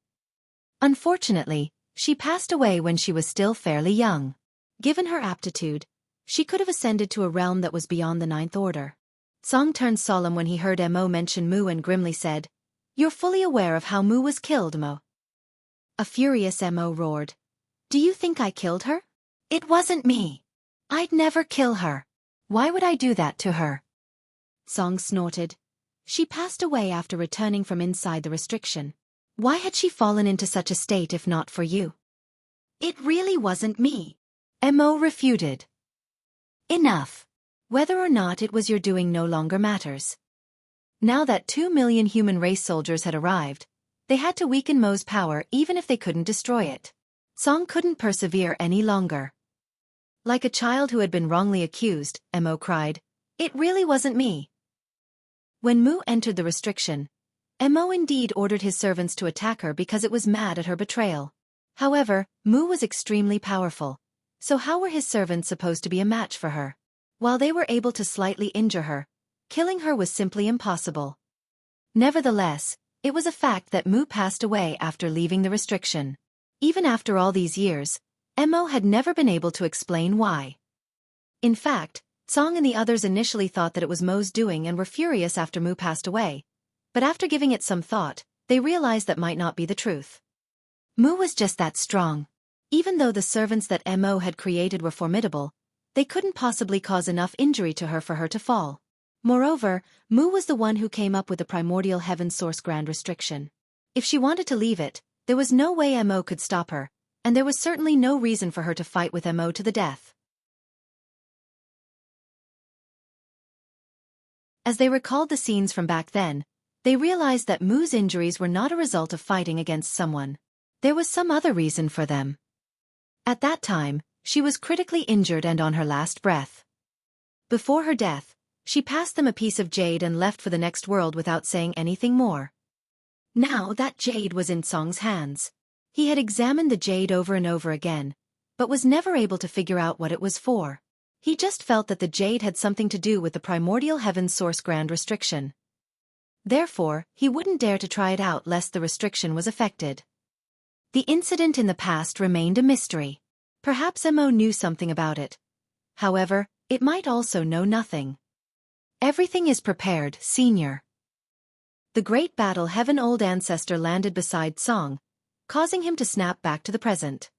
Unfortunately, she passed away when she was still fairly young. Given her aptitude, she could have ascended to a realm that was beyond the Ninth Order. Song turned solemn when he heard Mo mention Mu and grimly said, "You're fully aware of how Mu was killed, Mo?" A furious Mo roared, "Do you think I killed her? It wasn't me. I'd never kill her. Why would I do that to her?" Song snorted. She passed away after returning from inside the restriction. Why had she fallen into such a state if not for you? It really wasn't me, Mo refuted. Enough. Whether or not it was your doing no longer matters. Now that 2 million human race soldiers had arrived, they had to weaken Mo's power even if they couldn't destroy it. Song couldn't persevere any longer. Like a child who had been wrongly accused, Mo cried, "It really wasn't me." When Mu entered the restriction, Mo indeed ordered his servants to attack her because it was mad at her betrayal. However, Mu was extremely powerful, so how were his servants supposed to be a match for her? While they were able to slightly injure her, killing her was simply impossible. Nevertheless, it was a fact that Mu passed away after leaving the restriction. Even after all these years, Mo had never been able to explain why. In fact, Song and the others initially thought that it was Mo's doing and were furious after Mu passed away, but after giving it some thought, they realized that might not be the truth. Mu was just that strong. Even though the servants that Mo had created were formidable, they couldn't possibly cause enough injury to her for her to fall. Moreover, Mu was the one who came up with the primordial heaven source grand restriction. If she wanted to leave it, there was no way Mo could stop her, and there was certainly no reason for her to fight with Mo to the death. As they recalled the scenes from back then, they realized that Mu's injuries were not a result of fighting against someone. There was some other reason for them. At that time, she was critically injured and on her last breath. Before her death, she passed them a piece of jade and left for the next world without saying anything more. Now that jade was in Song's hands. He had examined the jade over and over again, but was never able to figure out what it was for. He just felt that the jade had something to do with the primordial heaven source grand restriction. Therefore, he wouldn't dare to try it out lest the restriction was affected. The incident in the past remained a mystery. Perhaps Mo knew something about it. However, it might also know nothing. Everything is prepared, Senior. The great battle heaven old ancestor landed beside Song, causing him to snap back to the present.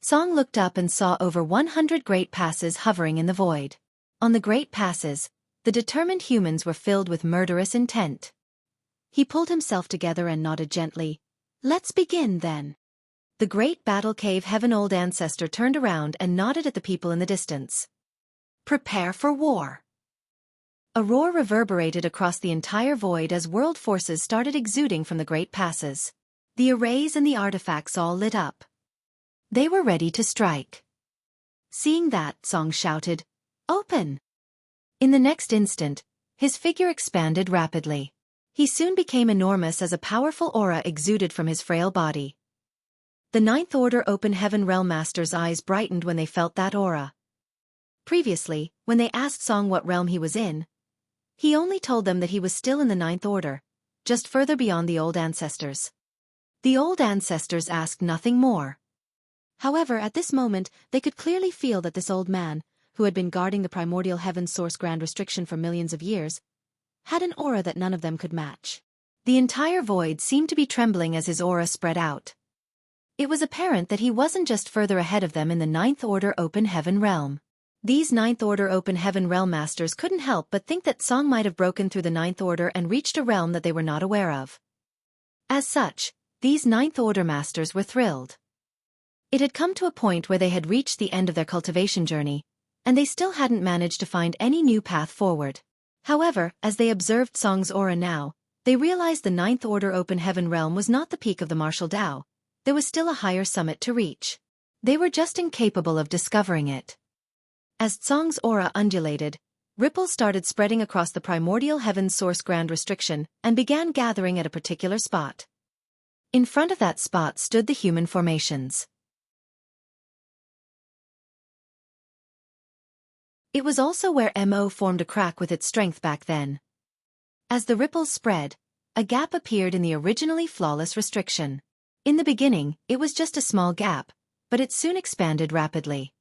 Song looked up and saw over 100 great passes hovering in the void. On the great passes, the determined humans were filled with murderous intent. He pulled himself together and nodded gently. "Let's begin then." The great battle cave heaven old ancestor turned around and nodded at the people in the distance. "Prepare for war." A roar reverberated across the entire void as world forces started exuding from the great passes. The arrays and the artifacts all lit up. They were ready to strike. Seeing that, Song shouted, "Open!" In the next instant, his figure expanded rapidly. He soon became enormous as a powerful aura exuded from his frail body. The Ninth Order Open Heaven Realm Master's eyes brightened when they felt that aura. Previously, when they asked Song what realm he was in, he only told them that he was still in the Ninth Order, just further beyond the old ancestors. The old ancestors asked nothing more. However, at this moment, they could clearly feel that this old man, who had been guarding the primordial heaven source grand restriction for millions of years, had an aura that none of them could match. The entire void seemed to be trembling as his aura spread out. It was apparent that he wasn't just further ahead of them in the Ninth Order Open Heaven realm. These Ninth Order Open Heaven realm masters couldn't help but think that Song might have broken through the Ninth Order and reached a realm that they were not aware of. As such, these Ninth Order masters were thrilled. It had come to a point where they had reached the end of their cultivation journey, and they still hadn't managed to find any new path forward. However, as they observed Song's aura now, they realized the Ninth Order Open Heaven realm was not the peak of the martial Tao. There was still a higher summit to reach. They were just incapable of discovering it. As Song's aura undulated, ripples started spreading across the primordial heaven source grand restriction and began gathering at a particular spot. In front of that spot stood the human formations. It was also where Mo formed a crack with its strength back then. As the ripples spread, a gap appeared in the originally flawless restriction. In the beginning, it was just a small gap, but it soon expanded rapidly.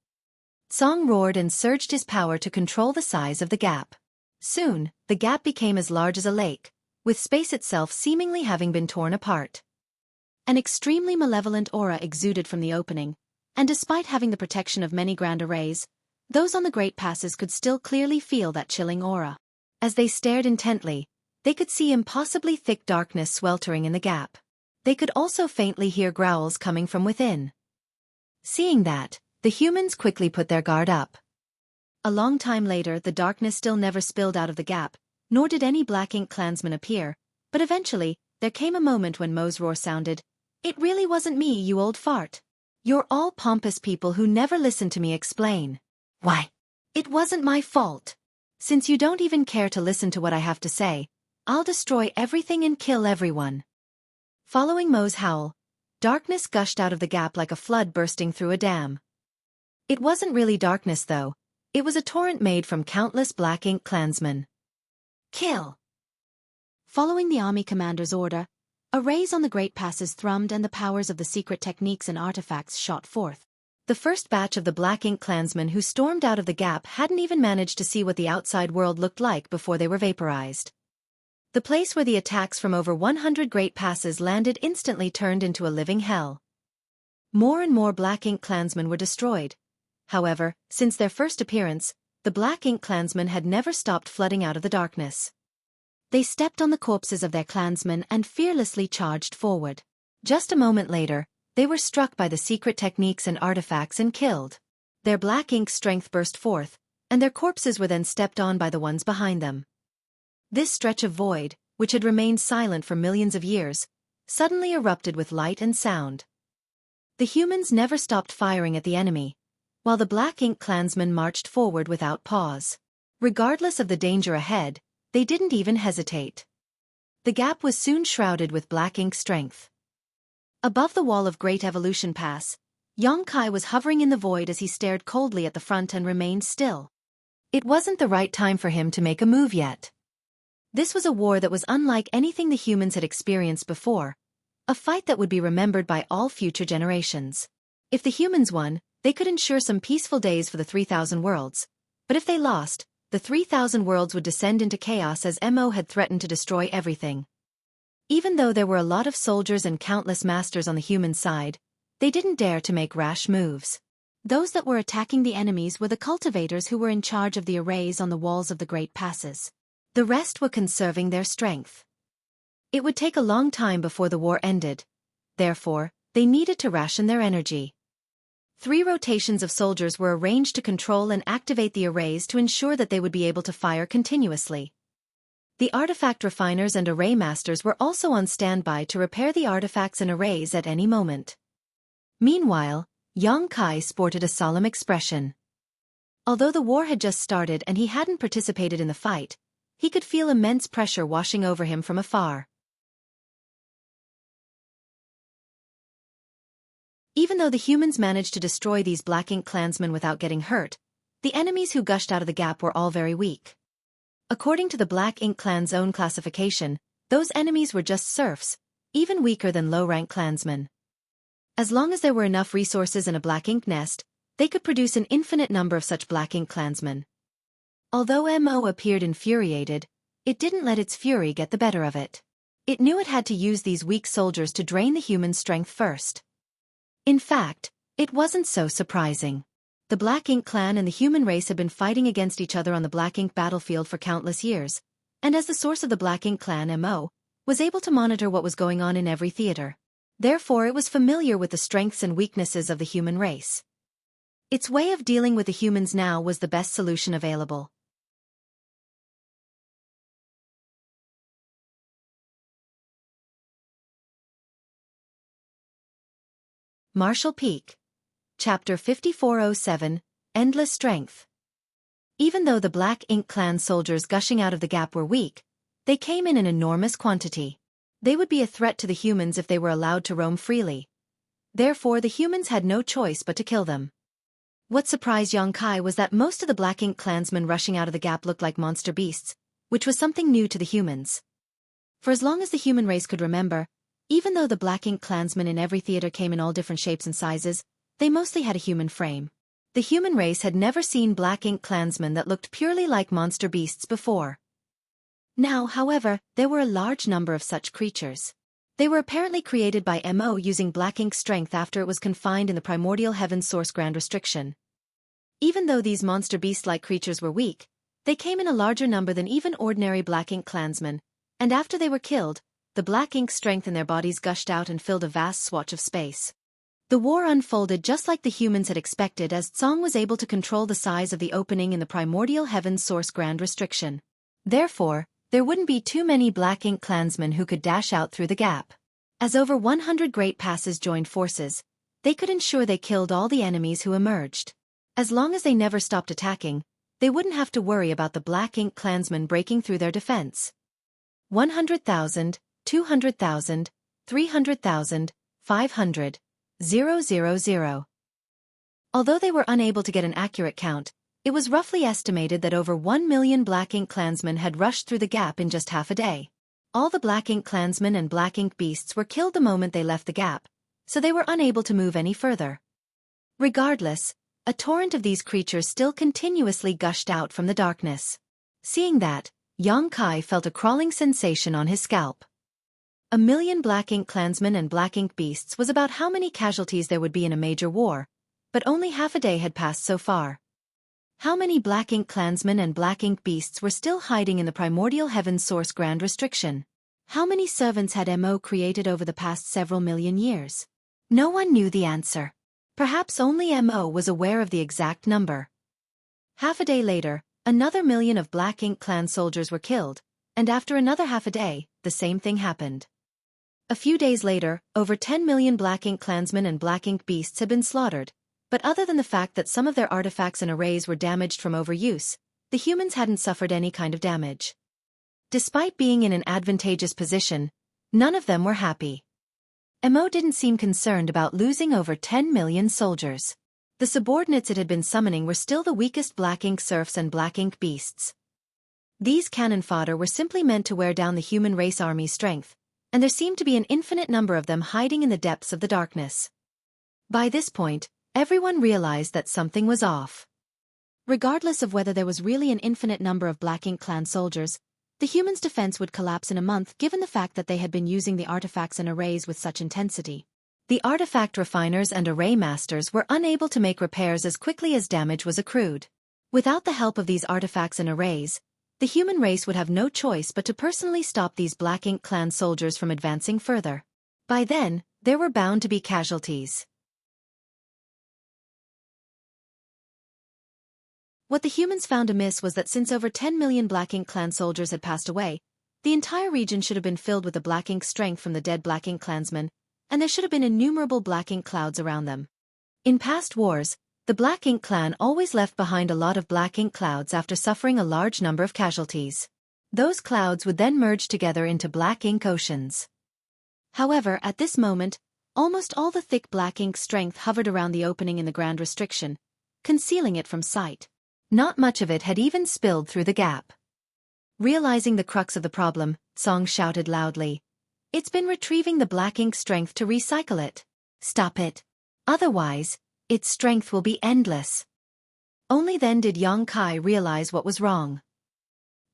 Song roared and surged his power to control the size of the gap. Soon, the gap became as large as a lake, with space itself seemingly having been torn apart. An extremely malevolent aura exuded from the opening, and despite having the protection of many grand arrays, those on the Great Passes could still clearly feel that chilling aura. As they stared intently, they could see impossibly thick darkness sweltering in the gap. They could also faintly hear growls coming from within. Seeing that, the humans quickly put their guard up. A long time later, the darkness still never spilled out of the gap, nor did any black ink clansmen appear, but eventually, there came a moment when Mo's roar sounded, "It really wasn't me, you old fart. You're all pompous people who never listen to me explain. Why? It wasn't my fault. Since you don't even care to listen to what I have to say, I'll destroy everything and kill everyone." Following Mo's howl, darkness gushed out of the gap like a flood bursting through a dam. It wasn't really darkness though, it was a torrent made from countless black ink clansmen. Kill! Following the army commander's order, arrays on the Great Passes thrummed and the powers of the secret techniques and artifacts shot forth. The first batch of the black ink clansmen who stormed out of the gap hadn't even managed to see what the outside world looked like before they were vaporized. The place where the attacks from over 100 Great Passes landed instantly turned into a living hell. More and more black ink clansmen were destroyed. However, since their first appearance, the black ink clansmen had never stopped flooding out of the darkness. They stepped on the corpses of their clansmen and fearlessly charged forward. Just a moment later, they were struck by the secret techniques and artifacts and killed. Their black ink strength burst forth, and their corpses were then stepped on by the ones behind them. This stretch of void, which had remained silent for millions of years, suddenly erupted with light and sound. The humans never stopped firing at the enemy, while the black ink clansmen marched forward without pause. Regardless of the danger ahead, they didn't even hesitate. The gap was soon shrouded with black ink strength. Above the wall of Great Evolution Pass, Xueqi was hovering in the void as he stared coldly at the front and remained still. It wasn't the right time for him to make a move yet. This was a war that was unlike anything the humans had experienced before, a fight that would be remembered by all future generations. If the humans won, they could ensure some peaceful days for the 3,000 worlds, but if they lost, the 3,000 worlds would descend into chaos as Mo had threatened to destroy everything. Even though there were a lot of soldiers and countless masters on the human side, they didn't dare to make rash moves. Those that were attacking the enemies were the cultivators who were in charge of the arrays on the walls of the Great Passes. The rest were conserving their strength. It would take a long time before the war ended. Therefore, they needed to ration their energy. 3 rotations of soldiers were arranged to control and activate the arrays to ensure that they would be able to fire continuously. The artifact refiners and array masters were also on standby to repair the artifacts and arrays at any moment. Meanwhile, Xueqi sported a solemn expression. Although the war had just started and he hadn't participated in the fight, he could feel immense pressure washing over him from afar. Even though the humans managed to destroy these black ink clansmen without getting hurt, the enemies who gushed out of the gap were all very weak. According to the Black Ink Clan's own classification, those enemies were just serfs, even weaker than low-rank clansmen. As long as there were enough resources in a black ink nest, they could produce an infinite number of such black ink clansmen. Although Mo appeared infuriated, it didn't let its fury get the better of it. It knew it had to use these weak soldiers to drain the human strength first. In fact, it wasn't so surprising. The Black Ink clan and the human race had been fighting against each other on the Black Ink battlefield for countless years, and as the source of the Black Ink clan, Mo was able to monitor what was going on in every theater. Therefore, it was familiar with the strengths and weaknesses of the human race. Its way of dealing with the humans now was the best solution available. Marshall Peak. Chapter 5407, Endless Strength. Even though the Black Ink clan soldiers gushing out of the gap were weak, they came in an enormous quantity. They would be a threat to the humans if they were allowed to roam freely. Therefore, the humans had no choice but to kill them. What surprised Xueqi was that most of the Black Ink clansmen rushing out of the gap looked like monster beasts, which was something new to the humans. For as long as the human race could remember, even though the Black Ink clansmen in every theater came in all different shapes and sizes, they mostly had a human frame. The human race had never seen Black Ink clansmen that looked purely like monster beasts before. Now, however, there were a large number of such creatures. They were apparently created by Mo using Black Ink strength after it was confined in the primordial heaven's source grand restriction. Even though these monster beast-like creatures were weak, they came in a larger number than even ordinary Black Ink clansmen, and after they were killed, the Black Ink strength in their bodies gushed out and filled a vast swatch of space. The war unfolded just like the humans had expected as Tsong was able to control the size of the opening in the primordial heaven's source grand restriction. Therefore, there wouldn't be too many Black Ink clansmen who could dash out through the gap. As over 100 great passes joined forces, they could ensure they killed all the enemies who emerged. As long as they never stopped attacking, they wouldn't have to worry about the Black Ink clansmen breaking through their defense. 100,000, 200,000, 300,000, 500, 000. Although they were unable to get an accurate count, it was roughly estimated that over 1 million Black Ink clansmen had rushed through the gap in just half a day. All the Black Ink clansmen and Black Ink beasts were killed the moment they left the gap, so they were unable to move any further. Regardless, a torrent of these creatures still continuously gushed out from the darkness. Seeing that, Xueqi felt a crawling sensation on his scalp. 1 million Black Ink clansmen and Black Ink beasts was about how many casualties there would be in a major war, but only half a day had passed so far. How many Black Ink clansmen and Black Ink beasts were still hiding in the primordial heaven's source grand restriction? How many servants had Mo created over the past several million years? No one knew the answer. Perhaps only Mo was aware of the exact number. Half a day later, another million of Black Ink clan soldiers were killed, and after another half a day, the same thing happened. A few days later, over 10 million Black Ink clansmen and Black Ink beasts had been slaughtered, but other than the fact that some of their artifacts and arrays were damaged from overuse, the humans hadn't suffered any kind of damage. Despite being in an advantageous position, none of them were happy. Mo didn't seem concerned about losing over 10 million soldiers. The subordinates it had been summoning were still the weakest Black Ink serfs and Black Ink beasts. These cannon fodder were simply meant to wear down the human race army's strength, and there seemed to be an infinite number of them hiding in the depths of the darkness. By this point, everyone realized that something was off. Regardless of whether there was really an infinite number of Black Ink clan soldiers, the humans' defense would collapse in a month given the fact that they had been using the artifacts and arrays with such intensity. The artifact refiners and array masters were unable to make repairs as quickly as damage was accrued. Without the help of these artifacts and arrays, the human race would have no choice but to personally stop these Black Ink clan soldiers from advancing further. By then, there were bound to be casualties. What the humans found amiss was that since over 10 million Black Ink clan soldiers had passed away, the entire region should have been filled with the Black Ink strength from the dead Black Ink clansmen, and there should have been innumerable Black Ink clouds around them. In past wars, the Black Ink clan always left behind a lot of Black Ink clouds after suffering a large number of casualties. Those clouds would then merge together into Black Ink oceans. However, at this moment, almost all the thick Black Ink strength hovered around the opening in the Grand Restriction, concealing it from sight. Not much of it had even spilled through the gap. Realizing the crux of the problem, Tsong shouted loudly, "It's been retrieving the Black Ink strength to recycle it." Stop it. Otherwise, its strength will be endless. Only then did Yang Kai realize what was wrong.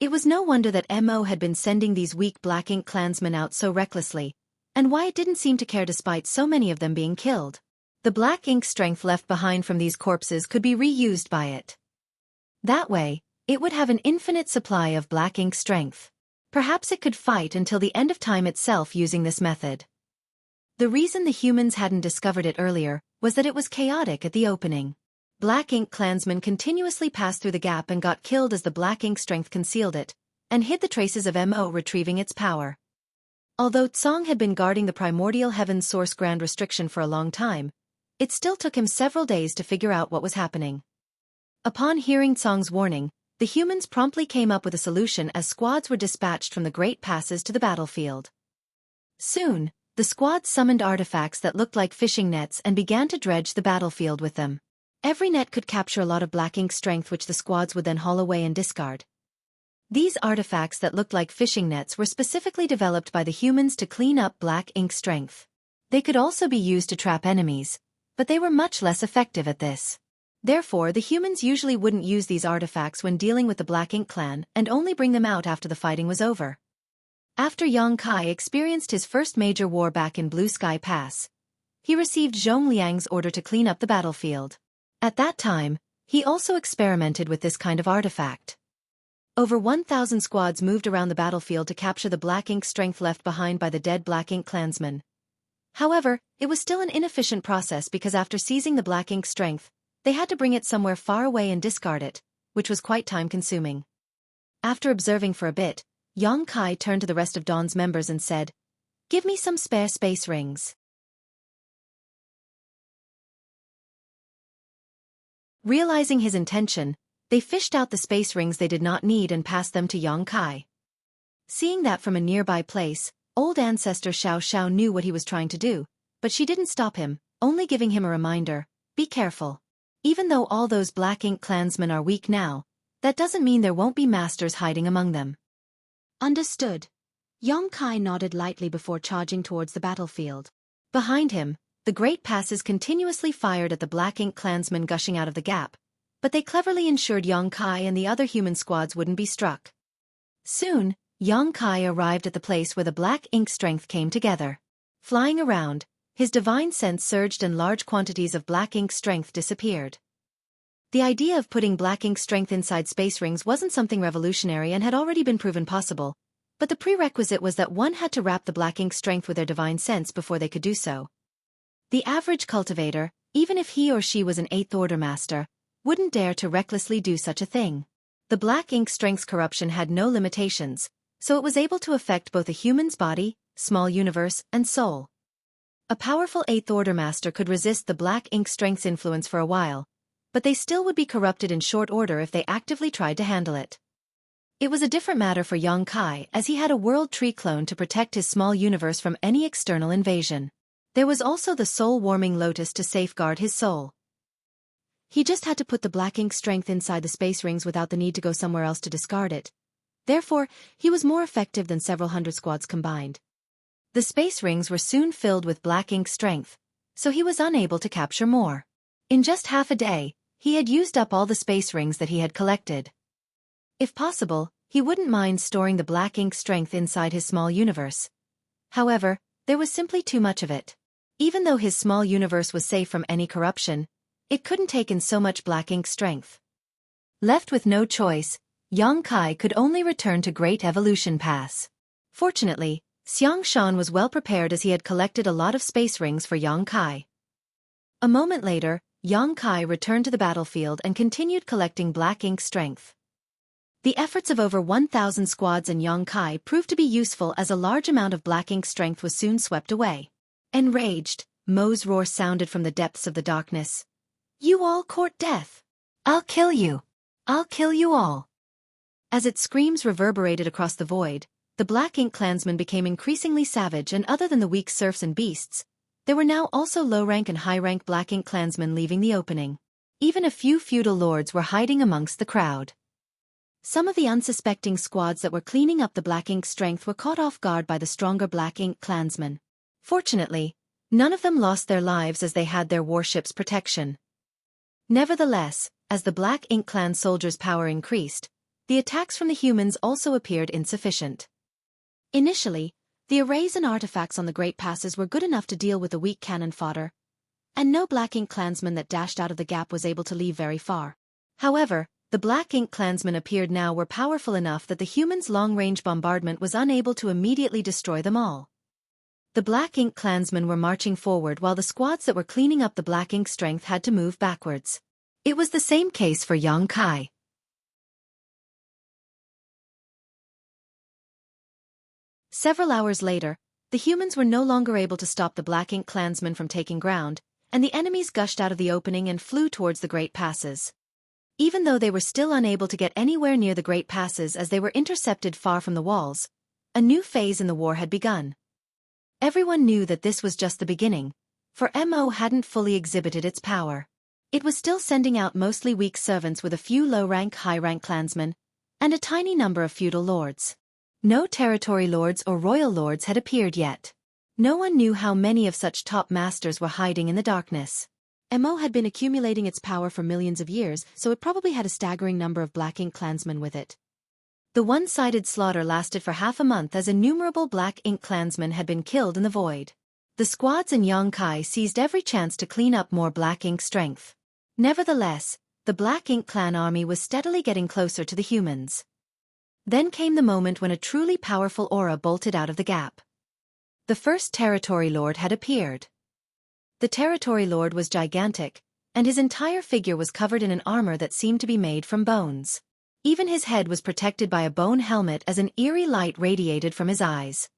It was no wonder that Mo had been sending these weak Black Ink clansmen out so recklessly, and why it didn't seem to care despite so many of them being killed. The Black Ink strength left behind from these corpses could be reused by it. That way, it would have an infinite supply of Black Ink strength. Perhaps it could fight until the end of time itself using this method. The reason the humans hadn't discovered it earlier was that it was chaotic at the opening. Black Ink clansmen continuously passed through the gap and got killed as the Black Ink strength concealed it, and hid the traces of Mo retrieving its power. Although Tsong had been guarding the primordial heaven's source grand restriction for a long time, it still took him several days to figure out what was happening. Upon hearing Tsong's warning, the humans promptly came up with a solution as squads were dispatched from the great passes to the battlefield. Soon, the squads summoned artifacts that looked like fishing nets and began to dredge the battlefield with them. Every net could capture a lot of Black Ink strength which the squads would then haul away and discard. These artifacts that looked like fishing nets were specifically developed by the humans to clean up Black Ink strength. They could also be used to trap enemies, but they were much less effective at this. Therefore, the humans usually wouldn't use these artifacts when dealing with the Black Ink clan and only bring them out after the fighting was over. After Yang Kai experienced his first major war back in Blue Sky Pass, he received Zhong Liang's order to clean up the battlefield. At that time, he also experimented with this kind of artifact. Over 1,000 squads moved around the battlefield to capture the Black Ink strength left behind by the dead Black Ink clansmen. However, it was still an inefficient process because after seizing the Black Ink strength, they had to bring it somewhere far away and discard it, which was quite time-consuming. After observing for a bit, Yang Kai turned to the rest of Dawn's members and said, "Give me some spare space rings." Realizing his intention, they fished out the space rings they did not need and passed them to Yang Kai. Seeing that from a nearby place, old ancestor Xiao Xiao knew what he was trying to do, but she didn't stop him, only giving him a reminder, "Be careful. Even though all those Black Ink clansmen are weak now, that doesn't mean there won't be masters hiding among them." Understood. Yang Kai nodded lightly before charging towards the battlefield. Behind him, the great passes continuously fired at the Black Ink clansmen gushing out of the gap, but they cleverly ensured Yang Kai and the other human squads wouldn't be struck. Soon, Yang Kai arrived at the place where the Black Ink strength came together. Flying around, his divine sense surged and large quantities of Black Ink strength disappeared. The idea of putting Black Ink strength inside space rings wasn't something revolutionary and had already been proven possible, but the prerequisite was that one had to wrap the Black Ink strength with their divine sense before they could do so. The average cultivator, even if he or she was an 8th Order master, wouldn't dare to recklessly do such a thing. The Black Ink strength's corruption had no limitations, so it was able to affect both a human's body, small universe, and soul. A powerful 8th Order master could resist the Black Ink strength's influence for a while, but they still would be corrupted in short order if they actively tried to handle it. It was a different matter for Yang Kai as he had a World Tree clone to protect his small universe from any external invasion. There was also the soul-warming lotus to safeguard his soul. He just had to put the Black Ink strength inside the space rings without the need to go somewhere else to discard it. Therefore, he was more effective than several hundred squads combined. The space rings were soon filled with Black Ink strength, so he was unable to capture more. In just half a day, he had used up all the space rings that he had collected. If possible, he wouldn't mind storing the Black Ink strength inside his small universe. However, there was simply too much of it. Even though his small universe was safe from any corruption, it couldn't take in so much Black Ink strength. Left with no choice, Yang Kai could only return to Great Evolution Pass. Fortunately, Xiang Shan was well prepared as he had collected a lot of space rings for Yang Kai. A moment later, Yang Kai returned to the battlefield and continued collecting Black Ink strength. The efforts of over 1,000 squads and Yang Kai proved to be useful as a large amount of Black Ink strength was soon swept away. Enraged, Mo's roar sounded from the depths of the darkness. "You all court death! I'll kill you! I'll kill you all!" As its screams reverberated across the void, the Black Ink clansmen became increasingly savage, and other than the weak serfs and beasts, there were now also low-rank and high-rank Black Ink clansmen leaving the opening. Even a few feudal lords were hiding amongst the crowd. Some of the unsuspecting squads that were cleaning up the Black Ink strength were caught off guard by the stronger Black Ink clansmen. Fortunately, None of them lost their lives as they had their warship's protection. Nevertheless, as the Black Ink Clan soldiers' power increased, the attacks from the humans also appeared insufficient. Initially, the arrays and artifacts on the Great Passes were good enough to deal with the weak cannon fodder, and no Black Ink clansman that dashed out of the gap was able to leave very far. However, the Black Ink clansmen appeared now were powerful enough that the humans' long-range bombardment was unable to immediately destroy them all. The Black Ink clansmen were marching forward while the squads that were cleaning up the Black Ink strength had to move backwards. It was the same case for Xueqi. Several hours later, the humans were no longer able to stop the Black Ink clansmen from taking ground, and the enemies gushed out of the opening and flew towards the Great Passes. Even though they were still unable to get anywhere near the Great Passes as they were intercepted far from the walls, a new phase in the war had begun. Everyone knew that this was just the beginning, for MO hadn't fully exhibited its power. It was still sending out mostly weak servants with a few low-rank, high-rank clansmen, and a tiny number of feudal lords. No territory lords or royal lords had appeared yet. No one knew how many of such top masters were hiding in the darkness. MO had been accumulating its power for millions of years, so it probably had a staggering number of Black Ink clansmen with it. The one-sided slaughter lasted for half a month as innumerable Black Ink clansmen had been killed in the void. The squads in Xueqi seized every chance to clean up more Black Ink strength. Nevertheless, the Black Ink clan army was steadily getting closer to the humans. Then came the moment when a truly powerful aura bolted out of the gap. The first Territory Lord had appeared. The Territory Lord was gigantic, and his entire figure was covered in an armor that seemed to be made from bones. Even his head was protected by a bone helmet as an eerie light radiated from his eyes.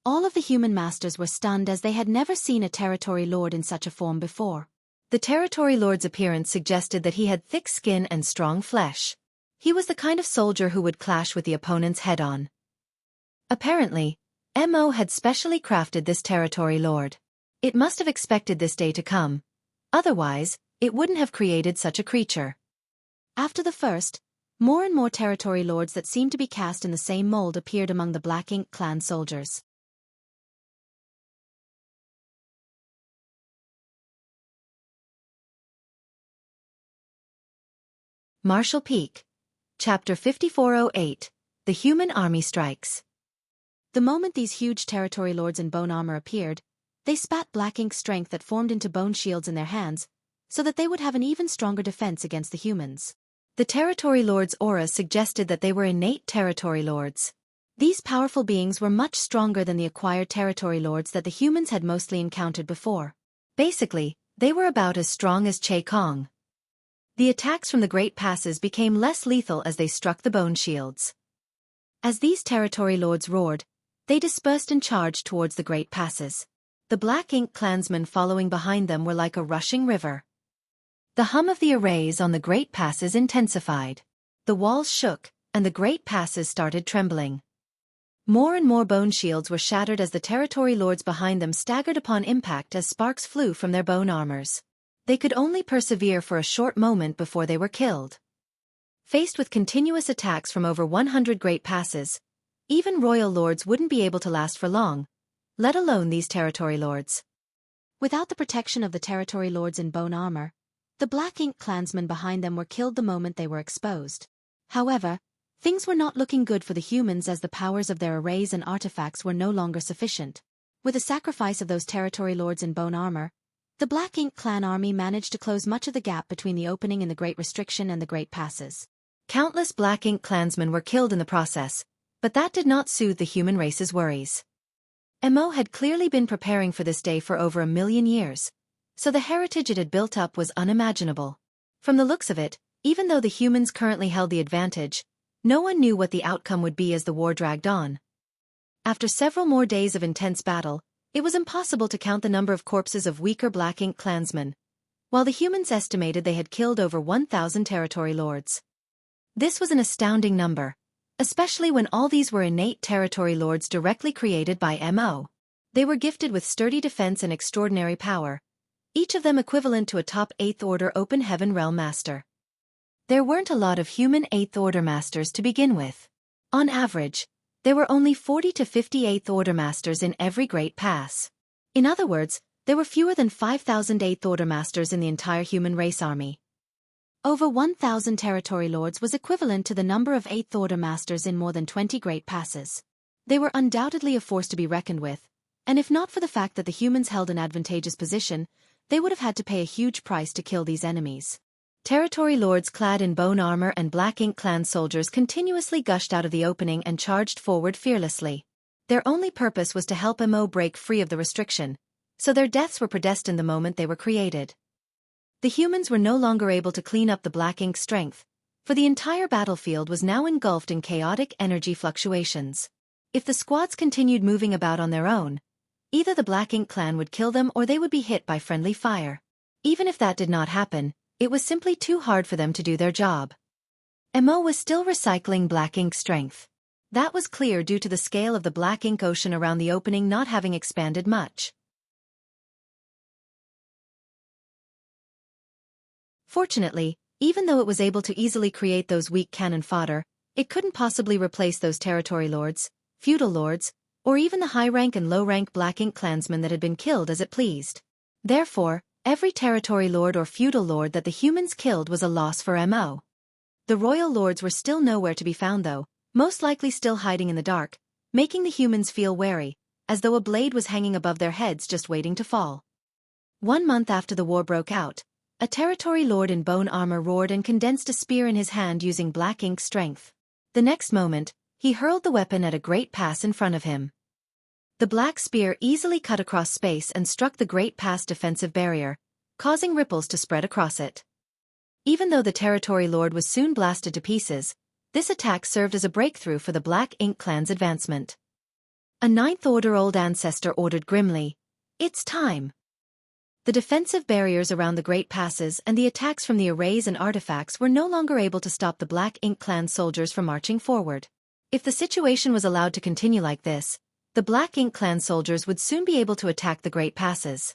All of the human masters were stunned as they had never seen a Territory Lord in such a form before. The Territory Lord's appearance suggested that he had thick skin and strong flesh. He was the kind of soldier who would clash with the opponents head-on. Apparently, MO had specially crafted this Territory Lord. It must have expected this day to come. Otherwise, it wouldn't have created such a creature. After the first, more and more Territory Lords that seemed to be cast in the same mold appeared among the Black Ink clan soldiers. Marshall Peak. Chapter 5408. The Human Army Strikes. The moment these huge Territory Lords in bone armor appeared, they spat Black Ink strength that formed into bone shields in their hands, so that they would have an even stronger defense against the humans. The Territory Lords' aura suggested that they were innate Territory Lords. These powerful beings were much stronger than the acquired Territory Lords that the humans had mostly encountered before. Basically, they were about as strong as Xueqi. The attacks from the Great Passes became less lethal as they struck the bone shields. As these Territory Lords roared, they dispersed and charged towards the Great Passes. The Black Ink clansmen following behind them were like a rushing river. The hum of the arrays on the Great Passes intensified. The walls shook, and the Great Passes started trembling. More and more bone shields were shattered as the Territory Lords behind them staggered upon impact as sparks flew from their bone armors. They could only persevere for a short moment before they were killed. Faced with continuous attacks from over 100 Great Passes, even royal lords wouldn't be able to last for long, let alone these Territory Lords. Without the protection of the Territory Lords in bone armor, the Black Ink clansmen behind them were killed the moment they were exposed. However, things were not looking good for the humans as the powers of their arrays and artifacts were no longer sufficient. With the sacrifice of those Territory Lords in bone armor, the Black Ink clan army managed to close much of the gap between the opening in the Great Restriction and the Great Passes. Countless Black Ink clansmen were killed in the process, but that did not soothe the human race's worries. MO had clearly been preparing for this day for over 1,000,000 years, so the heritage it had built up was unimaginable. From the looks of it, even though the humans currently held the advantage, no one knew what the outcome would be as the war dragged on. After several more days of intense battle, it was impossible to count the number of corpses of weaker Black Ink clansmen, while the humans estimated they had killed over 1,000 Territory Lords. This was an astounding number, especially when all these were innate Territory Lords directly created by MO. They were gifted with sturdy defense and extraordinary power, each of them equivalent to a top 8th Order Open Heaven Realm Master. There weren't a lot of human 8th Order Masters to begin with. On average, there were only 40 to 50 8th Order Masters in every Great Pass. In other words, there were fewer than 5,000 Eighth Order Masters in the entire human race army. Over 1,000 territory lords was equivalent to the number of Eighth Order Masters in more than 20 Great Passes. They were undoubtedly a force to be reckoned with, and if not for the fact that the humans held an advantageous position, they would have had to pay a huge price to kill these enemies. Territory lords clad in bone armor and Black Ink Clan soldiers continuously gushed out of the opening and charged forward fearlessly. Their only purpose was to help Mo break free of the restriction, so their deaths were predestined the moment they were created. The humans were no longer able to clean up the Black Ink strength, for the entire battlefield was now engulfed in chaotic energy fluctuations. If the squads continued moving about on their own, either the Black Ink Clan would kill them or they would be hit by friendly fire. Even if that did not happen, it was simply too hard for them to do their job. Mo was still recycling Black Ink strength. That was clear due to the scale of the Black Ink ocean around the opening not having expanded much. Fortunately, even though it was able to easily create those weak cannon fodder, it couldn't possibly replace those territory lords, feudal lords, or even the high-rank and low-rank Black Ink clansmen that had been killed as it pleased. Therefore, every territory lord or feudal lord that the humans killed was a loss for Mo. The royal lords were still nowhere to be found though, most likely still hiding in the dark, making the humans feel wary, as though a blade was hanging above their heads just waiting to fall. 1 month after the war broke out, a territory lord in bone armor roared and condensed a spear in his hand using Black Ink strength. The next moment, he hurled the weapon at a great pass in front of him. The black spear easily cut across space and struck the Great Pass defensive barrier, causing ripples to spread across it. Even though the territory lord was soon blasted to pieces, this attack served as a breakthrough for the Black Ink Clan's advancement. A Ninth Order old ancestor ordered grimly, "It's time." The defensive barriers around the Great Passes and the attacks from the arrays and artifacts were no longer able to stop the Black Ink Clan soldiers from marching forward. If the situation was allowed to continue like this, the Black Ink Clan soldiers would soon be able to attack the Great Passes.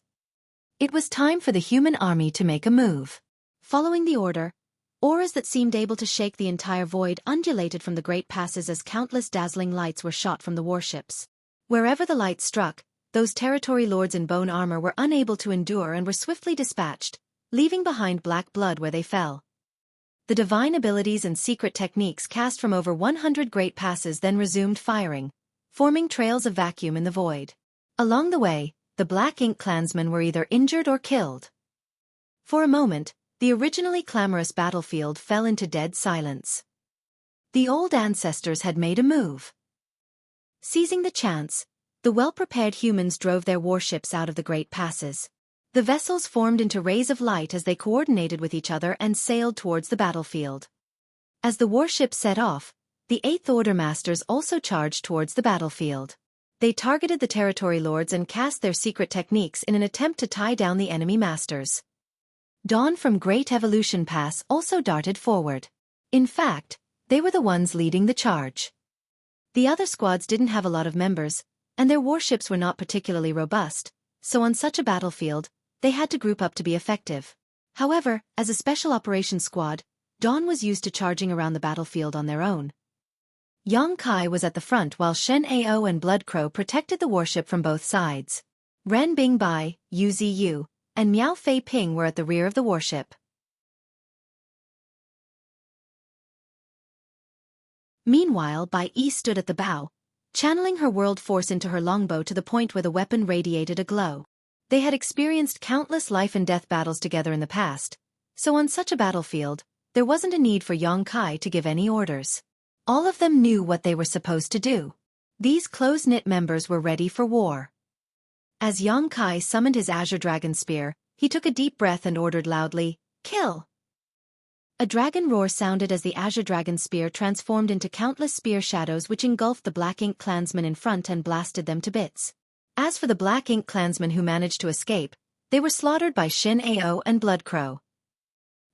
It was time for the human army to make a move. Following the order, auras that seemed able to shake the entire void undulated from the Great Passes as countless dazzling lights were shot from the warships. Wherever the light struck, those territory lords in bone armor were unable to endure and were swiftly dispatched, leaving behind black blood where they fell. The divine abilities and secret techniques cast from over 100 Great Passes then resumed firing, forming trails of vacuum in the void. Along the way, the Black Ink clansmen were either injured or killed. For a moment, the originally clamorous battlefield fell into dead silence. The old ancestors had made a move. Seizing the chance, the well-prepared humans drove their warships out of the Great Passes. The vessels formed into rays of light as they coordinated with each other and sailed towards the battlefield. As the warships set off, the Eighth Order Masters also charged towards the battlefield. They targeted the territory lords and cast their secret techniques in an attempt to tie down the enemy masters. Dawn from Great Evolution Pass also darted forward. In fact, they were the ones leading the charge. The other squads didn't have a lot of members, and their warships were not particularly robust, so on such a battlefield, they had to group up to be effective. However, as a special operations squad, Dawn was used to charging around the battlefield on their own. Yang Kai was at the front while Shen Ao and Blood Crow protected the warship from both sides. Ren Bingbai, Yu Ziyu, and Miao Fei Ping were at the rear of the warship. Meanwhile, Bai Yi stood at the bow, channeling her world force into her longbow to the point where the weapon radiated a glow. They had experienced countless life-and-death battles together in the past, so on such a battlefield, there wasn't a need for Yang Kai to give any orders. All of them knew what they were supposed to do. These close-knit members were ready for war. As Yang Kai summoned his Azure Dragon Spear, he took a deep breath and ordered loudly, "Kill!" A dragon roar sounded as the Azure Dragon Spear transformed into countless spear shadows which engulfed the Black Ink clansmen in front and blasted them to bits. As for the Black Ink clansmen who managed to escape, they were slaughtered by Shin Ao and Blood Crow.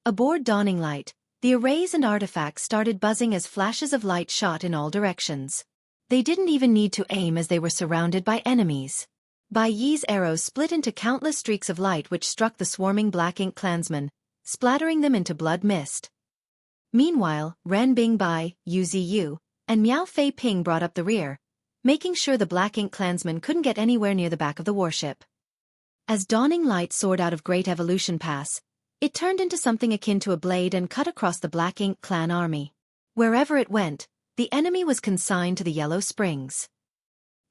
Aboard Dawning Light, the arrays and artifacts started buzzing as flashes of light shot in all directions. They didn't even need to aim as they were surrounded by enemies. Bai Yi's arrows split into countless streaks of light which struck the swarming Black Ink clansmen, splattering them into blood mist. Meanwhile, Ren Bingbai, Yu Ziyu, and Miao Fei Ping brought up the rear, making sure the Black Ink clansmen couldn't get anywhere near the back of the warship. As dawning light soared out of Great Evolution Pass, it turned into something akin to a blade and cut across the Black Ink clan army. Wherever it went, the enemy was consigned to the Yellow Springs.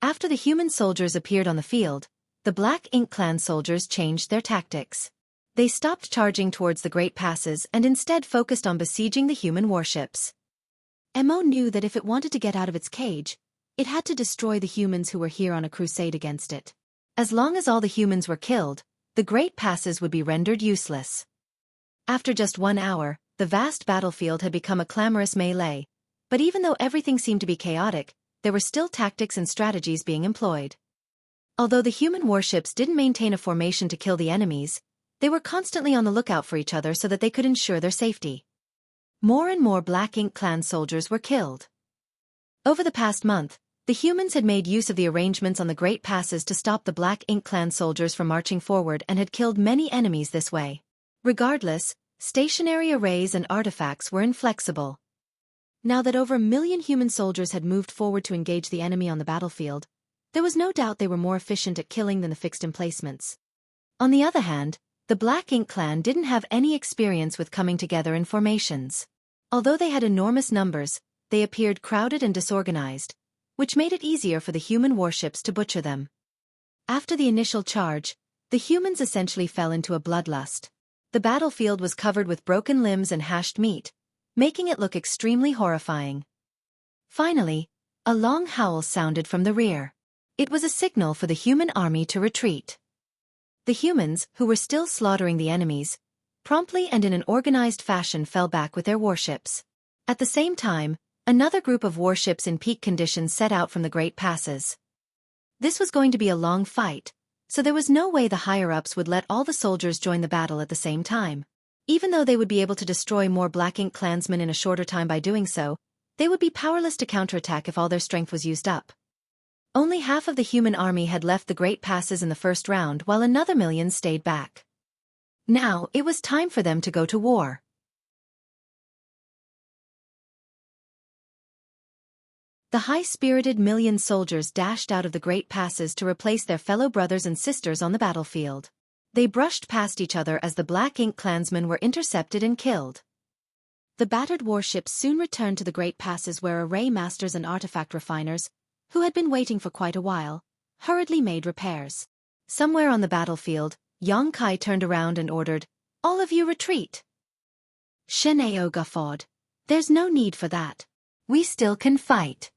After the human soldiers appeared on the field, the Black Ink clan soldiers changed their tactics. They stopped charging towards the Great Passes and instead focused on besieging the human warships. Mo knew that if it wanted to get out of its cage, it had to destroy the humans who were here on a crusade against it. As long as all the humans were killed, the Great Passes would be rendered useless. After just 1 hour, the vast battlefield had become a clamorous melee, but even though everything seemed to be chaotic, there were still tactics and strategies being employed. Although the human warships didn't maintain a formation to kill the enemies, they were constantly on the lookout for each other so that they could ensure their safety. More and more Black Ink clan soldiers were killed. Over the past month, the humans had made use of the arrangements on the Great Passes to stop the Black Ink clan soldiers from marching forward and had killed many enemies this way. Regardless, stationary arrays and artifacts were inflexible. Now that over 1 million human soldiers had moved forward to engage the enemy on the battlefield, there was no doubt they were more efficient at killing than the fixed emplacements. On the other hand, the Black Ink clan didn't have any experience with coming together in formations. Although they had enormous numbers, they appeared crowded and disorganized, which made it easier for the human warships to butcher them. After the initial charge, the humans essentially fell into a bloodlust. The battlefield was covered with broken limbs and hashed meat, making it look extremely horrifying. Finally, a long howl sounded from the rear. It was a signal for the human army to retreat. The humans, who were still slaughtering the enemies, promptly and in an organized fashion fell back with their warships. At the same time, another group of warships in peak conditions set out from the Great Passes. This was going to be a long fight, so there was no way the higher-ups would let all the soldiers join the battle at the same time. Even though they would be able to destroy more Black Ink clansmen in a shorter time by doing so, they would be powerless to counterattack if all their strength was used up. Only half of the human army had left the Great Passes in the first round while another million stayed back. Now, it was time for them to go to war. The high-spirited million soldiers dashed out of the Great Passes to replace their fellow brothers and sisters on the battlefield. They brushed past each other as the Black Ink clansmen were intercepted and killed. The battered warships soon returned to the Great Passes where array masters and artifact refiners, who had been waiting for quite a while, hurriedly made repairs. Somewhere on the battlefield, Xueqi turned around and ordered, "All of you retreat." Xueqi guffawed. "There's no need for that. We still can fight."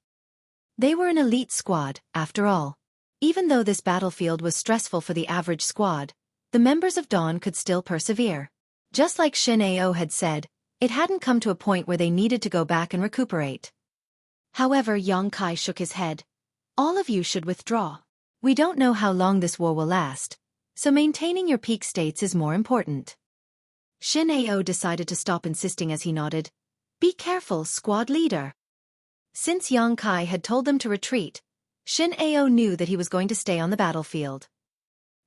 They were an elite squad, after all. Even though this battlefield was stressful for the average squad, the members of Dawn could still persevere. Just like Xueqi had said, it hadn't come to a point where they needed to go back and recuperate. However, Xueqi shook his head. "All of you should withdraw. We don't know how long this war will last, so maintaining your peak states is more important." Xueqi decided to stop insisting as he nodded. "Be careful, squad leader." Since Xueqi had told them to retreat, Xueqi knew that he was going to stay on the battlefield.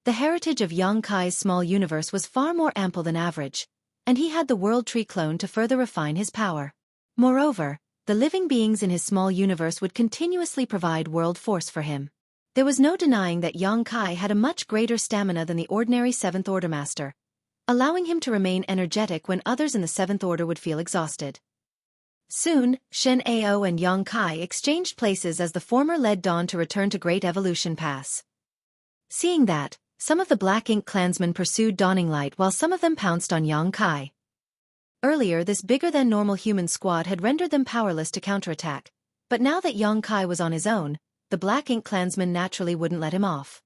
The heritage of Xueqi's small universe was far more ample than average, and he had the World Tree clone to further refine his power. Moreover, the living beings in his small universe would continuously provide world force for him. There was no denying that Xueqi had a much greater stamina than the ordinary Seventh Order Master, allowing him to remain energetic when others in the Seventh Order would feel exhausted. Soon, Xueqi and Xueqi exchanged places as the former led Dawn to return to Great Evolution Pass. Seeing that, some of the Black Ink clansmen pursued Dawning Light while some of them pounced on Xueqi. Earlier, this bigger-than-normal human squad had rendered them powerless to counterattack, but now that Xueqi was on his own, the Black Ink clansmen naturally wouldn't let him off.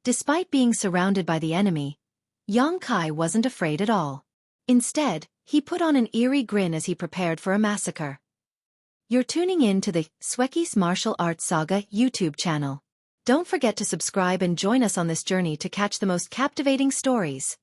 Despite being surrounded by the enemy, Xueqi wasn't afraid at all. Instead, he put on an eerie grin as he prepared for a massacre. You're tuning in to the Xueqi's Martial Arts Saga YouTube channel. Don't forget to subscribe and join us on this journey to catch the most captivating stories.